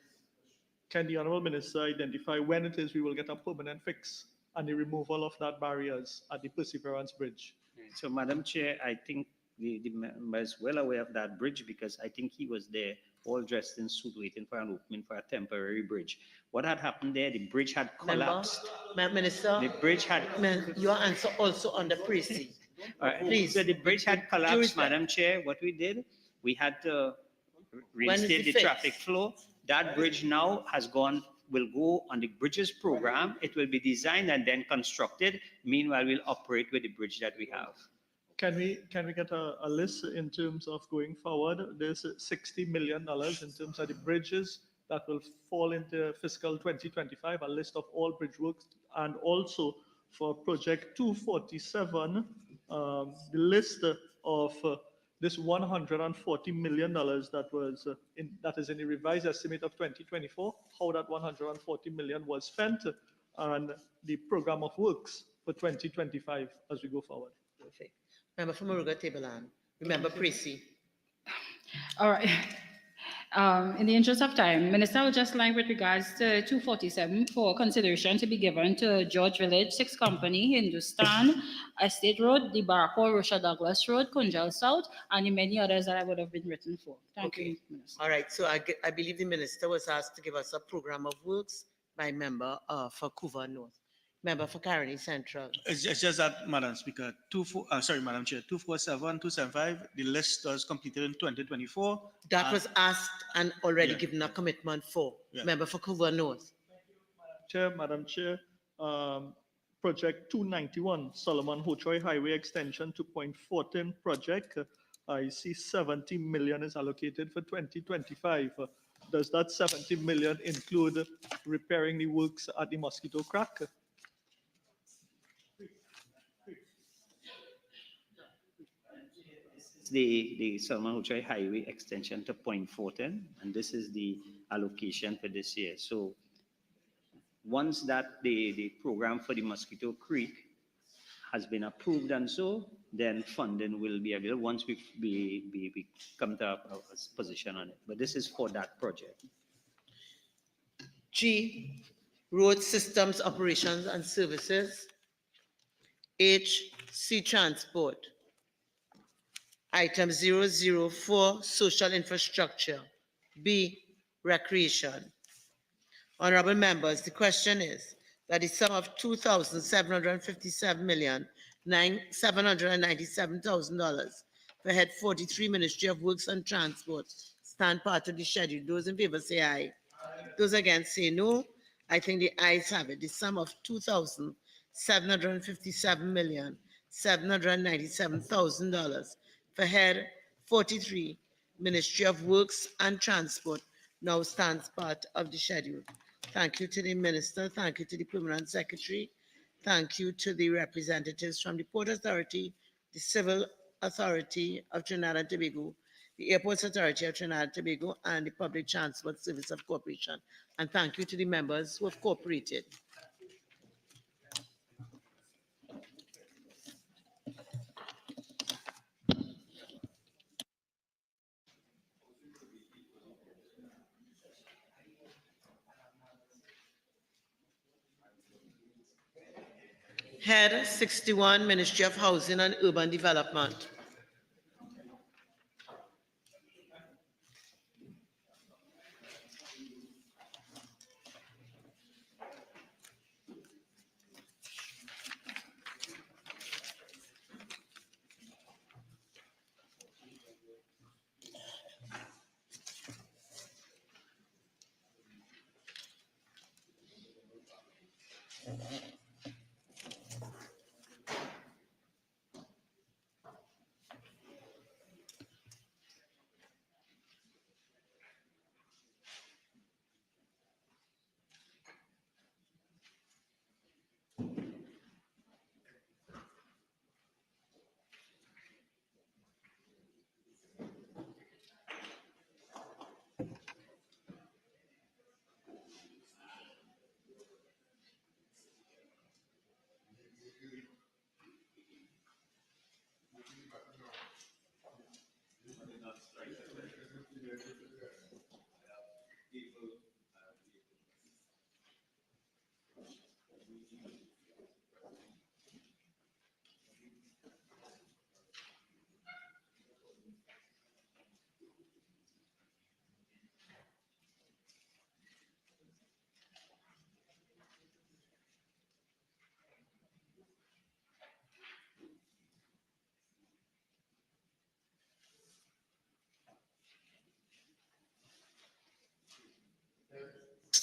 Can the Honourable Minister identify when it is we will get a permanent fix and the removal of that barriers at the Perseverance Bridge. So, Madam Chair, I think the member is well aware of that bridge because I think he was there all dressed in suit waiting for an opening for a temporary bridge. What had happened there, the bridge had collapsed. Minister, The bridge had... your answer also on the Prissy. Please. So the bridge had collapsed, Madam Chair. What we did, we had to reinstate the traffic flow. That bridge now will go on the bridges program. It will be designed and then constructed. Meanwhile, we'll operate with the bridge that we have. Can we get a list in terms of going forward? There's $60 million in terms of the bridges that will fall into fiscal 2025, a list of all bridge works, and also for project 247, the list of this $140 million that is in the revised estimate of 2024, how that $140 million was spent, and the program of works for 2025 as we go forward. Perfect. Member for Muruga Tableland. Remember Prissy. All right. In the interest of time, Minister, I would just like with regards to 247 for consideration to be given to George Village, 6 Company, Hindustan, Estate Road, the Barako, Rosha Douglas Road, Kunjal South, and the many others that I would have been written for. Thank you, Minister. All right. So I believe the Minister was asked to give us a program of works by member for Couva North. Member for Caroni Central. It's just that, Madam Speaker, Madam Chair, 247, 275, the list was completed in 2024. That was asked and already given a commitment for. Member for Couva North. Madam Chair, project 291, Solomon Hochoy Highway Extension 2.14 project. I see 70 million is allocated for 2025. Does that 70 million include repairing the works at the Mosquito Crack? The Solomon Hochoy Highway Extension to Point 14, and this is the allocation for this year. So once that the program for the Mosquito Creek has been approved and so, then funding will be available once we come to a position on it. But this is for that project. G, Road Systems Operations and Services. H, Sea Transport. Item 004, Social Infrastructure. B, Recreation. Honorable members, the question is that the sum of $2,757,797,000 for Head 43, Ministry of Works and Transport, stand part of the schedule. Those in favor say aye. Those against say no. I think the ayes have it. The sum of $2,757,797,000 for Head 43, Ministry of Works and Transport, now stands part of the schedule. Thank you to the Minister. Thank you to the Permanent Secretary. Thank you to the representatives from the Port Authority, the Civil Authority of Trinidad and Tobago, the Airports Authority of Trinidad and Tobago, and the Public Transport Service of Corporation. And thank you to the members who have cooperated. Head 61, Ministry of Housing and Urban Development.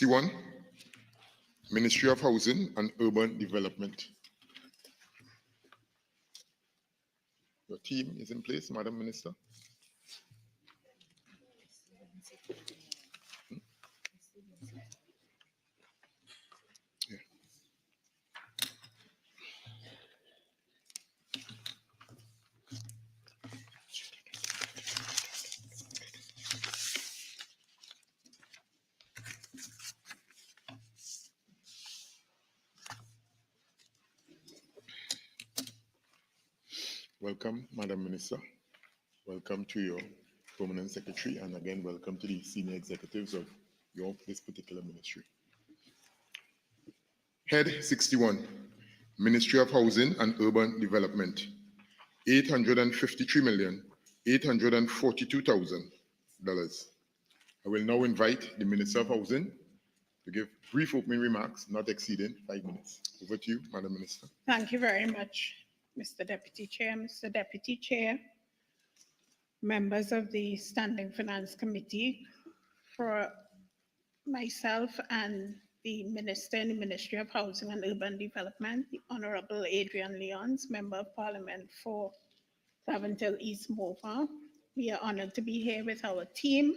61, Ministry of Housing and Urban Development. Your team is in place, Madam Minister. Yeah. Welcome, Madam Minister. Welcome to your permanent secretary, and again, welcome to the senior executives of this particular ministry. Head 61, Ministry of Housing and Urban Development, $853,842,000. I will now invite the Minister of Housing to give brief opening remarks, not exceeding 5 minutes. Over to you, Madam Minister. Thank you very much, Mr. Deputy Chair. Mr. Deputy Chair, members of the Standing Finance Committee, for myself and the Minister in the Ministry of Housing and Urban Development, the Honorable Adrian Leons, Member of Parliament for Daventille East Morpha. We are honored to be here with our team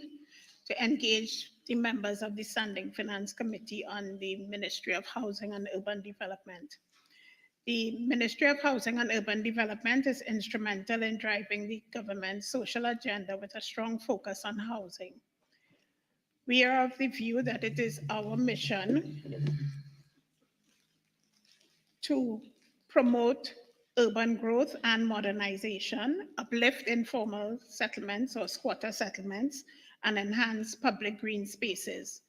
to engage the members of the Standing Finance Committee on the Ministry of Housing and Urban Development. The Ministry of Housing and Urban Development is instrumental in driving the government's social agenda with a strong focus on housing. We are of the view that it is our mission to promote urban growth and modernization, uplift informal settlements or squatter settlements, and enhance public green spaces.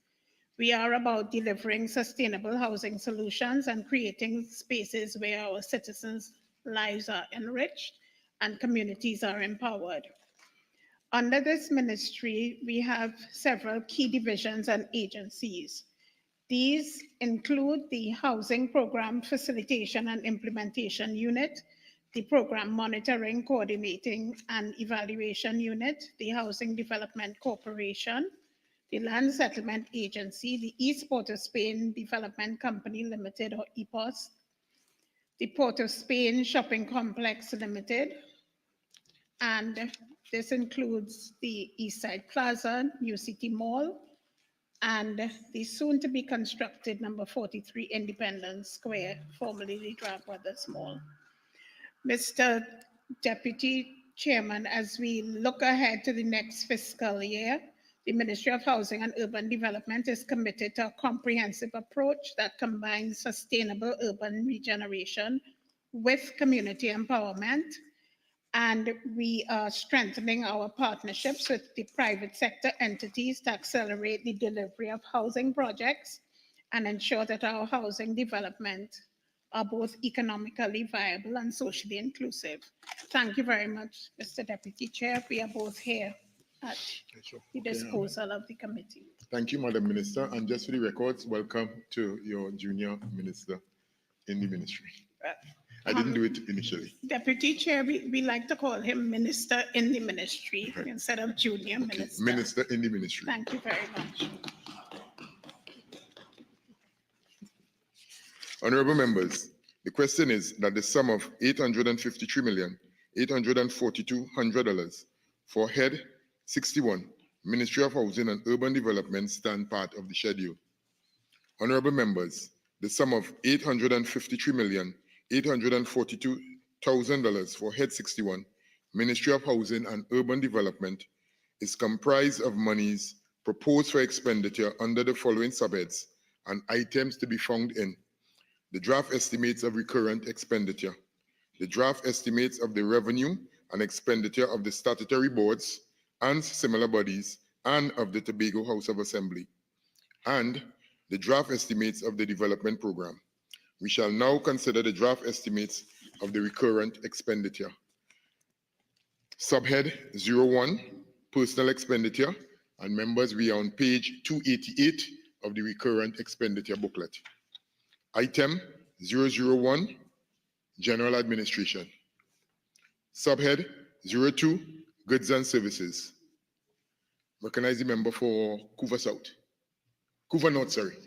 We are about delivering sustainable housing solutions and creating spaces where our citizens' lives are enriched and communities are empowered. Under this ministry, we have several key divisions and agencies. These include the Housing Program Facilitation and Implementation Unit, the Program Monitoring, Coordinating and Evaluation Unit, the Housing Development Corporation, the Land Settlement Agency, the East Port of Spain Development Company Limited, or EPOS, the Port of Spain Shopping Complex Limited, and this includes the Eastside Plaza, New City Mall, and the soon-to-be constructed number 43 Independence Square, formerly the Drag Brothers Mall. Mr. Deputy Chairman, as we look ahead to the next fiscal year, the Ministry of Housing and Urban Development is committed to a comprehensive approach that combines sustainable urban regeneration with community empowerment. And we are strengthening our partnerships with the private sector entities to accelerate the delivery of housing projects and ensure that our housing development are both economically viable and socially inclusive. Thank you very much, Mr. Deputy Chair. We are both here at the disposal of the committee. Thank you, Madam Minister. And just for the records, welcome to your junior minister in the ministry. I didn't do it initially. Deputy Chair, we like to call him Minister in the Ministry instead of Junior Minister. Minister in the ministry. Thank you very much. Honorable members, the question is that the sum of $853,842,000 for Head 61, Ministry of Housing and Urban Development, stand part of the schedule. Honorable members, the sum of $853,842,000 for Head 61, Ministry of Housing and Urban Development, is comprised of monies proposed for expenditure under the following subheads and items to be found in the draft estimates of recurrent expenditure, the draft estimates of the revenue and expenditure of the statutory boards and similar bodies and of the Tobago House of Assembly, and the draft estimates of the development program. We shall now consider the draft estimates of the recurrent expenditure. Subhead 01, personal expenditure, and members, we are on page 288 of the recurrent expenditure booklet. Item 001, general administration. Subhead 02, goods and services. Recognize the member for Couva South. Couva North, sorry.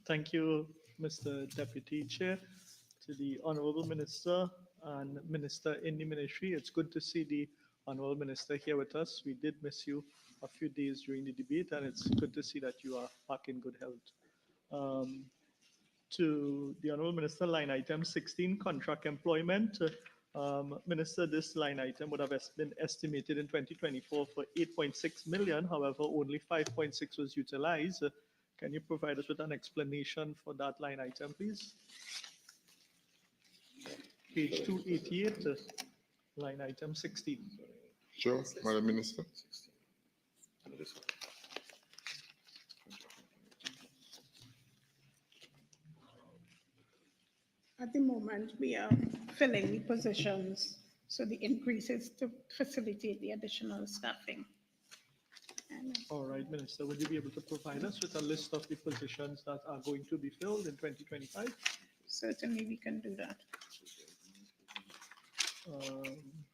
Thank you, Mr. Deputy Chair, to the Honorable Minister and Minister in the Ministry. It's good to see the Honorable Minister here with us. We did miss you a few days during the debate, and it's good to see that you are back in good health. To the Honorable Minister, line item 16, contract employment. Minister, this line item would have been estimated in 2024 for 8.6 million. However, only 5.6 was utilized. Can you provide us with an explanation for that line item, please? Page 288, line item 16. Sure, Madam Minister. At the moment, we are filling the positions, so the increase is to facilitate the additional staffing. All right, Minister, would you be able to provide us with a list of the positions that are going to be filled in 2025? Certainly, we can do that.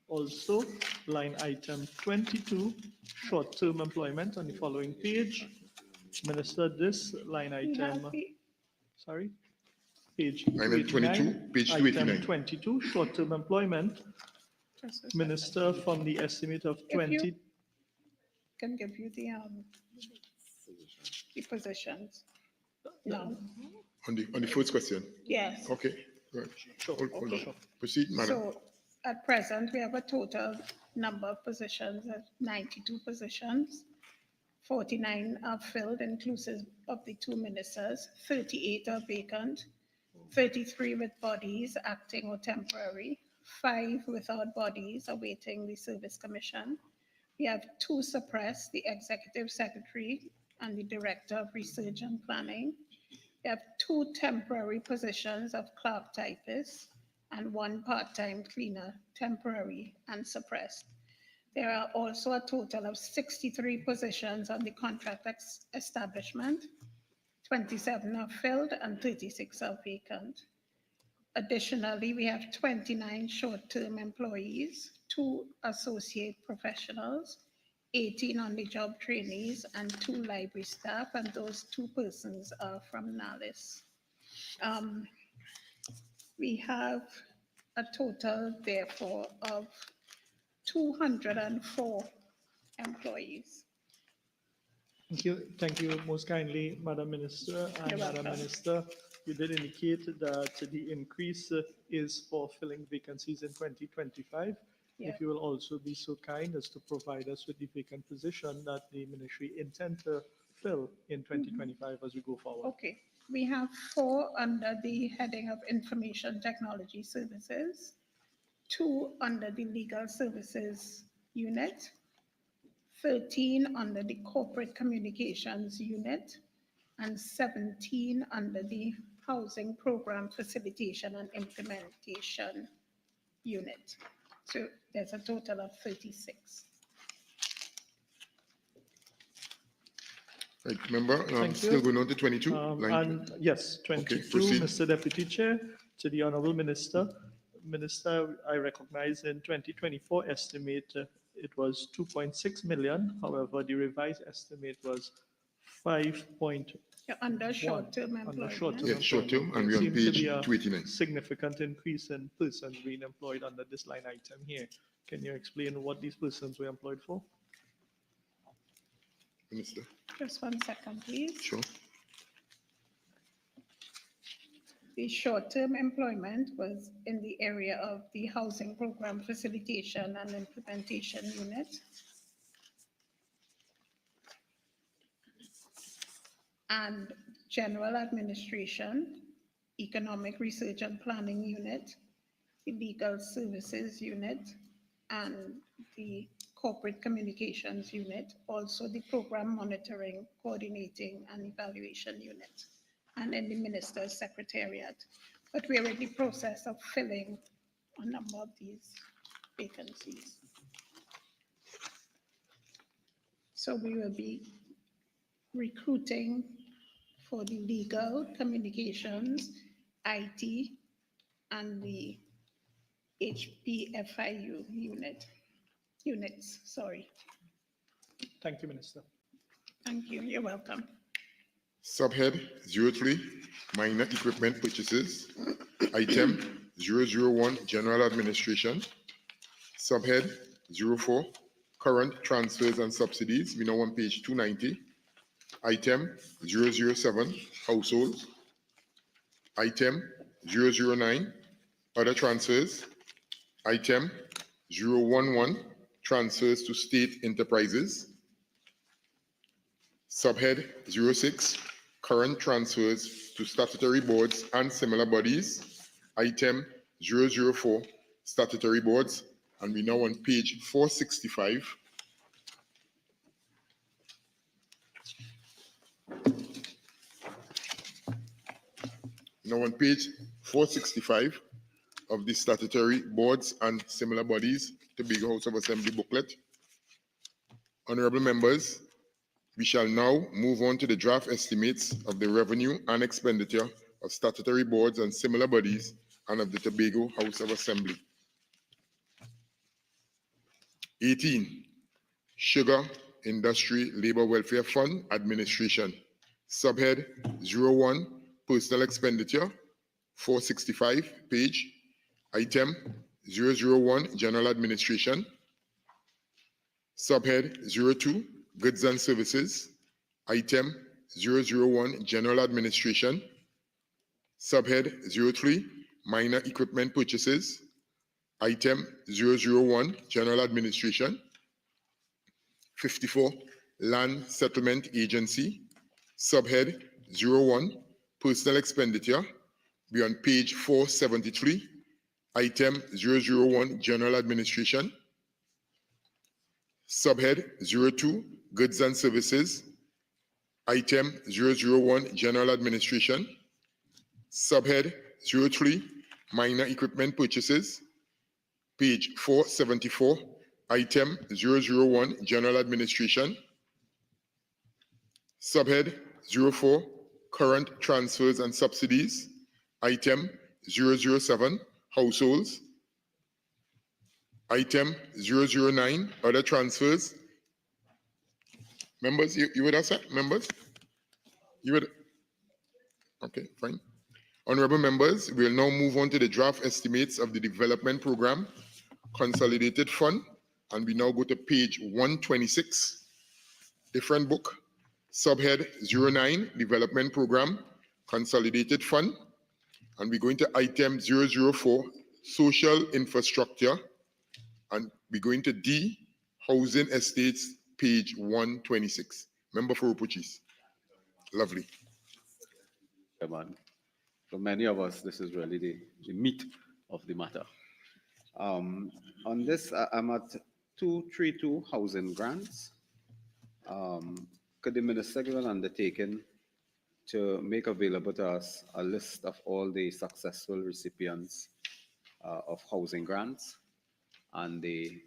Also, line item 22, short-term employment on the following page. Minister, this line item, sorry, page Item 22, page 289. Item 22, short-term employment. Minister, from the estimate of 20. Can give you the positions. No. On the first question? Yes. Okay, good. Sure. Hold on. Proceed, Madam. So at present, we have a total number of positions of 92 positions. 49 are filled, inclusive of the 2 ministers. 38 are vacant. 33 with bodies, acting or temporary. 5 without bodies, awaiting the Service Commission. We have 2 suppressed, the Executive Secretary and the Director of Research and Planning. We have 2 temporary positions of clerk typist and 1 part-time cleaner, temporary and suppressed. There are also a total of 63 positions on the contract establishment. 27 are filled and 36 are vacant. Additionally, we have 29 short-term employees, 2 associate professionals, 18 on-the-job trainees, and 2 library staff, and those 2 persons are from NALIS. We have a total, therefore, of 204 employees. Thank you most kindly, Madam Minister. And You're Madam welcome. Minister, you did indicate that the increase is for filling vacancies in 2025. Yeah. If you will also be so kind as to provide us with the vacant position that the ministry intend to fill in 2025 as we go forward. Okay, we have 4 under the heading of Information Technology Services, 2 under the Legal Services Unit, 13 under the Corporate Communications Unit, and 17 under the Housing Program Facilitation and Implementation Unit. So there's a total of 36. Right, remember, Thank still you. going on to 22? And yes, 22, proceed. Mr. Deputy Chair, to the Honorable Minister. Minister, I recognize in 2024 estimate it was 2.6 million. However, the revised estimate was 5. You're under short-term employment. Yeah, short-term, and we're on Seems to page be a 289. significant increase in persons being employed under this line item here. Can you explain what these persons were employed for? Minister. Just 1 second, please. Sure. The short-term employment was in the area of the Housing Program Facilitation and Implementation Unit. And General Administration, Economic Research and Planning Unit, the Legal Services Unit, and the Corporate Communications Unit, also the Program Monitoring, Coordinating, and Evaluation Unit, and in the Minister's Secretariat. But we are in the process of filling a number of these vacancies. So we will be recruiting for the legal, communications, IT, and the HPFIU units, sorry. Thank you, Minister. Thank you. You're welcome. Subhead 03, minor equipment purchases. Item 001, general administration. Subhead 04, current transfers and subsidies. We now on page 290. Item 007, households. Item 009, other transfers. Item 011, transfers to state enterprises. Subhead 06, current transfers to statutory boards and similar bodies. Item 004, statutory boards. And we now on page 465. Now on page 465 of the statutory boards and similar bodies, Tobago House of Assembly booklet. Honorable members, we shall now move on to the draft estimates of the revenue and expenditure of statutory boards and similar bodies and of the Tobago House of Assembly. 18, Sugar Industry Labor Welfare Fund Administration. Subhead 01, Personal Expenditure, 465 page. Item 001, General Administration. Subhead 02, Goods and Services. Item 001, General Administration. Subhead 03, Minor Equipment Purchases. Item 001, General Administration. 54, Land Settlement Agency. Subhead 01, Personal Expenditure. Be on page 473. Item 001, General Administration. Subhead 02, Goods and Services. Item 001, General Administration. Subhead 03, Minor Equipment Purchases. Page 474. Item 001, General Administration. Subhead 04, Current Transfers and Subsidies. Item 007, Households. Item 009, Other Transfers. Members, you with us, sir? Members? You with? Okay, fine. Honorable members, we'll now move on to the draft estimates of the Development Program Consolidated Fund, and we now go to page 126, different book, subhead 09, Development Program Consolidated Fund, and we're going to item 004, Social Infrastructure, and we're going to D, Housing Estates, page 126. Member for Upuchis. Lovely. For many of us, this is really the meat of the matter. On this, I'm at 232 housing grants. Could the minister give an undertaking to make available to us a list of all the successful recipients of housing grants and the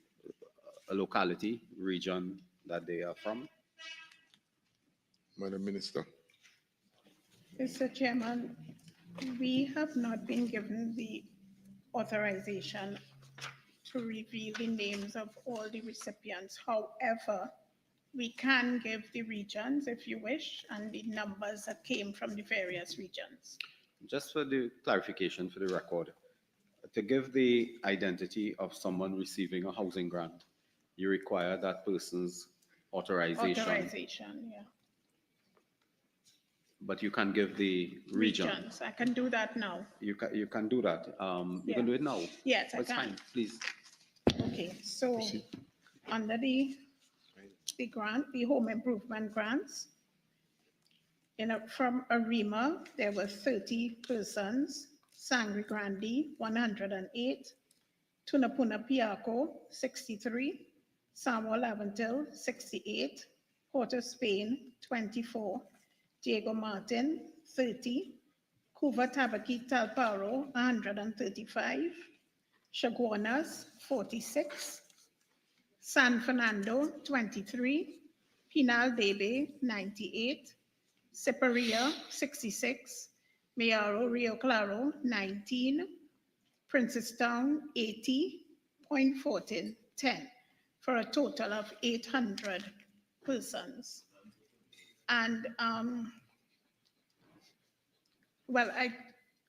locality, region that they are from? Madam Minister. Mr. Chairman, we have not been given the authorization to reveal the names of all the recipients. However, we can give the regions, if you wish, and the numbers that came from the various regions. Just for the clarification for the record, to give the identity of someone receiving a housing grant, you require that person's authorization. Authorization, yeah. But you can give the region. Regions, I can do that now. You can do that. You can do it now. Yes, That's I can. fine, please. Okay, so under the grant, the home improvement grants, from ARIMA, there were 30 persons, Sangre Grande, 108, Tunapuna Piaco, 63, Samuel Aventil, 68, Port of Spain, 24, Diego Martin, 30, Cuba Tabaqui Talparo, 135, Chaguanas, 46, San Fernando, 23, Pinal Debe, 98, Siparia, 66, Mayaro Rio Claro, 19, Princestown, 80, Point Fortin, 10, for a total of 800 persons. And well,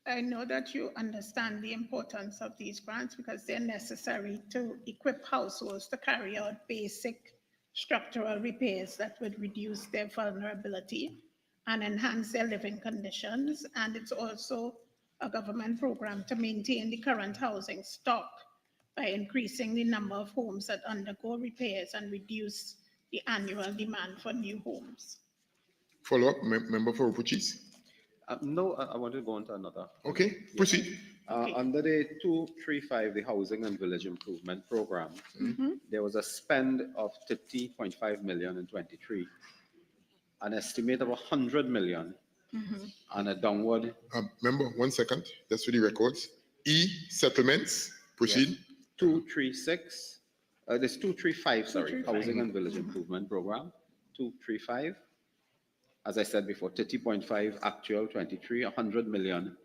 I know that you understand the importance of these grants because they're necessary to equip households to carry out basic structural repairs that would reduce their vulnerability and enhance their living conditions. And it's also a government program to maintain the current housing stock by increasing the number of homes that undergo repairs and reduce the annual demand for new homes. Follow up, member for Upuchis. No, I want to go on to another. Okay, proceed. Under the 235, the Housing and Village Improvement Program, there was a spend of 30.5 million in 23, an estimate of 100 million, and a downward. Member, 1 second, that's for the records. E, settlements, proceed. Yes. 236, there's 235, sorry, 235. Housing and Village Improvement Program, 235. As I said before, 30.5 actual 23, 100 million,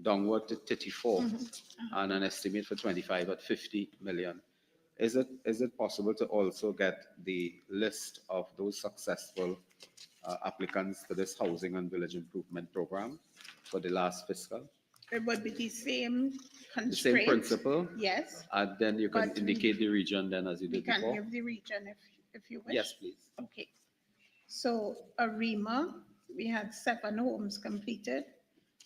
downward to 34, and an estimate for 25 at 50 million. Is it possible to also get the list of those successful applicants to this Housing and Village Improvement Program for the last fiscal? It would be the same constraint. The same principle? Yes. And then you can But indicate the region then as you We did can before? give the region if you wish. Yes, please. Okay. So Arima, we had 7 homes completed.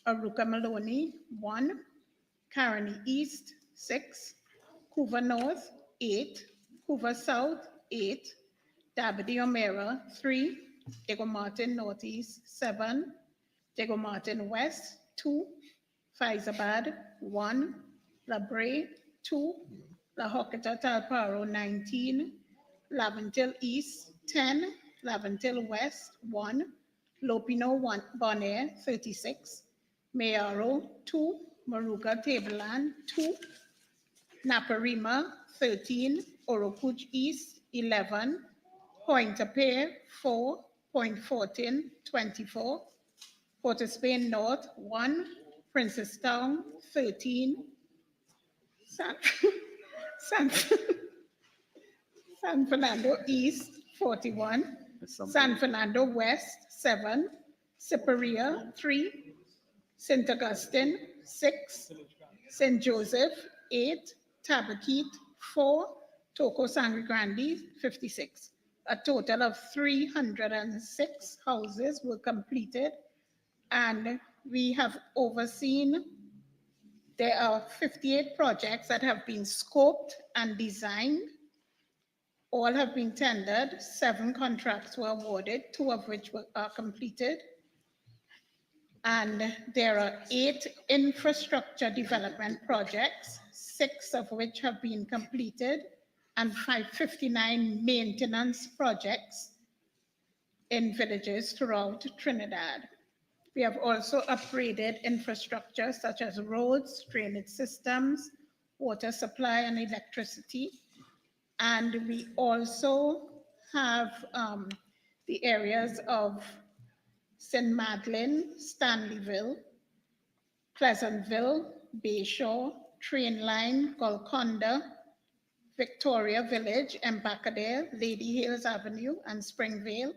Aruka Maloney, 1. Caroni East, 6. Couva North, 8. Couva South, 8. Dabadi O'Meara, 3. Diego Martin Northeast, 7. Diego Martin West, 2. Faizabad, 1. La Brea, 2. La Hokata Talparo, 19. Laventille East, 10. Laventille West, 1. Lopino, 1. Bonaire, 36. Mayaro, 2. Maruga Tableland, 2. Naparima, 13. Orokuch East, 11. Pointe-a-Pierre, 4. Point 14, 24. Port of Spain North, 1. Princestown, 13. San Fernando East, 41. San Fernando West, 7. Siparia, 3. St. Augustine, 6. St. Joseph, 8. Tabaquite, 4. Toco Sangre Grande, 56. A total of 306 houses were completed, and we have overseen. There are 58 projects that have been scoped and designed. All have been tendered. 7 contracts were awarded, 2 of which are completed. And there are 8 infrastructure development projects, 6 of which have been completed, and 559 maintenance projects in villages throughout Trinidad. We have also upgraded infrastructure such as roads, drainage systems, water supply, and electricity. And we also have the areas of St. Madeleine, Stanleyville, Pleasantville, Bayshore, Train Line, Golconda, Victoria Village, Embarcadero, Lady Hills Avenue, and Springvale.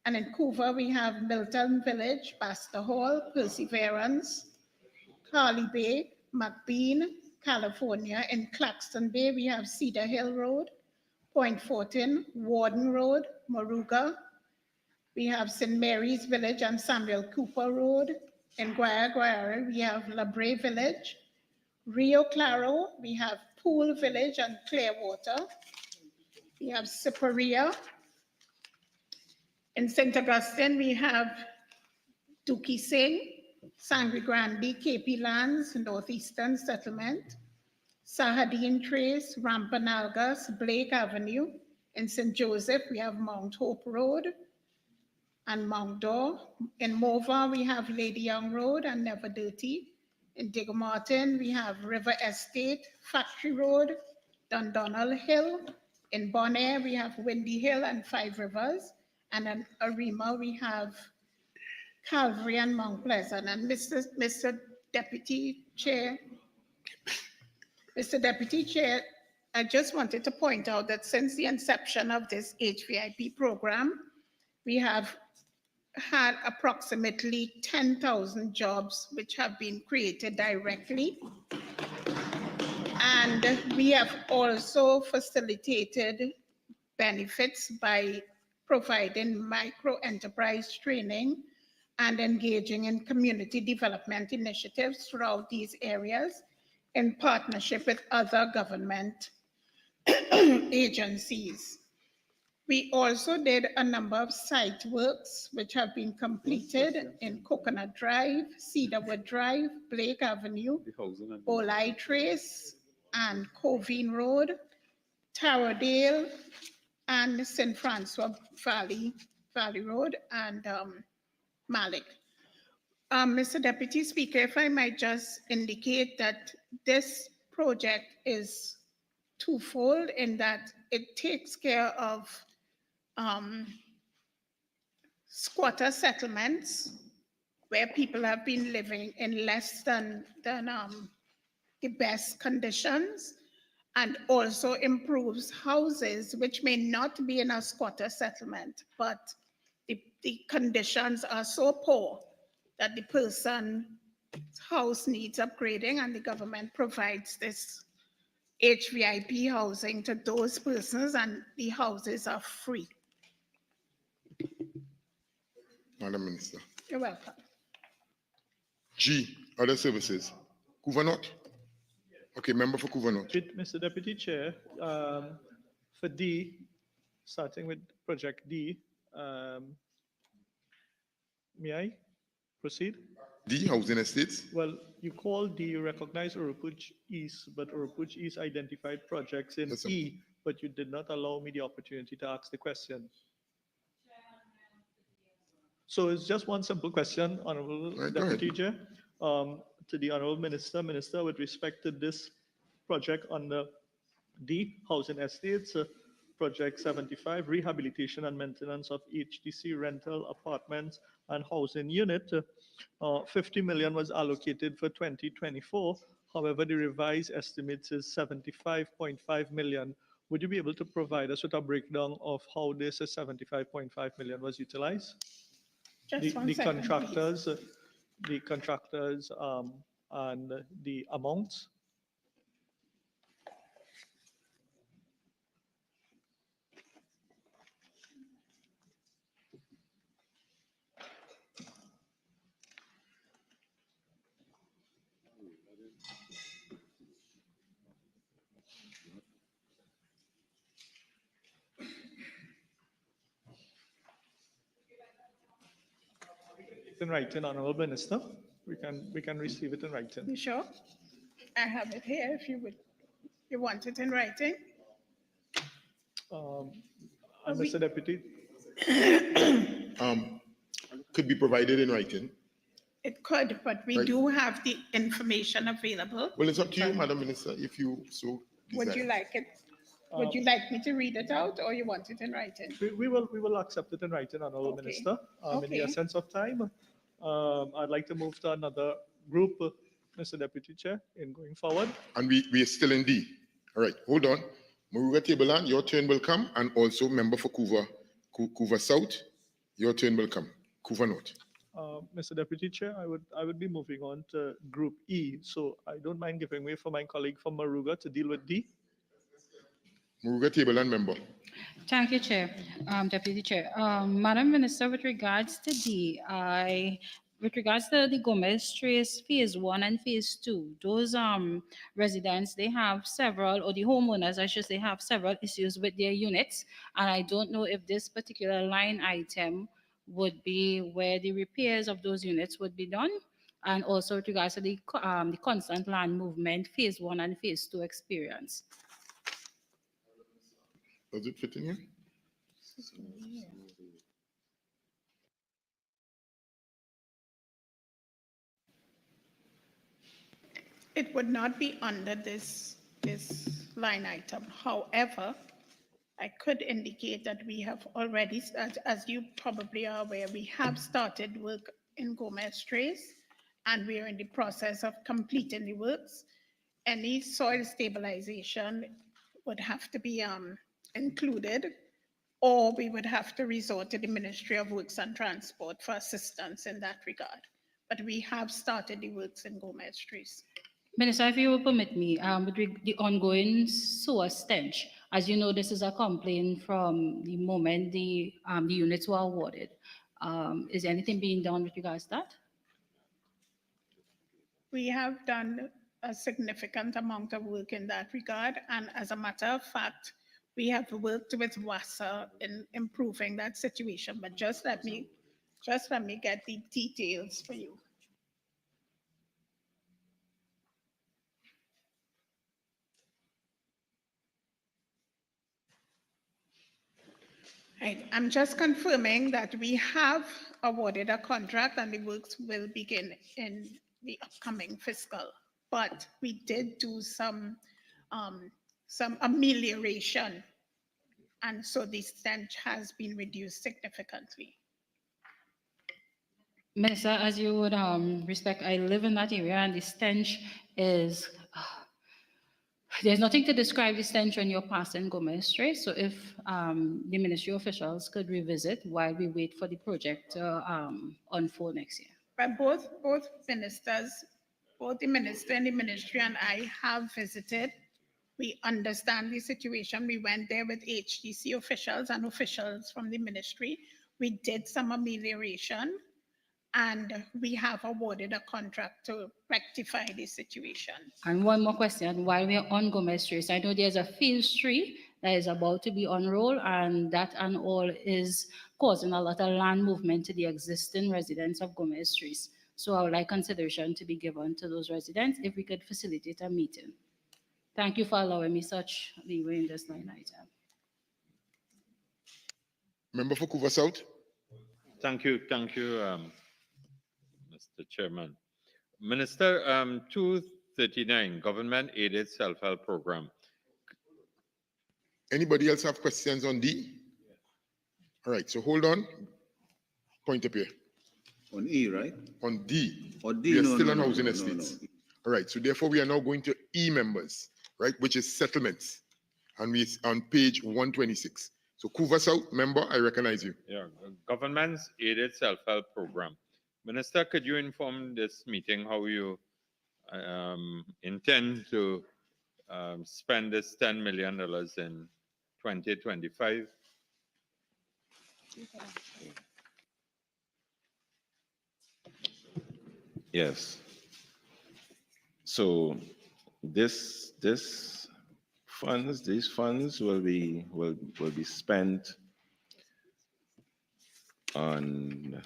And in Couva, we have Milton Village, Pastor Hall, Perseverance, Carly Bay, McBean, California. In Claxton Bay, we have Cedar Hill Road, Point Fortin, Warden Road, Moruga. We have St. Mary's Village and Samuel Cooper Road. In Guayara, we have La Brea Village. Rio Claro, we have Pool Village and Clearwater. We have Siparia. In St. Augustine, we have Duki Singh, Sangre Grande, KP Lands, Northeastern Settlement, Sahadin Trace, Rampanalgas, Blake Avenue. In St. Joseph, we have Mount Hope Road and Mount Dore. In Mova, we have Lady Young Road and Never Dirty. In Diego Martin, we have River Estate, Factory Road, Dundonald Hill. In Bonaire, we have Windy Hill and 5 Rivers. And in Arima, we have Calvary and Mount Pleasant. And Mr. Deputy Chair, I just wanted to point out that since the inception of this HVIP program, we have had approximately 10,000 jobs which have been created directly. And we have also facilitated benefits by providing micro enterprise training and engaging in community development initiatives throughout these areas in partnership with other government agencies. We also did a number of site works which have been completed in Coconut Drive, Cedarwood Drive, Blake Avenue, Olai Trace, and Covine Road, Taradale, and St. Francois Valley Road, and Malik. Mr. Deputy Speaker, if I might just indicate that this project is twofold in that it takes care of squatter settlements where people have been living in less than the best conditions, and also improves houses which may not be in a squatter settlement, but the conditions are so poor that the person's house needs upgrading, and the government provides this HVIP housing to those persons, and the houses are free. Madam Minister. You're welcome. G, other services. Kuvanot. Okay, member for Kuvanot. Mr. Deputy Chair, for D, starting with project D, may I proceed? D, housing estates. Well, you call D, you recognize Urupuch East, but Urupuch East identified projects in E, but you did not allow me the opportunity to ask the question. So it's just one simple question, Honorable Deputy Chair, to the Honorable Minister. Minister, with respect to this project under D, housing estates, project 75, rehabilitation and maintenance of HDC rental apartments and housing unit, 50 million was allocated for 2024. However, the revised estimates is 75.5 million. Would you be able to provide us with a breakdown of how this 75.5 million was utilized? Just one second, The contractors and the amounts. In writing, Honorable Minister, we can receive it in writing. You sure? I have it here if you want it in writing. Mr. Deputy. Could be provided in writing. It could, but we do have the information available. Well, it's up to you, Madam Minister, if you so desire. Would you like it? Would you like me to read it out, or you want it in writing? We will accept it in writing, Honorable Minister. In the essence of time, I'd like to move to another group, Mr. Deputy Chair, in going forward. And we are still in D. All right, hold on. Maruga Tableland, your turn will come, and also member for Kuva South, your turn will come. Kuva North. Mr. Deputy Chair, I would be moving on to Group E, so I don't mind giving way for my colleague from Maruga to deal with D. Maruga Tableland member. Thank you, Chair. Deputy Chair. Madam Minister, with regards to D, with regards to the Gomez Trace Phase 1 and Phase 2, those residents, they have several, or the homeowners, I should say, have several issues with their units, and I don't know if this particular line item would be where the repairs of those units would be done, and also with regards to the constant land movement, Phase 1 and Phase 2 experience. Does it fit in here? It would not be under this line item. However, I could indicate that we have already started, as you probably are aware, we have started work in Gomez Trace, and we are in the process of completing the works. Any soil stabilization would have to be included or we would have to resort to the Ministry of Works and Transport for assistance in that regard. But we have started the works in Gomez Street. Minister, if you will permit me, with the ongoing sewer stench, as you know, this is a complaint from the moment the units were awarded. Is anything being done with regards to that? We have done a significant amount of work in that regard, and as a matter of fact, we have worked with WASA in improving that situation. But just let me get the details for you. Right. I'm just confirming that we have awarded a contract and the works will begin in the upcoming fiscal. But we did do some amelioration, and so the stench has been reduced significantly. Minister, as you would respect, I live in that area and the stench is, there's nothing to describe the stench when you're passing Gomez Street. So if the ministry officials could revisit while we wait for the project to unfold next year. But both ministers, both the minister and the ministry and I have visited. We understand the situation. We went there with HDC officials and officials from the ministry. We did some amelioration, and we have awarded a contract to rectify the situation. And one more question, while we are on Gomez Street, I know there's a field street that is about to be unrolled, and that and all is causing a lot of land movement to the existing residents of Gomez Street. So I would like consideration to be given to those residents if we could facilitate a meeting. Thank you for allowing me such leeway in this line item. Member for Couva South. Thank you, Mr. Chairman. Minister, 239, Government Aided Self-Help Program. Anybody else have questions on D? All right, so hold on. Point up here. On E, right? On D. On D, we are no, still no, on no, housing no, estates. no. All right, so therefore we are now going to E members, right, which is settlements. And we on page 126. So Couva South, member, I recognize you. Yeah, Government's Aided Self-Help Program. Minister, could you inform this meeting how you intend to spend this $10 million in 2025? Yes. So these funds will be spent on,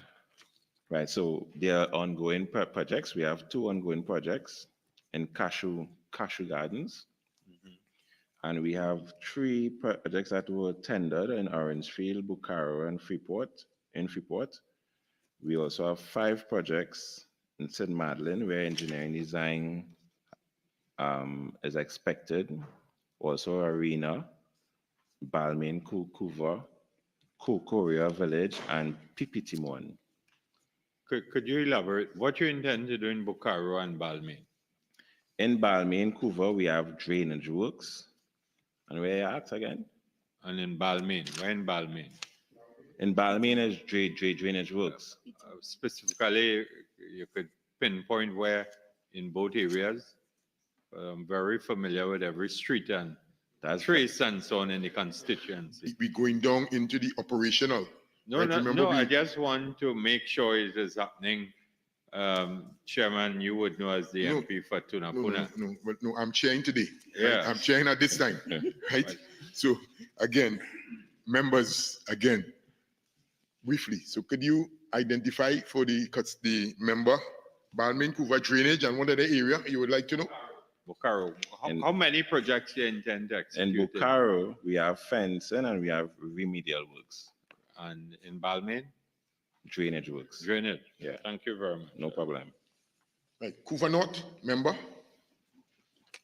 right. So there are ongoing projects. We have 2 ongoing projects in Cashew Gardens. And we have 3 projects that were tendered in Orangefield, Buccaro, and Freeport. We also have 5 projects in St. Madeleine where engineering design is expected. Also Arena, Balmain, Couva, Korea Village, and Pipitimon. Could you elaborate what you intend to do in Buccaro and Balmain? In Balmain, Couva, we have drainage works. And where you at again? And in Balmain, where in Balmain? In Balmain is drainage works. Specifically, you could pinpoint where in both areas. I'm very familiar with every street and trace and so on in the constituency. We're going down into the operational. No, right? no, I just want to make sure it is happening. Chairman, you would know as the MP for Tunapuna. No, I'm chairing today. Yeah. Right? I'm chairing at this time, right? So again, members, briefly. So could you identify for the member, Balmain, Couva drainage, and what other area you would like to know? Buccaro. How many projects you intend to execute? In Buccaro, we have fencing and we have remedial works. And in Balmain? Drainage works. Drainage. Yeah. Thank you very much. No problem. Right. Couva North, member.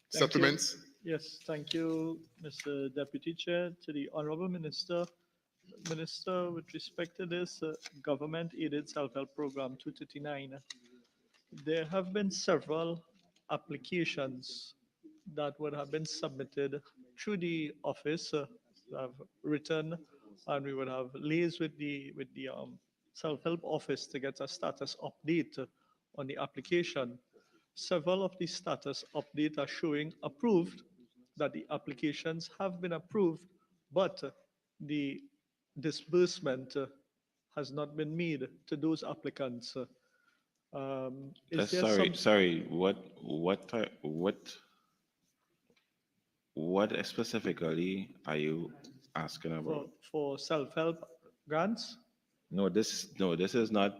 Settlements. Yes, thank you, Mr. Deputy Chair. To the Honorable Minister, with respect to this Government Aided Self-Help Program 239, there have been several applications that would have been submitted through the office. I've written and we would have liaised with the self-help office to get a status update on the application. Several of the status updates are showing approved, that the applications have been approved, but the disbursement has not been made to those applicants. Is there Sorry, some? sorry, what specifically are you asking about? For self-help grants? No, this is not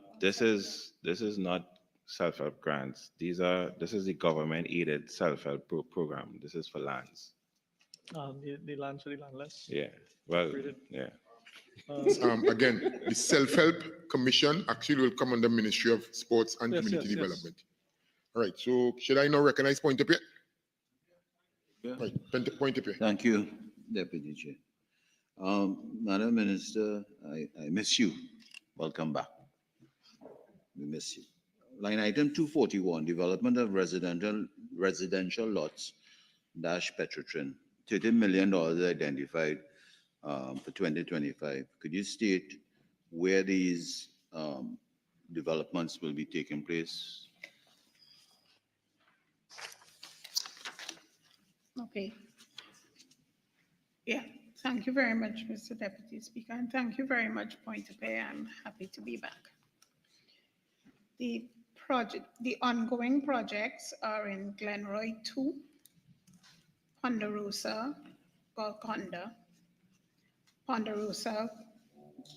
self-help grants. This is the government aided self-help program. This is for lands. The lands for the landless? Yeah. Well, Upgraded. yeah. Again, the Self-Help Commission actually will come under Ministry of Sports and Yes, Community yes, yes. Development. All right, so should I now recognize Point up here? Yeah. Right, Point up here. Thank you, Deputy Chair. Madam Minister, I miss you. Welcome back. We miss you. Line item 241, development of residential lots dash Petrotrin. $30 million identified for 2025. Could you state where these developments will be taking place? Okay. Yeah, thank you very much, Mr. Deputy Speaker, and thank you very much, Point of Pay. I'm happy to be back. The ongoing projects are in Glenroy 2, Ponderosa, Golconda, Ponderosa,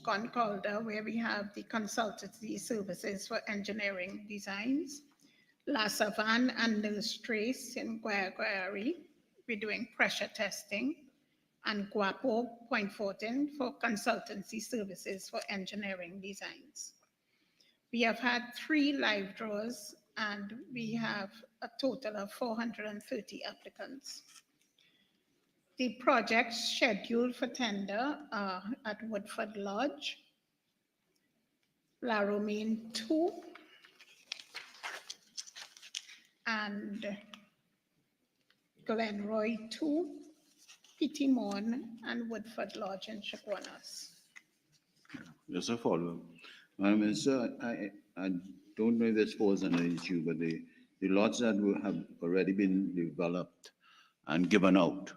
Concolda, where we have the consultancy services for engineering designs, La Savane and Nurse Trace in Guayari, we're doing pressure testing, and Guapo, Point Fortin for consultancy services for engineering designs. We have had 3 live draws and we have a total of 430 applicants. The projects scheduled for tender are at Woodford Lodge, La Romaine 2, and Glenroy 2, Pitimon, and Woodford Lodge in Chaguanas. Just a follow-up. Madam Minister, I don't know if this falls under issue, but the lots that have already been developed and given out,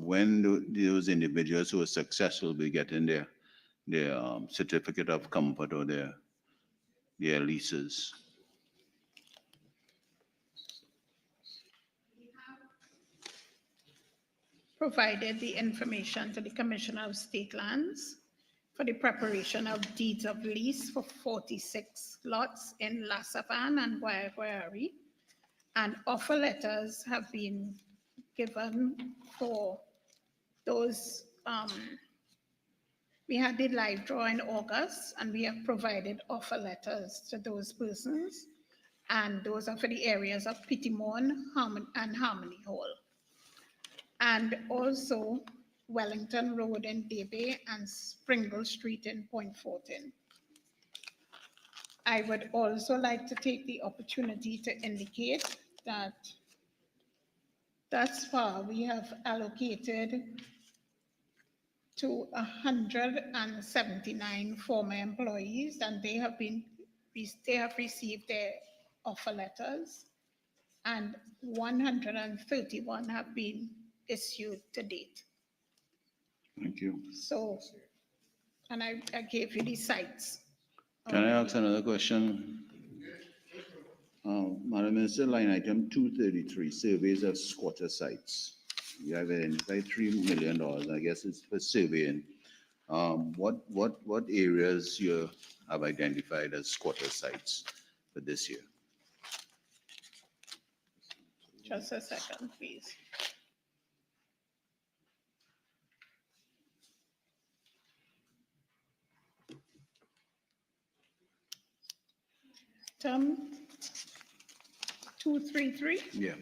when do those individuals who are successful be getting their certificate of comfort or their leases? Provided the information to the Commissioner of State Lands for the preparation of deeds of lease for 46 lots in La Savane and Guayari, and offer letters have been given for those. We had the live draw in August, and we have provided offer letters to those persons, and those are for the areas of Pitimon and Harmony Hall, and also Wellington Road in Debe and Springle Street in Point Fortin. I would also like to take the opportunity to indicate that thus far we have allocated to 179 former employees, and they have received their offer letters, and 131 have been issued to date. Thank you. So, and I gave you the sites. Can I ask another question? Madam Minister, line item 233, surveys of squatter sites. You have identified $3 million. I guess it's for surveying. What areas you have identified as squatter sites for this year? Just a second, please. Term 233? Yeah.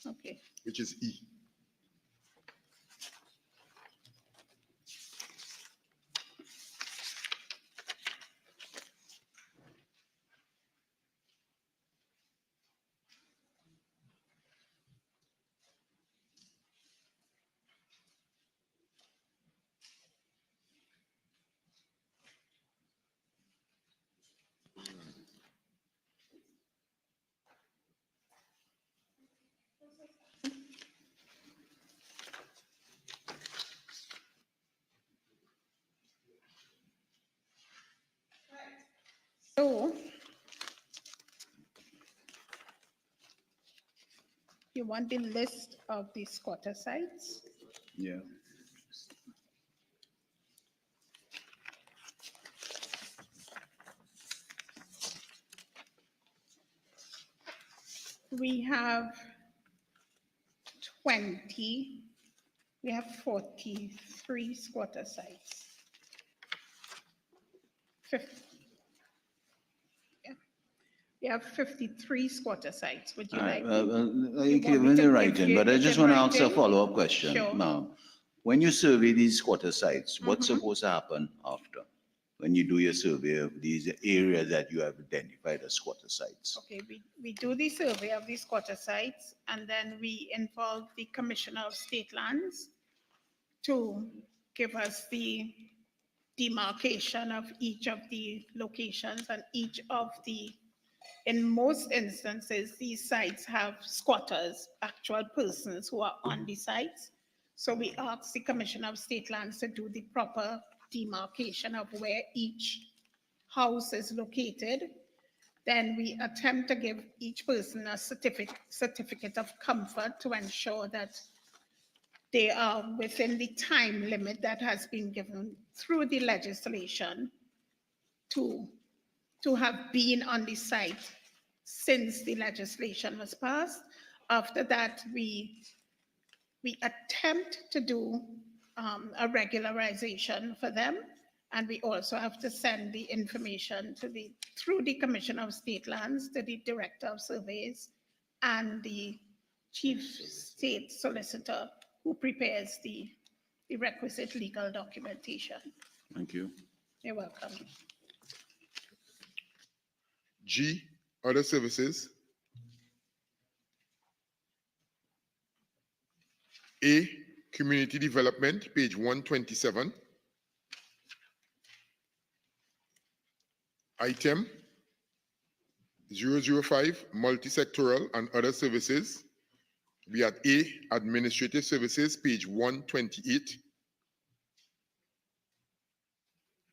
Okay. Which is E. So, you want the list of the squatter sites? Yeah. We have 20, we have 43 squatter sites. 50, yeah. We have 53 squatter sites. Would you All right, like? you you can want me give to me give writing, you but I it just in want to ask a writing? follow-up question, Sure. ma'am. When you survey these squatter sites, what's Mhm. supposed to happen after? When you do your survey of these areas that you have identified as squatter sites? Okay, we do the survey of the squatter sites, and then we involve the Commissioner of State Lands to give us the demarcation of each of the locations and each of the, in most instances, these sites have squatters, actual persons who are on the sites. So we ask the Commissioner of State Lands to do the proper demarcation of where each house is located. Then we attempt to give each person a certificate of comfort to ensure that they are within the time limit that has been given through the legislation to have been on the site since the legislation was passed. After that, we attempt to do a regularization for them, and we also have to send the information to through the Commission of State Lands to the Director of Surveys and the Chief State Solicitor, who prepares the requisite legal documentation. Thank you. You're welcome. G, other services. A, community development, page 127. Item 005, multi-sectoral and other services. We at A, administrative services, page 128.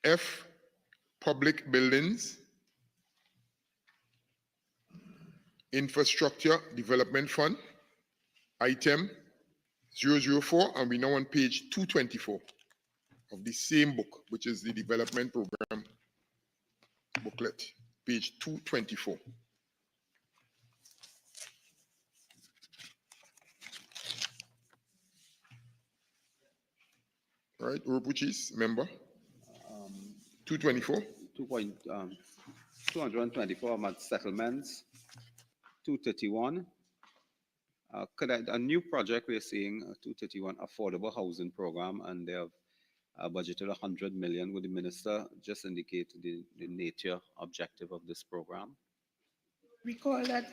F, public buildings. Infrastructure Development Fund, item 004, and we now on page 224 of the same book, which is the development program booklet, page 224. All right, Urupuchis, member. 224. 224 at settlements. 231. A new project we're seeing, 231 affordable housing program, and they have budgeted 100 million. Would the minister just indicate the nature, objective of this program? Recall that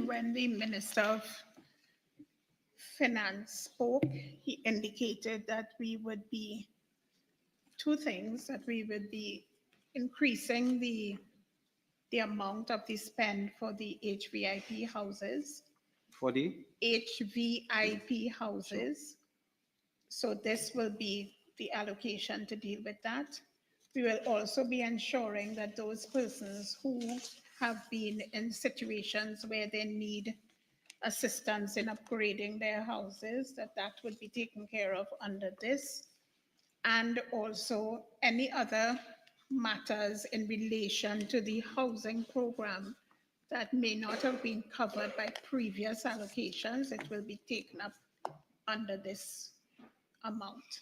when the Minister of Finance spoke, he indicated that we would be two things, that we would be increasing the amount of the spend for the HVIP houses. For the HVIP houses. So this will be the allocation to deal with that. We will also be ensuring that those persons who have been in situations where they need assistance in upgrading their houses, that would be taken care of under this. And also any other matters in relation to the housing program that may not have been covered by previous allocations, it will be taken up under this amount.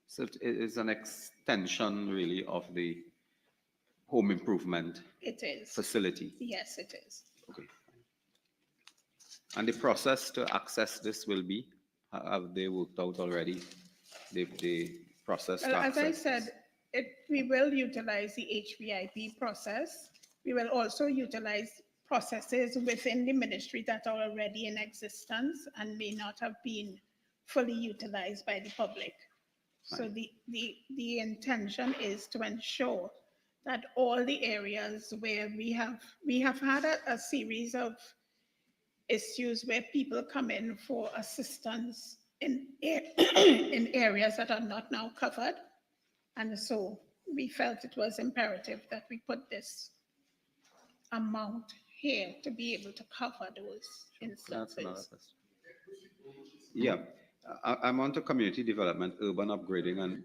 So it is an extension really of the home improvement It is. facility. Yes, it is. Okay. And the process to access this will be, have they worked out already? The process Well, to as I access said, we will utilize the HVIP process. We will also utilize processes within the ministry that are already in existence and may not have been fully utilized by the public. So the intention is to ensure that all the areas where we have had a series of issues where people come in for assistance in areas that are not now covered. And so we felt it was imperative that we put this amount here to be able to cover those That's another instances. question. Yeah, I'm on to community development, urban upgrading, and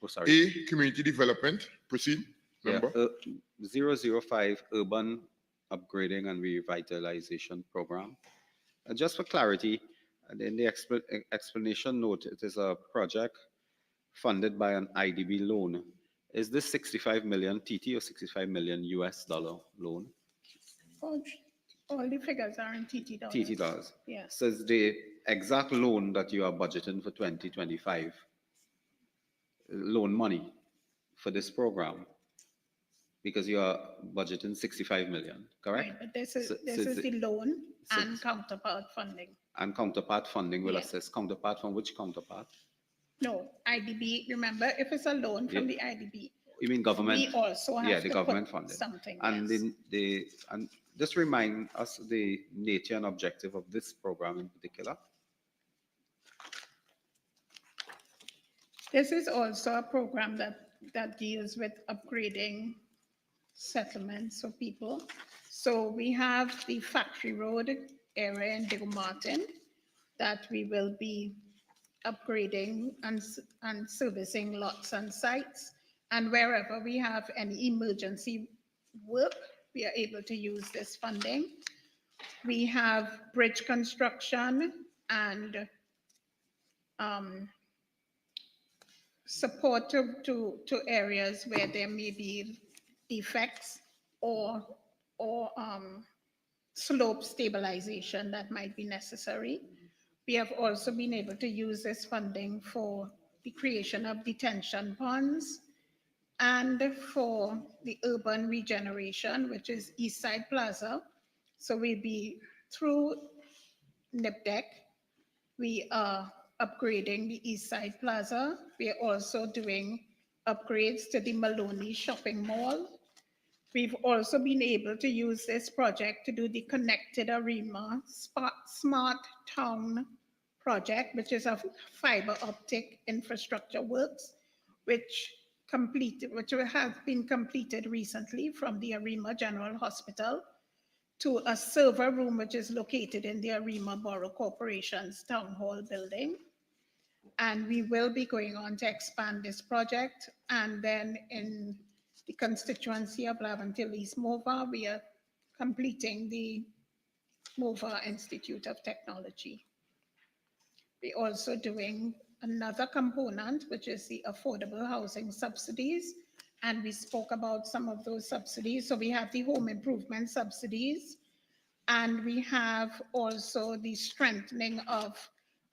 oh, sorry. A, community development, proceed, Yeah, member. 005 urban upgrading and revitalization program. Just for clarity, in the explanation note, it is a project funded by an IDB loan. Is this 65 million TT or 65 million US dollar loan? All the figures are in TT dollars. TT dollars. Yes. So it's the exact loan that you are budgeting for 2025, loan money for this program, because you are budgeting 65 million, correct? Right, but this is So the loan and counterpart funding. and counterpart funding will Yes. assist. Counterpart from which counterpart? No, IDB, remember, if it's a loan from the IDB, You mean government? we also have Yeah, the to government put funding. something. And Yes. and just remind us the nature and objective of this program in particular. This is also a program that deals with upgrading settlements for people. So we have the Factory Road area in Diego Martin that we will be upgrading and servicing lots and sites. And wherever we have any emergency work, we are able to use this funding. We have bridge construction and support to areas where there may be defects or slope stabilization that might be necessary. We have also been able to use this funding for the creation of detention ponds and for the urban regeneration, which is East Side Plaza. So we'll be through NIPDEC. We are upgrading the East Side Plaza. We are also doing upgrades to the Maloney Shopping Mall. We've also been able to use this project to do the Connected Arima Smart Town project, which is a fiber optic infrastructure works, which has been completed recently from the Arima General Hospital to a server room, which is located in the Arima Borough Corporation's Town Hall building. And we will be going on to expand this project. And then in the constituency of Laventille East MOVA, we are completing the MOVA Institute of Technology. We're also doing another component, which is the affordable housing subsidies. And we spoke about some of those subsidies. So we have the home improvement subsidies, and we have also the strengthening of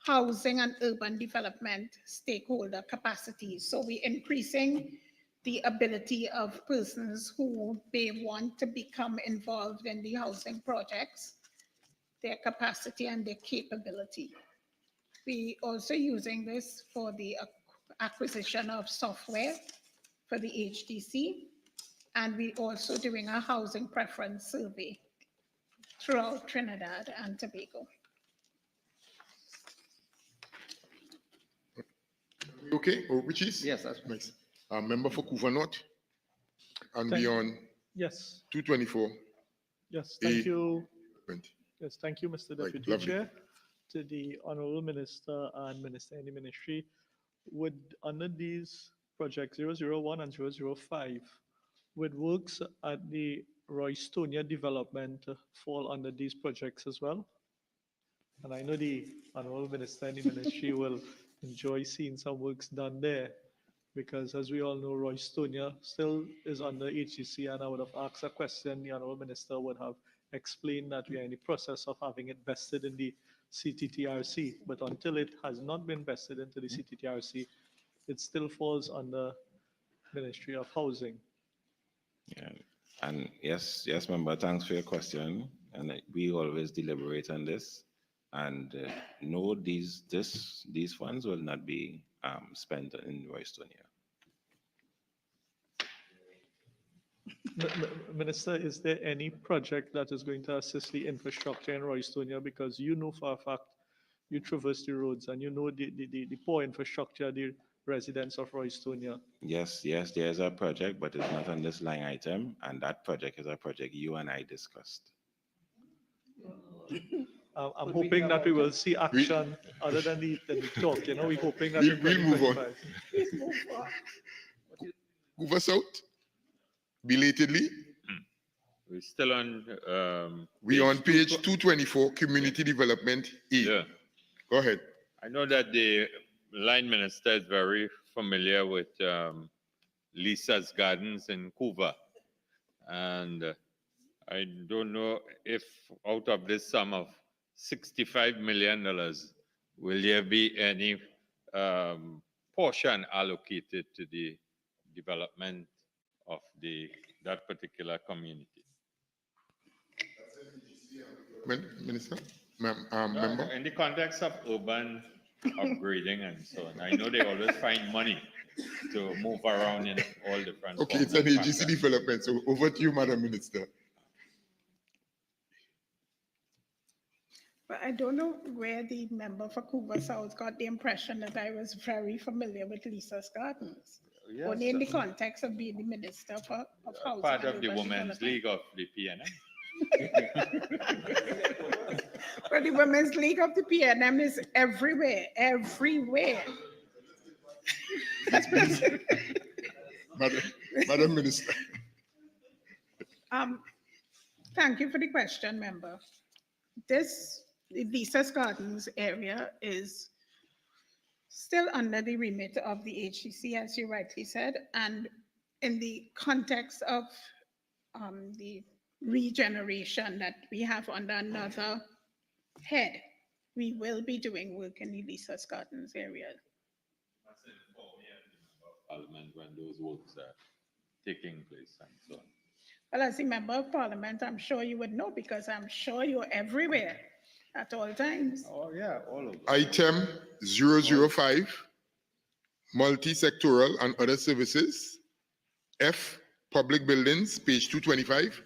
housing and urban development stakeholder capacity. So we're increasing the ability of persons who may want to become involved in the housing projects, their capacity and their capability. We also using this for the acquisition of software for the HDC, and we also doing a housing preference survey throughout Trinidad and Tobago. Okay, or which is? Yes, that's nice. Member for Couva North and Thank- beyond Yes, 224. yes, thank A. you. 20. Yes, thank you, Mr. Right, Deputy lovely. Chair, to the Honorable Minister and Minister in the Ministry. Would, under these projects 001 and 005, would works at the Roystonia development fall under these projects as well? And I know the Honorable Minister in the Ministry will enjoy seeing some works done there, because as we all know, Roystonia still is under HCC, and I would have asked a question, the Honorable Minister would have explained that we are in the process of having it vested in the CTTRC, but until it has not been vested into the CTTRC, it still falls under Ministry of Housing. Yeah. And yes, member, thanks for your question. And we always deliberate on this. And no, these funds will not be spent in Roystonia. Minister, is there any project that is going to assist the infrastructure in Roystonia? Because you know for a fact, you traverse the roads and you know the poor infrastructure, the residents of Roystonia? Yes, there's a project, but it's not on this line item, and that project is a project you and I discussed. I'm hoping that we will see action other than the talk. You know, we're hoping that in We'll move on. 2025. Move us out belatedly. We're still on. We on page 224, community development A. Yeah. Go ahead. I know that the line minister is very familiar with Lisa's Gardens in Cuba. And I don't know if out of this sum of $65 million, will there be any portion allocated to the development of that particular community? Minister? Member? In the context of urban upgrading and so on, I know they always find money to move around in all different Okay, forms it's an of AGC contract. development, so over to you, Madam Minister. But I don't know where the member for Cuba South got the impression that I was very familiar with Lisa's Gardens. Yes, Only in the context of being the Minister of Housing. Part and of the Urban Women's Development. League of the PNM. But the Women's League of the PNM is everywhere, everywhere. Madam Minister. Thank you for the question, member. This Lisa's Gardens area is still under the remit of the HCC, as you rightly said, and in the context of the regeneration that we have under another head, we will be doing work in the Lisa's Gardens area. Parliament when those works are taking place and so on. Well, as a member of Parliament, I'm sure you would know because I'm sure you're everywhere at all times. Oh, yeah, all of Item 005, multi-sectoral and other services. F, public buildings, page 225.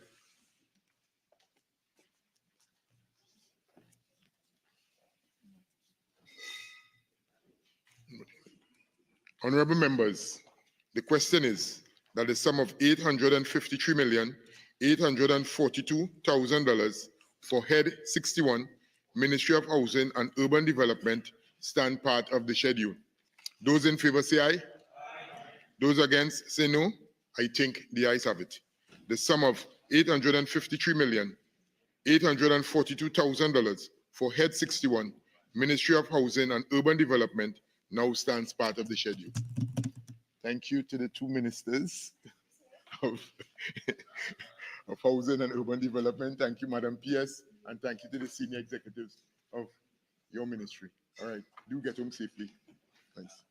Honorable members, the question is that the sum of $853,842,000 for Head 61, Ministry of Housing and Urban Development, stand part of the schedule. Those in favor say aye. Those against say no. I think the ayes have it. The sum of $853,842,000 for Head 61, Ministry of Housing and Urban Development, now stands part of the schedule. Thank you to the two ministers of, of Housing and Urban Development. Thank you, Madam PS, and thank you to the senior executives of your ministry. All right, do get home safely. Thanks.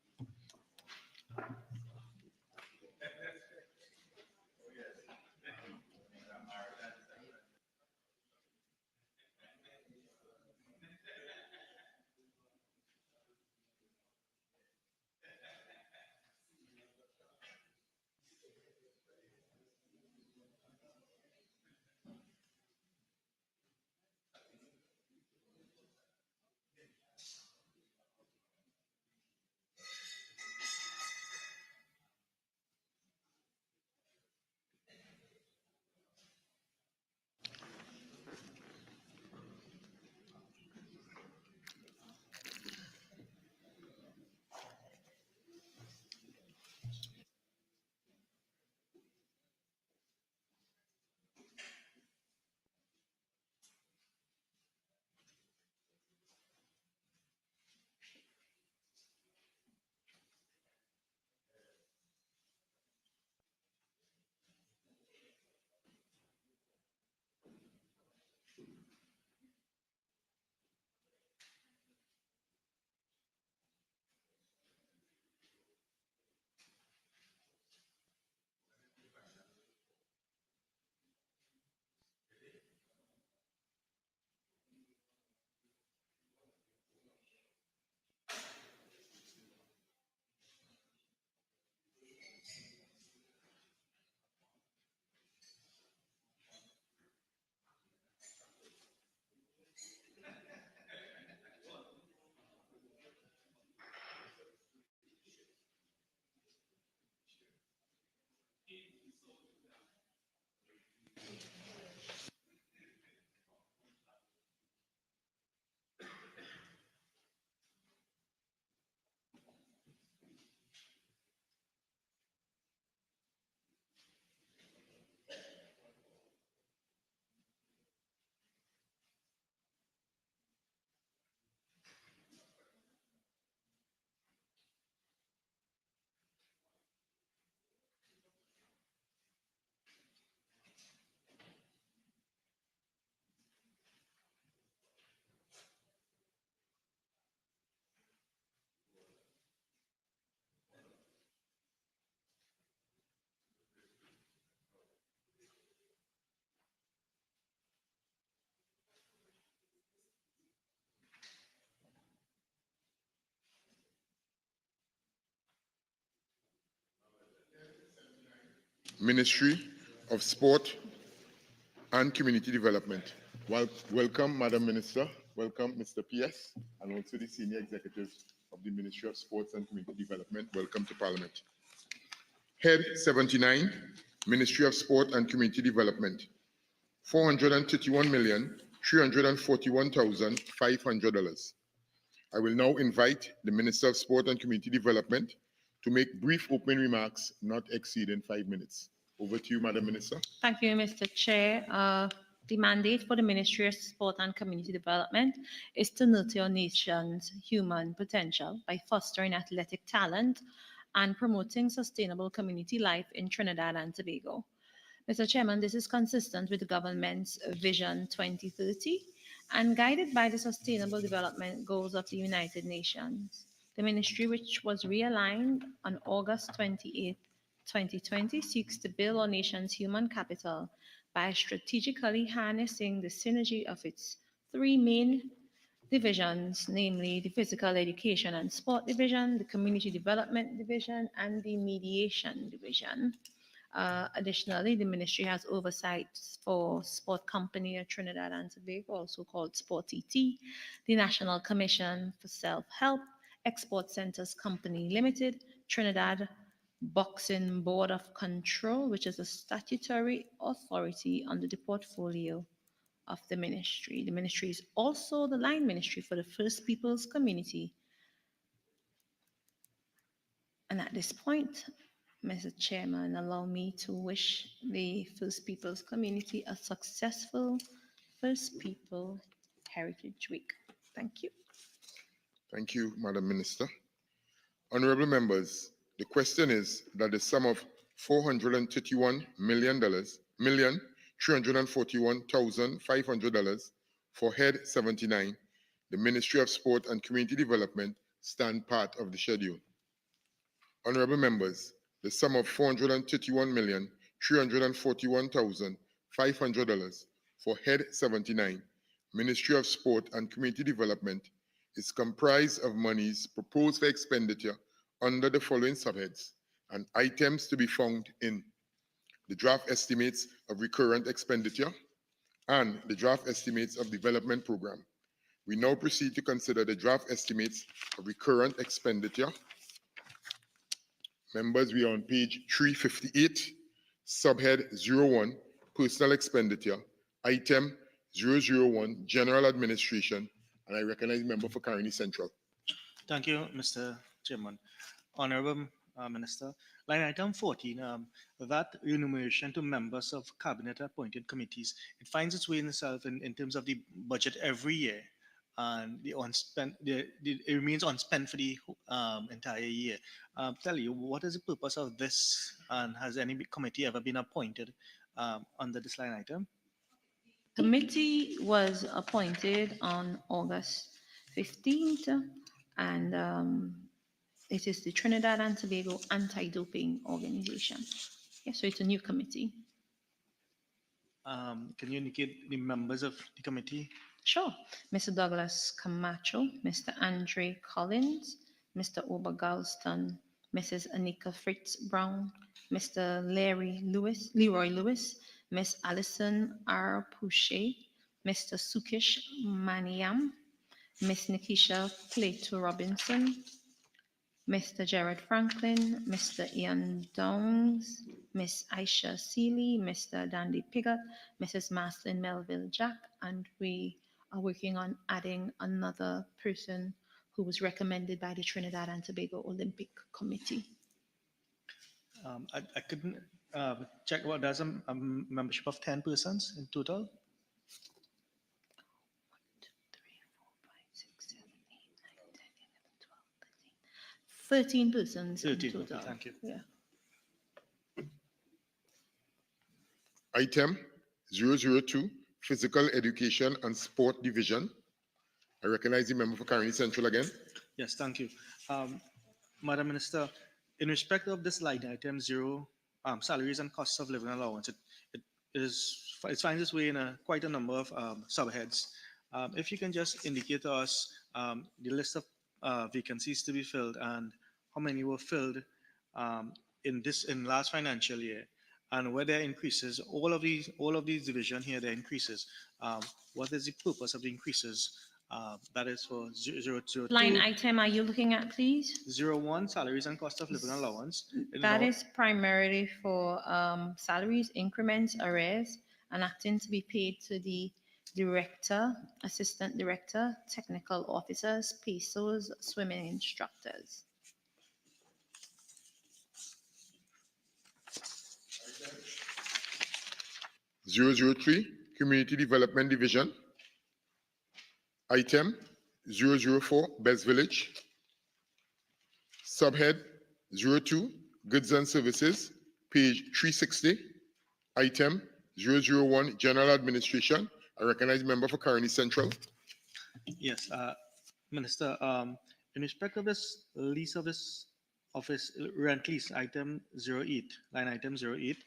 Ministry of Sport and Community Development. Welcome, Madam Minister. Welcome, Mr. PS, and also the Senior Executive of the Ministry of Sports and Community Development. Welcome to Parliament. Head 79, Ministry of Sport and Community Development, $431,341,500. I will now invite the Minister of Sport and Community Development to make brief opening remarks not exceeding 5 minutes. Over to you, Madam Minister. Thank you, Mr. Chair. The mandate for the Ministry of Sport and Community Development is to nurture our nation's human potential by fostering athletic talent and promoting sustainable community life in Trinidad and Tobago. Mr. Chairman, this is consistent with the government's Vision 2030 and guided by the Sustainable Development Goals of the United Nations. The ministry, which was realigned on August 28, 2020, seeks to build our nation's human capital by strategically harnessing the synergy of its three main divisions, namely the Physical Education and Sport Division, the Community Development Division, and the Mediation Division. Additionally, the ministry has oversight for Sport Company of Trinidad and Tobago, also called Sport ET, the National Commission for Self-Help, Export Centers Company Limited, Trinidad Boxing Board of Control, which is a statutory authority under the portfolio of the ministry. The ministry is also the line ministry for the First Peoples community. And at this point, Mr. Chairman, allow me to wish the First Peoples community a successful First People Heritage Week. Thank you. Thank you, Madam Minister. Honorable members, the question is that the sum of $431,341,500 for Head 79, the Ministry of Sport and Community Development, stand part of the schedule. Honorable members, the sum of $431,341,500 for Head 79, Ministry of Sport and Community Development, is comprised of monies proposed for expenditure under the following subheads and items to be found in the draft estimates of recurrent expenditure and the draft estimates of development program. We now proceed to consider the draft estimates of recurrent expenditure. Members, we are on page 358, subhead 01, personal expenditure, item 001, general administration, and I recognize the member for Caroni Central. Thank you, Mr. Chairman. Honorable Minister, line item 14, that remuneration to members of cabinet appointed committees, it finds its way in itself in terms of the budget every year, and it remains unspent for the entire year. Tell you, what is the purpose of this, and has any committee ever been appointed under this line item? Committee was appointed on August 15th, and it is the Trinidad and Tobago Anti-Doping Organization. Yes, so it's a new committee. Can you indicate the members of the committee? Sure. Mr. Douglas Camacho, Mr. Andre Collins, Mr. Oba Galston, Mrs. Anika Fritz Brown, Mr. Leroy Lewis, Miss Alison R. Pouchet, Mr. Sukish Maniam, Miss Nikisha Plato Robinson, Mr. Jared Franklin, Mr. Ian Downs, Miss Aisha Seeley, Mr. Dandy Piggott, Mrs. Maslin Melville Jack, and we are working on adding another person who was recommended by the Trinidad and Tobago Olympic Committee. I couldn't check what there's a membership of 10 persons in total. 1, 2, 3, 4, 5, 6, 7, 8, 9, 10, 11, 12, 13 persons 13, in total. okay, thank you. Yeah. Item 002, Physical Education and Sport Division. I recognize the member for Caroni Central again. Yes, thank you. Madam Minister, in respect of this line item 0, salaries and costs of living allowance, it finds its way in quite a number of subheads. If you can just indicate to us the list of vacancies to be filled and how many were filled in last financial year, And where there are increases, all of these division here, there are increases. What is the purpose of the increases? That is for 002. Line item are you looking at, please? 01, salaries and cost of living allowance. That is primarily for salaries, increments, arrears, and acting to be paid to the director, assistant director, technical officers, pesos, swimming instructors. (003) Community Development Division. Item 004, Best Village. Subhead 02, Goods and Services, page 360. Item 001, General Administration. I recognize member for Caroni Central. Yes, Minister, in respect of this lease of this office, rent lease, item 08, line item 08,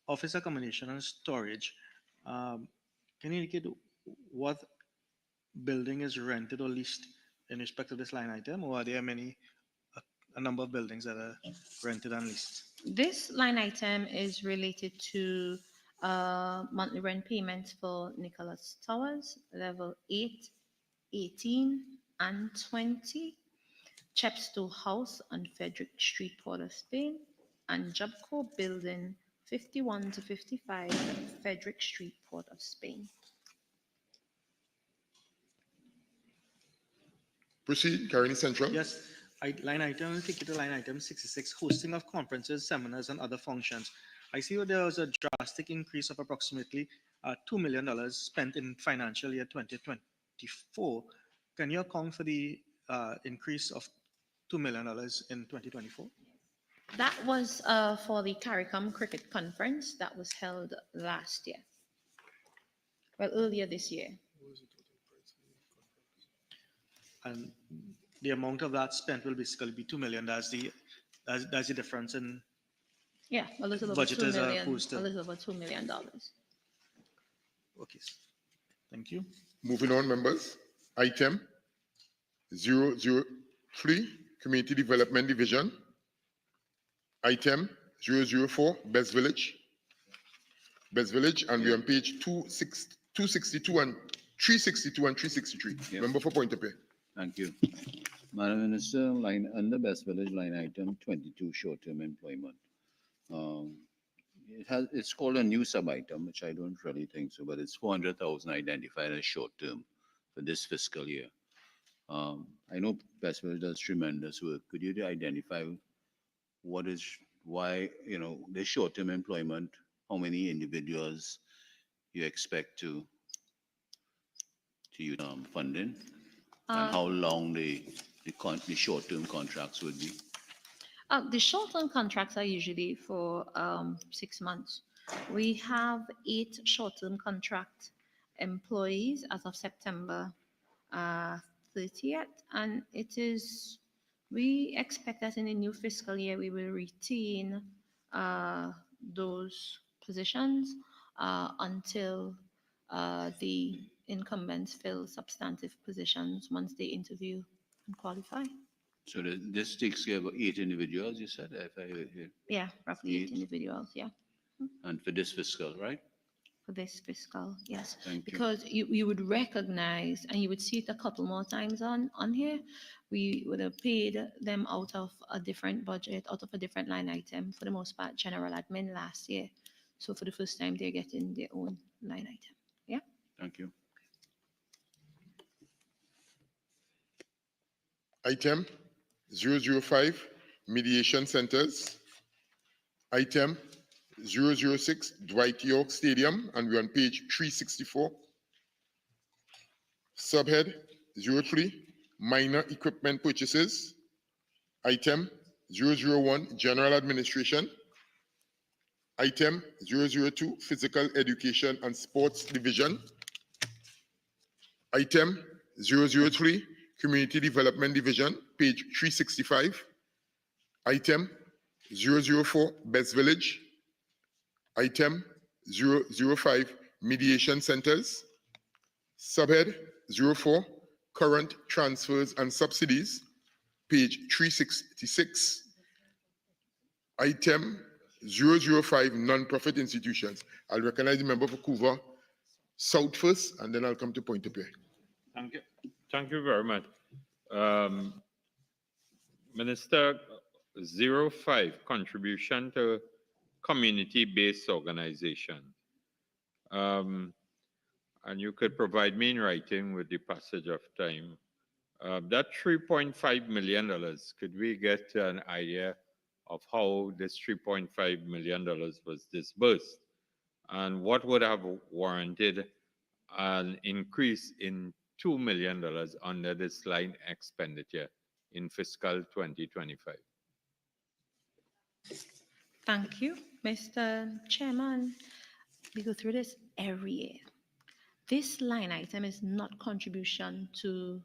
office accommodation and storage, can you indicate what building is rented or leased in respect of this line item, or are there a number of buildings that are rented and leased? This line item is related to monthly rent payments for Nicholas Towers, level 8, 18, and 20, Chepstow House on Frederick Street, Port of Spain, and Jobco Building 51 to 55, Frederick Street, Port of Spain. Proceed, Caroni Central. Yes, line item, take it to line item 66, hosting of conferences, seminars, and other functions. I see there was a drastic increase of approximately $2 million spent in financial year 2024. Can you account for the increase of $2 million in 2024? That was for the CARICOM Cricket Conference that was held last year. Well, earlier this year. And the amount of that spent will basically be $2 million. That's the difference in a little over budget $2 as million. opposed to A little over $2 million. Okay, thank you. Moving on, members. Item 003, Community Development Division. Item 004, Best Village. Best Village, and we're on page 262 and 362 and 363. Yes. Member for Point of Pay. Thank you. Madam Minister, under Best Village line item 22, short-term employment. It's called a new sub-item, which I don't really think so, but it's 400,000 identified as short-term for this fiscal year. I know Best Village does tremendous work. Could you identify why, this short-term employment, how many individuals you expect to use funding, and how long the short-term contracts would be? The short-term contracts are usually for 6 months. We have 8 short-term contract employees as of September 30th, and we expect that in the new fiscal year we will retain those positions until the incumbents fill substantive positions once they interview and qualify. So this takes care of 8 individuals, you said, if I heard you. Yeah, roughly 8 individuals, yeah. And for this fiscal, right? For this fiscal, yes. Thank you. Because you would recognize, and you would see it a couple more times on here, we would have paid them out of a different budget, out of a different line item, for the most part, general admin last year. So for the first time, they're getting their own line item. Yeah? Thank you. Item 005, Mediation Centers. Item 006, Dwight York Stadium, and we're on page 364. Subhead 03, Minor Equipment Purchases. Item 001, General Administration. Item 002, Physical Education and Sports Division. Item 003, Community Development Division, page 365. Item 004, Best Village. Item 005, Mediation Centers. Subhead 04, Current Transfers and Subsidies, page 366. Item 005 non-profit institutions. I'll recognize the member for Couva South first, and then I'll come to Point of Pierre. Thank you. Thank you very much. Minister, 05, contribution to community-based organization. And you could provide me in writing with the passage of time. That $3.5 million, could we get an idea of how this $3.5 million was disbursed? And what would have warranted an increase in $2 million under this line expenditure in fiscal 2025? Thank you, Mr. Chairman. We go through this every year. This line item is not contribution to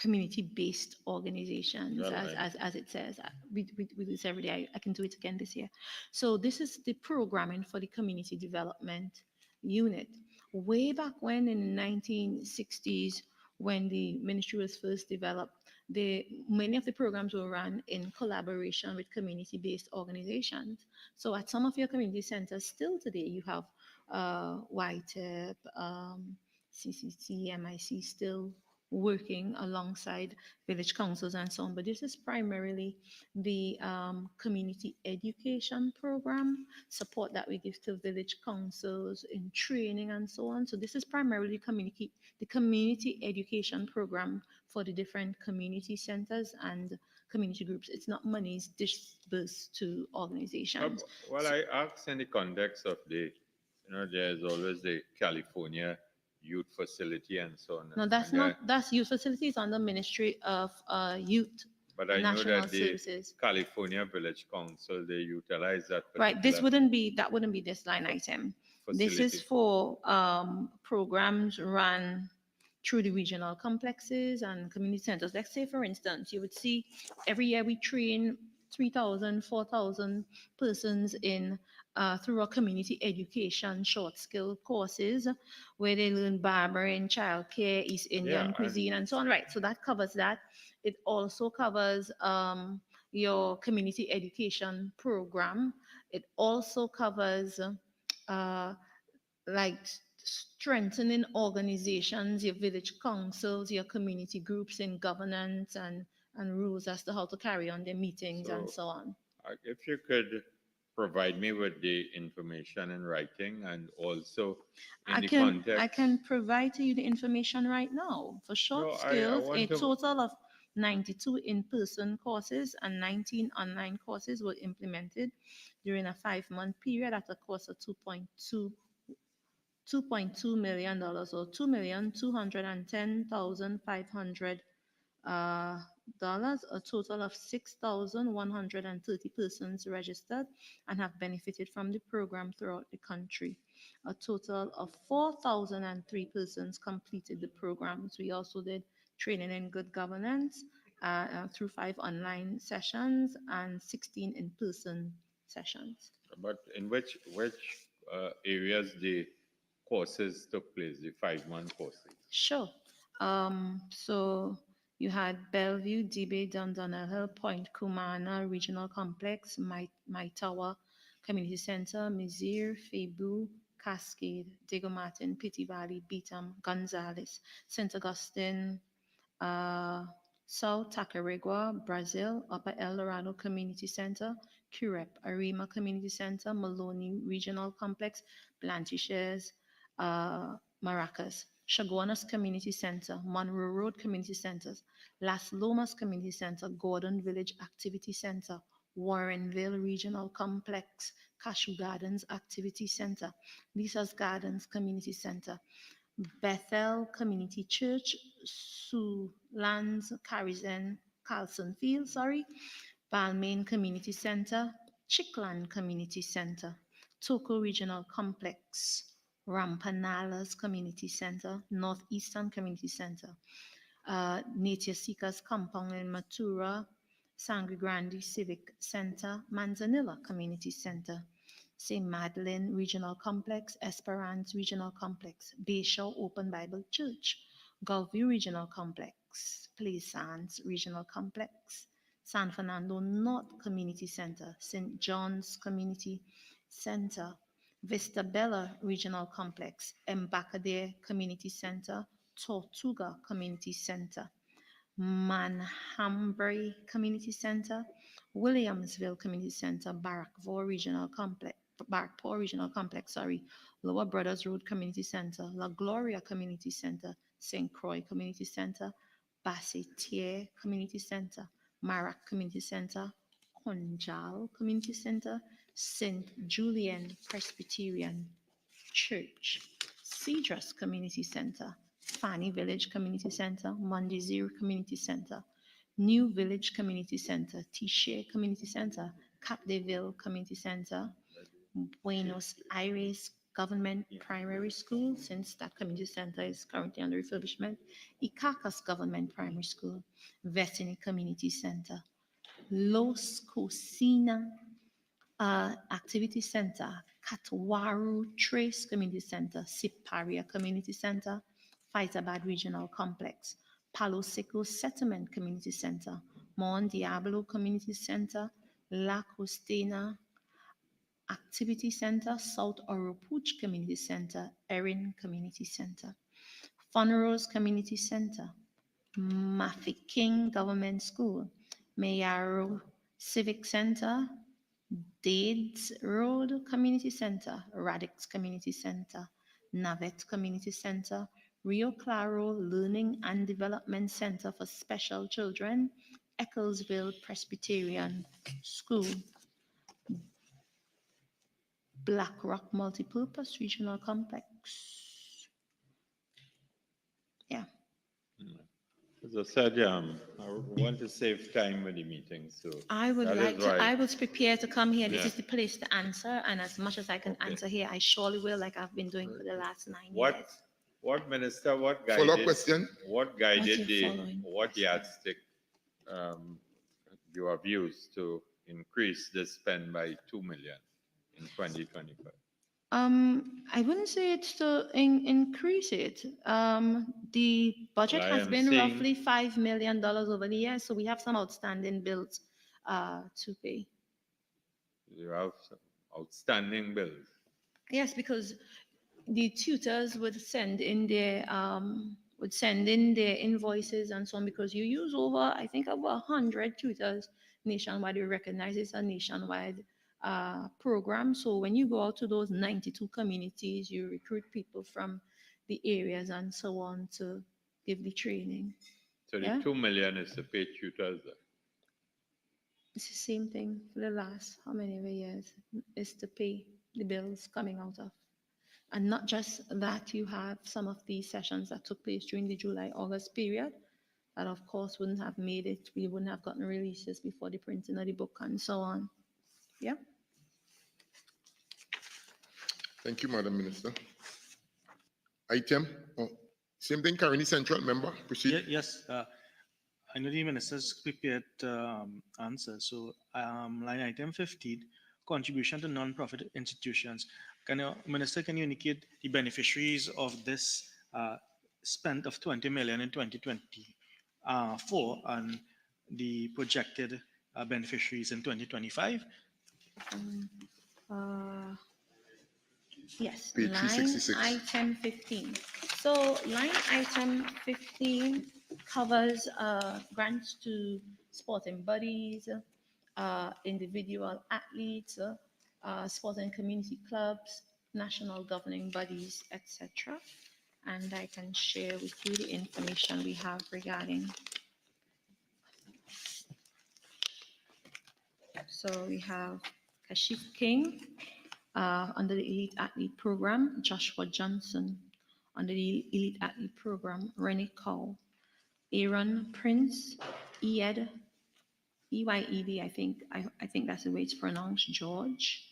community-based organizations, as it says. We do this every day. I can do it again this year. So this is the programming for the community development unit. Way back when in the 1960s, when the ministry was first developed, many of the programs were run in collaboration with community-based organizations. So at some of your community centers still today, you have YTEP, CCC, MIC still working alongside village councils and so on. But this is primarily the community education program support that we give to village councils in training and so on. So this is primarily the community education program for the different community centers and community groups. It's not monies disbursed to organizations. Well, I asked in the context of there's always the California youth facility and so on. No, that's youth facilities under Ministry of Youth. But I National know that the Services. California Village Council, they utilize that. Right, that wouldn't be this line item. This is Facility. for programs run through the regional complexes and community centers. Let's say, for instance, you would see every year we train 3,000, 4,000 persons in through our community education short skill courses where they learn barbering, childcare, East Indian cuisine, and so on. Right, so that covers that. It also covers your community education program. It also covers like strengthening organizations, your village councils, your community groups in governance and rules as to how to carry on their meetings and so on. If you could provide me with the information in writing and also in the context. I can provide to you the information right now. For short skills, a total of 92 in-person courses and 19 online courses were implemented during a 5-month period at a cost of $2.2 million or $2,210,500. A total of 6,130 persons registered and have benefited from the program throughout the country. A total of 4,003 persons completed the programs. We also did training in good governance through 5 online sessions and 16 in-person sessions. But in which areas the courses took place, the 5-month courses? Sure. So you had Bellevue, Debe, Dundonald Hill, Point Kumana Regional Complex, Maitawa Community Center, Mizir, Fabu, Cascade, Diego Martin, Pitti Valley, Beetham, Gonzales, St. Augustine, South Tacarigua, Brazil, Upper El Dorado Community Center, Curep, Arima Community Center, Maloney Regional Complex, Blanchishes, Maracas, Chaguanas Community Center, Monroe Road Community Centers, Las Lomas Community Center, Gordon Village Activity Center, Warrenville Regional Complex, Cashew Gardens Activity Center, Lisa's Gardens Community Center, Bethel Community Church, Siouxlands Carlson Field, Balmain Community Center, Chickland Community Center, Toko Regional Complex, Rampanalas Community Center, Northeastern Community Center, Nature Seekers Compound in Matura, Sangre Grande Civic Center, Manzanilla Community Center, St. Madeleine Regional Complex, Esperance Regional Complex, Bayshore Open Bible Church, Gulfview Regional Complex, Plaisance Regional Complex, San Fernando North Community Center, St. John's Community Center, Vista Bella Regional Complex, Embarcadero Community Center, Tortuga Community Center, Manhambury Community Center, Williamsville Community Center, Barrackpore Regional Complex, Lower Brothers Road Community Center, La Gloria Community Center, St. Croix Community Center, Bassetier Community Center, Marac Community Center, Conjal Community Center, St. Julian Presbyterian Church, Cedrus Community Center, Fanny Village Community Center, Mondezir Community Center, New Village Community Center, Tiche Community Center, Capdeville Community Center, Buenos Aires Government Primary School, since that community center is currently under refurbishment, Icacos Government Primary School, Veterinary Community Center, Los Cocina Activity Center, Katwaru Trace Community Center, Siparia Community Center, Fytabad Regional Complex, Palo Seco Settlement Community Center, Mon Diablo Community Center, La Costena Activity Center, South Oropuch Community Center, Erin Community Center, Funrose Community Center, Mafiking Government School, Mayaro Civic Center, Dades Road Community Center, Radix Community Center, Navet Community Center, Rio Claro Learning and Development Center for Special Children, Ecclesville Presbyterian School, Black Rock Multipurpose Regional Complex. Yeah. As I said, I want to save time with the meeting, so I would that is like to, why. I was prepared to come here. This Yeah. is the place to answer, and as much as I can answer here, I surely will, like I've been doing for the last 9 years. What minister, what Follow-up guided, question? what guided What you're following. what yardstick you have used to increase the spend by 2 million in 2025? I wouldn't say it's to increase it. The budget Well, I has am been saying- roughly $5 million over the years, so we have some outstanding bills to pay. You have some outstanding bills. Yes, because the tutors would send in their invoices and so on, because you use over, I think, over 100 tutors nationwide. You recognize it's a nationwide program. So when you go out to those 92 communities, you recruit people from the areas and so on to give the training. So the Yeah. 2 million is to pay tutors. It's the same thing for the last how many ever years, is to pay the bills coming out of. And not just that, you have some of these sessions that took place during the July-August period that of course wouldn't have made it. We wouldn't have gotten releases before the printing of the book and so on. Yeah. Thank you, Madam Minister. Item, same thing, Caroni Central, member, proceed. Yes, I know the minister's prepared answer. So line item 15, contribution to non-profit institutions. Minister, can you indicate the beneficiaries of this spend of 20 million in 2024 and the projected beneficiaries in 2025? Yes, Page line 366. item 15. So line item 15 covers grants to sporting bodies, individual athletes, sporting community clubs, national governing bodies, etc. And I can share with you the information we have regarding. So we have Kashif King under the Elite Athlete Program, Joshua Johnson under the Elite Athlete Program, Rennie Cole, Aaron Prince, EYED, I think that's the way it's pronounced, George,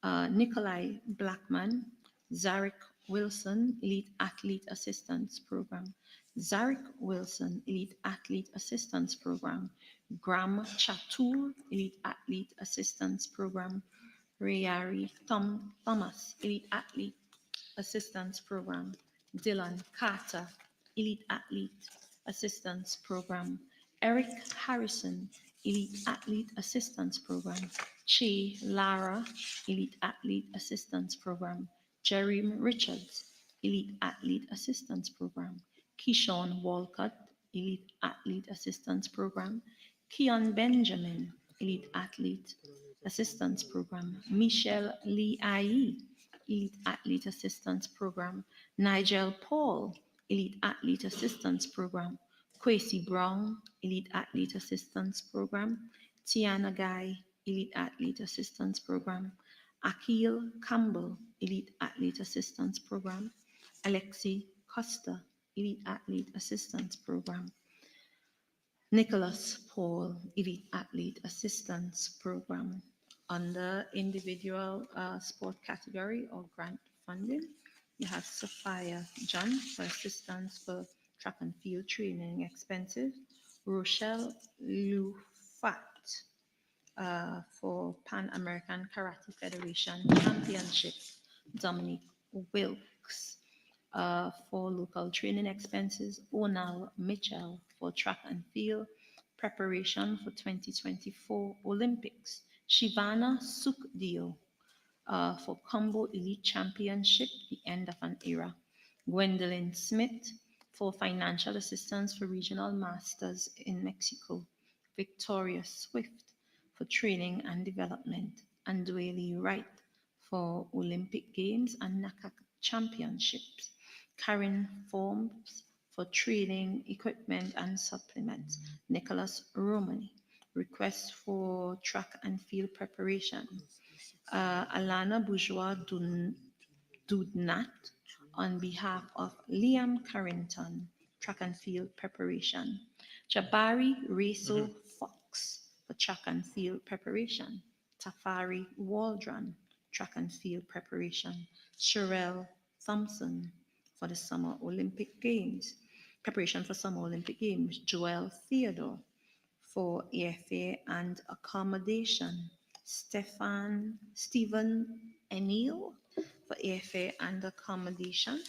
Nikolai Blackman, Zarek Wilson, Elite Athlete Assistance Program, Zarek Wilson, Elite Athlete Assistance Program, Graham Chatur, Elite Athlete Assistance Program, Rayari Thomas, Elite Athlete Assistance Program, Dylan Carter, Elite Athlete Assistance Program, Eric Harrison, Elite Athlete Assistance Program. Che Lara, Elite Athlete Assistance Program. Jeremy Richards, Elite Athlete Assistance Program. Keyshawn Walcott, Elite Athlete Assistance Program. Keon Benjamin, Elite Athlete Assistance Program. Michelle Lee Ai, Elite Athlete Assistance Program. Nigel Paul, Elite Athlete Assistance Program. Quasi Brown, Elite Athlete Assistance Program. Tiana Guy, Elite Athlete Assistance Program. Akil Campbell, Elite Athlete Assistance Program. Alexi Costa, Elite Athlete Assistance Program. Nicholas Paul, Elite Athlete Assistance Program. Under individual sport category or grant funding, you have Sophia John for assistance for track and field training expenses. Rochelle Lufat for Pan American Karate Federation Championship. Dominic Wilkes for local training expenses. Onal Mitchell for track and field preparation for 2024 Olympics. Shivana Sukdio for Combo Elite Championship, the end of an era. Gwendolyn Smith for financial assistance for regional masters in Mexico. Victoria Swift for training and development. And Dwaylee Wright for Olympic Games and NACAC Championships. Karen Forbes for training equipment and supplements. Nicholas Romani, request for track and field preparation. Alana Bourgeois Dudnat on behalf of Liam Carrington, track and field preparation. Jabari Raso Fox for track and field preparation. Tafari Waldron, track and field preparation. Sherelle Thompson for the Summer Olympic Games, preparation for Summer Olympic Games. Joel Theodore for airfare and accommodation. Stephen Enil for airfare and accommodation.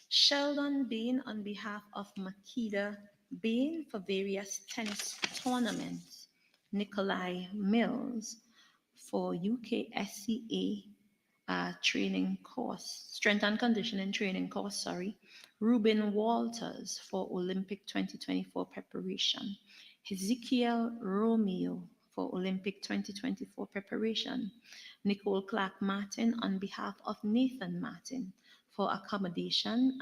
Sheldon Bain on behalf of Makeda Bain for various tennis tournaments. Nikolai Mills for UKSCA training course, strength and conditioning training course, sorry. Ruben Walters for Olympic 2024 preparation. Ezekiel Romeo for Olympic 2024 preparation. Nicole Clark Martin on behalf of Nathan Martin for accommodation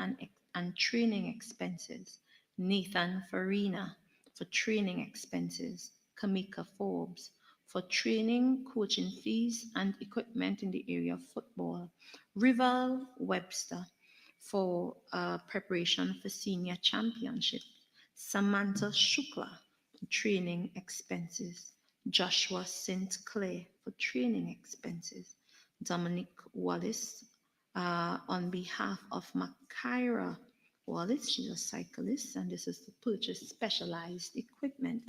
and training expenses. Nathan Farina for training expenses. Kamika Forbes for training, coaching fees, and equipment in the area of football. Rival Webster for preparation for senior championship. Samantha Shukla for training expenses. Joshua St. Clair for training expenses. Dominic Wallace on behalf of Makaira Wallace, she's a cyclist, and this is to purchase specialized equipment.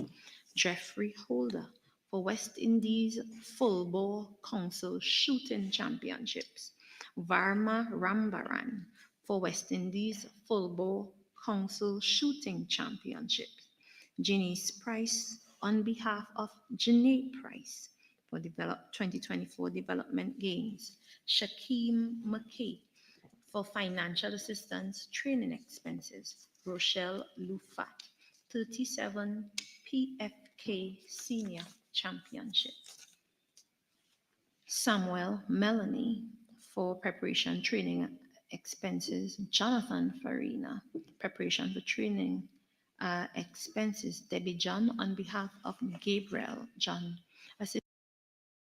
Jeffrey Holder for West Indies Full Bore Council Shooting Championships. Varma Rambaran for West Indies Full Bore Council Shooting Championships. Janice Price on behalf of Janae Price for 2024 Development Games. Shakeem McKay for financial assistance training expenses. Rochelle Lufat, 37 PFK Senior Championship. Samuel Melanie for preparation training expenses. Jonathan Farina, preparation for training expenses. Debbie John on behalf of Gabriel John, assistant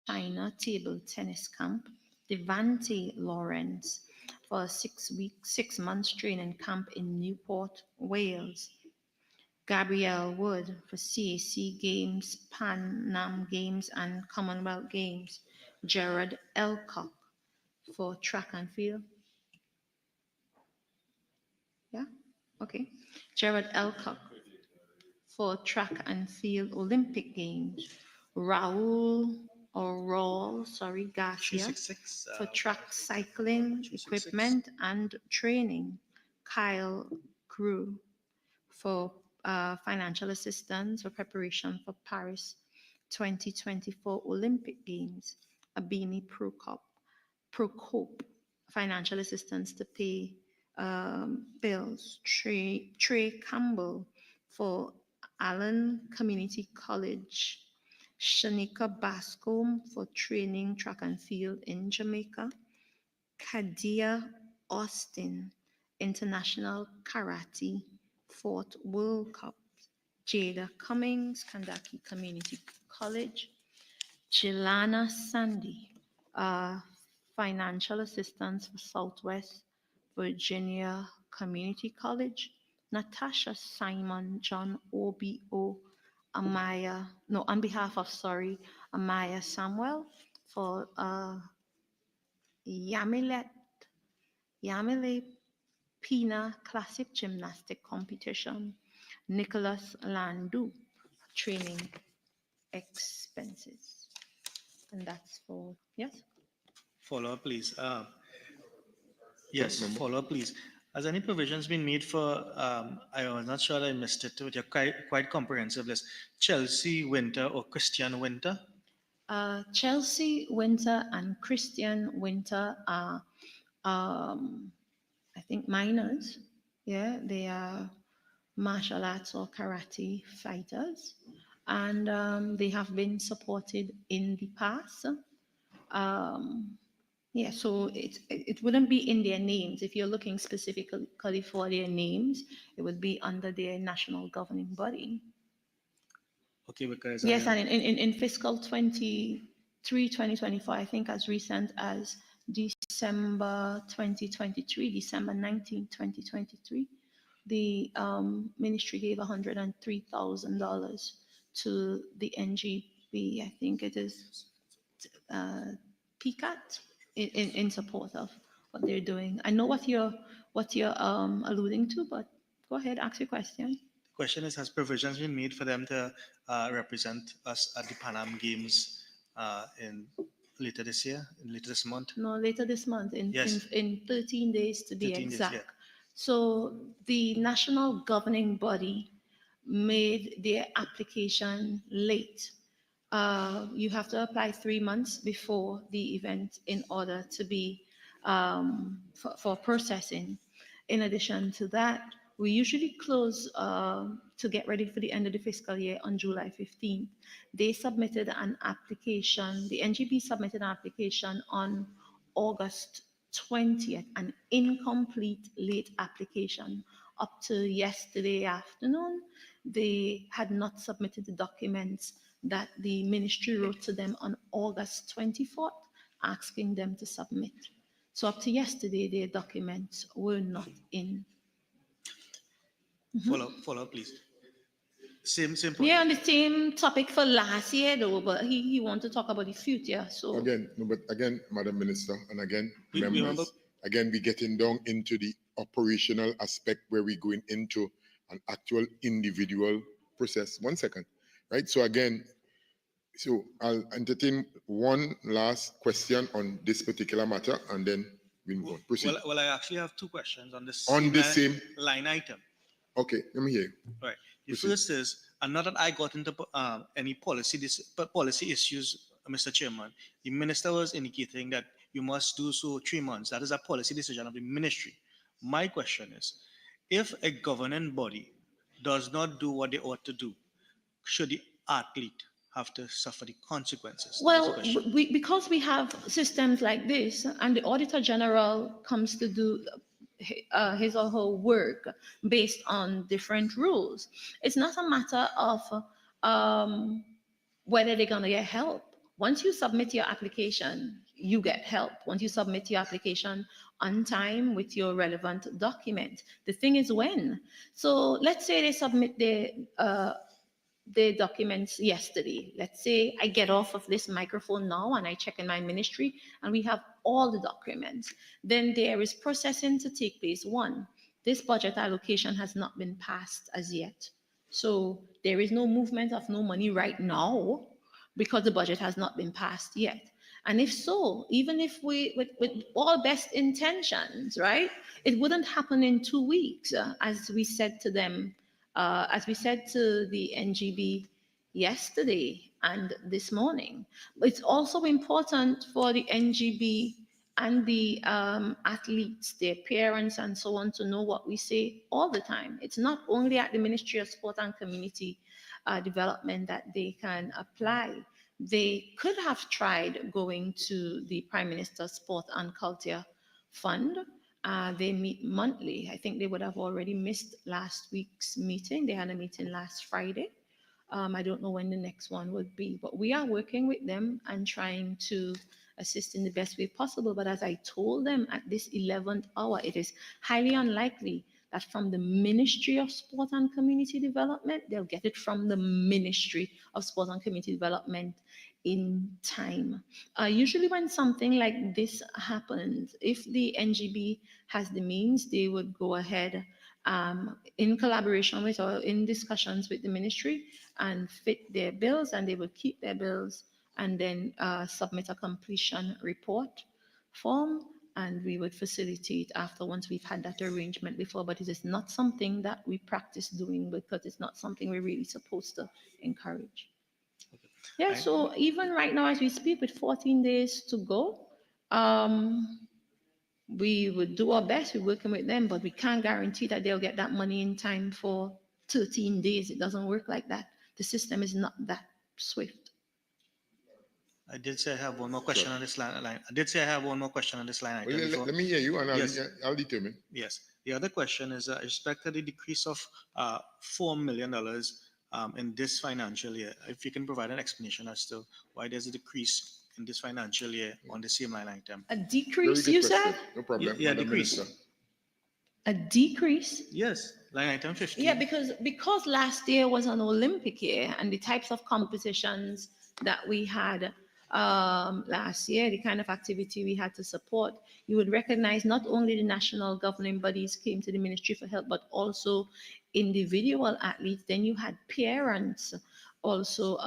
China table tennis camp. Devante Lawrence for a 6 months training camp in Newport, Wales. Gabrielle Wood for CAC Games, Pan Am Games, and Commonwealth Games. Gerard Elcock for track and field. Yeah, okay. Gerard Elcock for track and field Olympic Games. Raul Garcia 366, for track cycling equipment and training. Kyle Crew for financial assistance for preparation for Paris 2024 Olympic Games, Abini Procope, financial assistance to pay bills, Trey Campbell for Allen Community College, Shanika Bascom for training track and field in Jamaica, Kadia Austin, International Karate, Fourth World Cup, Jada Cummings, Kandaki Community College, Jelana Sandy, financial assistance for Southwest Virginia Community College, Natasha Simon, John OBO, Amaya, no, on behalf of, sorry, Amaya Samuel for Yamile Pina Classic Gymnastic Competition, Nicholas Landu, training expenses. And that's for, yes? Follow up, please. Yes, follow up, please. Has any provisions been made for, I was not sure I missed it, but you're quite comprehensive list, Chelsea Winter or Christian Winter? Chelsea Winter and Christian Winter are, I think, minors. Yeah, they are martial arts or karate fighters, and they have been supported in the past. Yeah, so it wouldn't be in their names. If you're looking specifically for their names, it would be under their national governing body. Okay, because Yes, and in fiscal 2024, I think as recent as December 2023, December 19, 2023, the ministry gave $103,000 to the NGB. I think it is PCAT in support of what they're doing. I know what you're alluding to, but go ahead, ask your question. Question is, has provisions been made for them to represent us at the Pan Am Games in later this year, later this month? No, later this month, Yes. in 13 days to be 13 days, exact. yeah. So the national governing body made their application late. You have to apply 3 months before the event in order to be for processing. In addition to that, we usually close to get ready for the end of the fiscal year on July 15th. They submitted an application, the NGB submitted an application on August 20th, an incomplete late application. Up to yesterday afternoon, they had not submitted the documents that the ministry wrote to them on August 24th, asking them to submit. So up to yesterday, their documents were not in. Follow up, please. Same point. We're on the same topic for last year, though, but he wants to talk about the future. So Again, no, but again, Madam Minister, and again, members, remember- again, we're getting down into the operational aspect where we're going into an actual individual process. 1 second, right? So again, so I'll entertain one last question on this particular matter, and then we'll move on. Proceed. Well, I actually have two questions on this On the same line item. Okay, let me hear you. Right. The Proceed. first is, and not that I got into any policy issues, Mr. Chairman. The minister was indicating that you must do so 3 months. That is a policy decision of the ministry. My question is, if a governing body does not do what they ought to do, should the athlete have to suffer the consequences? well, because we have systems like this, and the Auditor General comes to do his or her work based on different rules. It's not a matter of whether they're going to get help. Once you submit your application, you get help. Once you submit your application on time with your relevant document. The thing is when. So let's say they submit their documents yesterday. Let's say I get off of this microphone now and I check in my ministry and we have all the documents. Then there is processing to take place. One, this budget allocation has not been passed as yet. So there is no movement of no money right now because the budget has not been passed yet. And if so, even if we, with all best intentions, right, it wouldn't happen in 2 weeks, as we said to them, as we said to the NGB yesterday. and this morning. It's also important for the NGB and the athletes, their parents and so on, to know what we say all the time. It's not only at the Ministry of Sport and Community Development that they can apply. They could have tried going to the Prime Minister's Sport and Culture Fund. They meet monthly. I think they would have already missed last week's meeting. They had a meeting last Friday. I don't know when the next one would be, but we are working with them and trying to assist in the best way possible. But as I told them at this 11th hour, it is highly unlikely that from the Ministry of Sport and Community Development, they'll get it from the Ministry of Sport and Community Development in time. Usually when something like this happens, if the NGB has the means, they would go ahead in collaboration with or in discussions with the ministry and fit their bills, and they would keep their bills and then submit a completion report form, and we would facilitate after once we've had that arrangement before. But it is not something that we practice doing because it's not something we're really supposed to encourage. Yeah, so even right now as we speak with 14 days to go, we would do our best. We're working with them, but we can't guarantee that they'll get that money in time for 13 days. It doesn't work like that. The system is not that swift. I did say I have one more question on this line. I did say I have one more question on this line item. Well, let me hear you, and I'll determine. Yes. The other question is respect to the decrease of $4 million in this financial year. If you can provide an explanation as to why there's a decrease in this financial year on the same line item. A decrease, you said? No problem. Yeah, decrease. A decrease? Yes, line item 15. Yeah, because last year was an Olympic year, and the types of competitions that we had last year, the kind of activity we had to support, you would recognize not only the national governing bodies came to the Ministry for Health, but also individual athletes. Then you had parents also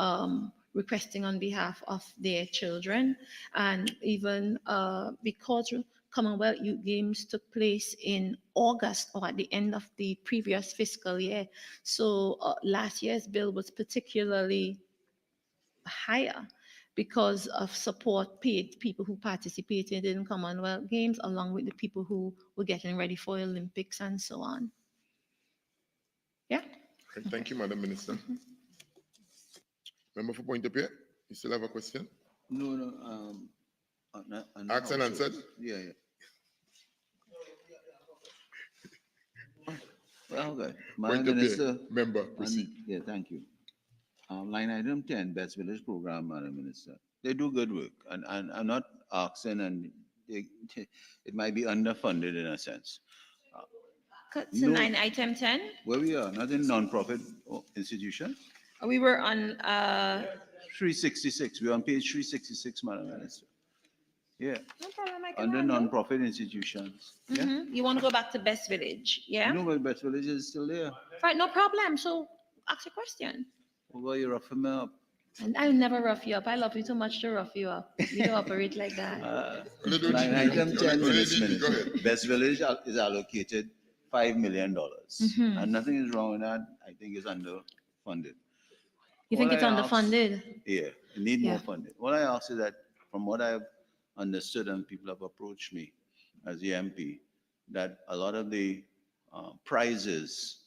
requesting on behalf of their children, and even because Commonwealth Youth Games took place in August or at the end of the previous fiscal year. So last year's bill was particularly higher because of support paid people who participated in Commonwealth Games, along with the people who were getting ready for Olympics and so on. Yeah. Thank you, Madam Minister. Member for Point of View, you still have a question? No. Asked and answered? Yeah. Well, good. Madam Minister. Member, proceed. Yeah, thank you. Line item 10, Best Village Program, Madam Minister. They do good work, and I'm not asking, and it might be underfunded in a sense. Cut to line item 10. Where we are, not in non-profit institution. We were on 366. We're on page 366, Madam Minister. Yeah. No problem, I can Under handle. non-profit institutions. Yeah. You want to go back to Best Village, yeah? You know, but Best Village is still there. Right, no problem. So ask a question. Well, you're roughing me up. And I never rough you up. I love you too much to rough you up. You don't operate like that. Line item 10, Minister. Best Village is allocated $5 million. And nothing is wrong with that. I think it's underfunded. You think it's underfunded? Yeah, it need more funding. What I ask is that from what I've understood, and people have approached me as the MP, that a lot of the prizes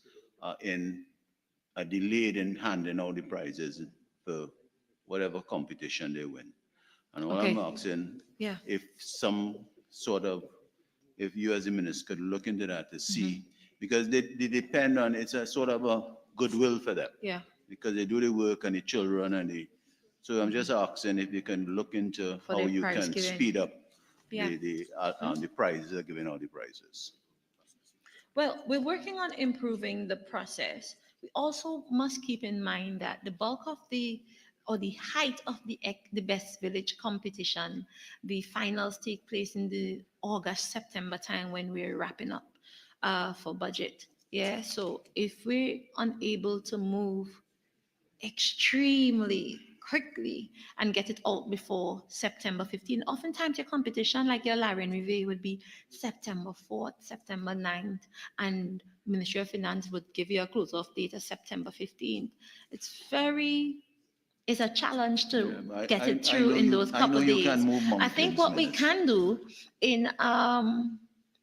are delayed in handing out the prizes for whatever competition they win. And what I'm asking, if some sort of, if you as a minister could look into that to see, because they depend on, it's a sort of a goodwill for them. Yeah. Because they do the work and the children so I'm just asking if you can look into how you can speed up the prizes, giving out the prizes. Well, we're working on improving the process. We also must keep in mind that the bulk of the height of the Best Village competition, the finals take place in the August-September time when we're wrapping up for budget. Yeah, so if we're unable to move extremely quickly and get it out before September 15. Oftentimes your competition, like your Larian Review, would be September 4th, September 9th, and Ministry of Finance would give you a close-off date of September 15th. It's very it's a challenge to I- get I- it I through know in you- those I couple know of you days. can move I think mountains, what we Minister. can do in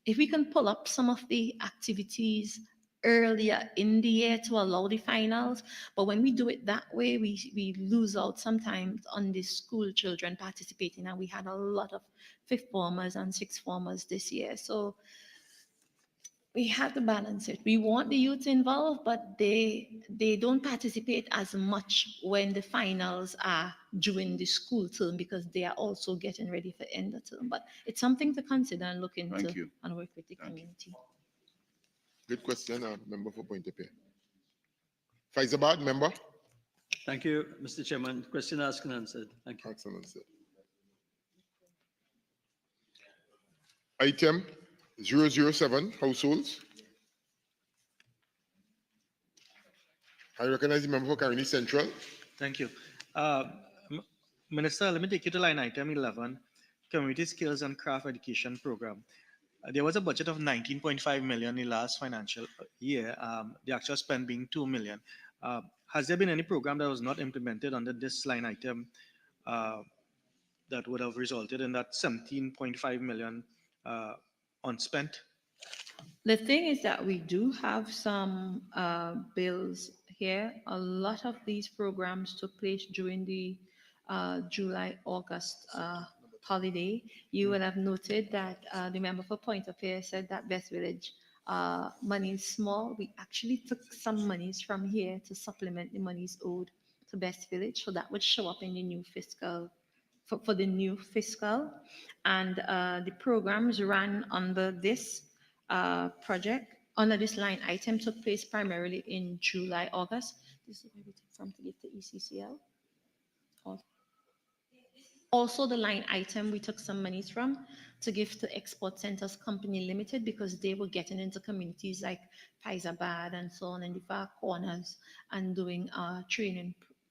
if we can pull up some of the activities earlier in the year to allow the finals, but when we do it that way, we lose out sometimes on the school children participating, and we had a lot of fifth formers and sixth formers this year. So we have to balance it. We want the youth involved, but they don't participate as much when the finals are during the school term because they are also getting ready for end of term. But it's something to consider and look into Thank you. and work with the community. Good question, member for Point of View. Faizabad, member. Thank you, Mr. Chairman. Question asked and answered. Thank you. Excellent, sir. Item 007, households. I recognize the member for Caroni Central. Thank you. Minister, let me take you to line item 11, Community Skills and Craft Education Program. There was a budget of 19.5 million in the last financial year, the actual spend being 2 million. Has there been any program that was not implemented under this line item that would have resulted in that 17.5 million unspent? The thing is that we do have some bills here. A lot of these programs took place during the July-August holiday. You will have noted that the member for Point of View said that West Village money is small. We actually took some monies from here to supplement the monies owed to West Village, so that would show up in the new fiscal for the new fiscal, and the programs run under this project under this line item took place primarily in July, August. This is where we take from to give to ECCL. Also, the line item we took some monies from to give to Export Centers Company Limited because they were getting into communities like Faizabad and so on in the far corners and doing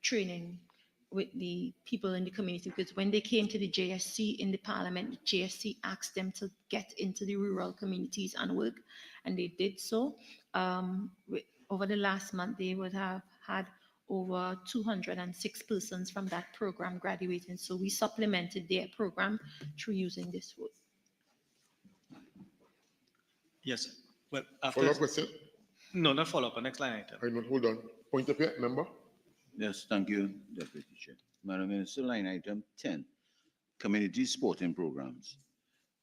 training with the people in the community, because when they came to the JSC in the parliament, the JSC asked them to get into the rural communities and work, and they did so. Over the last month, they would have had over 206 persons from that program graduating. So we supplemented their program through using this work. Yes. Well, after Follow-up question? No, not follow-up. Next line item. I don't, hold on. Point of View, member. Yes, thank you, Deputy Chair. Madam Minister, line item 10, community sporting programs.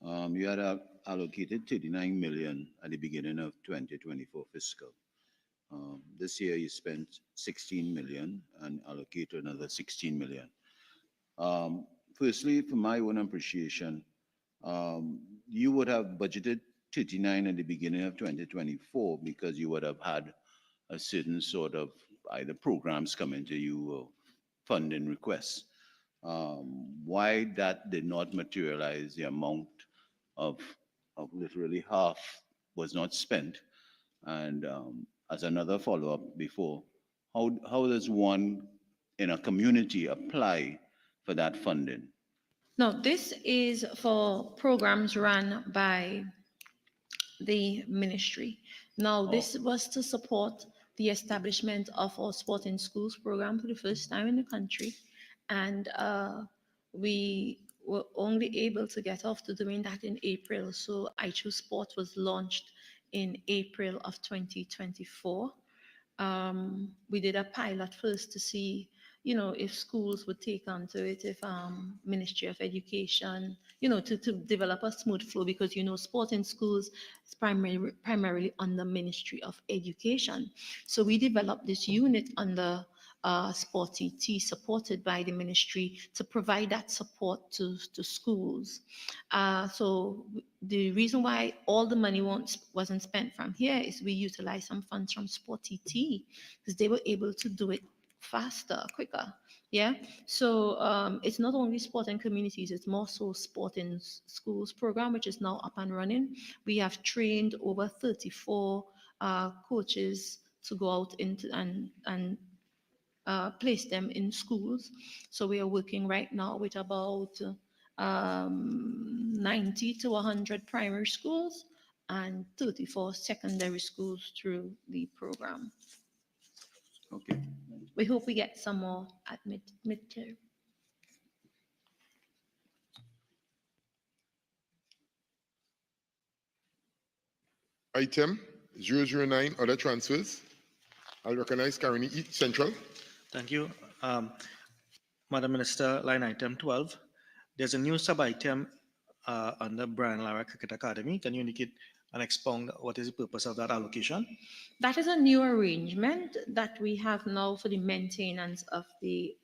You had allocated 39 million at the beginning of 2024 fiscal. This year you spent 16 million and allocated another 16 million. Firstly, for my own appreciation, you would have budgeted 39 at the beginning of 2024 because you would have had a certain sort of either programs coming to you or funding requests. Why that did not materialize, the amount of literally half was not spent. And as another follow-up before, how does one in a community apply for that funding? Now, this is for programs run by the ministry. Now, this was to support the establishment of our Sport in Schools program for the first time in the country. And we were only able to get off to doing that in April. So I Choose Sport was launched in April of 2024. We did a pilot first to see, if schools would take onto it, if Ministry of Education, to develop a smooth flow, because, sport in schools is primarily under Ministry of Education. So we developed this unit under Sport TT, supported by the ministry, to provide that support to schools. So the reason why all the money wasn't spent from here is we utilized some funds from Sport TT because they were able to do it faster, quicker. Yeah. So it's not only sport and communities, it's more so Sport in Schools program, which is now up and running. We have trained over 34 coaches to go out into and place them in schools. So we are working right now with about 90 to 100 primary schools and 34 secondary schools through the program. Okay. we hope we get some more at midterm. Item 009, other transfers. I'll recognize Caroni East Central. Thank you. Madam Minister, line item 12. There's a new sub-item under Brian Lara Cricket Academy. Can you indicate and expound what is the purpose of that allocation? That is a new arrangement that we have now for the maintenance of the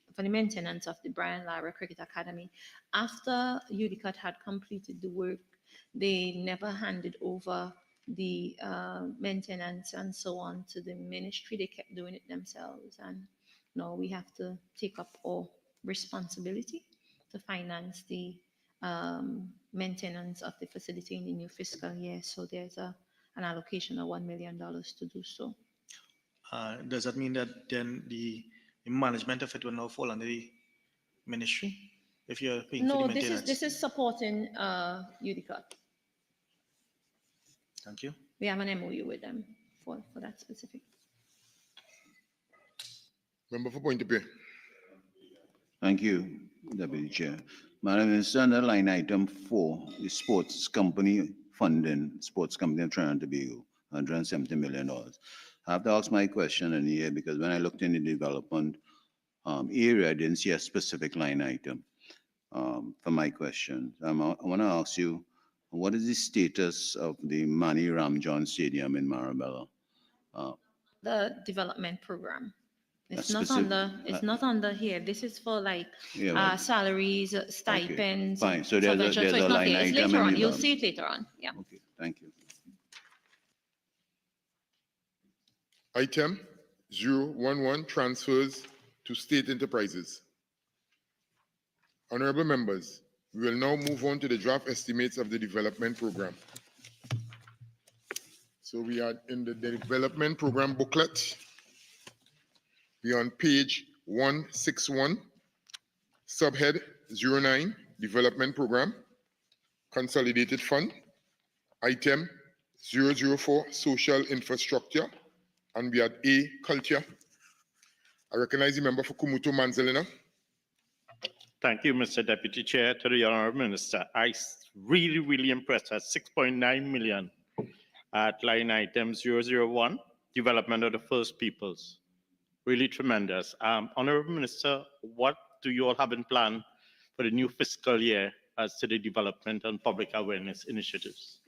Brian Lara Cricket Academy. After UDCOTT had completed the work, they never handed over the maintenance and so on to the ministry. They kept doing it themselves, and now we have to take up our responsibility to finance the maintenance of the facility in the new fiscal year. So there's an allocation of $1 million to do so. Does that mean that then the management of it will now fall under the ministry? If you're paying for the No, maintenance? this is supporting UDCOTT. Thank you. We have an MOU with them for that specific. Member for Point of View. Thank you, Deputy Chair. Madam Minister, under line item 4, the sports company funding, sports company of Trinidad and Tobago, $170 million. I have to ask my question in here because when I looked in the development area, I didn't see a specific line item for my question. I want to ask you, what is the status of the Manny Ramjohn Stadium in Marabella? The development program. It's A not specific- under. It's not under here. This is for like Yeah, but- salaries, stipends. Fine. So there's a- subventions. there's it's a not line here. It's item later in on. the You'll bottom. see it later on. Yeah. Okay, thank you. Item 011, transfers to state enterprises. Honorable members, we will now move on to the draft estimates of the development program. So we are in the development program booklet. We are on page 161, subhead 09, development program, consolidated fund, item 004, social infrastructure, and we are A, culture. I recognize the member for Kumutu Manzelina. Thank you, Mr. Deputy Chair. To the Honorable Minister, really impressed at 6.9 million at line item 001, development of the First Peoples. Really tremendous. Honorable Minister, what do you all have in plan for the new fiscal year as to the development and public awareness initiatives?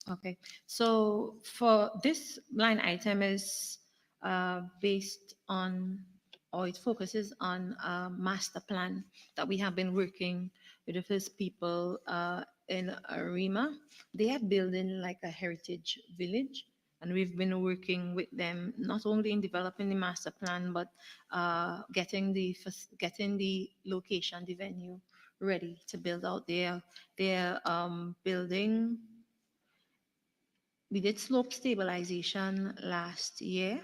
Okay. So for this line item is based on, or it focuses on a master plan that we have been working with the First People in Arima. They are building like a heritage village, and we've been working with them not only in developing the master plan, but getting the location, the venue ready to build out their building. We did slope stabilization last year,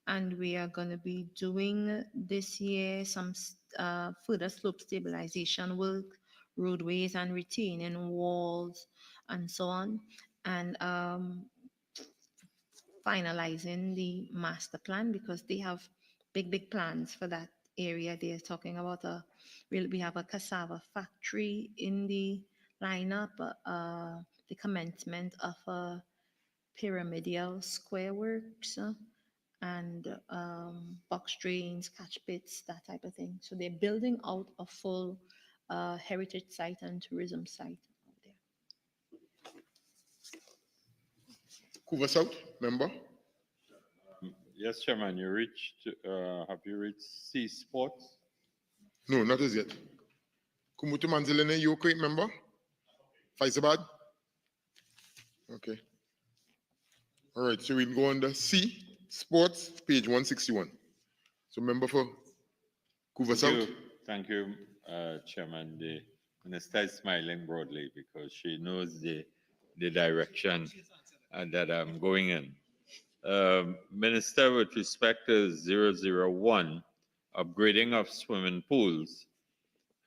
and we are going to be doing this year some further slope stabilization work, roadways and retaining walls and so on, and finalizing the master plan because they have big plans for that area. They're talking about we have a cassava factory in the lineup, the commencement of a pyramidal square works, and box drains, catch pits, that type of thing. So they're building out a full heritage site and tourism site out there. Kuva South, member. Yes, Chairman, have you reached C Sports? No, not as yet. Kumutu Manzelene, you okay, member? Faisabad? Okay. All right, so we'll go under C, Sports, page 161. So member for Kuva South. Thank you, Chairman. The Minister is smiling broadly because she knows the direction that I'm going in. Minister, with respect to 001, upgrading of swimming pools,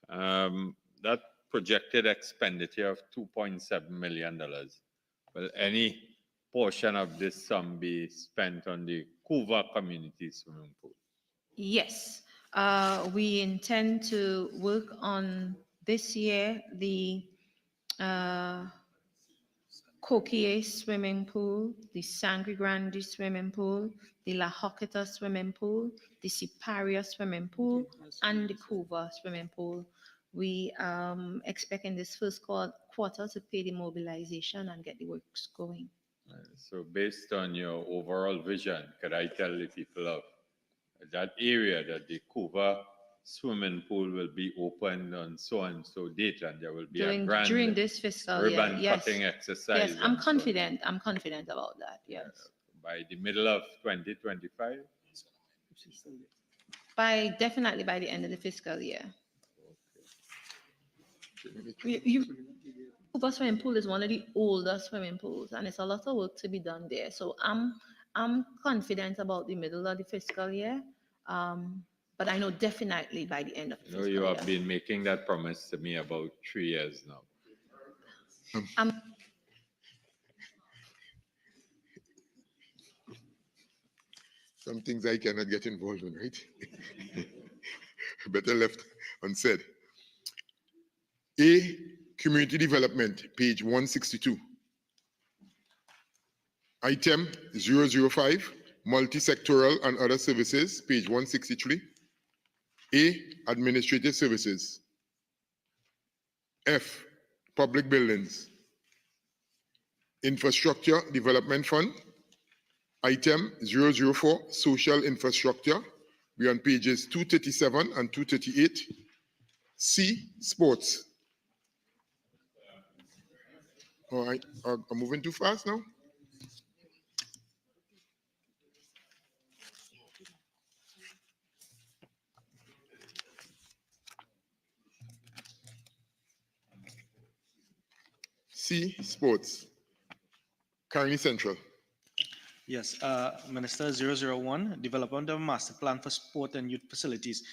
that projected expenditure of $2.7 million. Will any portion of this sum be spent on the Kuva community swimming pool? Yes, we intend to work on this year the Coquille swimming pool, the Sangre Grande swimming pool, the La Hoqueta swimming pool, the Siparia swimming pool, and the Cuba swimming pool. We expect in this first quarter to pay the mobilization and get the works going. So based on your overall vision, could I tell the people of that area that the Cuba swimming pool will be opened on so and so date, and there will be a grand During this fiscal year, ribbon yes. cutting exercise? Yes, I'm and so on. confident. I'm confident about that. Yes. By the middle of 2025? Definitely by the end of the fiscal year. Cuba swimming pool is one of the older swimming pools, and it's a lot of work to be done there. So I'm confident about the middle of the fiscal year. But I know definitely by the end of the You know, fiscal you year. have been making that promise to me about 3 years now. Some things I cannot get involved in, right? Better left unsaid. A, community development, page 162. Item 005, multi-sectoral and other services, page 163. A, administrative services. F, public buildings. Infrastructure Development Fund. Item 004, social infrastructure. We're on pages 237 and 238. C, sports. All right, I'm moving too fast now. C, sports. Carney Central. Yes, Minister 001, development of master plan for sport and youth facilities.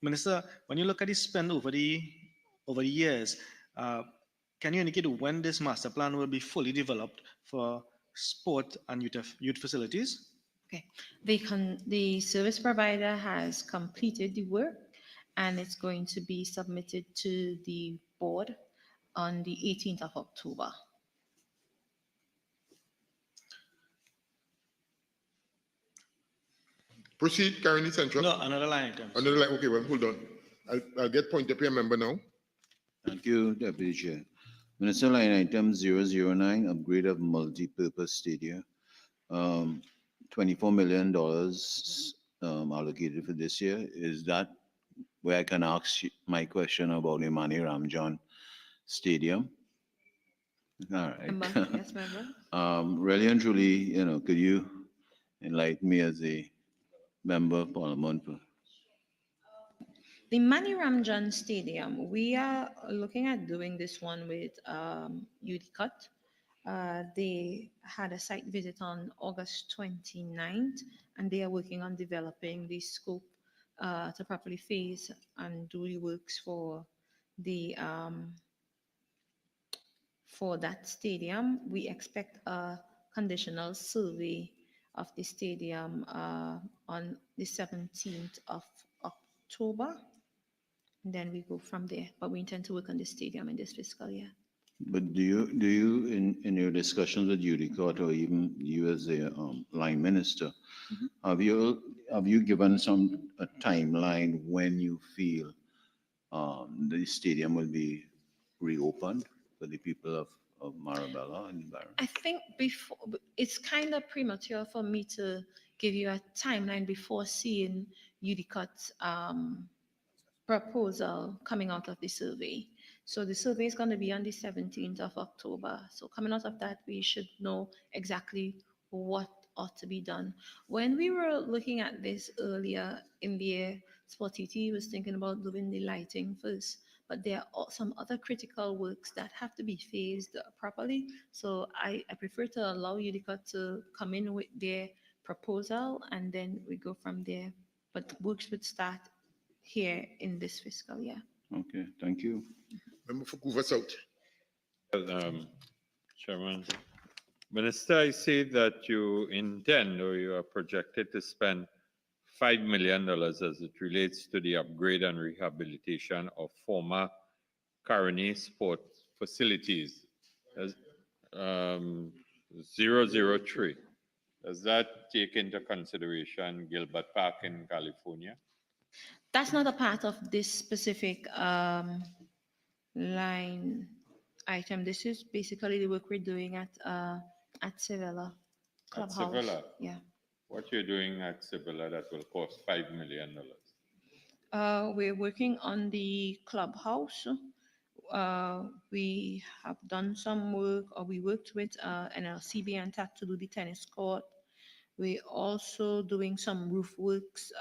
Minister, when you look at the spend over the years, can you indicate when this master plan will be fully developed for sport and youth facilities? Okay. The service provider has completed the work, and it's going to be submitted to the board on the 18th of October. Proceed, Carney Central. No, another line item. Another line, okay, well, hold on. I'll get point up here, member now. Thank you, Deputy Chair. Minister, line item 009, upgrade of multi-purpose stadium. $24 million allocated for this year. Is that where I can ask my question about Imani Ramjan Stadium? All right. Yes, member. Really and truly, could you enlighten me as a member of parliament? The Mani Ramjan Stadium, we are looking at doing this one with GORTT. They had a site visit on August 29th, and they are working on developing the scope to properly phase and do the works for that stadium. We expect a conditional survey of the stadium on the 17th of October. And then we go from there. But we intend to work on the stadium in this fiscal year. But do you in your discussions with GORTT or even you as a line minister, have you given a timeline when you feel the stadium will be reopened for the people of Marabella and Barron? I think it's kind of premature for me to give you a timeline before seeing GORTT's proposal coming out of the survey. So the survey is going to be on the 17th of October. So coming out of that, we should know exactly what ought to be done. When we were looking at this earlier in the year, Sport TT was thinking about doing the lighting first, but there are some other critical works that have to be phased properly. So I prefer to allow GORTT to come in with their proposal, and then we go from there. But works would start here in this fiscal year. Okay, thank you. Member for Cuba South. Chairman, Minister, I see that you intend or you are projected to spend $5 million as it relates to the upgrade and rehabilitation of former Caroni sports facilities. As, 003. Does that take into consideration Gilbert Park in California? That's not a part of this specific line item. This is basically the work we're doing at Sevilla Clubhouse. At Sevilla? Yeah. What you're doing at Sevilla that will cost $5 million? We're working on the clubhouse. We have done some work, or we worked with NLCB and TAC to do the tennis court. We're also doing some roof works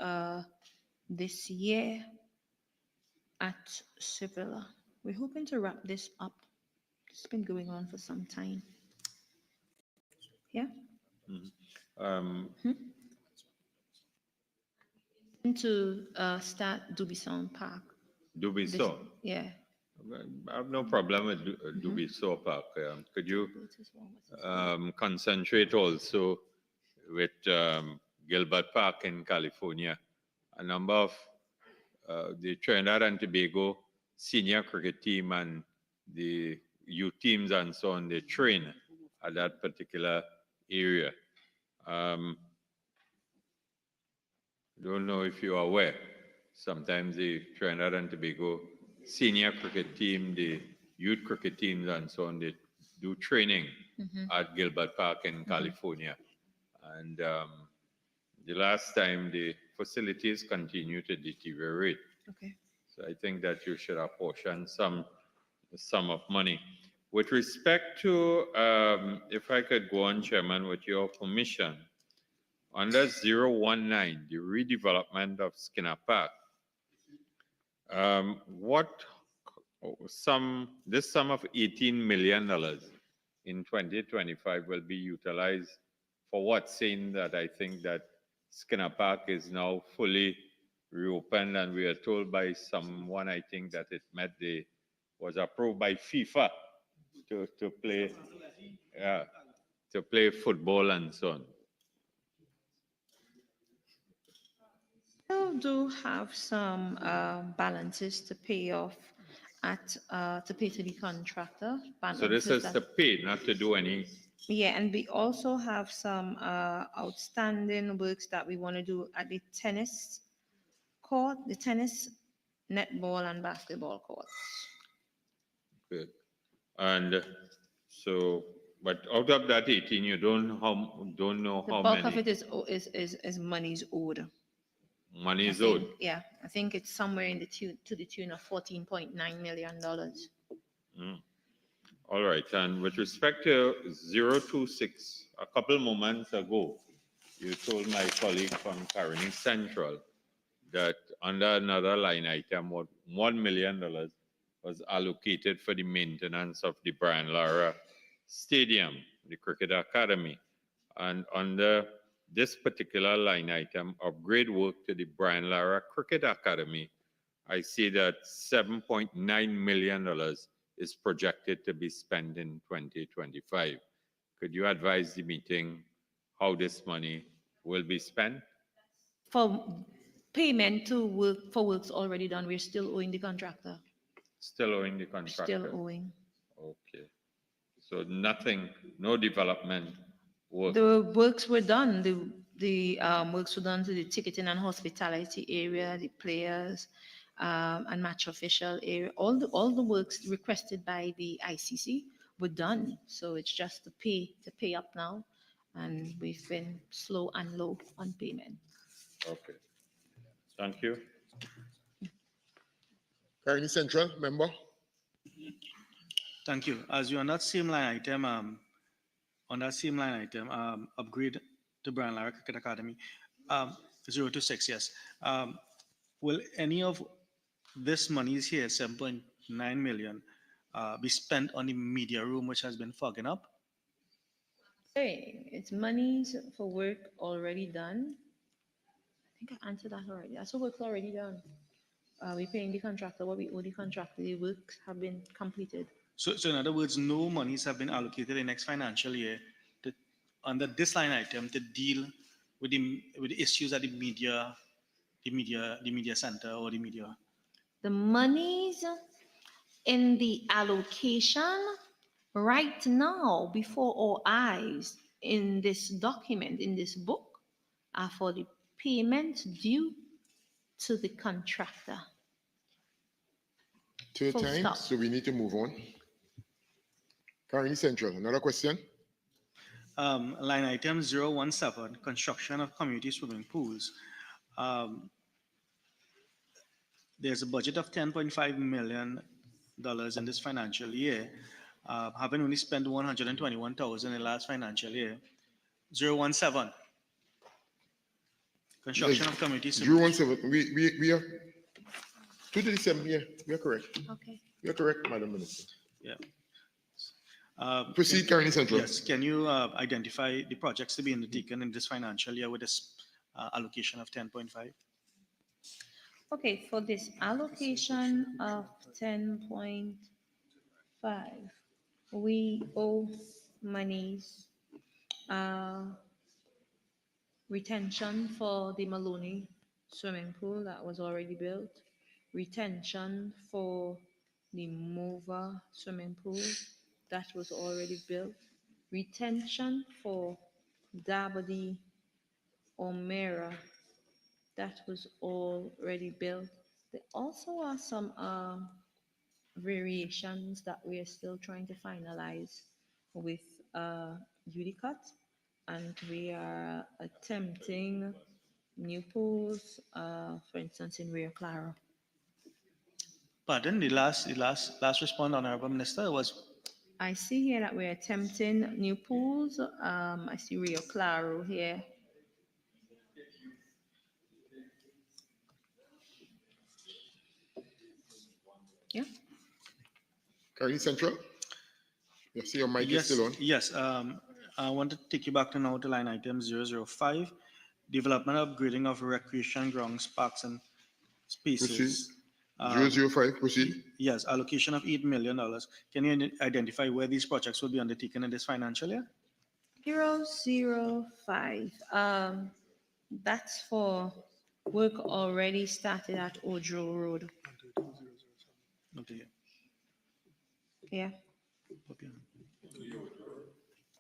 this year at Sevilla. We're hoping to wrap this up. It's been going on for some time. Yeah. To start Dubisson Park. Dubisson? Yeah. I have no problem with Dubisson Park. Could you concentrate also with Gilbert Park in California? A number of the Trinidad and Tobago senior cricket team and the youth teams and so on, they train at that particular area. Don't know if you are aware, sometimes the Trinidad and Tobago senior cricket team, the youth cricket teams and so on, they do training at Gilbert Park in California. And the last time the facilities continue to deteriorate. Okay. So I think that you should apportion some sum of money. With respect to, if I could go on, Chairman, with your permission, under 019, the redevelopment of Skinner Park, this sum of $18 million in 2025 will be utilized for what? Saying that I think that Skinner Park is now fully reopened, and we are told by someone, I think, that it was approved by FIFA to play football and so on. We do have some balances to pay off to pay to the contractor. So this is to pay, not to do any. Yeah, and we also have some outstanding works that we want to do at the tennis court, the tennis, netball, and basketball courts. Good. And so, but out of that 18, you don't know how The bulk of it is monies owed. Money is owed. Yeah, I think it's somewhere in to the tune of $14.9 million. All right, and with respect to 026, a couple moments ago, you told my colleague from Caroni Central that under another line item, $1 million was allocated for the maintenance of the Brian Lara Stadium, the Cricket Academy. And under this particular line item, upgrade work to the Brian Lara Cricket Academy, I see that $7.9 million is projected to be spent in 2025. Could you advise the meeting how this money will be spent? For payment to work for works already done, we're still owing the contractor. Still owing the contractor? Still owing. Okay. So nothing, no development work? The works were done. The works were done to the ticketing and hospitality area, the players, and match official area. All the works requested by the ICC were done. So it's just to pay up now, and we've been slow and low on payment. Okay. Thank you. Caroni Central, member. Thank you. As you on that same line item, upgrade to Brian Lara Cricket Academy, 026, yes. Will any of this money is here, 7.9 million, be spent on the media room, which has been fogging up? Hey, it's monies for work already done. I think I answered that already. That's what work's already done. We're paying the contractor what we owe the contractor. The works have been completed. So in other words, no monies have been allocated in next financial year under this line item to deal with the issues at the media the media center or the media? The monies in the allocation right now before our eyes in this document, in this book, are for the payment due to the contractor. Third Full time, stop. so we need to move on. Carney Central, another question? Line item 017, construction of community swimming pools. There's a budget of $10.5 million in this financial year, having only spent $121,000 in the last financial year. 017. Construction of community swimming pools. 017, we are 237, yeah, we are correct. Okay. We are correct, Madam Minister. Yeah. Proceed, Carney Central. Yes, can you identify the projects to be undertaken in this financial year with this allocation of 10.5? Okay, for this allocation of 10.5, we owe monies, retention for the Maloney swimming pool that was already built, retention for the Mova swimming pool that was already built, retention for Dabadi Omera that was already built. There also are some variations that we are still trying to finalize with UDCOT, and we are attempting new pools, for instance, in Rio Claro. Pardon, the last response, Honorable Minister, was I see here that we're attempting new pools. I see Rio Claro here. Yeah. Carney Central? You see your mic yes, is still on? Yes, I want to take you back to now to line item 005, development upgrading of recreation grounds, parks and spaces. Proceed. 005, proceed. Yes, allocation of $8 million. Can you identify where these projects will be undertaken in this financial year? 005. That's for work already started at Ojo Road. Okay. Yeah. Okay.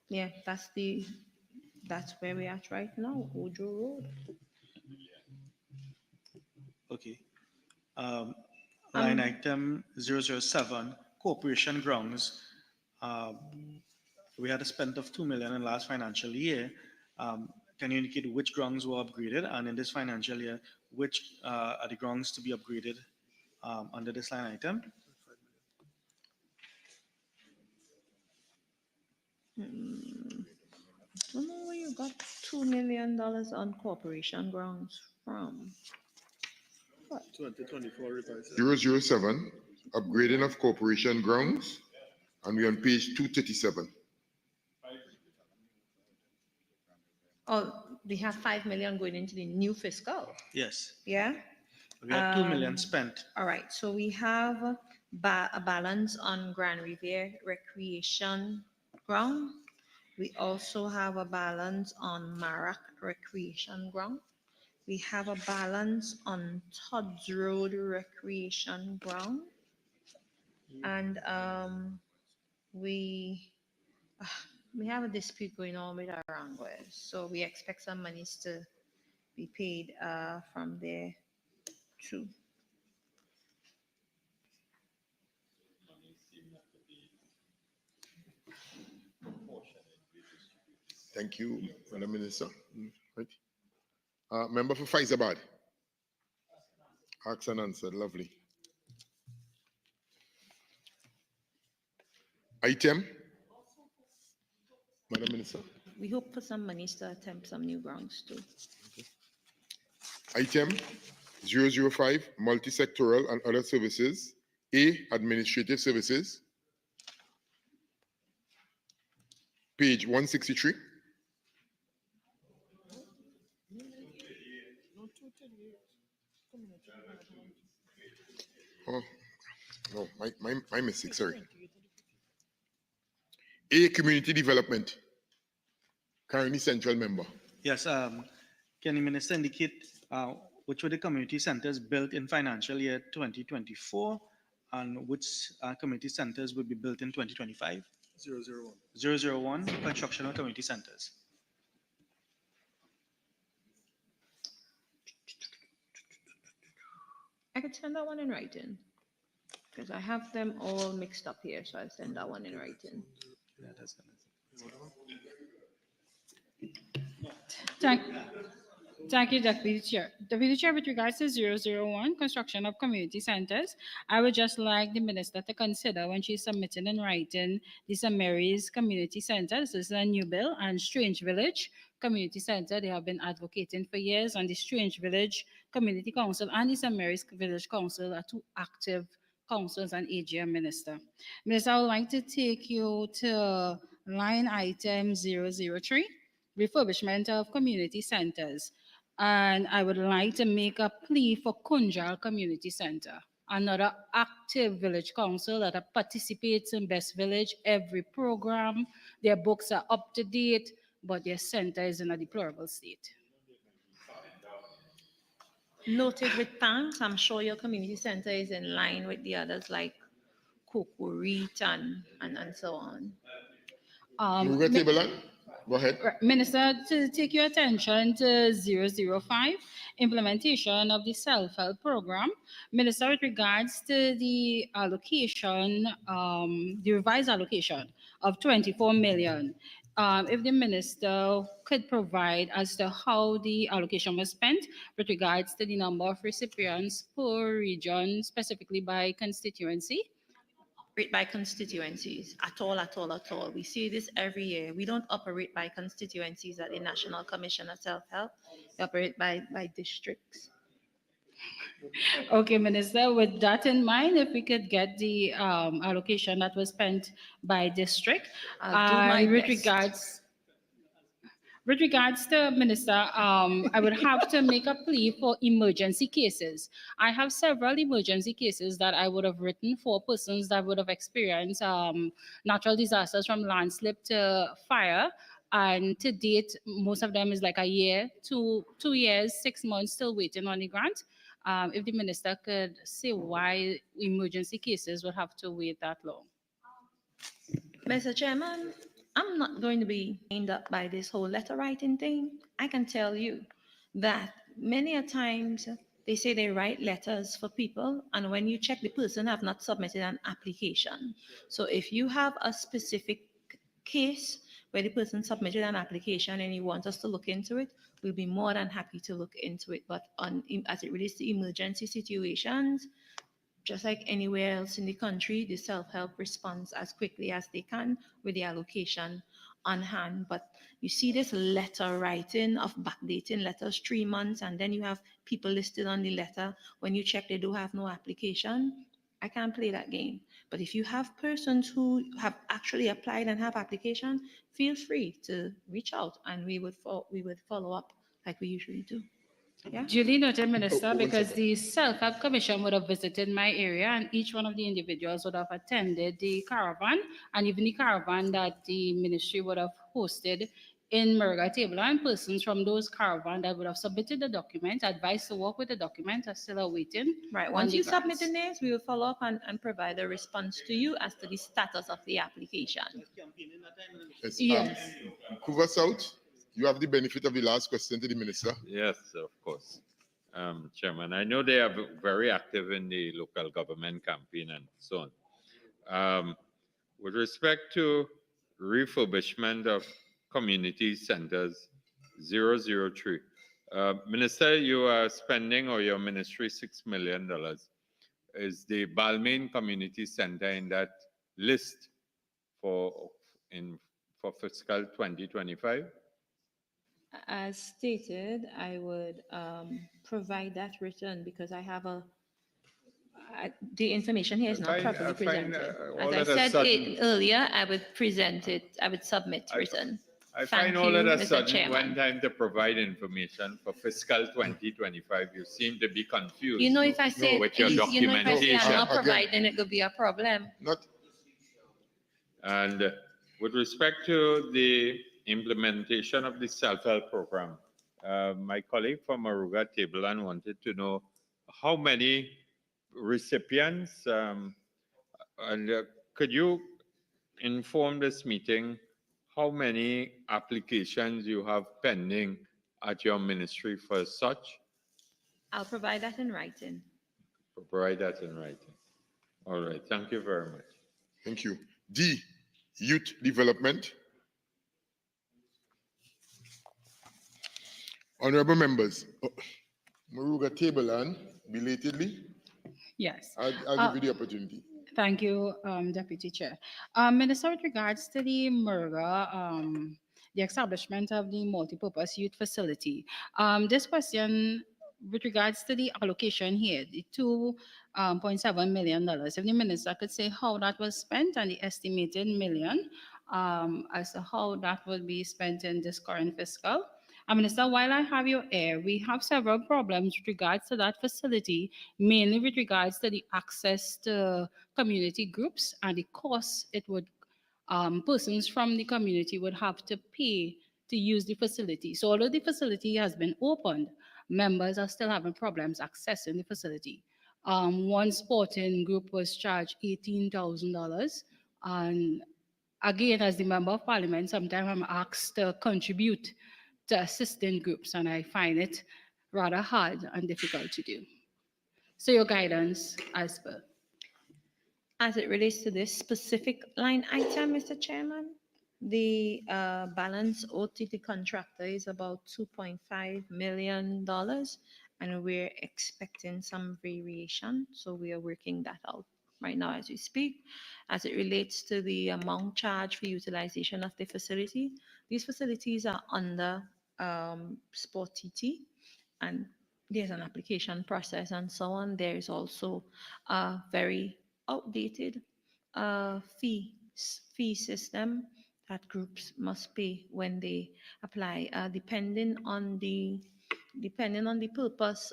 Yeah, that's where we're at right now, Ojo Road. Okay. Line item 007, corporation grounds. We had a spend of $2 million in last financial year. Can you indicate which grounds were upgraded, and in this financial year, which are the grounds to be upgraded under this line item? I don't know where you got $2 million on corporation grounds from. What? 2024 revised. 007, upgrading of corporation grounds, and we're on page 237. Oh, we have 5 million going into the new fiscal. Yes. Yeah. We had 2 million spent. All right. So we have a balance on Grand Riviere Recreation Ground. We also have a balance on Marak Recreation Ground. We have a balance on Todd's Road Recreation Ground. And we have a dispute going on with Aranguez. So we expect some monies to be paid from there too. Thank you, Madam Minister. Right. Member for Faizabad. Asked and answered. Lovely. Item. Madam Minister. We hope for some monies to attempt some new grounds too. Item 005, multi-sectoral and other services. A, administrative services. Page 163. Oh, no, my mistake, sorry. A, community development. Currently central member. Yes. Can the minister indicate which were the community centers built in financial year 2024, and which community centers will be built in 2025? 001. 001, construction of community centers. I could send that one in writing because I have them all mixed up here. So I'll send that one in writing. Thank you, Deputy Chair. Deputy Chair, with regards to 001, construction of community centers, I would just like the minister to consider when she's submitting in writing the St. Mary's Community Center. This is a new bill, and Strange Village Community Center. They have been advocating for years, and the Strange Village Community Council and the St. Mary's Village Council are two active councils and AGM minister. Minister, I would like to take you to line item 003, refurbishment of community centers. And I would like to make a plea for Kunjal Community Center, another active village council that participates in Best Village, every program. Their books are up to date, but their center is in a deplorable state. Noted with thanks. I'm sure your community center is in line with the others like Kokorit and so on. Move the table on. Go ahead. Minister, to take your attention to 005, implementation of the self-help program. Minister, with regards to the allocation, the revised allocation of 24 million, if the minister could provide as to how the allocation was spent with regards to the number of recipients per region, specifically by constituency. Operate by constituencies at all. We see this every year. We don't operate by constituencies at the National Commission of Self-Help. We operate by districts. Okay, Minister, with that in mind, if we could get the allocation that was spent by district. I'll do my with best. regards to Minister, I would have to make a plea for emergency cases. I have several emergency cases that I would have written for persons that would have experienced natural disasters from landslip to fire. And to date, most of them is like a year, 2 years, 6 months still waiting on the grant. If the minister could say why emergency cases would have to wait that long. Mr. Chairman, I'm not going to be aimed up by this whole letter writing thing. I can tell you that many a times they say they write letters for people, and when you check, the person have not submitted an application. So if you have a specific case where the person submitted an application and you want us to look into it, we'll be more than happy to look into it. But as it relates to emergency situations, just like anywhere else in the country, the self-help responds as quickly as they can with the allocation on hand. But you see this letter writing of backdating letters 3 months, and then you have people listed on the letter. When you check, they do have no application. I can't play that game. But if you have persons who have actually applied and have application, feel free to reach out, and we would follow up like we usually do. Yeah. Duly noted, Minister, because the Self-Help Commission would have visited my area, and each one of the individuals would have attended the caravan, and even the caravan that the ministry would have hosted in Murga Table, and persons from those caravan that would have submitted the document, advised to work with the document, are still awaiting. Right. Once you submit the names, we will follow up and provide a response to you as to the status of the application. Yes. Kuva South, you have the benefit of the last question to the minister. Yes, of course. Chairman, I know they are very active in the local government campaign and so on. With respect to refurbishment of community centers, 003, Minister, you are spending, or your ministry, $6 million. Is the Balmain Community Center in that list for fiscal 2025? As stated, I would provide that written because I have the information here is not properly presented. As I said earlier, I would present it, I would submit written. I find all of a sudden when time to provide information for fiscal 2025, you seem to be confused. You know, if I say, with your documentation. I'm not providing, it could be a problem. And with respect to the implementation of the self-help program, My colleague from Aruga Tableland wanted to know how many recipients, and could you inform this meeting how many applications you have pending at your ministry for such? I'll provide that in writing. Provide that in writing. All right, thank you very much. Thank you. D, youth development. Honorable members, Maruga Tableland, belatedly, Yes. I'll give you the opportunity. Thank you, Deputy Chair. Minister, with regards to the MURGA, the establishment of the multipurpose youth facility, this question with regards to the allocation here, the $2.7 million, if the minister could say how that was spent and the estimated million as to how that will be spent in this current fiscal. Minister, while I have you here, we have several problems with regards to that facility, mainly with regards to the access to community groups and the cost it would, persons from the community would have to pay to use the facility. So although the facility has been opened, members are still having problems accessing the facility. One sporting group was charged $18,000. And again, as the member of parliament, sometimes I'm asked to contribute to assisting groups, and I find it rather hard and difficult to do. So your guidance as per. As it relates to this specific line item, Mr. Chairman, the balance owed to the contractor is about $2.5 million, and we're expecting some variation. So we are working that out right now as we speak. As it relates to the amount charged for utilization of the facility, these facilities are under Sport TT, and there's an application process and so on. There is also a very outdated fee system that groups must pay when they apply, depending on the purpose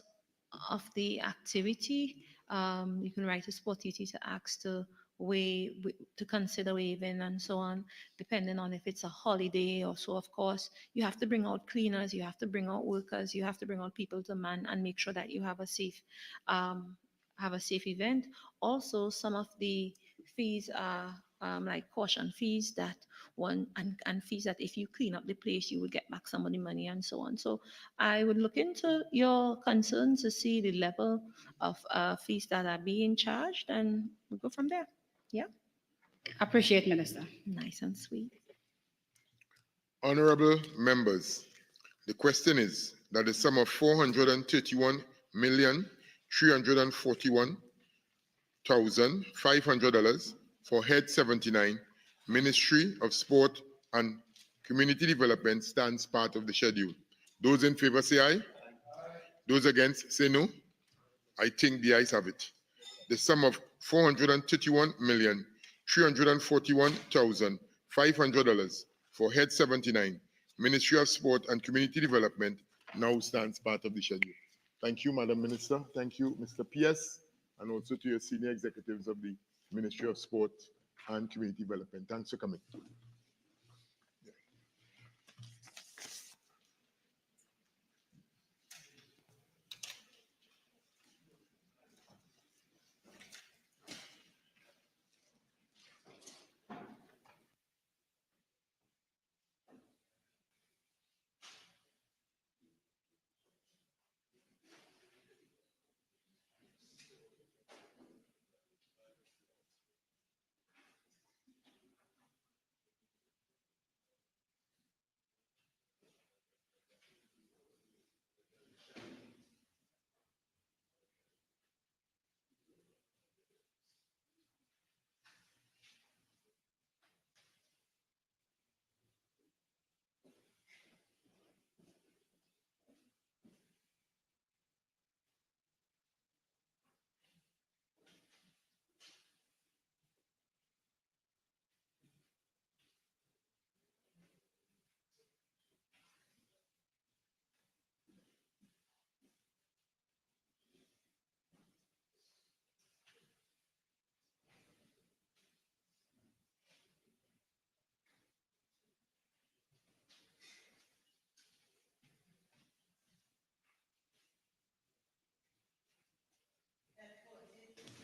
of the activity. You can write a Sport TT to ask to to consider waiving and so on, depending on if it's a holiday or so. Of course, you have to bring out cleaners, you have to bring out workers, you have to bring out people to man and make sure that you have a safe event. Also, some of the fees are like caution fees that and fees that if you clean up the place, you would get back some of the money and so on. So I would look into your concerns to see the level of fees that are being charged, and we'll go from there. Yeah. Appreciate, Minister. Nice and sweet. Honorable members, the question is that the sum of $431,341,500 for Head 79, Ministry of Sport and Community Development stands part of the schedule. Those in favor say aye. Those against say no. I think the ayes have it. The sum of $431,341,500 for Head 79, Ministry of Sport and Community Development now stands part of the schedule. Thank you, Madam Minister. Thank you, Mr. PS, and also to your senior executives of the Ministry of Sport and Community Development. Thanks for coming.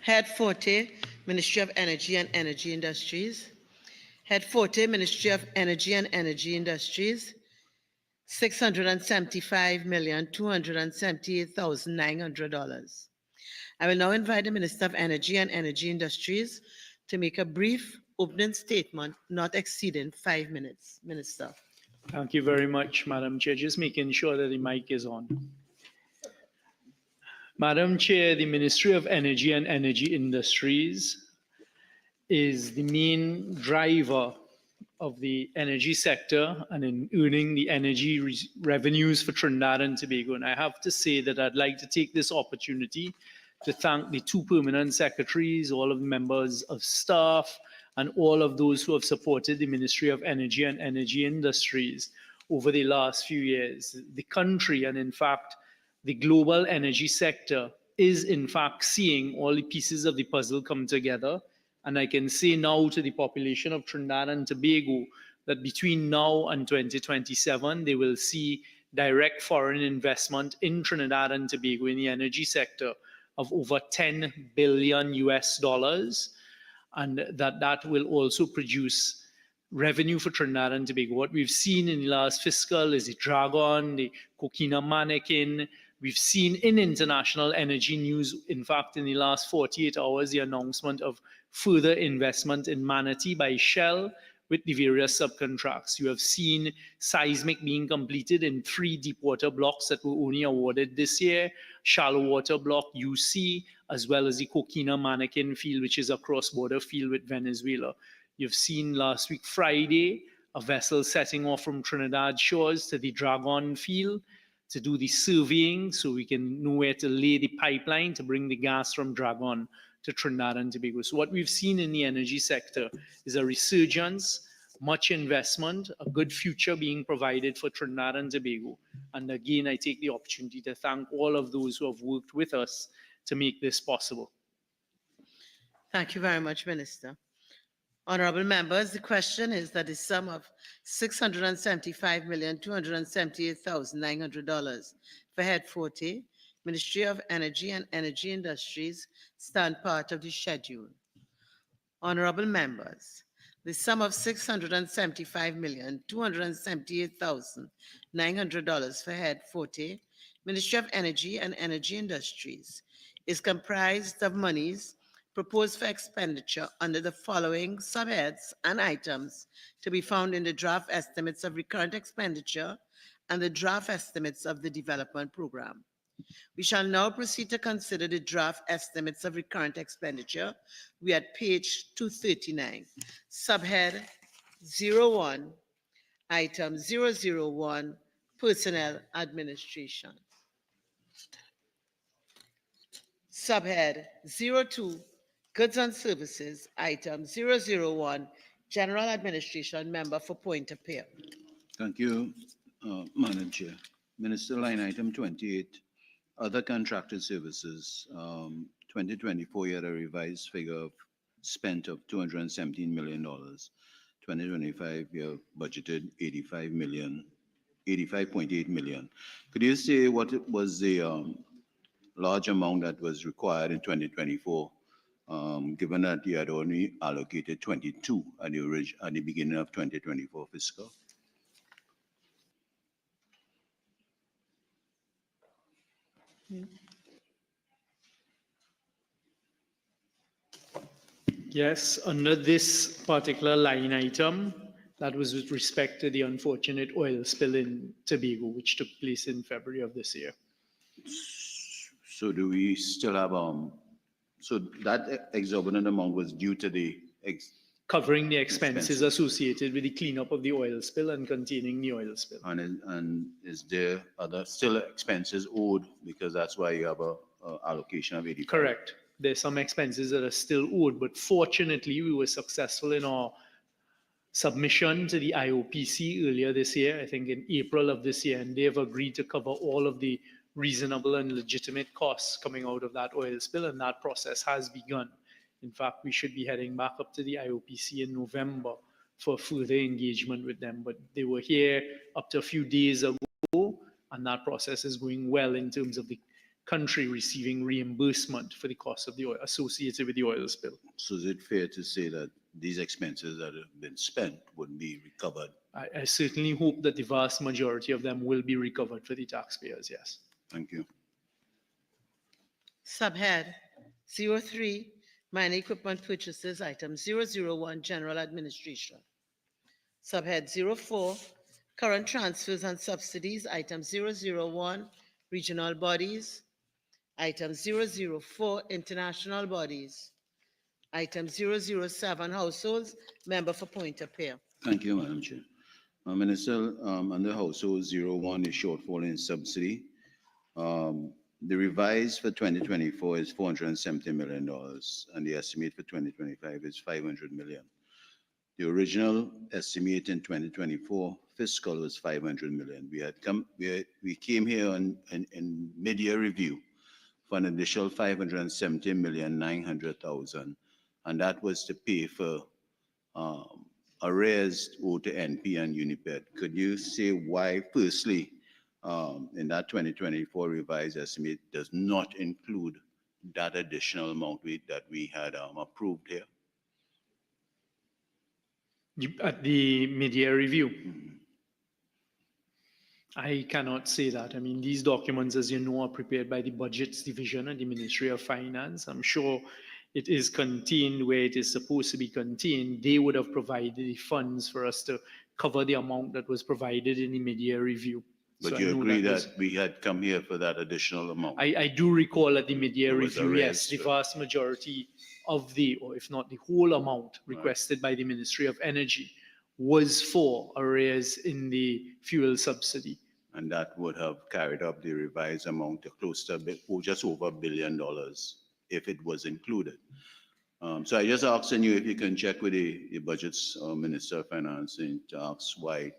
Head 40, Ministry of Energy and Energy Industries. Head 40, Ministry of Energy and Energy Industries, $675,278,900. I will now invite the Minister of Energy and Energy Industries to make a brief opening statement not exceeding 5 minutes. Minister. Thank you very much, Madam Chair. Just making sure that the mic is on. Madam Chair, the Ministry of Energy and Energy Industries is the main driver of the energy sector and in earning the energy revenues for Trinidad and Tobago. And I have to say that I'd like to take this opportunity to thank the 2 permanent secretaries, all of the members of staff, and all of those who have supported the Ministry of Energy and Energy Industries over the last few years. The country, and in fact, the global energy sector is in fact seeing all the pieces of the puzzle come together. And I can say now to the population of Trinidad and Tobago that between now and 2027, they will see direct foreign investment in Trinidad and Tobago in the energy sector of over $10 billion US, and that will also produce revenue for Trinidad and Tobago. What we've seen in the last fiscal is the Dragon, the Coquina Mannequin. We've seen in international energy news, in fact, in the last 48 hours, the announcement of further investment in Manatee by Shell with the various subcontracts. You have seen seismic being completed in 3 deep water blocks that were only awarded this year, shallow water block UC, as well as the Coquina Mannequin field, which is a cross-border field with Venezuela. You've seen last week, Friday, a vessel setting off from Trinidad shores to the Dragon field to do the surveying so we can know where to lay the pipeline to bring the gas from Dragon to Trinidad and Tobago. So what we've seen in the energy sector is a resurgence, much investment, a good future being provided for Trinidad and Tobago. And again, I take the opportunity to thank all of those who have worked with us to make this possible. Thank you very much, Minister. Honorable members, the question is that the sum of $675,278,900 for Head 40, Ministry of Energy and Energy Industries, stand part of the schedule. Honorable members, the sum of $675,278,900 for Head 40, Ministry of Energy and Energy Industries, is comprised of monies proposed for expenditure under the following subheads and items to be found in the draft estimates of recurrent expenditure and the draft estimates of the development program. We shall now proceed to consider the draft estimates of recurrent expenditure. We are at page 239, subhead 01, item 001, personnel administration. Subhead 02, goods and services, item 001, general administration, member for Point of Peer. Thank you, Madam Chair. Minister, line item 28, other contracted services, 2024, you had a revised figure of spent of $217 million. 2025, you have budgeted 85.8 million. Could you say what was the large amount that was required in 2024, given that you had only allocated 22 at the beginning of 2024 fiscal? Yes, under this particular line item, that was with respect to the unfortunate oil spill in Tobago, which took place in February of this year. So do we still have, so that exorbitant amount was due to the covering the expenses associated with the cleanup of the oil spill and containing the oil spill. And is there still expenses owed, because that's why you have a allocation of 85? Correct. There's some expenses that are still owed, but fortunately we were successful in our submission to the IOPC earlier this year, I think in April of this year, and they have agreed to cover all of the reasonable and legitimate costs coming out of that oil spill, and that process has begun. In fact, we should be heading back up to the IOPC in November for further engagement with them, but they were here up to a few days ago, and that process is going well in terms of the country receiving reimbursement for the cost of the oil associated with the oil spill. So is it fair to say that these expenses that have been spent would be recovered? I certainly hope that the vast majority of them will be recovered for the taxpayers, yes. Thank you. Subhead 03, minor equipment purchases, item 001, general administration. Subhead 04, current transfers and subsidies, item 001, regional bodies. Item 004, international bodies. Item 007, households. Member for Point of Peer. Thank you, Madam Chair. Minister, under Household 01 is shortfall in subsidy. The revised for 2024 is $470 million, and the estimate for 2025 is $500 million. The original estimate in 2024 fiscal was $500 million. We came here in mid-year review for an additional $570,900,000, and that was to pay for arrears owed to NP and Uniped. Could you say why, firstly, in that 2024 revised estimate does not include that additional amount that we had approved here? At the mid-year review? I cannot say that. I mean, these documents, as you know, are prepared by the Budgets Division at the Ministry of Finance. I'm sure it is contained where it is supposed to be contained. They would have provided the funds for us to cover the amount that was provided in the mid-year review. But So you I know agree that was- we had come here for that additional amount? I do recall at the mid-year There was review, arrears, yes, the vast majority of the, or if not the whole amount Right. requested by the Ministry of Energy was for arrears in the fuel subsidy. And that would have carried up the revised amount to close to just over $1 billion if it was included. So I just asking you if you can check with the Budgets Minister of Finance and to ask why.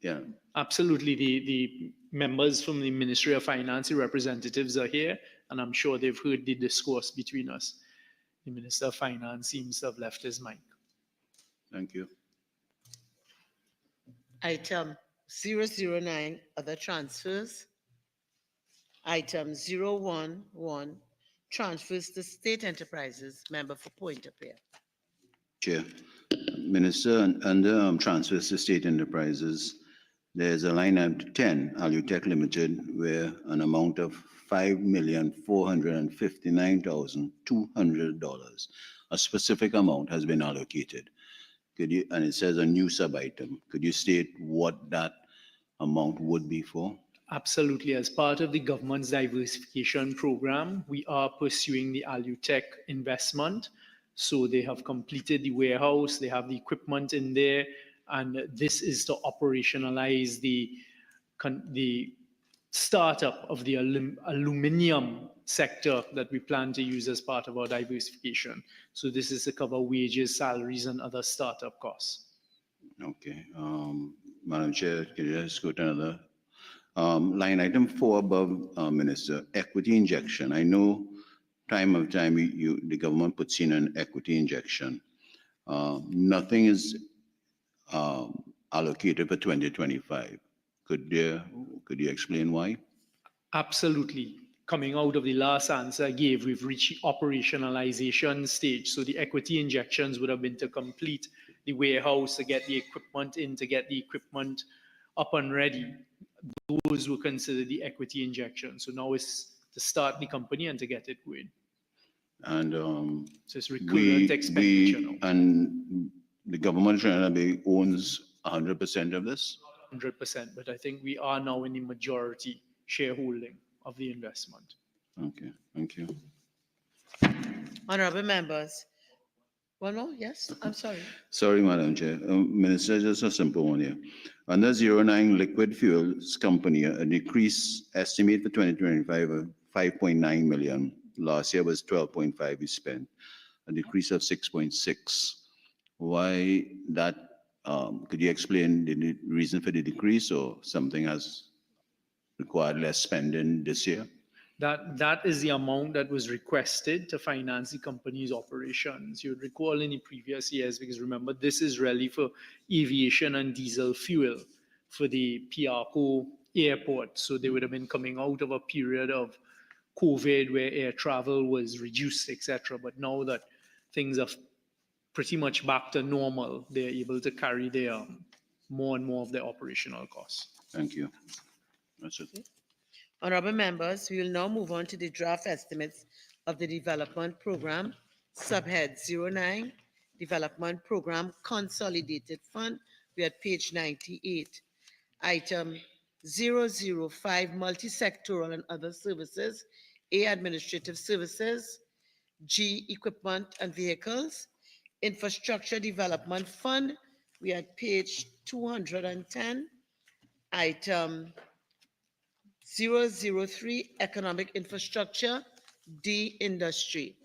Yeah. Absolutely. The members from the Ministry of Finance, the representatives are here, and I'm sure they've heard the discourse between us. The Minister of Finance seems to have left his mic. Thank you. Item 009, other transfers. Item 011, transfers to state enterprises. Member for Point of Peer. Chair. Minister, under transfers to state enterprises, there's a line item 10, Alutech Limited, where an amount of $5,459,200, a specific amount has been allocated. Could you, and it says a new sub-item. Could you state what that amount would be for? Absolutely. As part of the government's diversification program, we are pursuing the Alutech investment. So they have completed the warehouse, they have the equipment in there, and this is to operationalize the startup of the aluminum sector that we plan to use as part of our diversification. So this is to cover wages, salaries, and other startup costs. Okay. Madam Chair, can you just go to another? Line item 4 above, Minister, equity injection. I know time the government puts in an equity injection. Nothing is allocated for 2025. Could you explain why? Absolutely. Coming out of the last answer I gave, we've reached the operationalization stage. So the equity injections would have been to complete the warehouse, to get the equipment in, to get the equipment up and ready. Those were considered the equity injection. So now it's to start the company and to get it going. And so it's recurrent expenditure now. And the government of Trinidad owns 100% of this? 100%, but I think we are now in the majority shareholding of the investment. Okay, thank you. Honorable members. One more? Yes, I'm sorry. Sorry, Madam Chair. Minister, just a simple one here. Under 09 Liquid Fuels Company, a decrease estimate for 2025 of 5.9 million. Last year was 12.5 we spent, a decrease of 6.6. Why that? Could you explain the reason for the decrease, or something has required less spending this year? That is the amount that was requested to finance the company's operations. You would recall in the previous years, because remember, this is really for aviation and diesel fuel for the Piarco airport. So they would have been coming out of a period of COVID where air travel was reduced, etc. But now that things are pretty much back to normal, they're able to carry their more and more of their operational costs. Thank you. That's it. Honorable members, we will now move on to the draft estimates of the development program, subhead 09, Development Program Consolidated Fund. We are at page 98. Item 005, Multi-Sectoral and Other Services. A, Administrative Services. G, Equipment and Vehicles. Infrastructure Development Fund. We are at page 210. Item 003, Economic Infrastructure. D, Industry.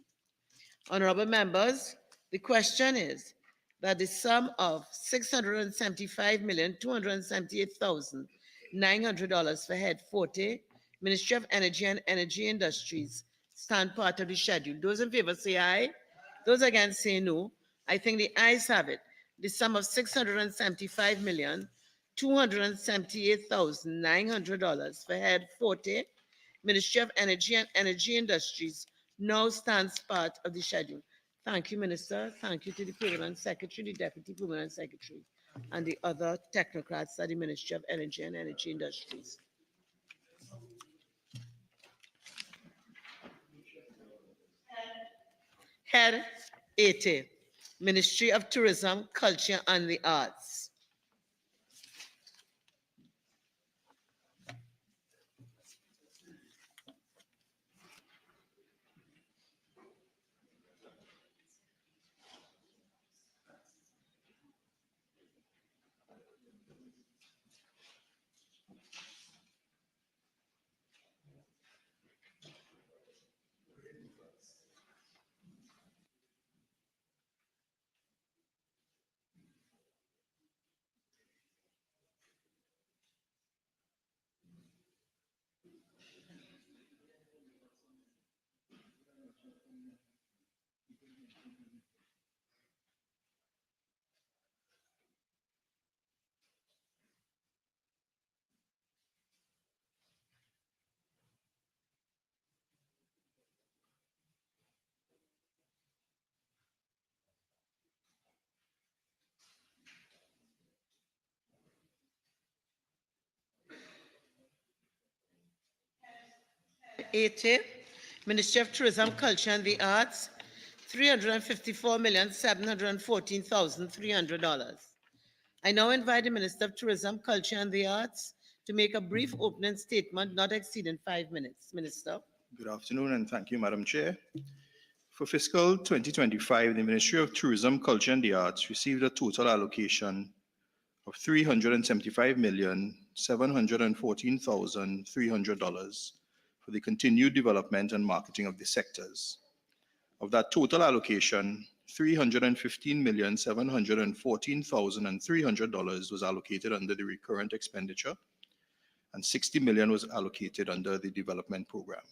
Honorable members, the question is that the sum of $675,278,900 for Head 40, Ministry of Energy and Energy Industries, stand part of the schedule. Those in favor say aye. Those against say no. I think the ayes have it. The sum of $675,278,900 for Head 40, Ministry of Energy and Energy Industries, now stands part of the schedule. Thank you, Minister. Thank you to the Permanent Secretary, the Deputy Permanent Secretary, and the other technocrats at the Ministry of Energy and Energy Industries. Head 80, Ministry of Tourism, Culture and the Arts. Ministry of Tourism, Culture and the Arts, $354,714,300. I now invite the Minister of Tourism, Culture and the Arts to make a brief opening statement not exceeding 5 minutes. Minister. Good afternoon and thank you, Madam Chair. For fiscal 2025, the Ministry of Tourism, Culture and the Arts received a total allocation of $375,714,300 for the continued development and marketing of the sectors. Of that total allocation, $315,714,300 was allocated under the recurrent expenditure, and $60 million was allocated under the development program.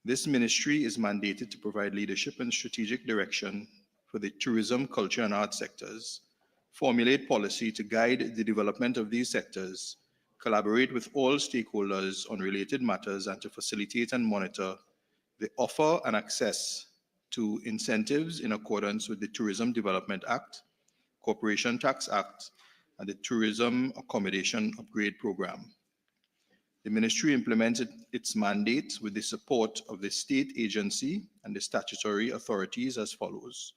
This ministry is mandated to provide leadership and strategic direction for the tourism, culture, and arts sectors, formulate policy to guide the development of these sectors, collaborate with all stakeholders on related matters, and to facilitate and monitor the offer and access to incentives in accordance with the Tourism Development Act, Corporation Tax Act, and the Tourism Accommodation Upgrade Program. The ministry implemented its mandate with the support of the state agency and the statutory authorities as follows: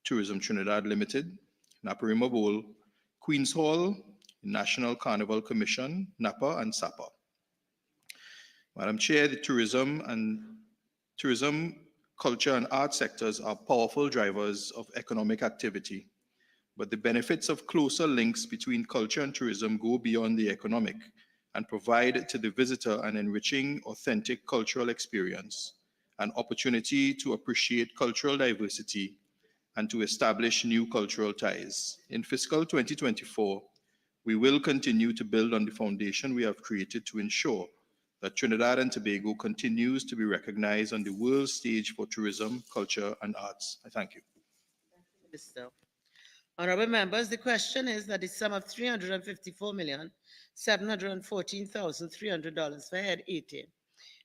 Tourism Trinidad Limited, Naparima Bowl, Queen's Hall, National Carnival Commission, NAPA, and SAPA. Madam Chair, the tourism, culture, and arts sectors are powerful drivers of economic activity, but the benefits of closer links between culture and tourism go beyond the economic and provide to the visitor an enriching, authentic cultural experience, an opportunity to appreciate cultural diversity, and to establish new cultural ties. In fiscal 2024, we will continue to build on the foundation we have created to ensure that Trinidad and Tobago continues to be recognized on the world stage for tourism, culture, and arts. I thank you. Minister. Honorable members, the question is that the sum of $354,714,300 for Head 80,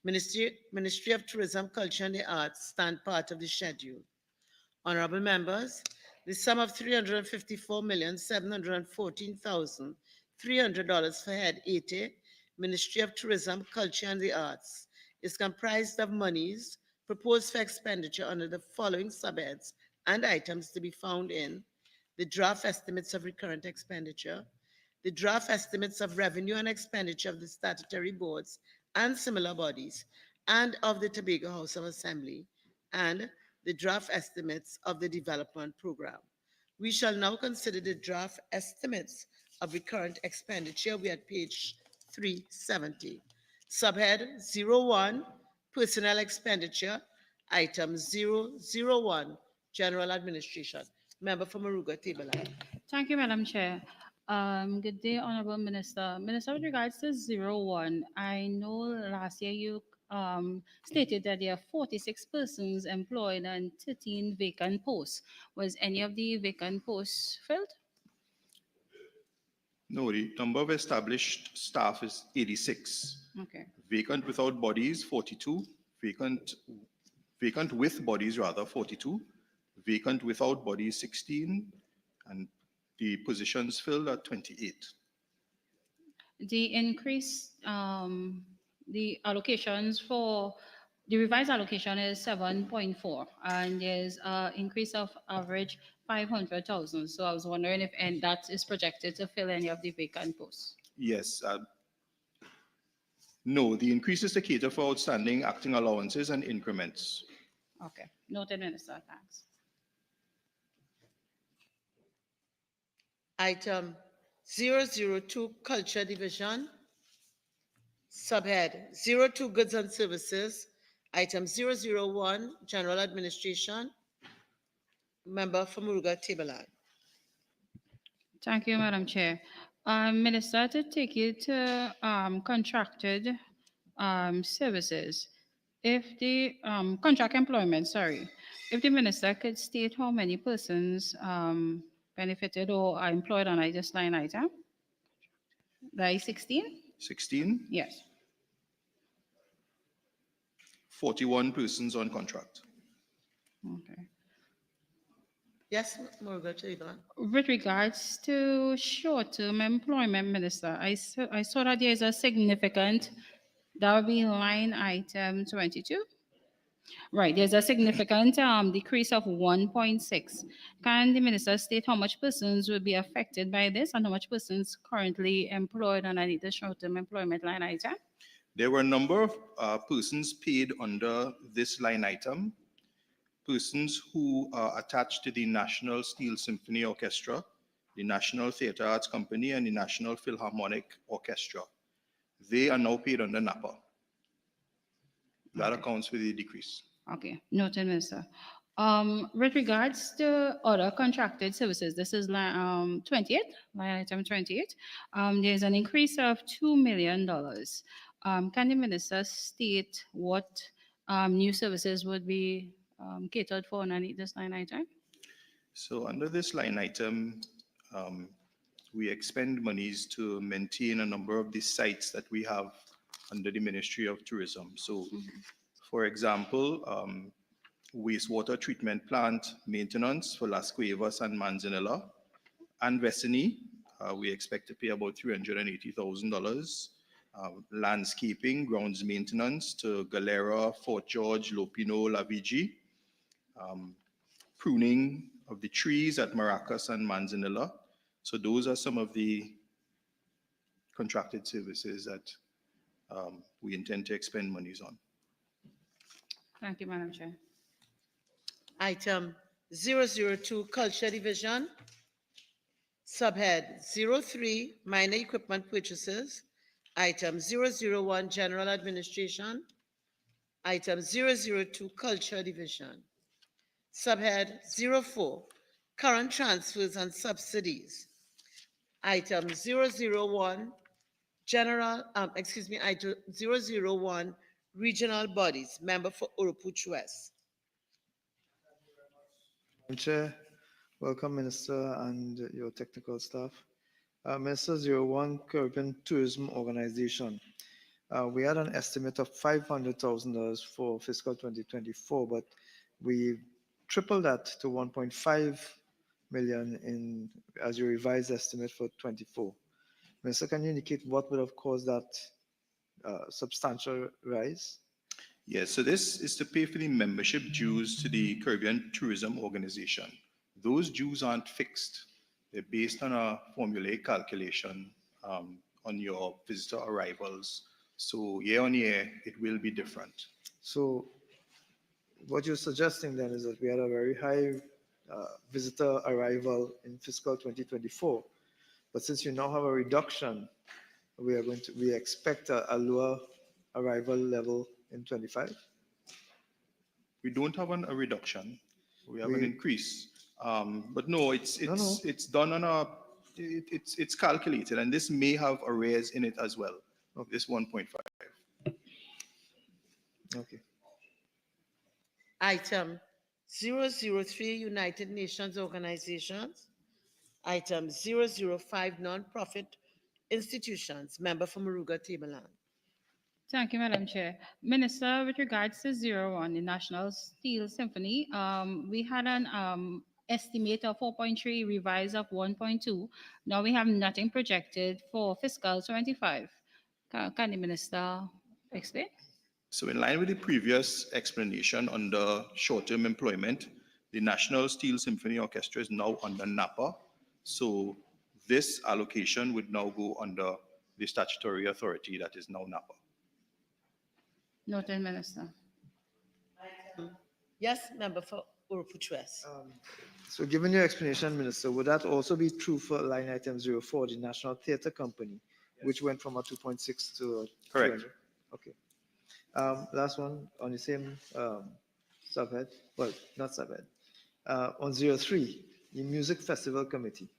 Ministry of Tourism, Culture and the Arts stand part of the schedule. Honorable members, the sum of $354,714,300 for Head 80, Ministry of Tourism, Culture and the Arts, is comprised of monies proposed for expenditure under the following subheads and items to be found in the draft estimates of recurrent expenditure, the draft estimates of revenue and expenditure of the statutory boards and similar bodies, and of the Tobago House of Assembly, and the draft estimates of the development program. We shall now consider the draft estimates of recurrent expenditure. We are at page 370. Subhead 01, personnel expenditure, item 001, general administration. Member for Maruga, table line. Thank you, Madam Chair. Good day, Honorable Minister. Minister, with regards to 01, I know last year you stated that there are 46 persons employed and 13 vacant posts. Was any of the vacant posts filled? No, the number of established staff is 86. Okay. Vacant without bodies, 42. Vacant with bodies, rather, 42. Vacant without bodies, 16. And the positions filled are 28. The increase, the allocations for the revised allocation is 7.4, and there's an increase of average 500,000. So I was wondering if and that is projected to fill any of the vacant posts. Yes. No, the increase is to cater for outstanding acting allowances and increments. Okay, noted, Minister. Thanks. Item 002, Culture Division. Subhead 02, Goods and Services. Item 001, General Administration. Member for Muruga, table line. Thank you, Madam Chair. Minister, to take you to contracted services. If the contract employment, sorry, if the minister could state how many persons benefited or are employed on this line item? Like 16? 16, Yes. 41 persons on contract. Okay. Yes, Muruga, table line. With regards to short-term employment, Minister, I saw that there is a significant, that would be line item 22. Right, there's a significant decrease of 1.6. Can the minister state how much persons will be affected by this and how much persons currently employed on the short-term employment line item? There were a number of persons paid under this line item, persons who are attached to the National Steel Symphony Orchestra, the National Theatre Arts Company, and the National Philharmonic Orchestra. They are now paid under NAPA. That accounts for the decrease. Okay, noted, Minister. With regards to other contracted services, this is line 28, line item 28. There's an increase of $2 million. Can the minister state what new services would be catered for underneath this line item? So under this line item, we expend monies to maintain a number of the sites that we have under the Ministry of Tourism. So, for example, wastewater treatment plant maintenance for Las Cuevas and Manzanilla and Vesini, we expect to pay about $380,000. Landscaping, grounds maintenance to Galera, Fort George, Lopino, Lavigi. Pruning of the trees at Maracas and Manzanilla. So those are some of the contracted services that we intend to expend monies on. Thank you, Madam Chair. Item 002, Culture Division. Subhead 03, Minor Equipment Purchases. Item 001, General Administration. Item 002, Culture Division. Subhead 04, Current Transfers and Subsidies. Item 001, item 001, Regional Bodies. Member for Urupuch West. Madam Chair, welcome, Minister, and your technical staff. Minister 01, Caribbean Tourism Organization. we had an estimate of $500,000 for fiscal 2024, but we tripled that to 1.5 million in as your revised estimate for 24. Minister, can you indicate what would have caused that substantial rise? Yes, so this is to pay for the membership dues to the Caribbean Tourism Organization. Those dues aren't fixed. They're based on a formulaic calculation on your visitor arrivals. So year on year, it will be different. So what you're suggesting then is that we had a very high visitor arrival in fiscal 2024, but since you now have a reduction, we expect a lower arrival level in 25. We don't have a reduction. We have an increase. But no, it's done on a it's calculated, and this may have arrears in it as well. This 1.5. Okay. Item 003, United Nations Organizations. Item 005, Nonprofit Institutions. Member from Muruga Tableland. Thank you, Madam Chair. Minister, with regards to 01, the National Steel Symphony, we had an estimate of 4.3, revised of 1.2. Now we have nothing projected for fiscal 25. Can the Minister explain? So in line with the previous explanation under short-term employment, the National Steel Symphony Orchestra is now under NAPA. So this allocation would now go under the statutory authority that is now NAPA. Noted, Minister. Yes, Member for Urupuchwes. So given your explanation, Minister, would that also be true for line item 04, the National Theatre Company, which went from a 2.6 to a Correct. 200? Okay. Last one on the same subhead, well, not subhead. On 03, the Music Festival Committee.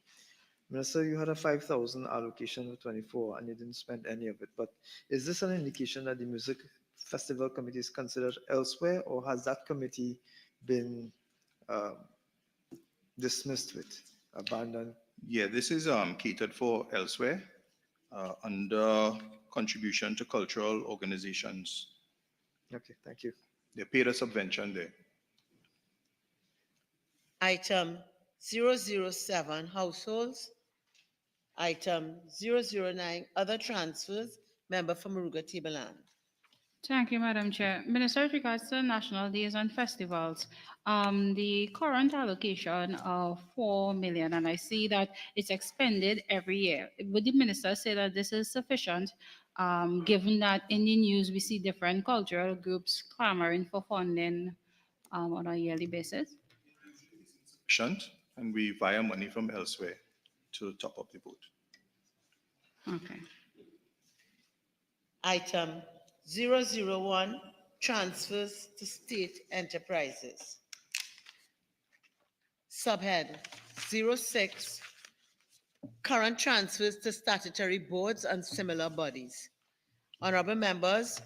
Minister, you had a 5,000 allocation for 24 and you didn't spend any of it, but is this an indication that the Music Festival Committee is considered elsewhere, or has that committee been dismissed with, abandoned? Yeah, this is catered for elsewhere under contribution to cultural organizations. Okay, thank you. They paid a subvention there. Item 007, Households. Item 009, Other Transfers. Member from Muruga Tableland. Thank you, Madam Chair. Minister, with regards to national days and festivals, the current allocation of 4 million, and I see that it's expended every year. Would the minister say that this is sufficient, given that in the news we see different cultural groups clamoring for funding on a yearly basis? Shunt, and we wire money from elsewhere to top up the vote. Okay. Item 001, Transfers to State Enterprises. Subhead 06, Current Transfers to Statutory Boards and Similar Bodies. Honorable members,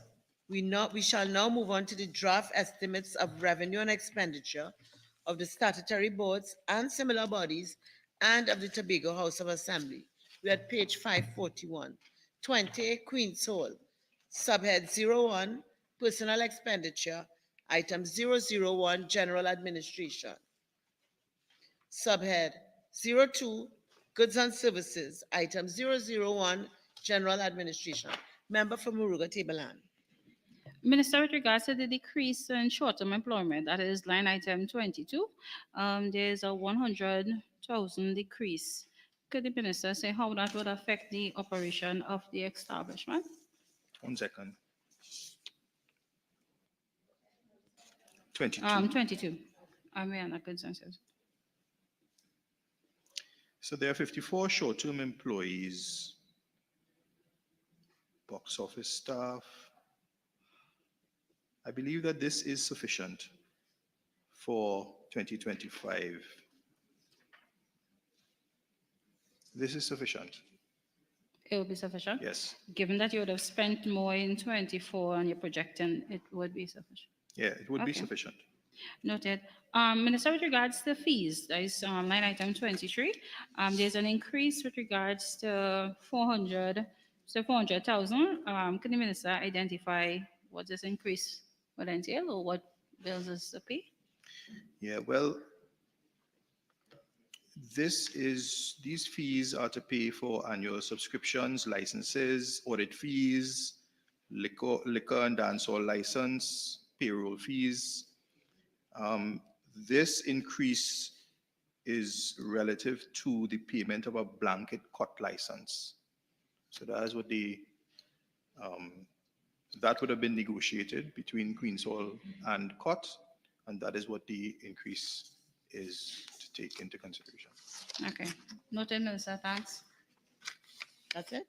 we shall now move on to the draft estimates of revenue and expenditure of the statutory boards and similar bodies and of the Tobago House of Assembly. We're at page 541. 20, Queen's Hall. Subhead 01, Personal Expenditure. Item 001, General Administration. Subhead 02, Goods and Services. Item 001, General Administration. Member for Muruga Tableland. Minister, with regards to the decrease in short-term employment, that is line item 22, there's a 100,000 decrease. Could the minister say how that would affect the operation of the establishment? 1 second. 22. 22. I'm in a consensus. So there are 54 short-term employees, box office staff. I believe that this is sufficient for 2025. This is sufficient. It will be sufficient? Yes. Given that you would have spent more in 24 and you're projecting, it would be sufficient. Yeah, it would be Okay. sufficient. Noted. Minister, with regards to fees, that is line item 23, there's an increase with regards to 400 So 400,000, can the minister identify what this increase will entail or what bills is to pay? Yeah, well, these fees are to pay for annual subscriptions, licenses, audit fees, liquor and dancehall license, payroll fees. This increase is relative to the payment of a blanket COT license. So that is what that would have been negotiated between Queen's Hall and COT, and that is what the increase is to take into consideration. Okay, noted, Minister, thanks. That's it.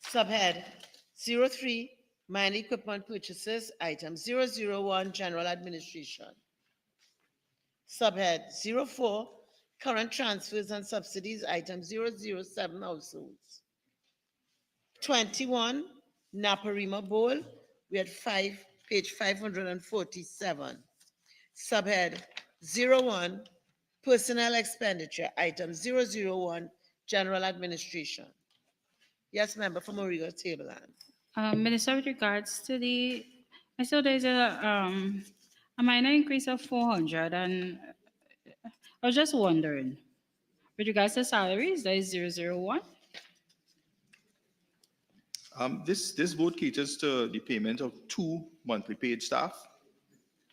Subhead 03, minor equipment purchases, item 001, general administration. Subhead 04, current transfers and subsidies, item 007, households. 21, Naparima Bowl, we had page 547. Subhead 01, personnel expenditure, item 001, general administration. Yes, member from Origo Tableland. Minister, with regards to I saw there's a minor increase of 400, and I was just wondering, with regards to salaries, that is 001. This vote caters to the payment of 2 monthly paid staff,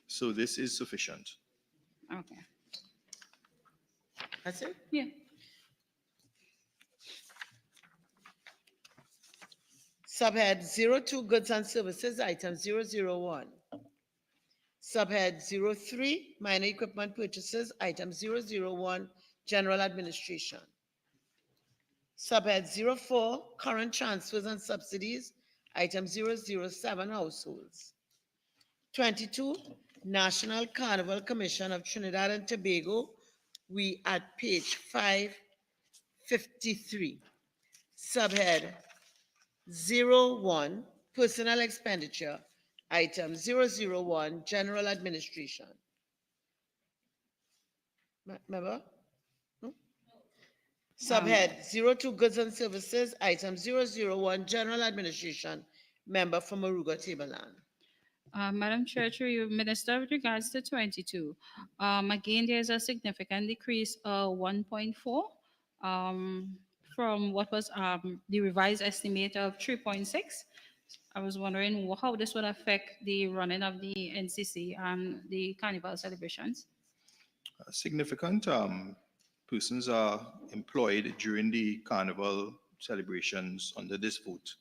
so this is sufficient. Okay. That's it? Yeah. Subhead 02, goods and services, item 001. Subhead 03, minor equipment purchases, item 001, general administration. Subhead 04, current transfers and subsidies, item 007, households. 22, National Carnival Commission of Trinidad and Tobago, we at page 553. Subhead 01, personnel expenditure, item 001, general administration. Remember? No? Subhead 02, goods and services, item 001, general administration. Member from Aruga Tableland. Madam Chair, through you, Minister, with regards to 22, again, there's a significant decrease, 1.4, from what was the revised estimate of 3.6. I was wondering how this would affect the running of the NCC and the carnival celebrations. Significant persons are employed during the carnival celebrations under this vote.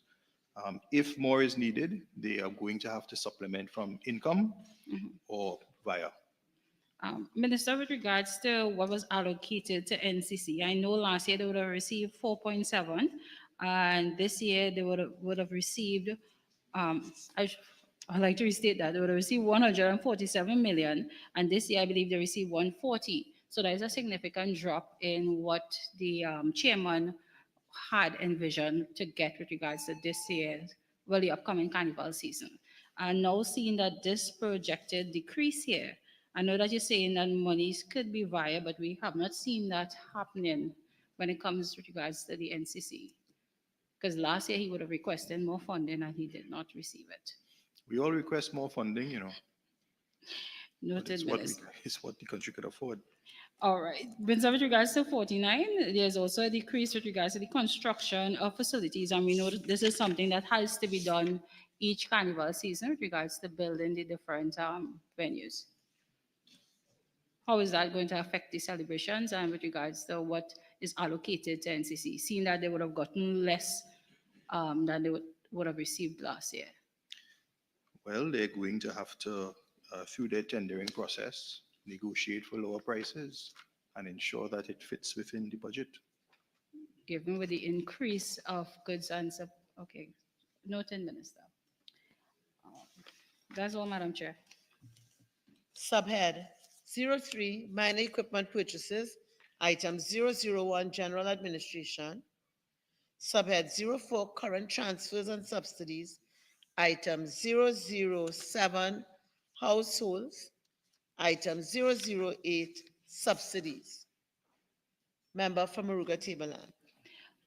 If more is needed, they are going to have to supplement from income or via. Minister, with regards to what was allocated to NCC, I know last year they would have received 4.7, and this year they would have received, I'd like to restate that, they would have received 147 million, and this year I believe they received 140. So there is a significant drop in what the chairman had envisioned to get with regards to this year's, well, the upcoming carnival season. And now seeing that this projected decrease here, I know that you're saying that monies could be via, but we have not seen that happening when it comes with regards to the NCC. Because last year he would have requested more funding and he did not receive it. We all request more funding, you know. Noted, It's what the country could afford. All right. With regards to 49, there's also a decrease with regards to the construction of facilities. And we know that this is something that has to be done each carnival season with regards to building the different venues. How is that going to affect the celebrations and with regards to what is allocated to NCC, seeing that they would have gotten less than they would have received last year? Well, they're going to have to, through their tendering process, negotiate for lower prices and ensure that it fits within the budget. Given with the increase of goods and okay, noted, Minister. That's all, Madam Chair. Subhead 03, minor equipment purchases, item 001, general administration. Subhead 04, current transfers and subsidies, item 007, households. Item 008, subsidies. Member from Aruga Tableland.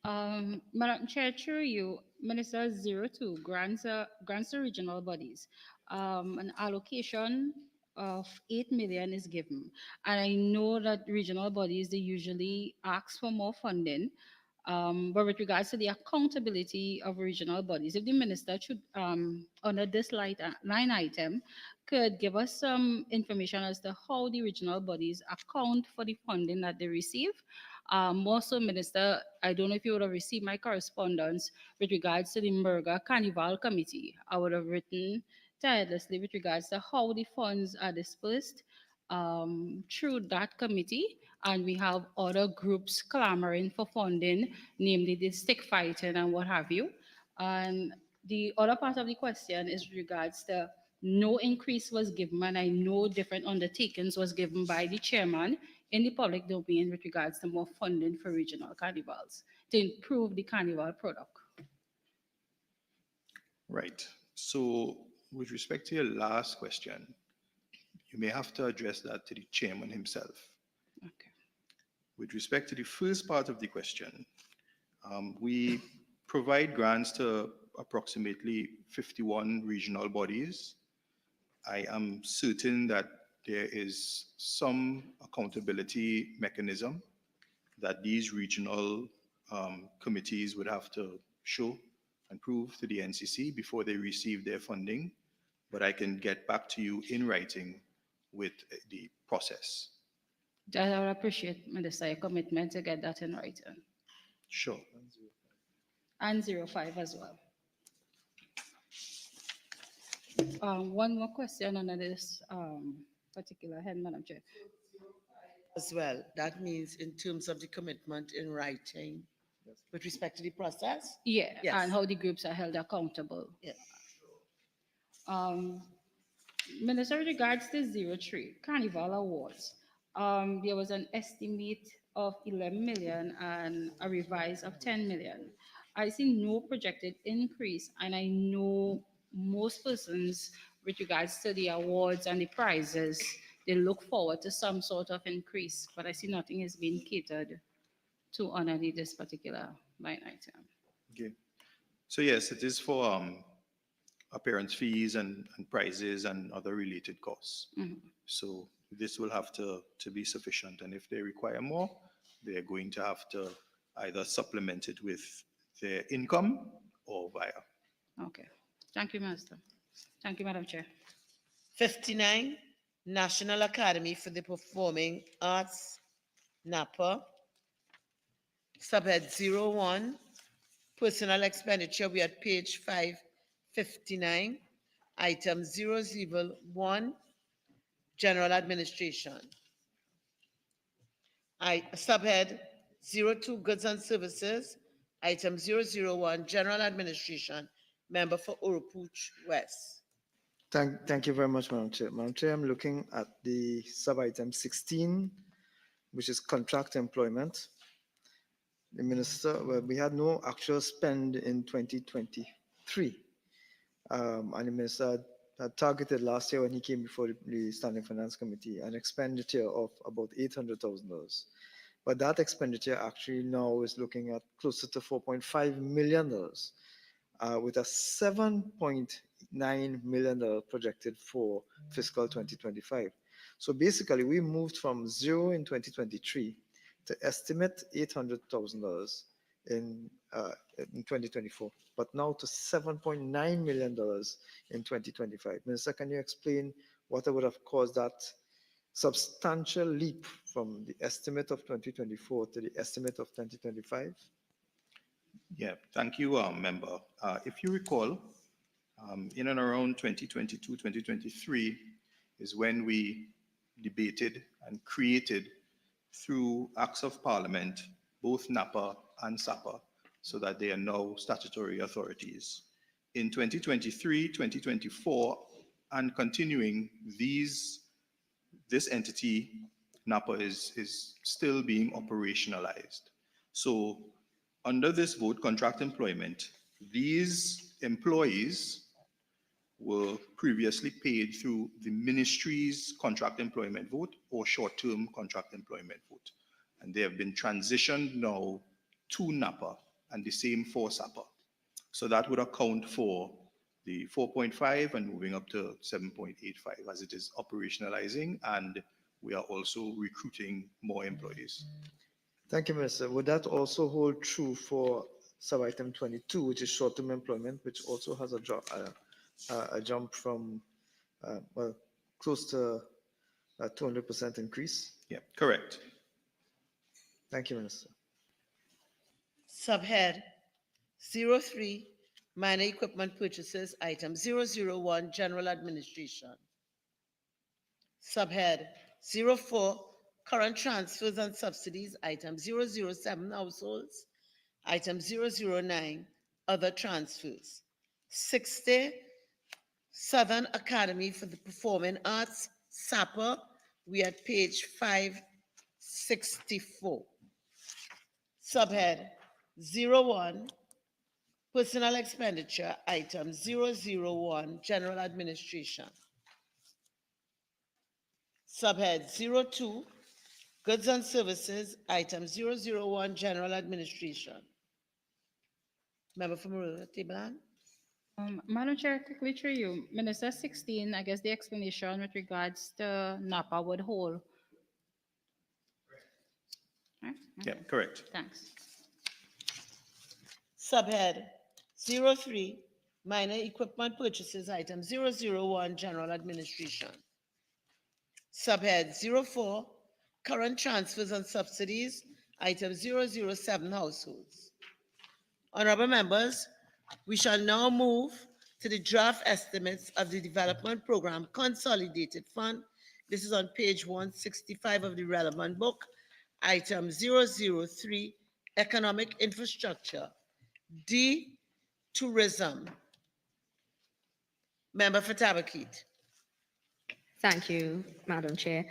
Madam Chair, through you, Minister 02 grants to regional bodies. An allocation of 8 million is given. And I know that regional bodies, they usually ask for more funding. But with regards to the accountability of regional bodies, if the minister should, under this line item, could give us some information as to how the regional bodies account for the funding that they receive. Also, Minister, I don't know if you would have received my correspondence with regards to the Murga Carnival Committee. I would have written tirelessly with regards to how the funds are dispersed through that committee, and we have other groups clamoring for funding, namely the stick fighting and what have you. And the other part of the question is regards to no increase was given, and I know different undertakings was given by the chairman in the public domain with regards to more funding for regional carnivals to improve the carnival product. Right. So with respect to your last question, you may have to address that to the chairman himself. Okay. With respect to the first part of the question, we provide grants to approximately 51 regional bodies. I am certain that there is some accountability mechanism that these regional committees would have to show and prove to the NCC before they receive their funding, but I can get back to you in writing with the process. I would appreciate, Minister, your commitment to get that in writing. Sure. And 05 as well. One more question on this particular head, Madam Chair. As well, that means in terms of the commitment in writing with respect to the process? Yeah, Yes. and how the groups are held accountable. Yes. Minister, with regards to 03, Carnival Awards, there was an estimate of 11 million and a revise of 10 million. I see no projected increase, and I know most persons with regards to the awards and the prizes, they look forward to some sort of increase, but I see nothing is being catered to honor this particular line item. Okay. So yes, it is for appearance fees and prizes and other related costs. So this will have to be sufficient. And if they require more, they're going to have to either supplement it with their income or via. Okay. Thank you, Minister. Thank you, Madam Chair. 59, National Academy for the Performing Arts, NAPA. Subhead 01, personal expenditure, we at page 559. Item 001, general administration. Subhead 02, goods and services. Item 001, general administration. Member for Urupuch West. Thank you very much, Madam Chair. Madam Chair, I'm looking at the sub-item 16, which is contract employment. The minister, well, we had no actual spend in 2023. And the minister had targeted last year when he came before the Standing Finance Committee an expenditure of about $800,000. But that expenditure actually now is looking at closer to $4.5 million, with a $7.9 million projected for fiscal 2025. So basically, we moved from zero in 2023 to estimate $800,000 in 2024, but now to $7.9 million in 2025. Minister, can you explain what would have caused that substantial leap from the estimate of 2024 to the estimate of 2025? Yeah, thank you, member. If you recall, in and around 2022, 2023 is when we debated and created through acts of parliament, both NAPA and SAPA, so that they are now statutory authorities. In 2023, 2024, and continuing, this entity, NAPA, is still being operationalized. So under this vote, contract employment, these employees were previously paid through the ministry's contract employment vote or short-term contract employment vote. And they have been transitioned now to NAPA and the same for SAPA. So that would account for the 4.5 and moving up to 7.85 as it is operationalizing, and we are also recruiting more employees. Thank you, Minister. Would that also hold true for sub-item 22, which is short-term employment, which also has a jump from, well, close to a 200% increase? Yeah, correct. Thank you, Minister. Subhead 03, minor equipment purchases, item 001, general administration. Subhead 04, current transfers and subsidies, item 007, households, item 009, other transfers. 60, Southern Academy for the Performing Arts, SAPA, we at page 564. Subhead 01, personal expenditure, item 001, general administration. Subhead 02, goods and services, item 001, general administration. Member from Tableland. Madam Chair, quickly through you. Minister 16, I guess the explanation with regards to NAPA would hold. Right? Yeah, correct. Thanks. Subhead 03, minor equipment purchases, item 001, general administration. Subhead 04, current transfers and subsidies, item 007, households. Honorable members, we shall now move to the draft estimates of the Development Program Consolidated Fund. This is on page 165 of the relevant book, item 003, economic infrastructure. D, tourism. Member for Tabakit. Thank you, Madam Chair.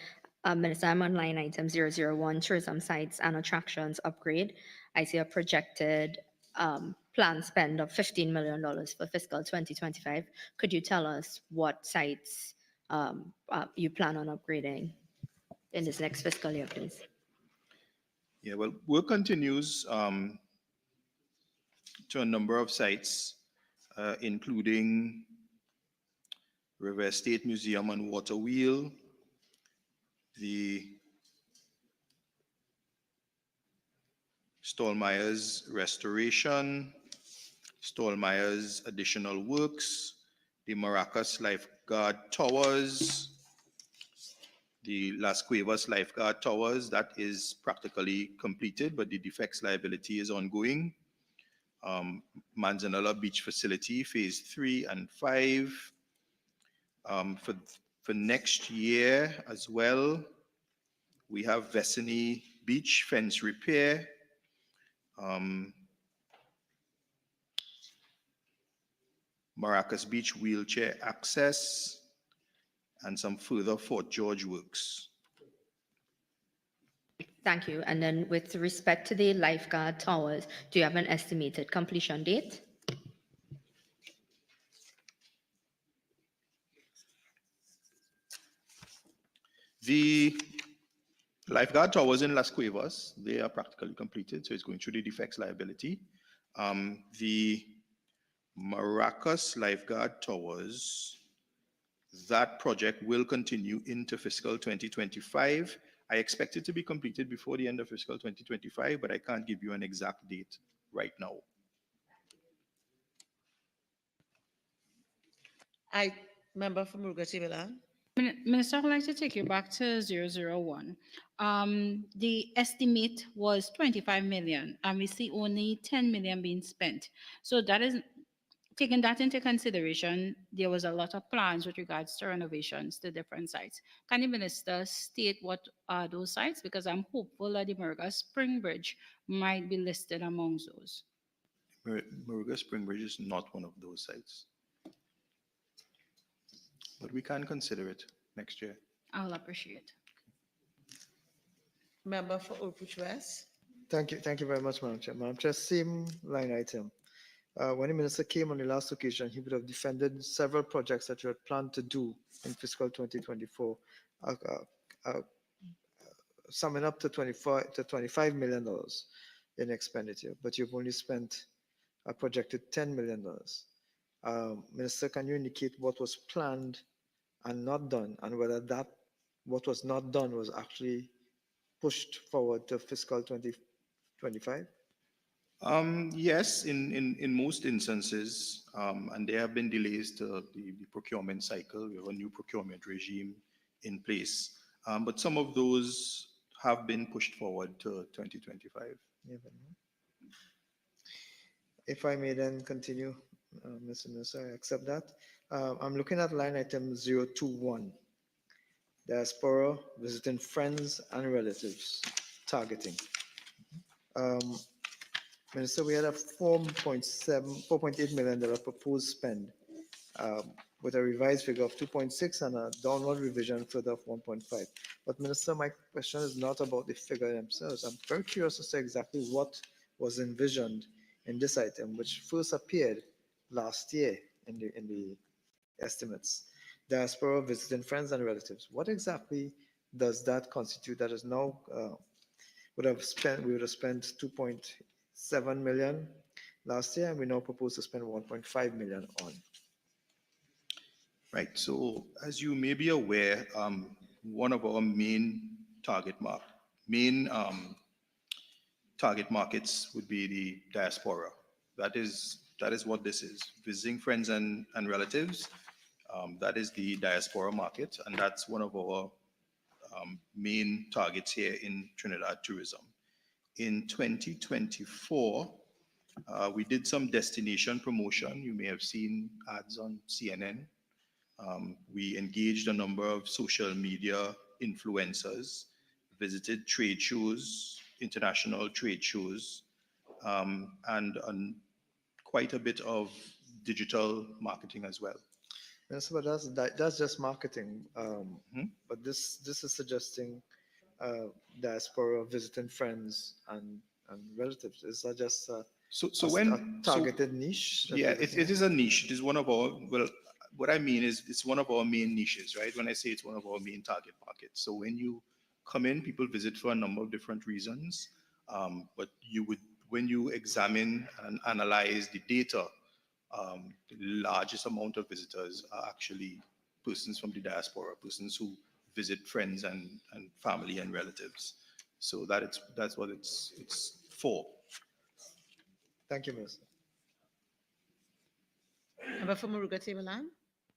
Minister, I'm on line item 001, tourism sites and attractions upgrade. I see a projected planned spend of $15 million for fiscal 2025. Could you tell us what sites you plan on upgrading in this next fiscal year, please? Yeah, well, work continues to a number of sites, including River State Museum and Water Wheel, the Stallmeyer's restoration, Stallmeyer's additional works, the Maracas Lifeguard Towers, the Las Cuevas Lifeguard Towers, that is practically completed, but the defects liability is ongoing. Manzanilla Beach Facility, Phase 3 and 5. For next year as well, we have Vesini Beach fence repair, Maracas Beach wheelchair access, and some further Fort George works. Thank you. And then with respect to the lifeguard towers, do you have an estimated completion date? The lifeguard towers in Las Cuevas, they are practically completed, so it's going through the defects liability. The Maracas Lifeguard Towers, that project will continue into fiscal 2025. I expect it to be completed before the end of fiscal 2025, but I can't give you an exact date right now. Member from Tableland. Minister, I'd like to take you back to 001. The estimate was 25 million, and we see only 10 million being spent. So that is, taking that into consideration, there was a lot of plans with regards to renovations to different sites. Can the minister state what are those sites? Because I'm hopeful that the Murga Spring Bridge might be listed amongst those. Murga Spring Bridge is not one of those sites, but we can consider it next year. I'll appreciate. Member for Oakridge West. Thank you very much, Madam Chair. Madam Chair, same line item. When the minister came on the last occasion, he would have defended several projects that you had planned to do in fiscal 2024, summing up to $25 million. in expenditure, but you've only spent a projected $10 million. Minister, can you indicate what was planned and not done, and whether that what was not done was actually pushed forward to fiscal 2025? Yes, in most instances, and there have been delays to the procurement cycle. We have a new procurement regime in place. But some of those have been pushed forward to 2025. Yeah, but no. If I may then continue, Mr. Minister, I accept that. I'm looking at line item 021, diaspora, visiting friends and relatives, targeting. Minister, we had a $4.8 million proposed spend with a revised figure of 2.6 and a downward revision further of 1.5. But Minister, my question is not about the figure themselves. I'm very curious as to exactly what was envisioned in this item, which first appeared last year in the estimates. Diaspora, visiting friends and relatives. What exactly does that constitute? That is now we would have spent 2.7 million last year, and we now propose to spend 1.5 million on. Right. So as you may be aware, one of our main target markets would be the diaspora. That is what this is. Visiting friends and relatives. That is the diaspora market, and that's one of our main targets here in Trinidad tourism. In 2024, we did some destination promotion. You may have seen ads on CNN. We engaged a number of social media influencers, visited trade shows, international trade shows, and quite a bit of digital marketing as well. Yes, but that's just marketing. But this is suggesting diaspora, visiting friends and relatives. Is that just a targeted niche? Yeah, it is a niche. It is one of our, well, what I mean is it's one of our main niches, right? When I say it's one of our main target markets. So when you come in, people visit for a number of different reasons. But when you examine and analyze the data, the largest amount of visitors are actually persons from the diaspora, persons who visit friends and family and relatives. So that's what it's for. Thank you, Minister. Member for Muruga Tableland.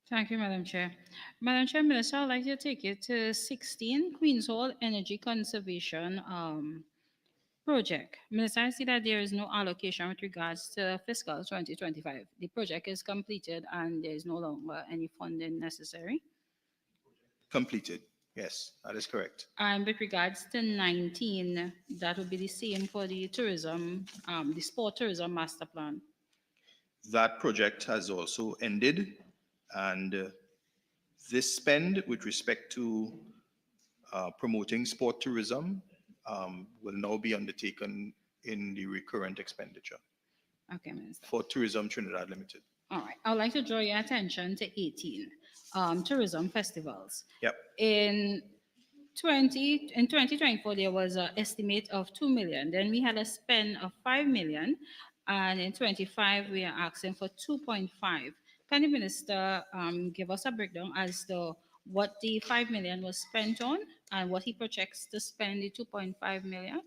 Thank you, Madam Chair. Madam Chair, Minister, I'd like to take you to 16 Queen's Hall Energy Conservation project. Minister, I see that there is no allocation with regards to fiscal 2025. The project is completed and there is no longer any funding necessary. Completed. Yes, that is correct. And with regards to 19, that would be the same for the tourism, the sport tourism master plan. That project has also ended, and this spend with respect to promoting sport tourism will now be undertaken in the recurrent expenditure. Okay, Minister. For Tourism Trinidad Limited. All right. I would like to draw your attention to 18, tourism festivals. Yep. In 2024, there was an estimate of 2 million. Then we had a spend of 5 million. And in 25, we are asking for 2.5. Can the minister give us a breakdown as to what the 5 million was spent on and what he projects to spend the 2.5 million?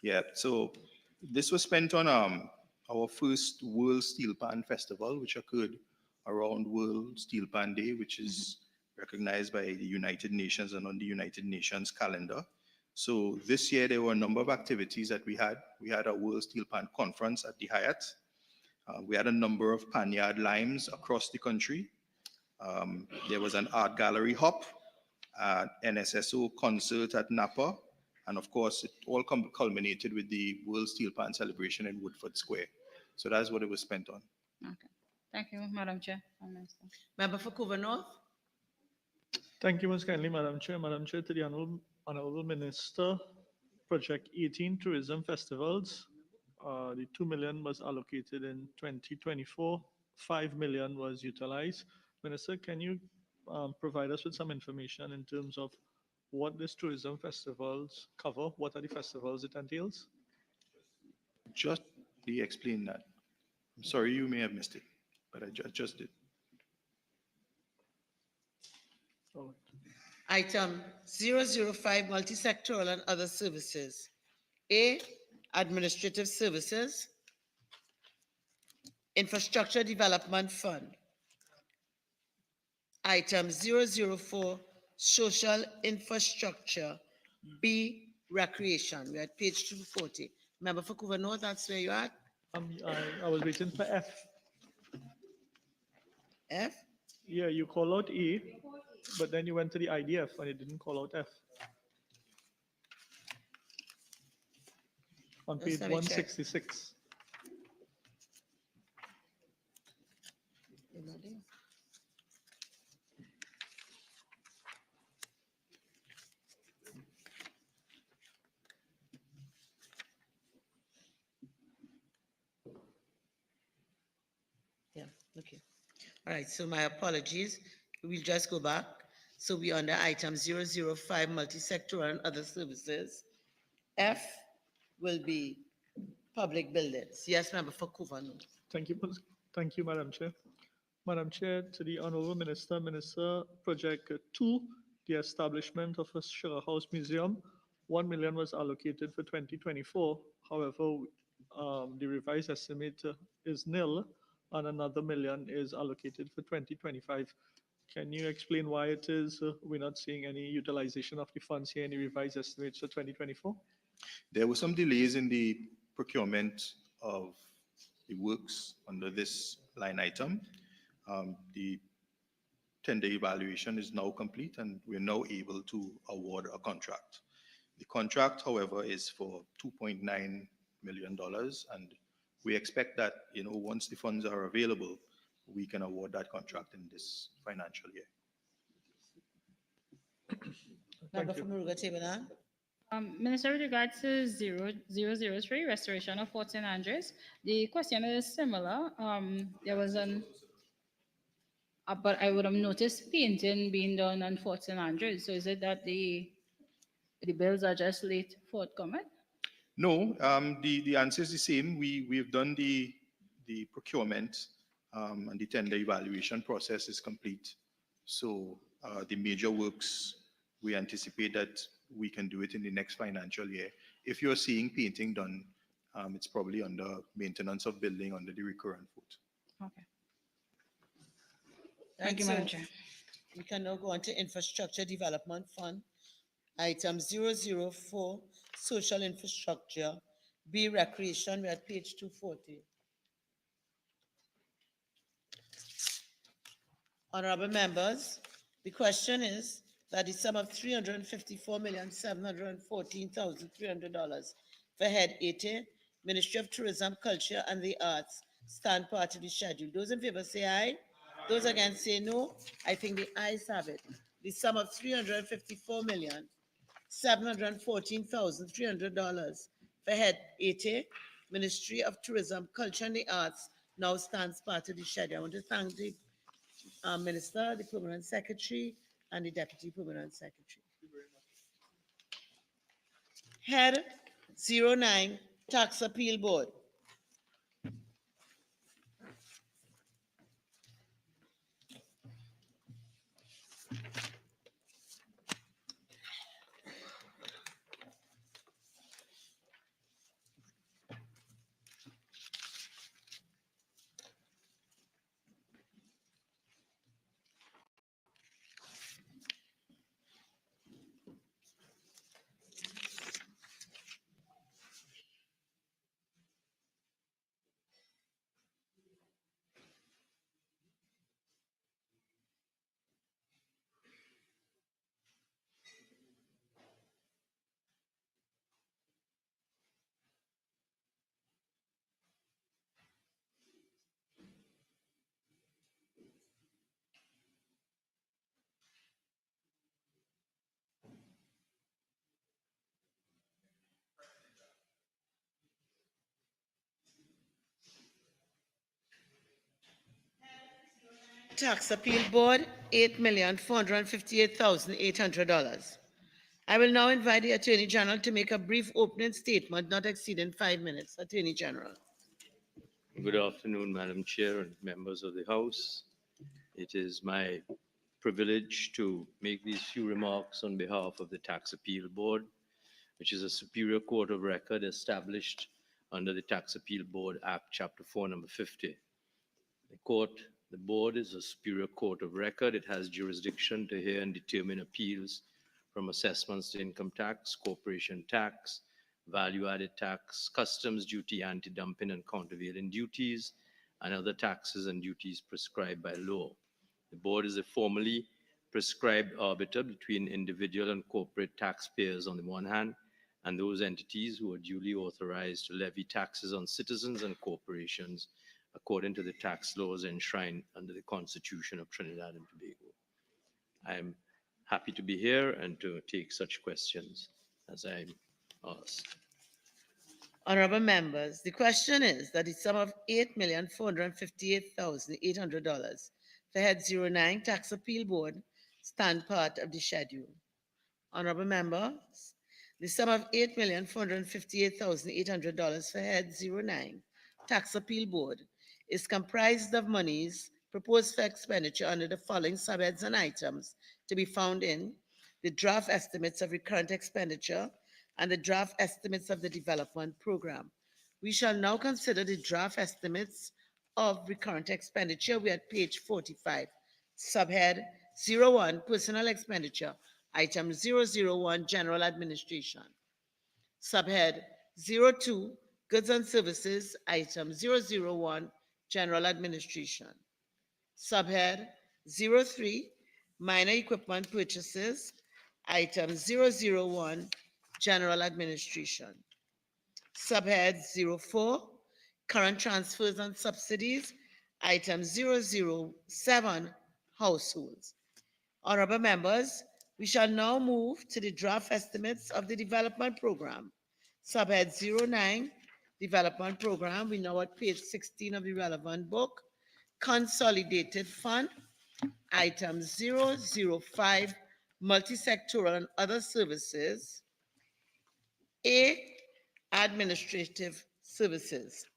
Yeah, so this was spent on our first World Steel Pan Festival, which occurred around World Steel Pan Day, which is recognized by the United Nations and on the United Nations calendar. So this year, there were a number of activities that we had. We had a World Steel Pan Conference at the Hyatt. We had a number of panyard limes across the country. There was an art gallery hop, NSSO concert at Napa, and of course, it all culminated with the World Steel Pan celebration in Woodford Square. So that's what it was spent on. Okay. Thank you, Madam Chair. Member for Couva North. Thank you most kindly, Madam Chair. Madam Chair, to the Honorable Minister, Project 18 Tourism Festivals, the 2 million was allocated in 2024, 5 million was utilized. Minister, can you provide us with some information in terms of what this tourism festivals cover? What are the festivals it entails? just explained that. I'm sorry you may have missed it, but I just did. Item 005, multi-sectoral and other services. A, administrative services. Infrastructure Development Fund. Item 004, social infrastructure. B, recreation. We're at page 240. Member for Vancouver North, that's where you're at? I was waiting for F. F? Yeah, you call out E, but then you went to the IDF and it didn't call out F. On page Let me check. 166. Yeah, okay. All right, so my apologies. We'll just go back. So we're under item 005, multi-sectoral and other services. F will be public buildings. Yes, Member for Vancouver North. Thank you, Madam Chair. Madam Chair, to the Honorable Minister, Project 2, the establishment of a sugar house museum, 1 million was allocated for 2024. However, the revised estimate is nil, and another million is allocated for 2025. Can you explain why it is we're not seeing any utilization of the funds here in the revised estimates for 2024? There were some delays in the procurement of the works under this line item. The tender evaluation is now complete and we're now able to award a contract. The contract, however, is for $2.9 million, and we expect that, once the funds are available, we can award that contract in this financial year. Member for Muruga Table. Minister, with regards to 0003, restoration of Fort St. Andrews, the question is similar. There was but I would have noticed painting being done on Fort St. Andrews. So is it that the bills are just late forthcoming? No, the answer is the same. We've done the procurement, and the tender evaluation process is complete. So the major works, we anticipate that we can do it in the next financial year. If you're seeing painting done, it's probably under maintenance of building under the recurrent vote. Okay. Thank you, Madam Chair. We can now go on to Infrastructure Development Fund. Item 004, social infrastructure. B, recreation. We're at page 240. Honorable members, the question is that the sum of $354,714,300 for Head 80, Ministry of Tourism, Culture and the Arts, stand part of the schedule. Those in favor say aye. Those against say no. I think the ayes have it. The sum of $354,714,300 for Head 80, Ministry of Tourism, Culture and the Arts, now stands part of the schedule. I want to thank the Minister, the Permanent Secretary, and the Deputy Permanent Secretary. Head 09, Tax Appeal Board. Tax Appeal Board, $8,458,800. I will now invite the Attorney General to make a brief opening statement, not exceeding 5 minutes. Attorney General. Good afternoon, Madam Chair and members of the House. It is my privilege to make these few remarks on behalf of the Tax Appeal Board, which is a superior court of record established under the Tax Appeal Board Act, Chapter 4, Number 50. The board is a superior court of record. It has jurisdiction to hear and determine appeals from assessments to income tax, corporation tax, value-added tax, customs duty, anti-dumping and countervailing duties, and other taxes and duties prescribed by law. The board is a formally prescribed arbiter between individual and corporate taxpayers on the one hand, and those entities who are duly authorized to levy taxes on citizens and corporations according to the tax laws enshrined under the Constitution of Trinidad and Tobago. I am happy to be here and to take such questions as I'm asked. Honorable members, the question is that the sum of $8,458,800 for Head 09 Tax Appeal Board stand part of the schedule. Honorable members, the sum of $8,458,800 for Head 09 Tax Appeal Board is comprised of monies proposed for expenditure under the following subheads and items to be found in the draft estimates of recurrent expenditure and the draft estimates of the development program. We shall now consider the draft estimates of recurrent expenditure. We are at page 45, subhead 01, personal expenditure, item 001, general administration. Subhead 02, goods and services, item 001, general administration. Subhead 03, minor equipment purchases, item 001, general administration. Subhead 04, current transfers and subsidies, item 007, households. Honorable members, we shall now move to the draft estimates of the development program. Subhead 09, development program. We now at page 16 of the relevant book. Consolidated fund, item 005, multi-sectoral and other services. A, administrative services.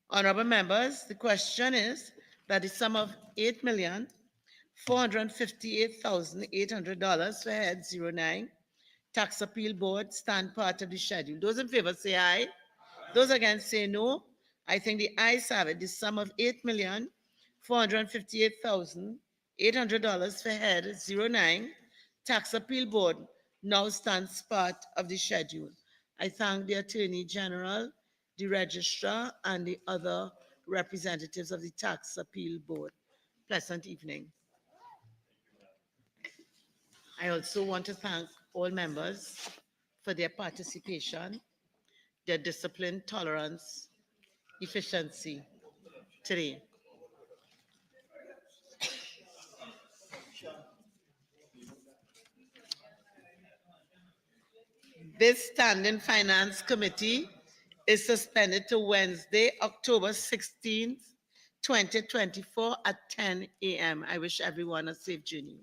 Honorable members, the question is that the sum of $8,458,800 for Head 09 Tax Appeal Board stand part of the schedule. Those in favor say aye. Those against say no. I think the ayes have it. The sum of $8,458,800 for Head 09 Tax Appeal Board now stands part of the schedule. I thank the Attorney General, the Registrar, and the other representatives of the Tax Appeal Board. Pleasant evening. I also want to thank all members for their participation, their discipline, tolerance, efficiency today. This Standing Finance Committee is suspended to Wednesday, October 16th, 2024 at 10 a.m. I wish everyone a safe journey.